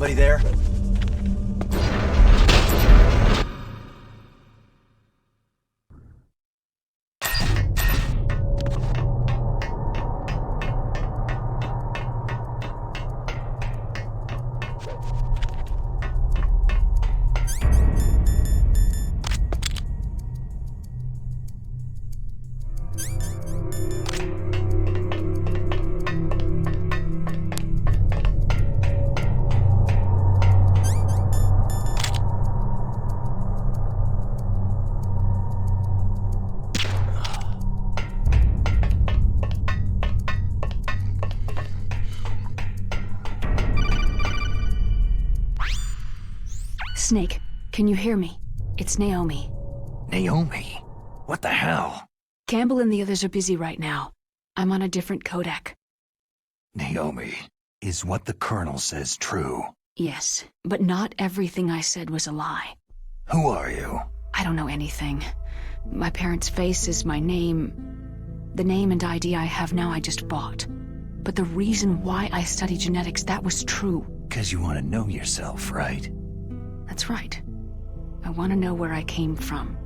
somebody there? Snake, can you hear me? It's Naomi. Naomi? What the hell? Campbell and the others are busy right now. I'm on a different codec. Naomi, is what the Colonel says true? Yes, but not everything I said was a lie. Who are you? I don't know anything. My parents' face is my name. The name and ID I have now I just bought. But the reason why I study genetics, that was true. 'Cause you want to know yourself, right? That's right. I want to know where I came from.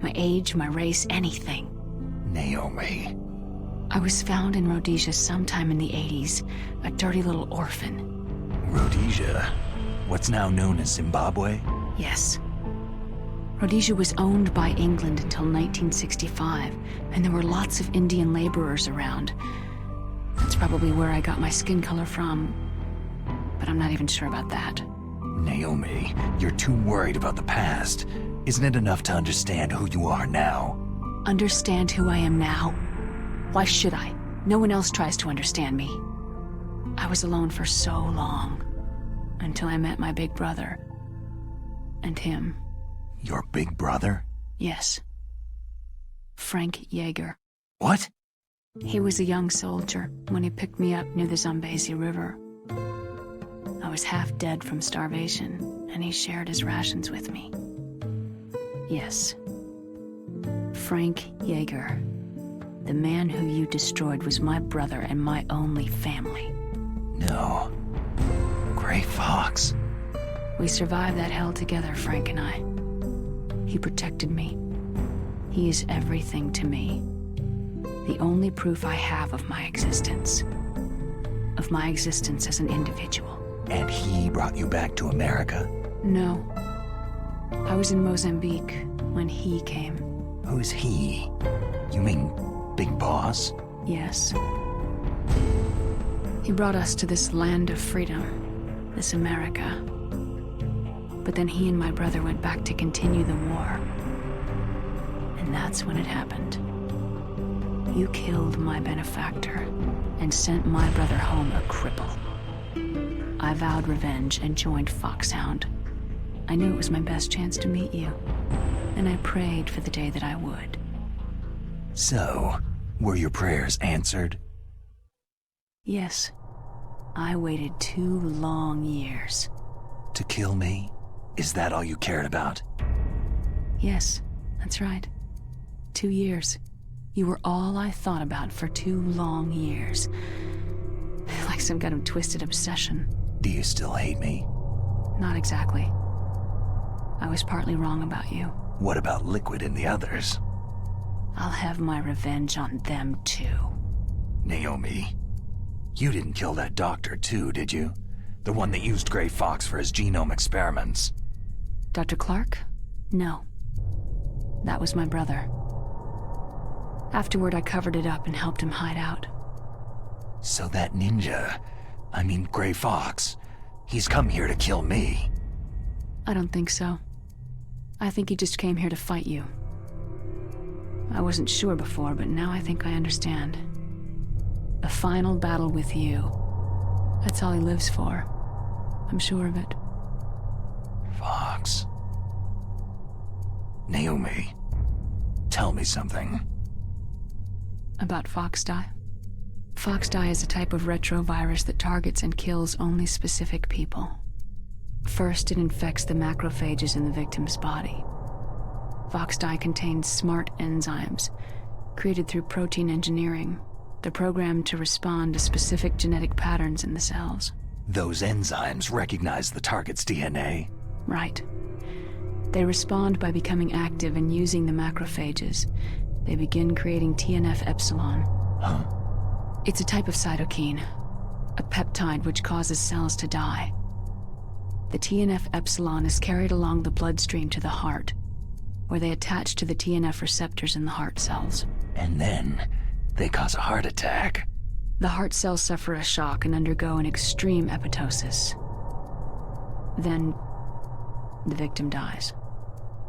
My age, my race, anything. Naomi. I was found in Rhodesia sometime in the 80s, a dirty little orphan. Rhodesia? What's now known as Zimbabwe? Yes. Rhodesia was owned by England until 1965, and there were lots of Indian laborers around. That's probably where I got my skin color from, but I'm not even sure about that. Naomi, you're too worried about the past. Isn't it enough to understand who you are now? Understand who I am now? Why should I? No one else tries to understand me. I was alone for so long, until I met my big brother. And him. Your big brother? Yes. Frank Yeager. What? He was a young soldier when he picked me up near the Zambezi River. I was half dead from starvation, and he shared his rations with me. Yes. Frank Yeager. The man who you destroyed was my brother and my only family. No. Gray Fox. We survived that hell together, Frank and I. He protected me. He is everything to me. The only proof I have of my existence. Of my existence as an individual. And he brought you back to America? No. I was in Mozambique when he came. Who's he? You mean Big Boss? Yes. He brought us to this land of freedom, this America. But then he and my brother went back to continue the war. And that's when it happened. You killed my benefactor and sent my brother home a cripple. I vowed revenge and joined Foxhound. I knew it was my best chance to meet you, and I prayed for the day that I would. So, were your prayers answered? Yes. I waited 2 long years. To kill me? Is that all you cared about? Yes, that's right. 2 years. You were all I thought about for 2 long years. Like some kind of twisted obsession. Do you still hate me? Not exactly. I was partly wrong about you. What about Liquid and the others? I'll have my revenge on them too. Naomi, you didn't kill that doctor too, did you? The one that used Gray Fox for his genome experiments. Dr. Clark? No. That was my brother. Afterward, I covered it up and helped him hide out. So that ninja, I mean Gray Fox, he's come here to kill me. I don't think so. I think he just came here to fight you. I wasn't sure before, but now I think I understand. A final battle with you. That's all he lives for. I'm sure of it. Fox. Naomi, tell me something. About Foxdie? Foxdie is a type of retrovirus that targets and kills only specific people. First, it infects the macrophages in the victim's body. Foxdie contains smart enzymes, created through protein engineering. They're programmed to respond to specific genetic patterns in the cells. Those enzymes recognize the target's DNA? Right. They respond by becoming active and using the macrophages. They begin creating TNF-epsilon. Huh? It's a type of cytokine, a peptide which causes cells to die. The TNF-epsilon is carried along the bloodstream to the heart, where they attach to the TNF receptors in the heart cells. And then they cause a heart attack. The heart cells suffer a shock and undergo an extreme apoptosis. Then, the victim dies.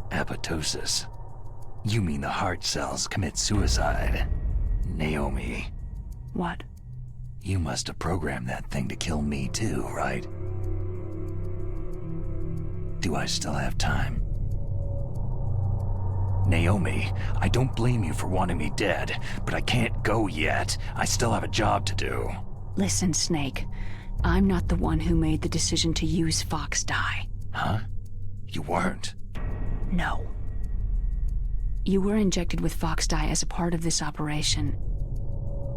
Apoptosis? You mean the heart cells commit suicide? Naomi. What? You must have programmed that thing to kill me too, right? Do I still have time? Naomi, I don't blame you for wanting me dead, but I can't go yet. I still have a job to do. Listen, Snake. I'm not the one who made the decision to use Fox dye. Huh? You weren't? No. You were injected with Fox dye as a part of this operation.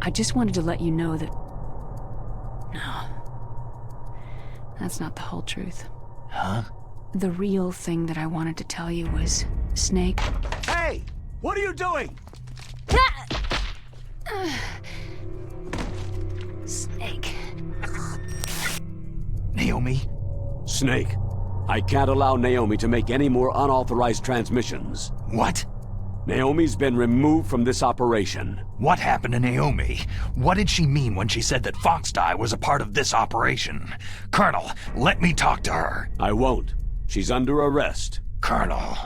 I just wanted to let you know that... No. That's not the whole truth. Huh? The real thing that I wanted to tell you was... Snake... Hey! What are you doing? Snake... Naomi? Snake, I can't allow Naomi to make any more unauthorized transmissions. What? Naomi's been removed from this operation. What happened to Naomi? What did she mean when she said that Fox dye was a part of this operation? Colonel, let me talk to her. I won't. She's under arrest. Colonel,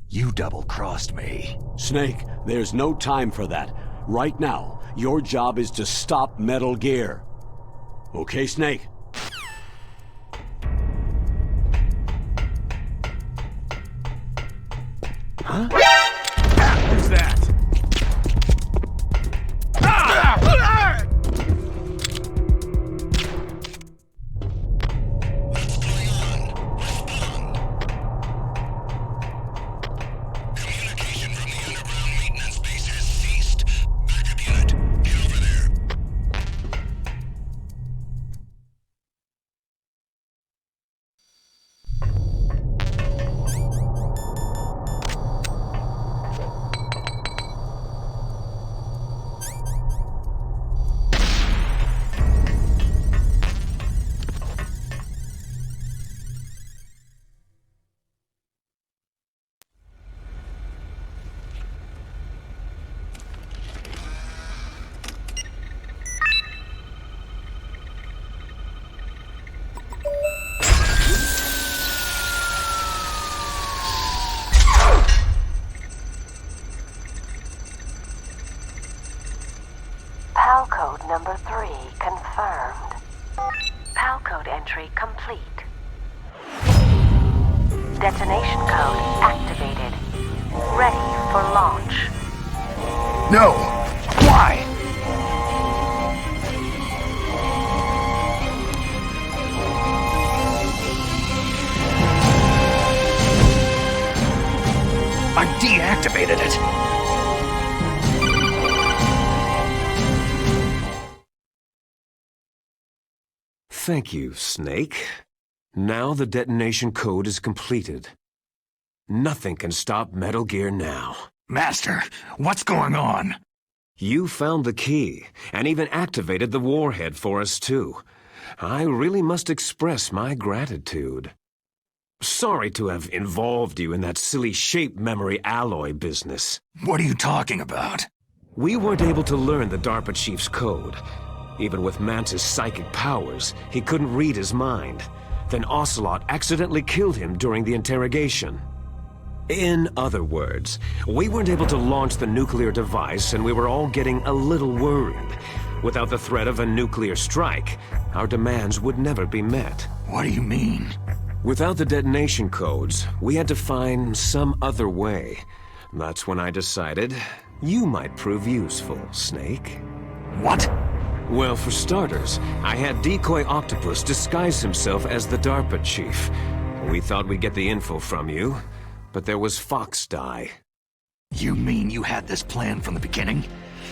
you double-crossed me. Snake, there's no time for that. Right now, your job is to stop Metal Gear. Okay, Snake? Huh? Who's that? PAL code number 3 confirmed. PAL code entry complete. Detonation code activated. Ready for launch. No! Why? I deactivated it. Thank you, Snake. Now the detonation code is completed. Nothing can stop Metal Gear now. Master, what's going on? You found the key, and even activated the warhead for us too. I really must express my gratitude. Sorry to have involved you in that silly shape memory alloy business. What are you talking about? We weren't able to learn the DARPA chief's code. Even with Mantis' psychic powers, he couldn't read his mind. Then Ocelot accidentally killed him during the interrogation. In other words, we weren't able to launch the nuclear device, and we were all getting a little worried. Without the threat of a nuclear strike, our demands would never be met. What do you mean? Without the detonation codes, we had to find some other way. That's when I decided you might prove useful, Snake. What? Well, for starters, I had Decoy Octopus disguise himself as the DARPA chief. We thought we'd get the info from you, but there was Fox dye. You mean you had this plan from the beginning?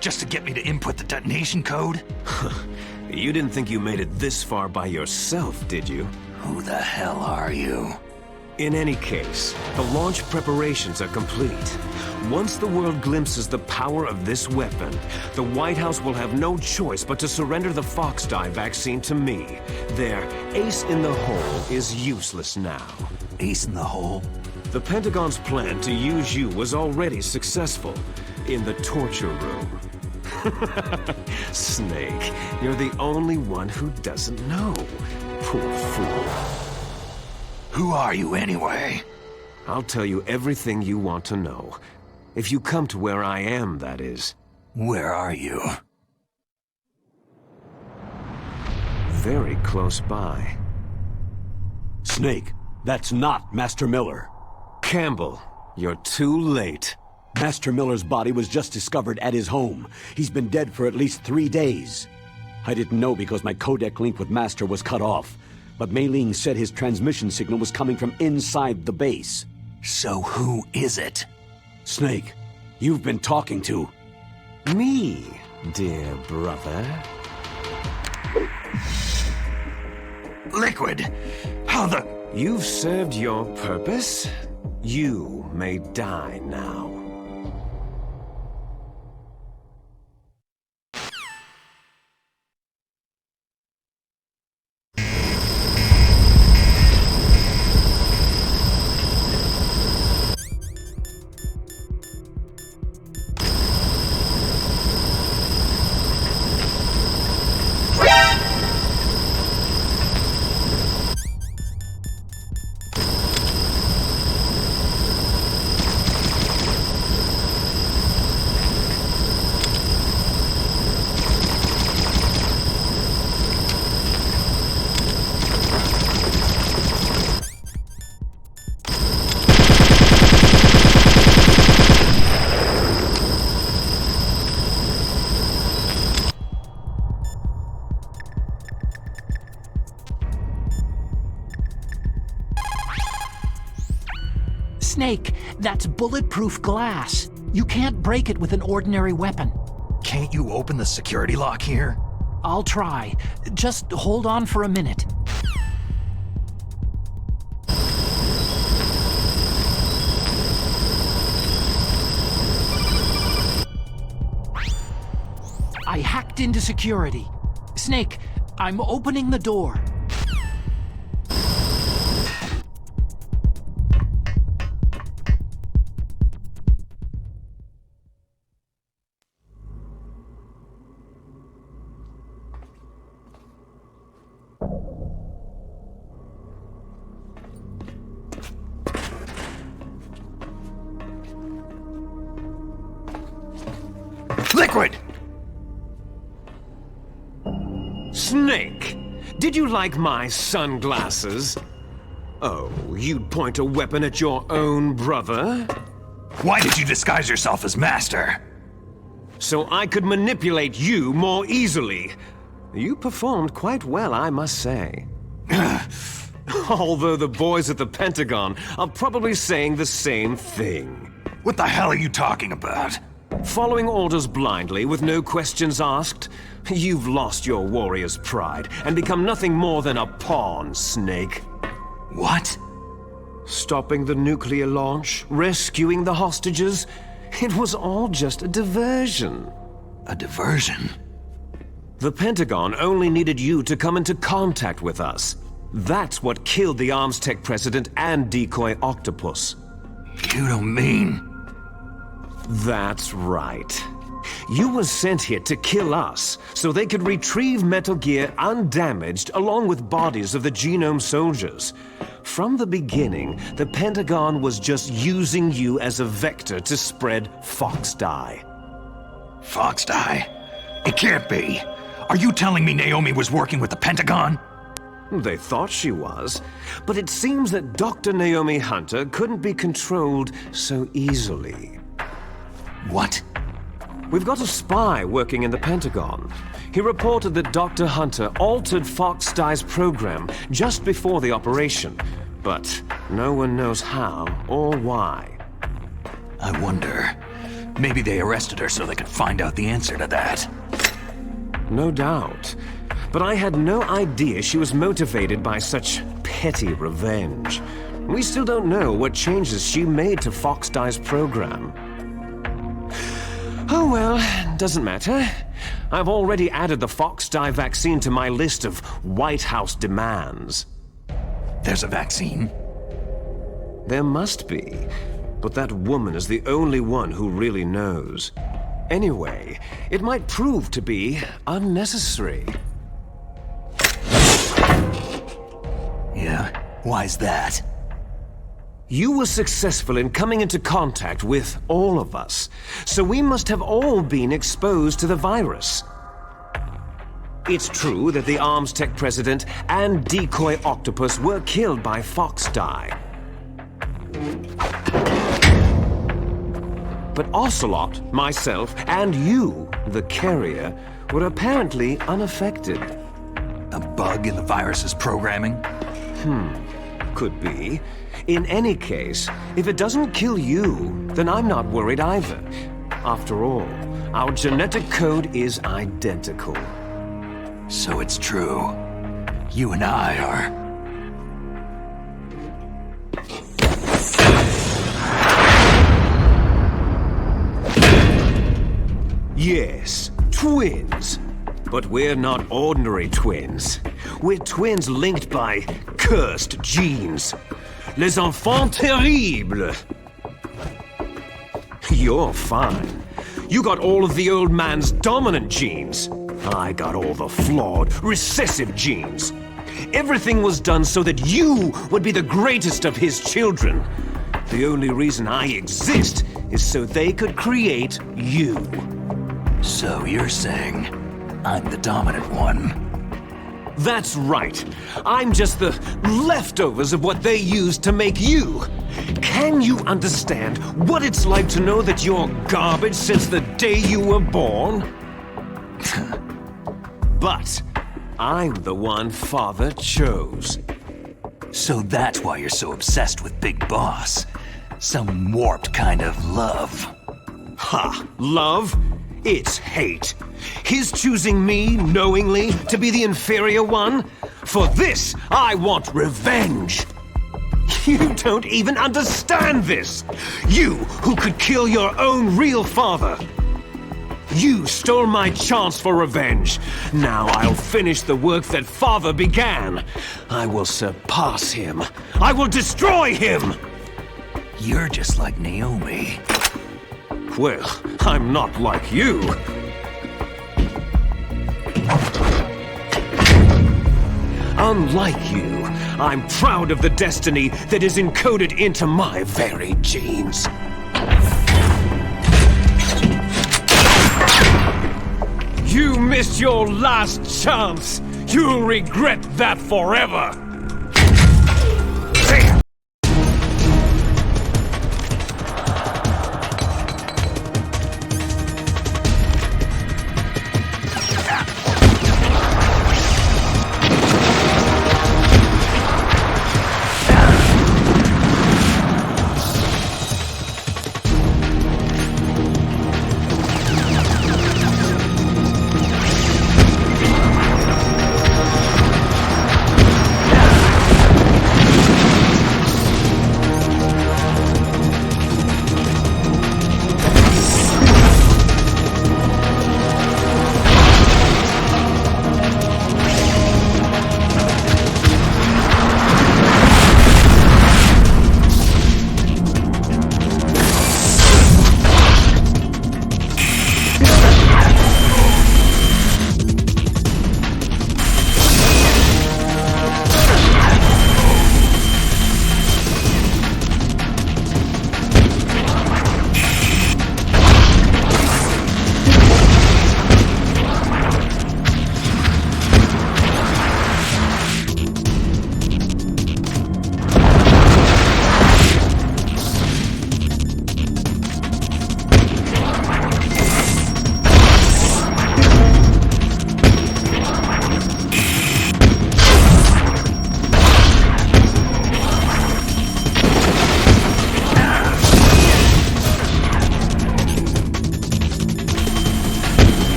Just to get me to input the detonation code? You didn't think you made it this far by yourself, did you? Who the hell are you? In any case, the launch preparations are complete. Once the world glimpses the power of this weapon, the White House will have no choice but to surrender the Fox dye vaccine to me. Their ace in the hole is useless now. Ace in the hole? The Pentagon's plan to use you was already successful in the torture room. Snake, you're the only one who doesn't know. Poor fool. Who are you anyway? I'll tell you everything you want to know. If you come to where I am, that is. Where are you? Very close by. Snake, that's not Master Miller. Campbell, you're too late. Master Miller's body was just discovered at his home. He's been dead for at least 3 days. I didn't know because my codec link with Master was cut off. But Mei Ling said his transmission signal was coming from inside the base. So who is it? Snake, you've been talking to... Me, dear brother. Liquid! How the... You've served your purpose. You may die now. Snake, that's bulletproof glass. You can't break it with an ordinary weapon. Can't you open the security lock here? I'll try. Just hold on for a minute. I hacked into security. Snake, I'm opening the door. Liquid! Snake! Did you like my sunglasses? Oh, you'd point a weapon at your own brother? Why did you disguise yourself as Master? So I could manipulate you more easily. You performed quite well, I must say. Although the boys at the Pentagon are probably saying the same thing. What the hell are you talking about? Following orders blindly with no questions asked? You've lost your warrior's pride and become nothing more than a pawn, Snake. What? Stopping the nuclear launch, rescuing the hostages, it was all just a diversion. A diversion? The Pentagon only needed you to come into contact with us. That's what killed the Arms Tech president and decoy Octopus. You don't mean... That's right. You were sent here to kill us, so they could retrieve Metal Gear undamaged along with bodies of the Genome soldiers. From the beginning, the Pentagon was just using you as a vector to spread Fox dye. Fox dye? It can't be. Are you telling me Naomi was working with the Pentagon? They thought she was, but it seems that Dr. Naomi Hunter couldn't be controlled so easily. What? We've got a spy working in the Pentagon. He reported that Dr. Hunter altered Fox dye's program just before the operation, but no one knows how or why. I wonder. Maybe they arrested her so they could find out the answer to that. No doubt. but I had no idea she was motivated by such petty revenge. We still don't know what changes she made to Fox-Die's program. Oh well, doesn't matter. I've already added the Fox-Die vaccine to my list of White House demands. There's a vaccine? There must be, but that woman is the only one who really knows. Anyway, it might prove to be unnecessary. Yeah? Why's that? You were successful in coming into contact with all of us, so we must have all been exposed to the virus. It's true that the Arms Tech president and decoy octopus were killed by Fox-Die. But Ocelot, myself, and you, the carrier, were apparently unaffected. A bug in the virus's programming? Could be. In any case, if it doesn't kill you, then I'm not worried either. After all, our genetic code is identical. So it's true. You and I are... Yes, twins. But we're not ordinary twins. We're twins linked by cursed genes. Les enfants terribles. You're fine. You got all of the old man's dominant genes. I got all the flawed, recessive genes. Everything was done so that you would be the greatest of his children. The only reason I exist is so they could create you. So you're saying I'm the dominant one? That's right. I'm just the leftovers of what they used to make you. Can you understand what it's like to know that you're garbage since the day you were born? But I'm the one Father chose. So that's why you're so obsessed with Big Boss. Some warped kind of love. Ha! Love? It's hate. His choosing me, knowingly, to be the inferior one? For this, I want revenge. You don't even understand this. You, who could kill your own real father. You stole my chance for revenge. Now I'll finish the work that Father began. I will surpass him. I will destroy him. You're just like Naomi. Well, I'm not like you. Unlike you, I'm proud of the destiny that is encoded into my very genes. You missed your last chance. You'll regret that forever.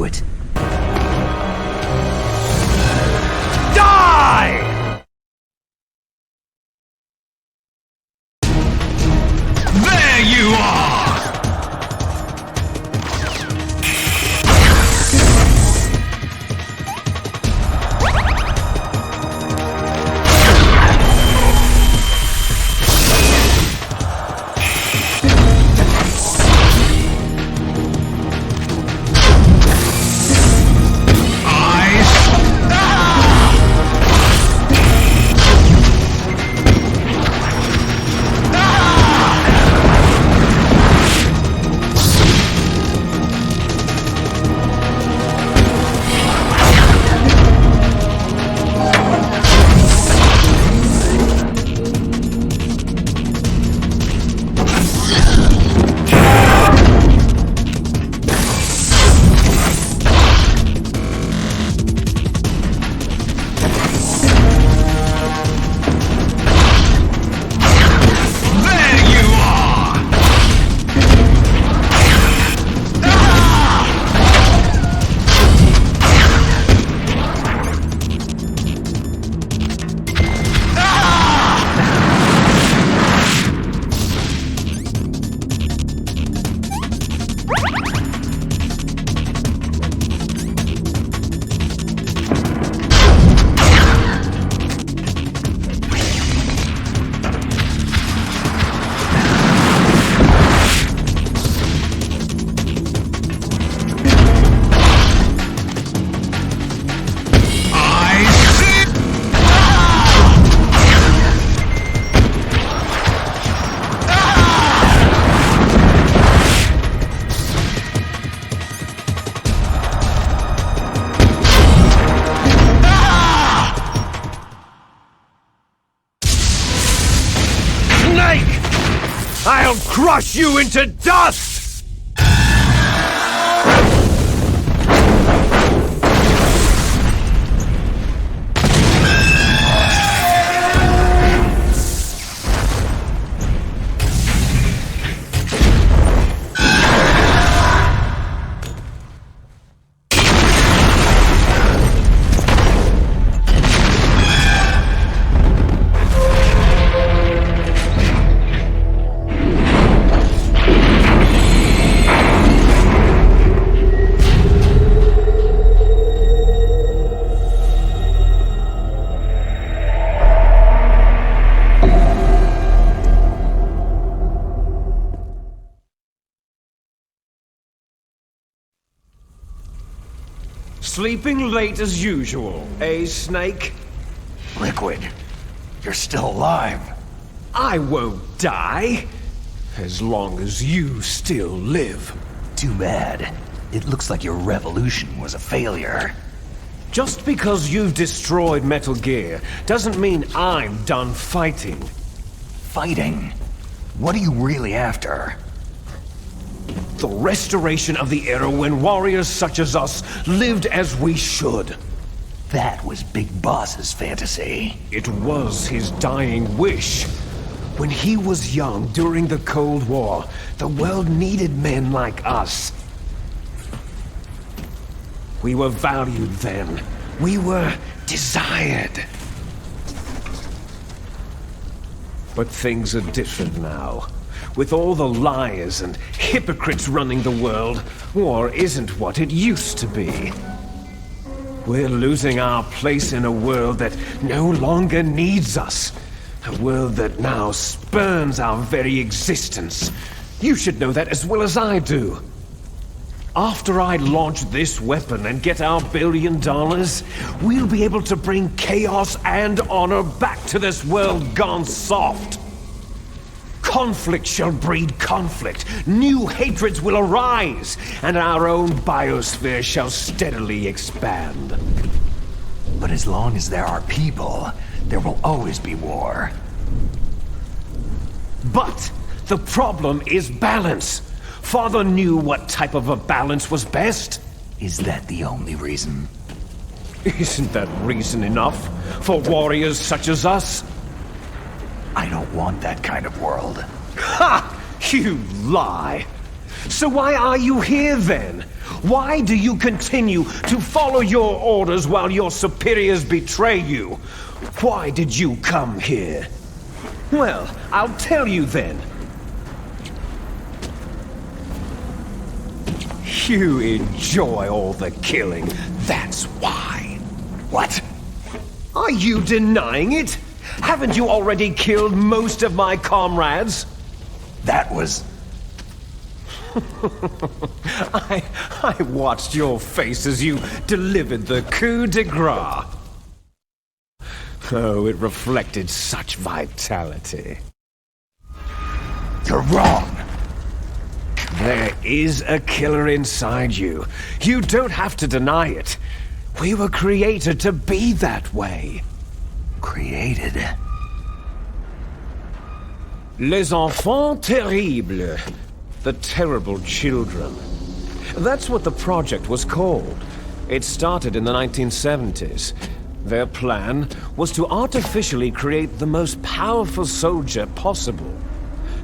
it. Die! There you are! I'll crush you into dust! Sleeping late as usual, eh, Snake? Liquid, you're still alive. I won't die, as long as you still live. Too bad. It looks like your revolution was a failure. Just because you've destroyed Metal Gear doesn't mean I'm done fighting. Fighting? What are you really after? The restoration of the era when warriors such as us lived as we should. That was Big Boss's fantasy. It was his dying wish. When he was young during the Cold War, the world needed men like us. We were valued then. We were desired. But things are different now. With all the liars and hypocrites running the world, war isn't what it used to be. We're losing our place in a world that no longer needs us. A world that now spurns our very existence. You should know that as well as I do. After I launch this weapon and get our $1 billion, we'll be able to bring chaos and honor back to this world gone soft. Conflict shall breed conflict, new hatreds will arise, and our own biosphere shall steadily expand. But as long as there are people, there will always be war. But the problem is balance. Father knew what type of a balance was best. Is that the only reason? Isn't that reason enough for warriors such as us? I don't want that kind of world. Ha! You lie! So why are you here then? Why do you continue to follow your orders while your superiors betray you? Why did you come here? Well, I'll tell you then. You enjoy all the killing, that's why. What? Are you denying it? Haven't you already killed most of my comrades? That was... I watched your face as you delivered the coup de grace. Oh, it reflected such vitality. You're wrong. There is a killer inside you. You don't have to deny it. We were created to be that way. Created? Les enfants terribles. The terrible children. That's what the project was called. It started in the 1970s. Their plan was to artificially create the most powerful soldier possible.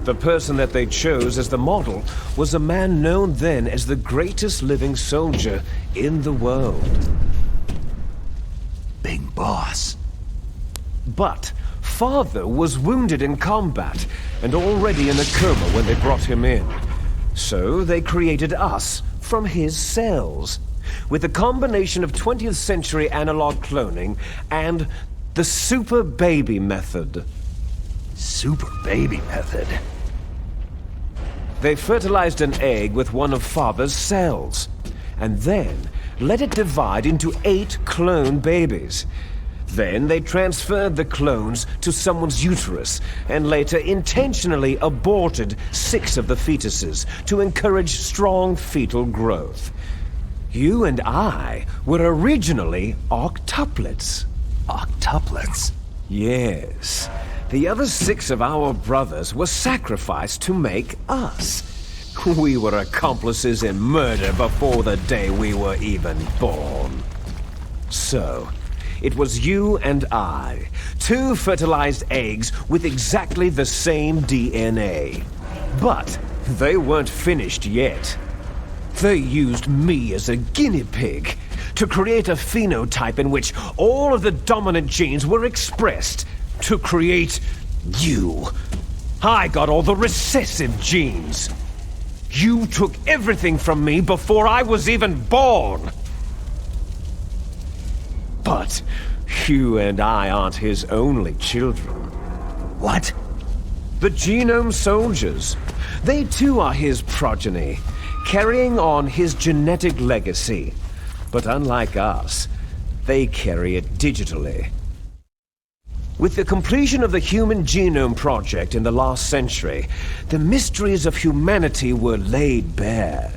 The person that they chose as the model was a man known then as the greatest living soldier in the world. Big Boss. But Father was wounded in combat and already in a coma when they brought him in. So they created us from his cells, with a combination of 20th century analog cloning and the super baby method. Super baby method? They fertilized an egg with one of Father's cells, and then let it divide into 8 clone babies. Then they transferred the clones to someone's uterus, and later intentionally aborted 6 of the fetuses to encourage strong fetal growth. You and I were originally octuplets. Octuplets? Yes. The other 6 of our brothers were sacrificed to make us. We were accomplices in murder before the day we were even born. So, it was you and I, 2 fertilized eggs with exactly the same DNA. But they weren't finished yet. They used me as a guinea pig to create a phenotype in which all of the dominant genes were expressed to create you. I got all the recessive genes. You took everything from me before I was even born. But you and I aren't his only children. What? The Genome Soldiers. They too are his progeny, carrying on his genetic legacy. But unlike us, they carry it digitally. With the completion of the Human Genome Project in the last century, the mysteries of humanity were laid bare.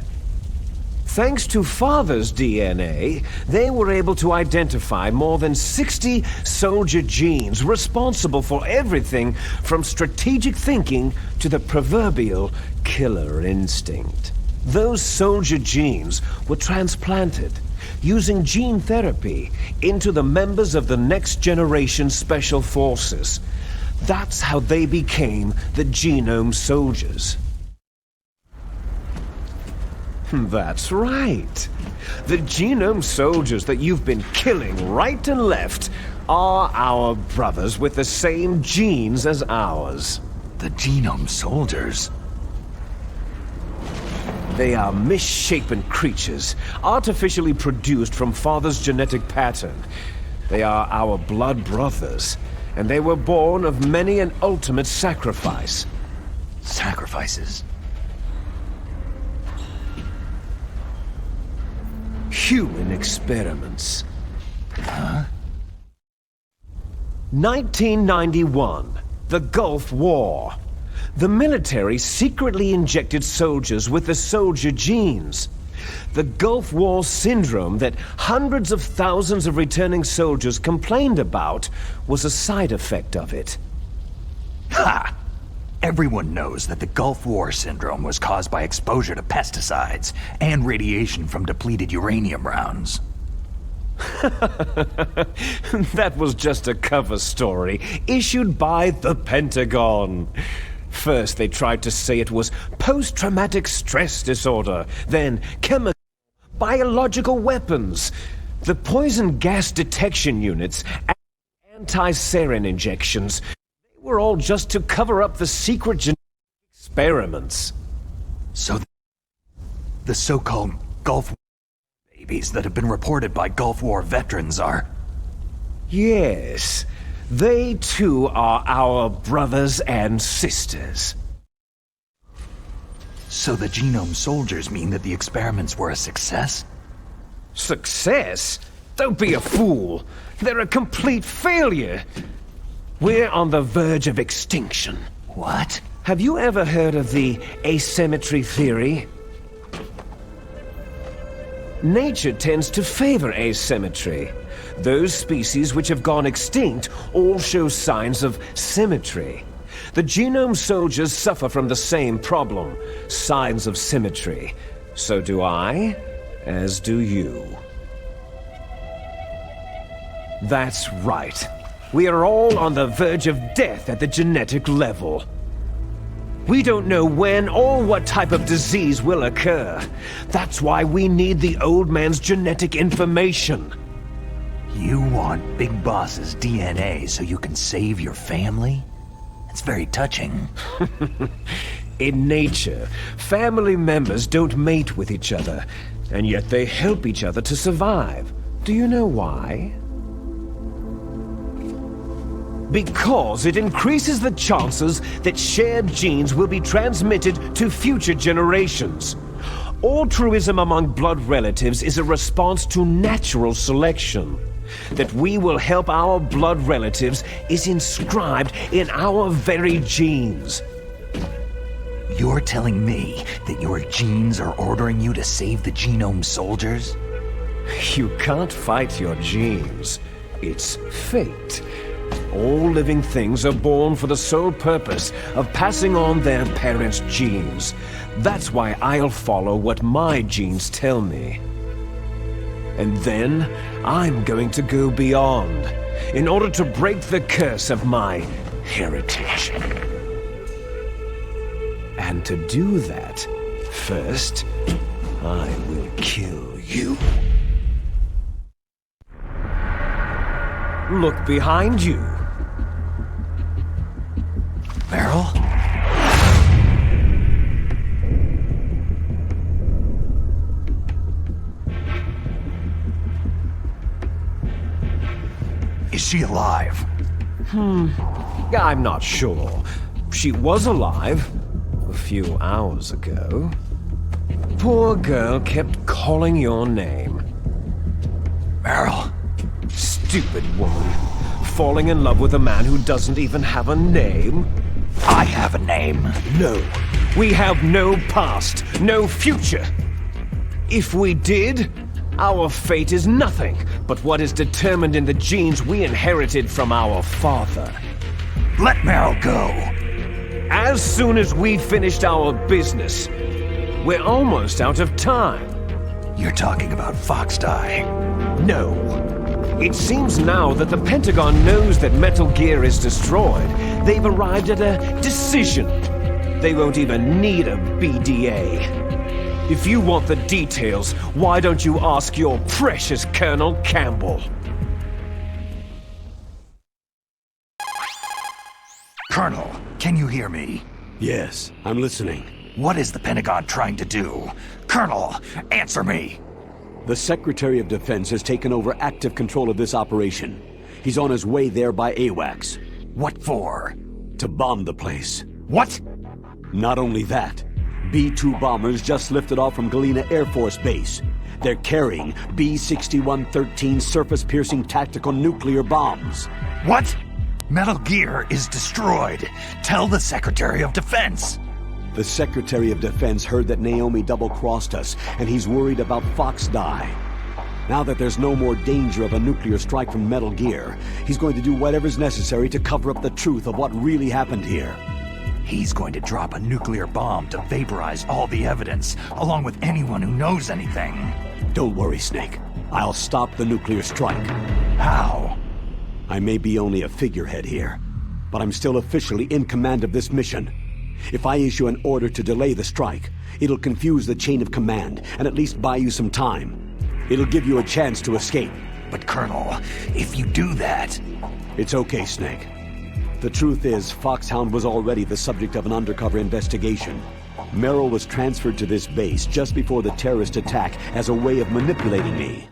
Thanks to Father's DNA, they were able to identify more than 60 soldier genes responsible for everything from strategic thinking to the proverbial killer instinct. Those soldier genes were transplanted, using gene therapy, into the members of the next generation Special Forces. That's how they became the Genome Soldiers. That's right. The Genome Soldiers that you've been killing right and left are our brothers with the same genes as ours. The Genome Soldiers? They are misshapen creatures, artificially produced from Father's genetic pattern. They are our blood brothers, and they were born of many an ultimate sacrifice. Sacrifices? Human experiments. Huh? 1991, the Gulf War. The military secretly injected soldiers with the soldier genes. The Gulf War syndrome that hundreds of thousands of returning soldiers complained about was a side effect of it. Ha! Everyone knows that the Gulf War syndrome was caused by exposure to pesticides and radiation from depleted uranium rounds. That was just a cover story issued by the Pentagon. First, they tried to say it was post-traumatic stress disorder, then chemical biological weapons. The poison gas detection units and anti-sarin injections, they were all just to cover up the secret genetic experiments. So the so-called Gulf War babies that have been reported by Gulf War veterans are... Yes, they too are our brothers and sisters. So the genome soldiers mean that the experiments were a success? Success? Don't be a fool. They're a complete failure. We're on the verge of extinction. What? Have you ever heard of the asymmetry theory? Nature tends to favor asymmetry. Those species which have gone extinct all show signs of symmetry. The genome soldiers suffer from the same problem, signs of symmetry. So do I, as do you. That's right. We are all on the verge of death at the genetic level. We don't know when or what type of disease will occur. That's why we need the old man's genetic information. You want Big Boss's DNA so you can save your family? It's very touching. In nature, family members don't mate with each other, and yet they help each other to survive. Do you know why? Because it increases the chances that shared genes will be transmitted to future generations. Altruism among blood relatives is a response to natural selection. That we will help our blood relatives is inscribed in our very genes. You're telling me that your genes are ordering you to save the genome soldiers? You can't fight your genes. It's fate. All living things are born for the sole purpose of passing on their parents' genes. That's why I'll follow what my genes tell me. And then, I'm going to go beyond, in order to break the curse of my heritage. And to do that, first, I will kill you. Look behind you. Meryl? Is she alive? I'm not sure. She was alive a few hours ago. Poor girl kept calling your name. Meryl? Stupid woman. Falling in love with a man who doesn't even have a name? I have a name. No. We have no past, no future. If we did, our fate is nothing but what is determined in the genes we inherited from our father. Let Meryl go. As soon as we finished our business, we're almost out of time. You're talking about Foxdie. No. It seems now that the Pentagon knows that Metal Gear is destroyed. They've arrived at a decision. They won't even need a BDA. If you want the details, why don't you ask your precious Colonel Campbell? Colonel, can you hear me? Yes, I'm listening. What is the Pentagon trying to do? Colonel, answer me! The Secretary of Defense has taken over active control of this operation. He's on his way there by AWACS. What for? To bomb the place. What? Not only that, B-2 bombers just lifted off from Galena Air Force Base. They're carrying B-6113 surface-piercing tactical nuclear bombs. What? Metal Gear is destroyed. Tell the Secretary of Defense. The Secretary of Defense heard that Naomi double-crossed us, and he's worried about Foxdie. Now that there's no more danger of a nuclear strike from Metal Gear, he's going to do whatever's necessary to cover up the truth of what really happened here. He's going to drop a nuclear bomb to vaporize all the evidence, along with anyone who knows anything. Don't worry, Snake. I'll stop the nuclear strike. How? I may be only a figurehead here, but I'm still officially in command of this mission. If I issue an order to delay the strike, it'll confuse the chain of command and at least buy you some time. It'll give you a chance to escape. But Colonel, if you do that... It's okay, Snake. The truth is, Foxhound was already the subject of an undercover investigation. Merrill was transferred to this base just before the terrorist attack as a way of manipulating me.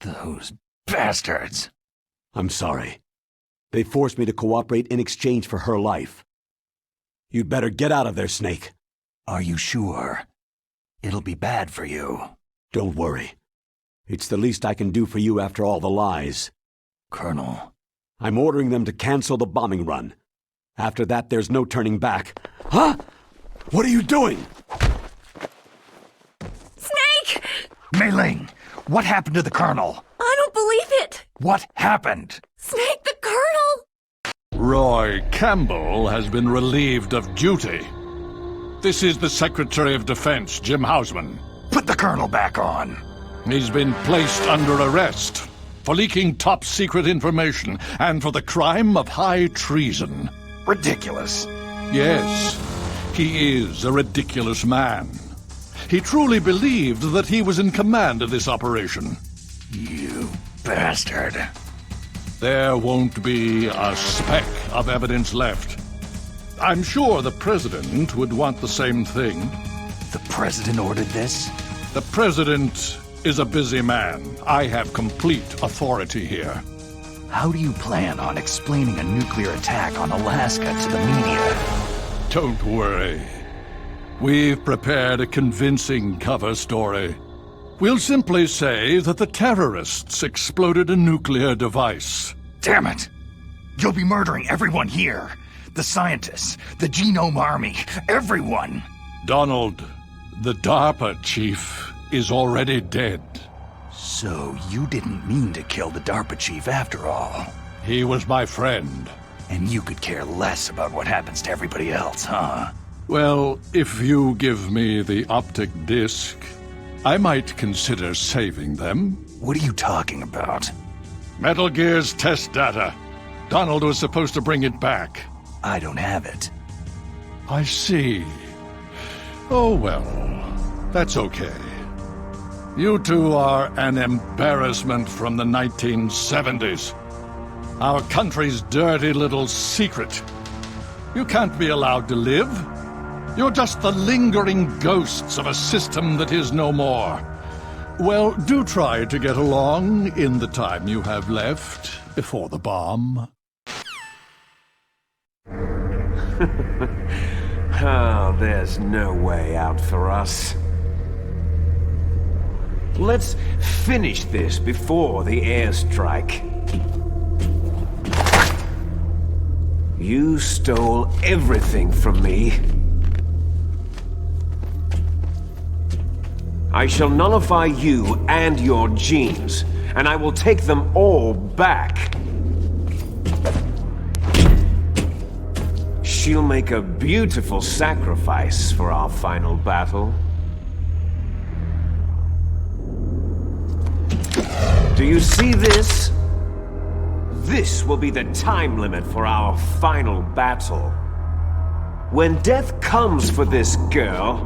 Those bastards! I'm sorry. They forced me to cooperate in exchange for her life. You'd better get out of there, Snake. Are you sure? It'll be bad for you. Don't worry. It's the least I can do for you after all the lies. Colonel... I'm ordering them to cancel the bombing run. After that, there's no turning back. Huh? What are you doing? Snake! Mei Ling, what happened to the Colonel? I don't believe it! What happened? Snake, the Colonel! Roy Campbell has been relieved of duty. This is the Secretary of Defense, Jim Hausman. Put the Colonel back on. He's been placed under arrest for leaking top-secret information and for the crime of high treason. Ridiculous. Yes, he is a ridiculous man. He truly believed that he was in command of this operation. You bastard. There won't be a speck of evidence left. I'm sure the President would want the same thing. The President ordered this? The President is a busy man. I have complete authority here. How do you plan on explaining a nuclear attack on Alaska to the media? Don't worry. We've prepared a convincing cover story. We'll simply say that the terrorists exploded a nuclear device. Damn it! You'll be murdering everyone here. The scientists, the Genome Army, everyone. Donald, the DARPA chief, is already dead. So you didn't mean to kill the DARPA chief after all. He was my friend. And you could care less about what happens to everybody else, huh? Well, if you give me the optic disc, I might consider saving them. What are you talking about? Metal Gear's test data. Donald was supposed to bring it back. I don't have it. I see. Oh well, that's okay. You two are an embarrassment from the 1970s. Our country's dirty little secret. You can't be allowed to live. You're just the lingering ghosts of a system that is no more. Well, do try to get along in the time you have left before the bomb. Oh, there's no way out for us. Let's finish this before the airstrike. You stole everything from me. I shall nullify you and your genes, and I will take them all back. She'll make a beautiful sacrifice for our final battle. Do you see this? This will be the time limit for our final battle. When death comes for this girl,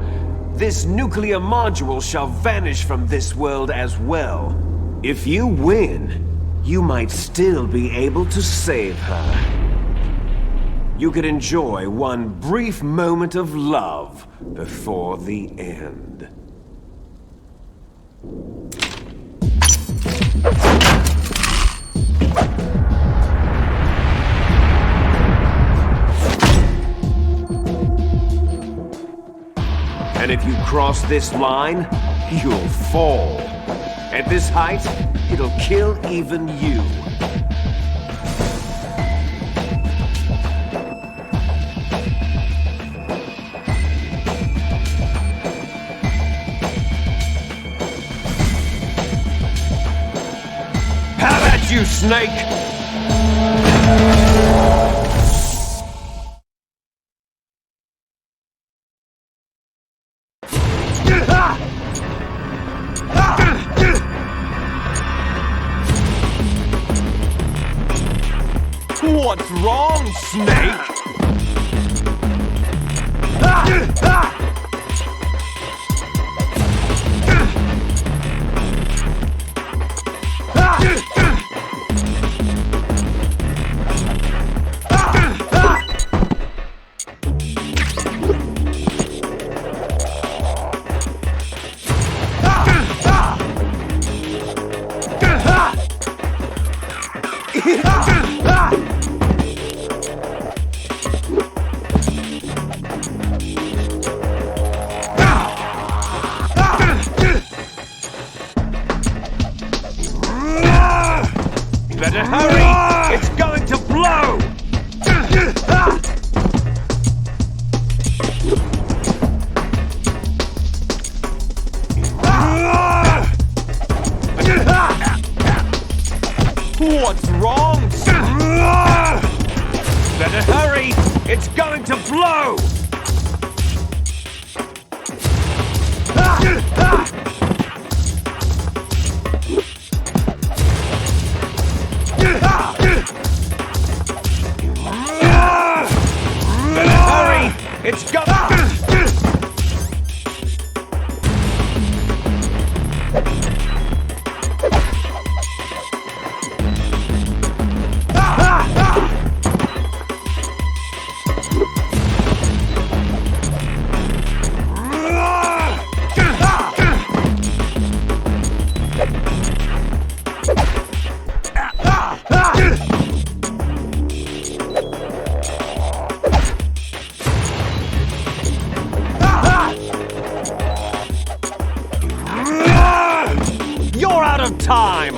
this nuclear module shall vanish from this world as well. If you win, you might still be able to save her. You could enjoy one brief moment of love before the end. And if you cross this line, you'll fall. At this height, it'll kill even you. Have at you, Snake! What's wrong, Snake? Better hurry! It's going to blow! What's wrong? Better hurry! It's going to blow! Better hurry! It's going... You're out of time!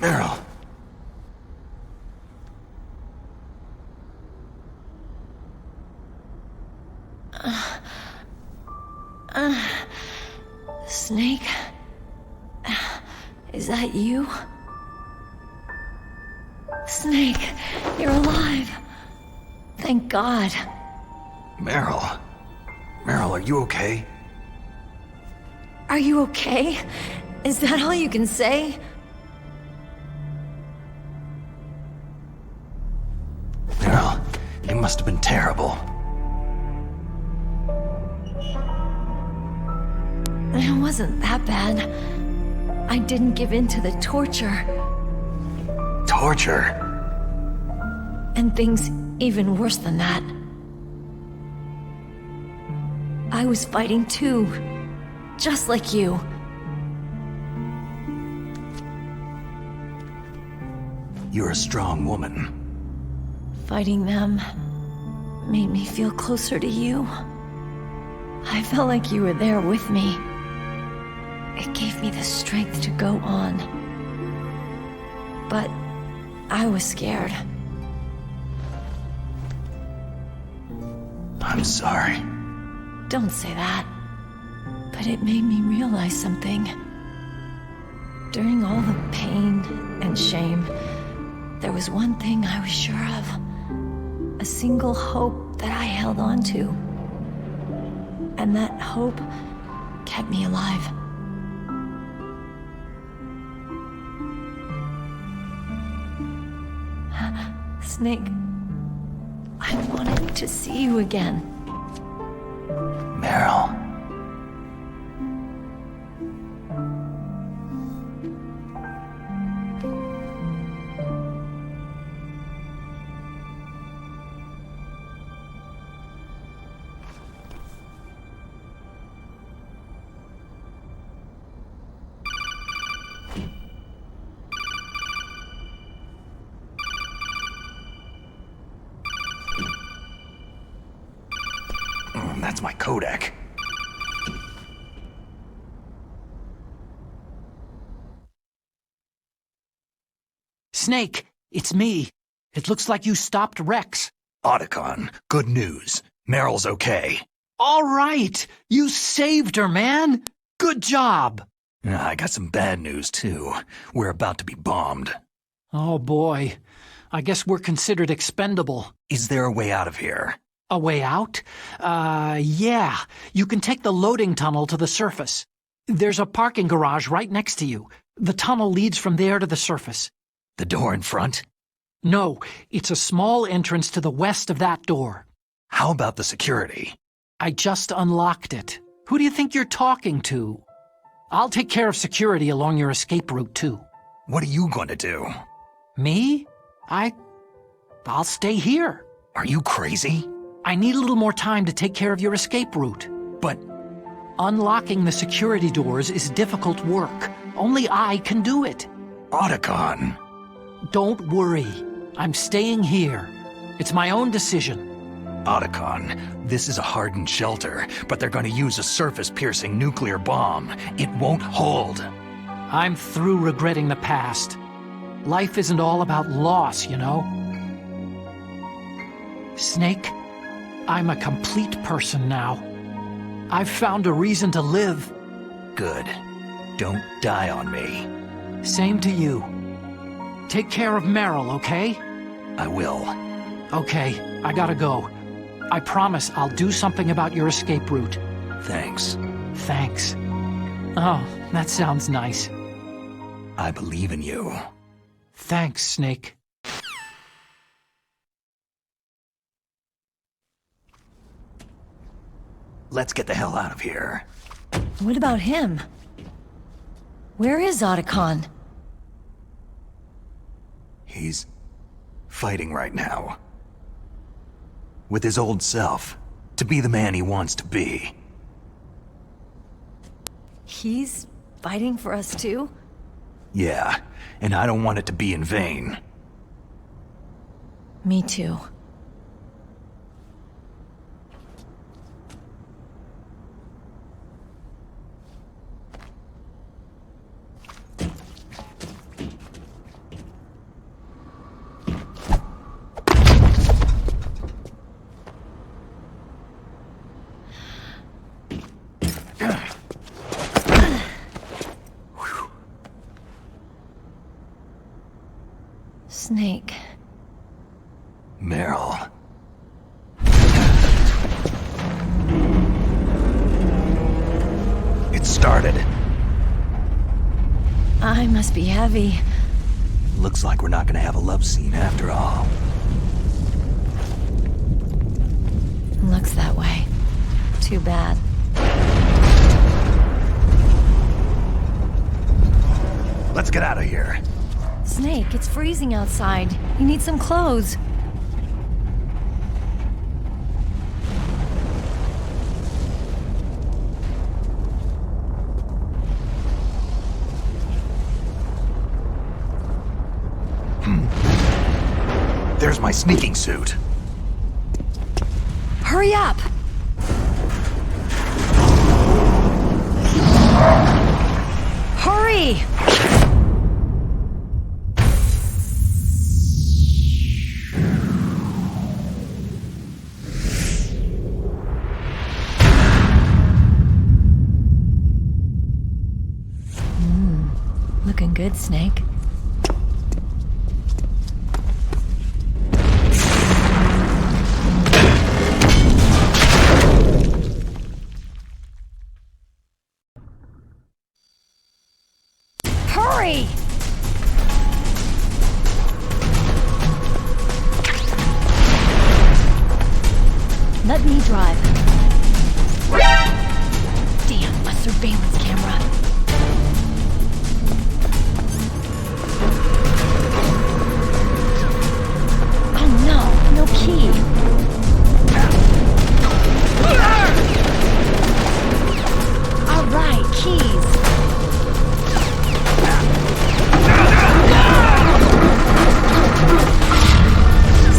Meryl. Snake? Is that you? Snake, you're alive. Thank God. Meryl. Meryl, are you okay? Are you okay? Is that all you can say? Meryl, it must have been terrible. It wasn't that bad. I didn't give in to the torture. Torture? And things even worse than that. I was fighting too. Just like you. You're a strong woman. Fighting them made me feel closer to you. I felt like you were there with me. It gave me the strength to go on. But I was scared. I'm sorry. Don't say that. But it made me realize something. During all the pain and shame, there was one thing I was sure of. A single hope that I held on to. And that hope kept me alive. Snake, I wanted to see you again. Meryl. That's my codec. Snake, it's me. It looks like you stopped Rex. Otacon, good news. Meryl's okay. All right! You saved her, man! Good job! I got some bad news, too. We're about to be bombed. Oh boy. I guess we're considered expendable. Is there a way out of here? A way out? Yeah. You can take the loading tunnel to the surface. There's a parking garage right next to you. The tunnel leads from there to the surface. The door in front? No, it's a small entrance to the west of that door. How about the security? I just unlocked it. Who do you think you're talking to? I'll take care of security along your escape route, too. What are you going to do? Me? I'll stay here. Are you crazy? I need a little more time to take care of your escape route. But unlocking the security doors is difficult work. Only I can do it. Otacon. Don't worry. I'm staying here. It's my own decision. Otacon, this is a hardened shelter, but they're going to use a surface-piercing nuclear bomb. It won't hold. I'm through regretting the past. Life isn't all about loss, you know? Snake, I'm a complete person now. I've found a reason to live. Good. Don't die on me. Same to you. Take care of Meryl, okay? I will. Okay, I gotta go. I promise I'll do something about your escape route. Thanks. Thanks. Oh, that sounds nice. I believe in you. Thanks, Snake. Let's get the hell out of here. What about him? Where is Otacon? He's fighting right now. With his old self, to be the man he wants to be. He's fighting for us too? Yeah, and I don't want it to be in vain. Me too. Snake. Meryl. It started. I must be heavy. Looks like we're not gonna have a love scene after all. Looks that way. Too bad. Let's get out of here. Snake, it's freezing outside. You need some clothes. There's my sneaking suit. Hurry up! Hurry! good, Snake. Hurry! Let me drive. Damn, a surveillance camera. Oh no, no key. All right, keys.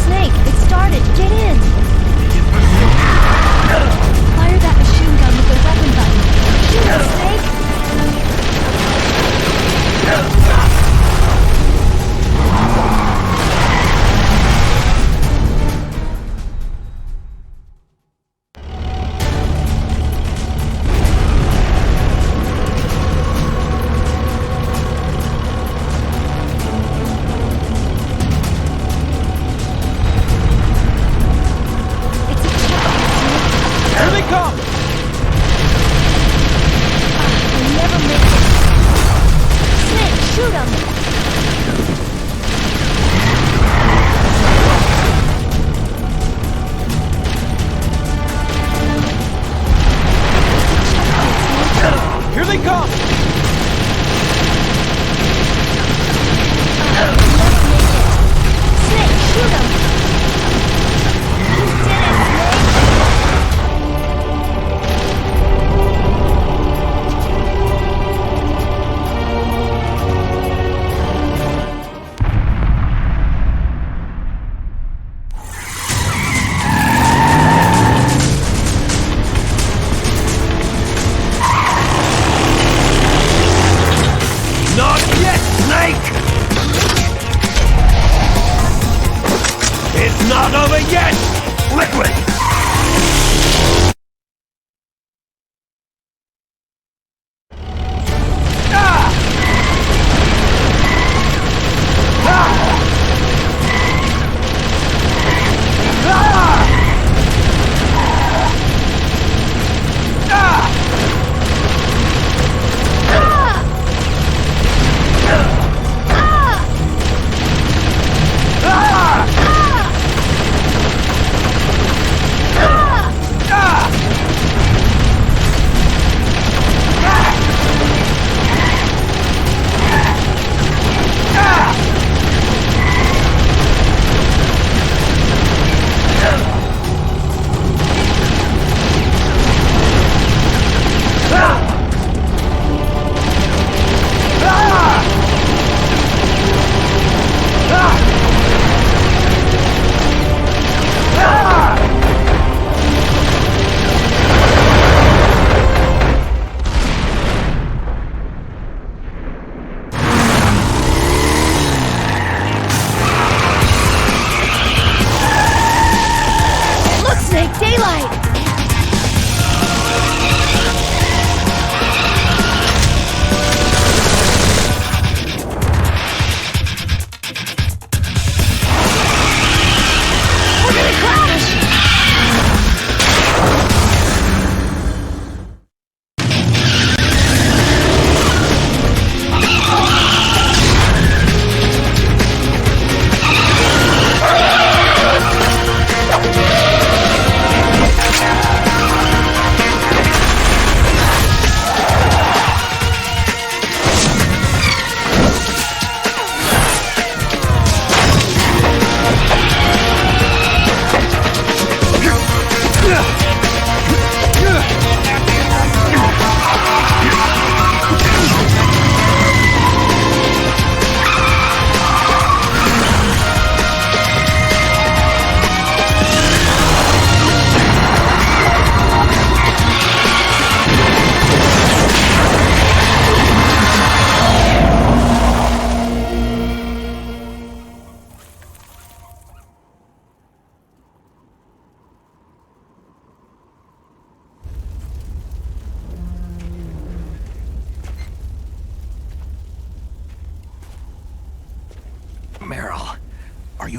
Snake, it started. Get in. Fire that machine gun with the weapon button. Shoot it, Snake! Here they come! We'll never make it. Snake, shoot him! Here they come! Snake, shoot him! You did it, Snake! Not yet, Snake! It's not over yet! Liquid! Ah! Ah! Ah! Ah! Look, Snake, daylight! We're gonna crash!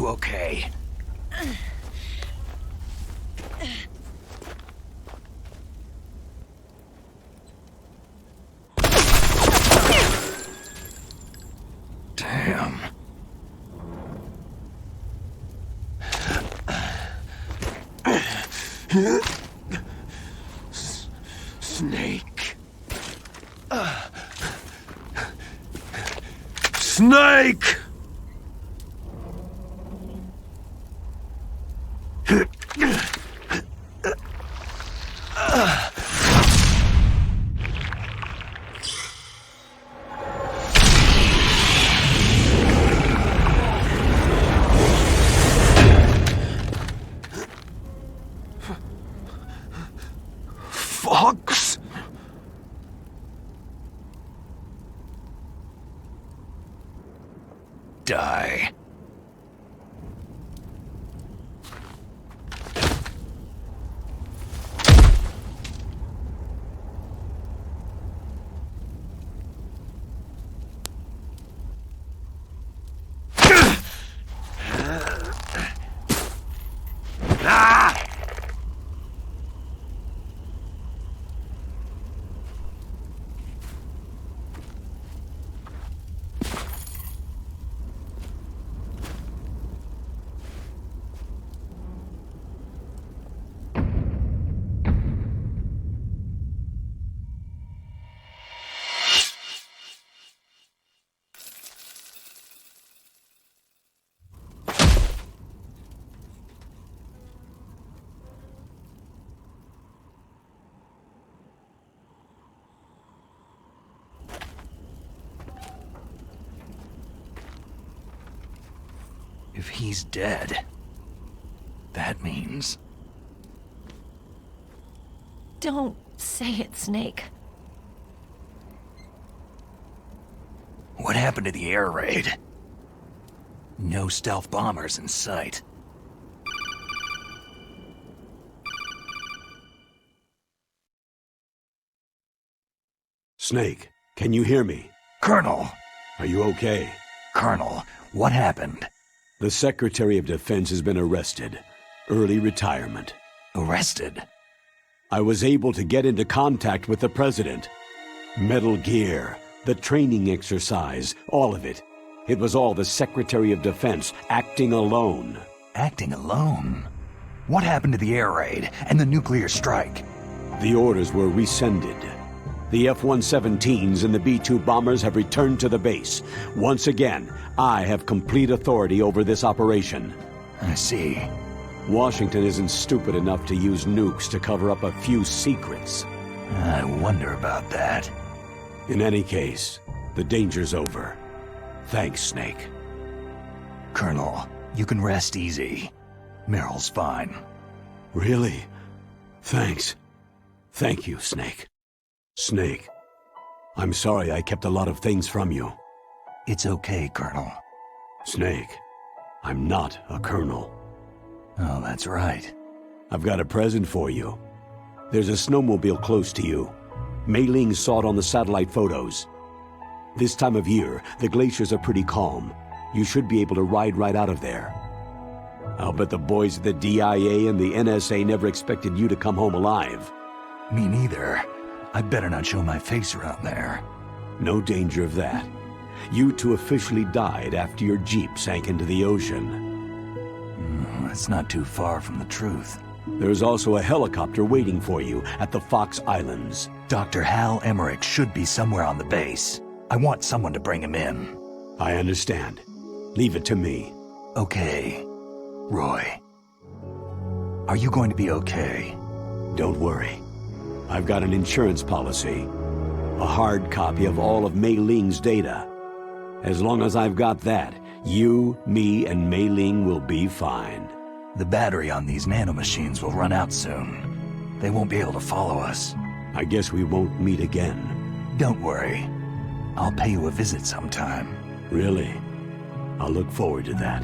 you okay? Damn. Snake. Snake! Fox? Die. If he's dead, that means... Don't say it, Snake. What happened to the air raid? No stealth bombers in sight. Snake, can you hear me? Colonel! Are you okay? Colonel, what happened? The Secretary of Defense has been arrested. Early retirement. Arrested? I was able to get into contact with the President. Metal Gear, the training exercise, all of it. It was all the Secretary of Defense acting alone. Acting alone? What happened to the air raid and the nuclear strike? The orders were rescinded. The F-117s and the B-2 bombers have returned to the base. Once again, I have complete authority over this operation. I see. Washington isn't stupid enough to use nukes to cover up a few secrets. I wonder about that. In any case, the danger's over. Thanks, Snake. Colonel, you can rest easy. Meryl's fine. Really? Thanks. Thank you, Snake. Snake, I'm sorry I kept a lot of things from you. It's okay, Colonel. Snake, I'm not a colonel. Oh, that's right. I've got a present for you. There's a snowmobile close to you. Mei Ling saw it on the satellite photos. This time of year, the glaciers are pretty calm. You should be able to ride right out of there. I'll bet the boys at the DIA and the NSA never expected you to come home alive. Me neither. I better not show my face around there. No danger of that. You two officially died after your Jeep sank into the ocean. That's not too far from the truth. There's also a helicopter waiting for you at the Fox Islands. Dr. Hal Emmerich should be somewhere on the base. I want someone to bring him in. I understand. Leave it to me. Okay. Roy. Are you going to be okay? Don't worry. I've got an insurance policy. A hard copy of all of Mei Ling's data. As long as I've got that, you, me, and Mei Ling will be fine. The battery on these nanomachines will run out soon. They won't be able to follow us. I guess we won't meet again. Don't worry. I'll pay you a visit sometime. Really? I'll look forward to that.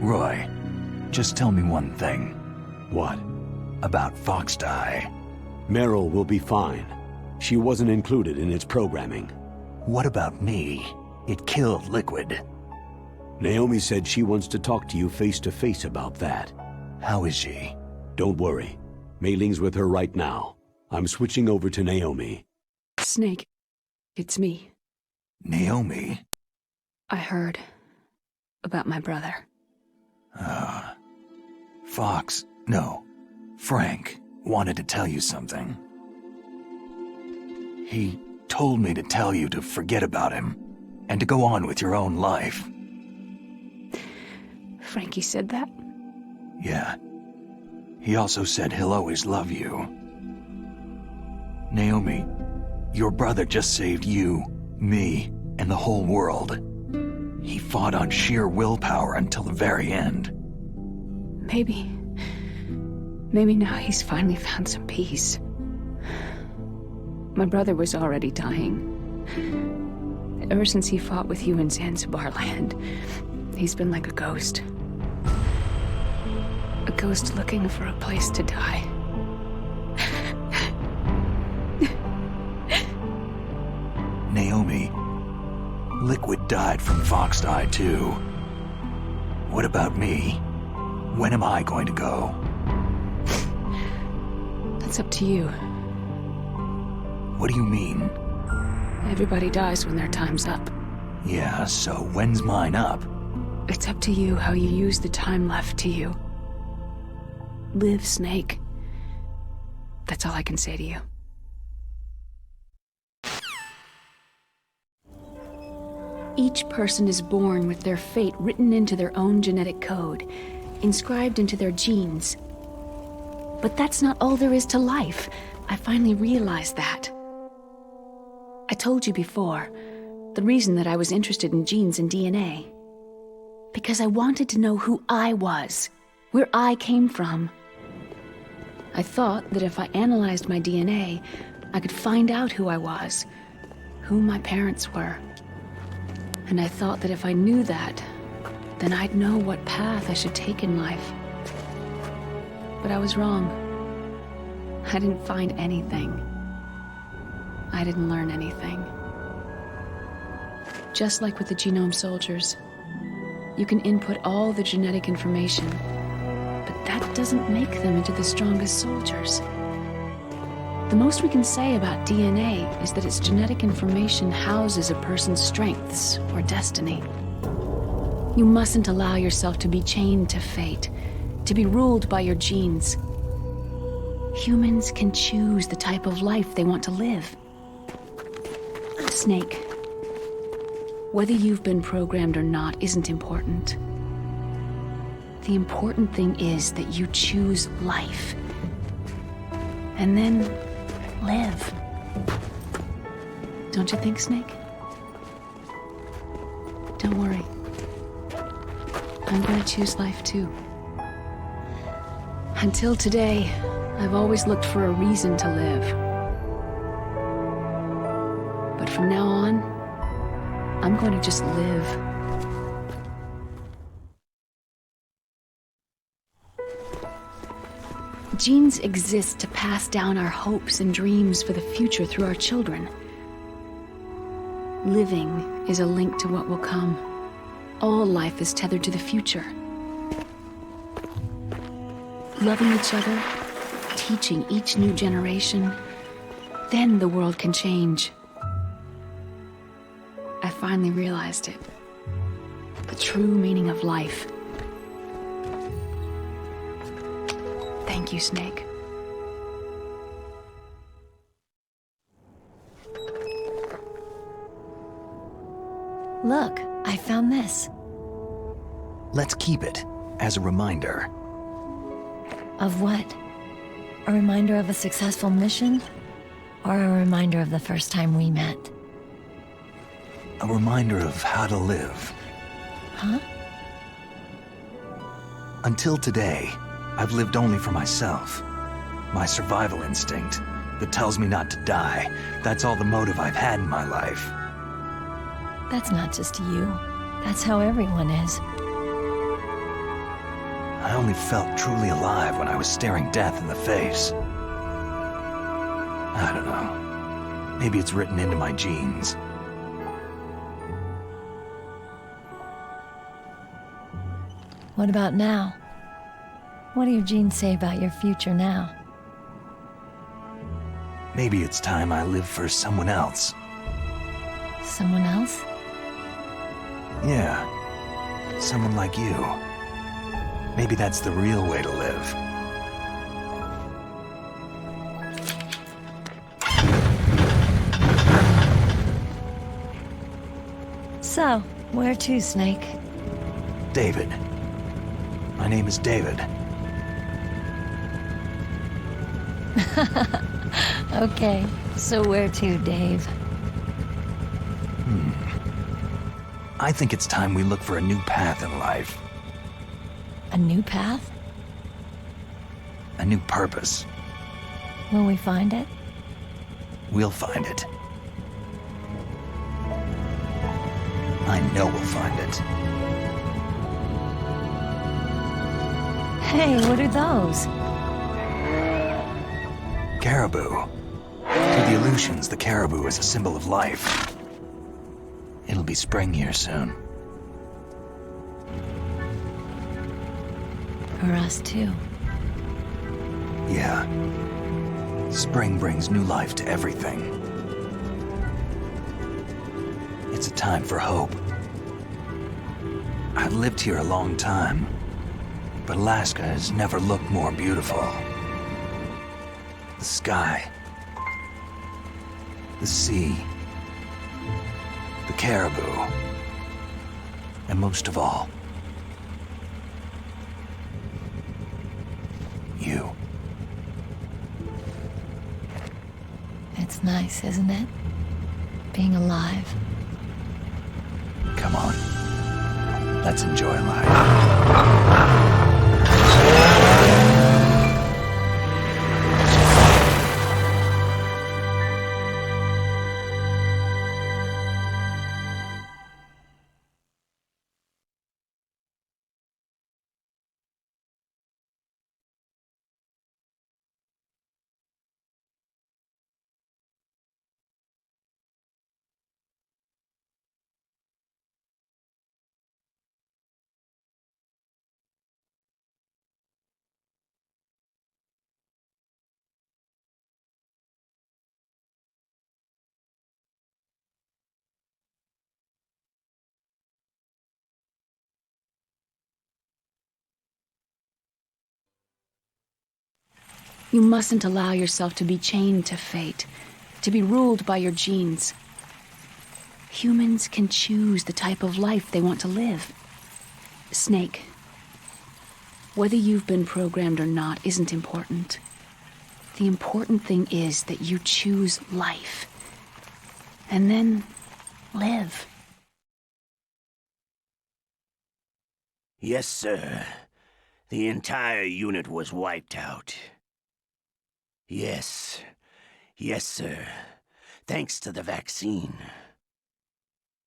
Roy, just tell me one thing. What? About Fox Die. Meryl will be fine. She wasn't included in its programming. What about me? It killed Liquid. Naomi said she wants to talk to you face to face about that. How is she? Don't worry. Mei Ling's with her right now. I'm switching over to Naomi. Snake, it's me. Naomi? I heard about my brother. Fox, no, Frank wanted to tell you something. He told me to tell you to forget about him and to go on with your own life. Frankie said that? Yeah. He also said he'll always love you. Naomi, your brother just saved you, me, and the whole world. He fought on sheer willpower until the very end. Maybe now he's finally found some peace. My brother was already dying. Ever since he fought with you in Zanzibar land, he's been like a ghost. A ghost looking for a place to die. Naomi, Liquid died from Fox died too. What about me? When am I going to go? That's up to you. What do you mean? Everybody dies when their time's up. Yeah, so when's mine up? It's up to you how you use the time left to you. Live, Snake. That's all I can say to you. Each person is born with their fate written into their own genetic code, inscribed into their genes. But that's not all there is to life. I finally realized that. I told you before, the reason that I was interested in genes and DNA. Because I wanted to know who I was, where I came from. I thought that if I analyzed my DNA, I could find out who I was, who my parents were. And I thought that if I knew that, then I'd know what path I should take in life. But I was wrong. I didn't find anything. I didn't learn anything. Just like with the genome soldiers, you can input all the genetic information, but that doesn't make them into the strongest soldiers. The most we can say about DNA is that its genetic information houses a person's strengths or destiny. You mustn't allow yourself to be chained to fate, to be ruled by your genes. Humans can choose the type of life they want to live. Snake, whether you've been programmed or not isn't important. The important thing is that you choose life. And then live. Don't you think, Snake? Don't worry. I'm gonna choose life too. Until today, I've always looked for a reason to live. But from now on, I'm going to just live. Genes exist to pass down our hopes and dreams for the future through our children. Living is a link to what will come. All life is tethered to the future. Loving each other, teaching each new generation, then the world can change. I finally realized it. The true meaning of life. Thank you, Snake. Look, I found this. Let's keep it as a reminder. Of what? A reminder of a successful mission? Or a reminder of the first time we met? A reminder of how to live. Huh? Until today, I've lived only for myself. My survival instinct that tells me not to die. That's all the motive I've had in my life. That's not just you. That's how everyone is. I only felt truly alive when I was staring death in the face. I don't know. Maybe it's written into my genes. What about now? What do your genes say about your future now? Maybe it's time I live for someone else. Someone else? Yeah. Someone like you. Maybe that's the real way to live. So, where to, Snake? David. My name is David. Okay, so where to, Dave? I think it's time we look for a new path in life. A new path? A new purpose. Will we find it? We'll find it. I know we'll find it. Hey, what are those? Caribou. To the Aleutians, the caribou is a symbol of life. It'll be spring here soon. For us, too. Yeah. Spring brings new life to everything. It's a time for hope. I've lived here a long time, but Alaska has never looked more beautiful. The sky, the sea, the caribou, and most of all, you. It's nice, isn't it? Being alive. Come on. Let's enjoy life. You mustn't allow yourself to be chained to fate, to be ruled by your genes. Humans can choose the type of life they want to live. Snake, whether you've been programmed or not isn't important. The important thing is that you choose life. And then live. Yes, sir. The entire unit was wiped out. Yes. Yes, sir. Thanks to the vaccine.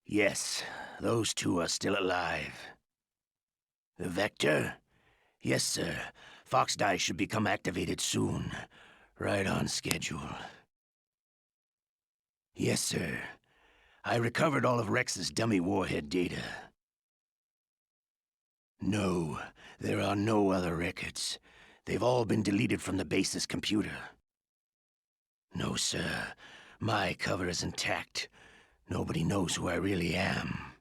Yes, those two are still alive. The Vector? Yes, sir. Fox Die should become activated soon. Right on schedule. Yes, sir. I recovered all of Rex's dummy warhead data. No, there are no other records. They've all been deleted from the base's computer. No, sir. My cover is intact. Nobody knows who I really am.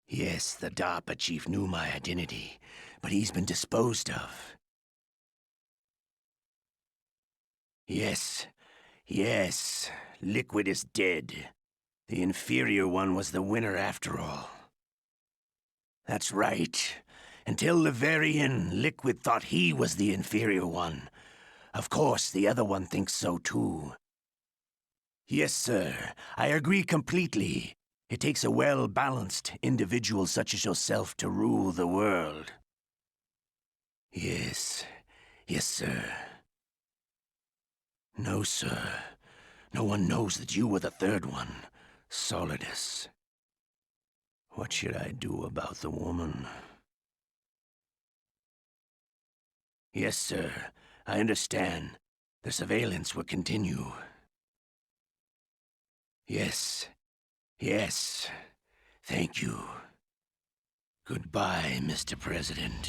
Yes, the DARPA chief knew my identity, but he's been disposed of. Yes, yes, Liquid is dead. The inferior one was the winner after all. That's right. Until the very end, Liquid thought he was the inferior one. Of course, the other one thinks so too. Yes, sir, I agree completely. It takes a well-balanced individual such as yourself to rule the world. Yes, yes, sir. No, sir. No one knows that you were the third one, Solidus. What should I do about the woman? Yes, sir. I understand. The surveillance will continue. Yes. Yes. Thank you. Goodbye, Mr. President.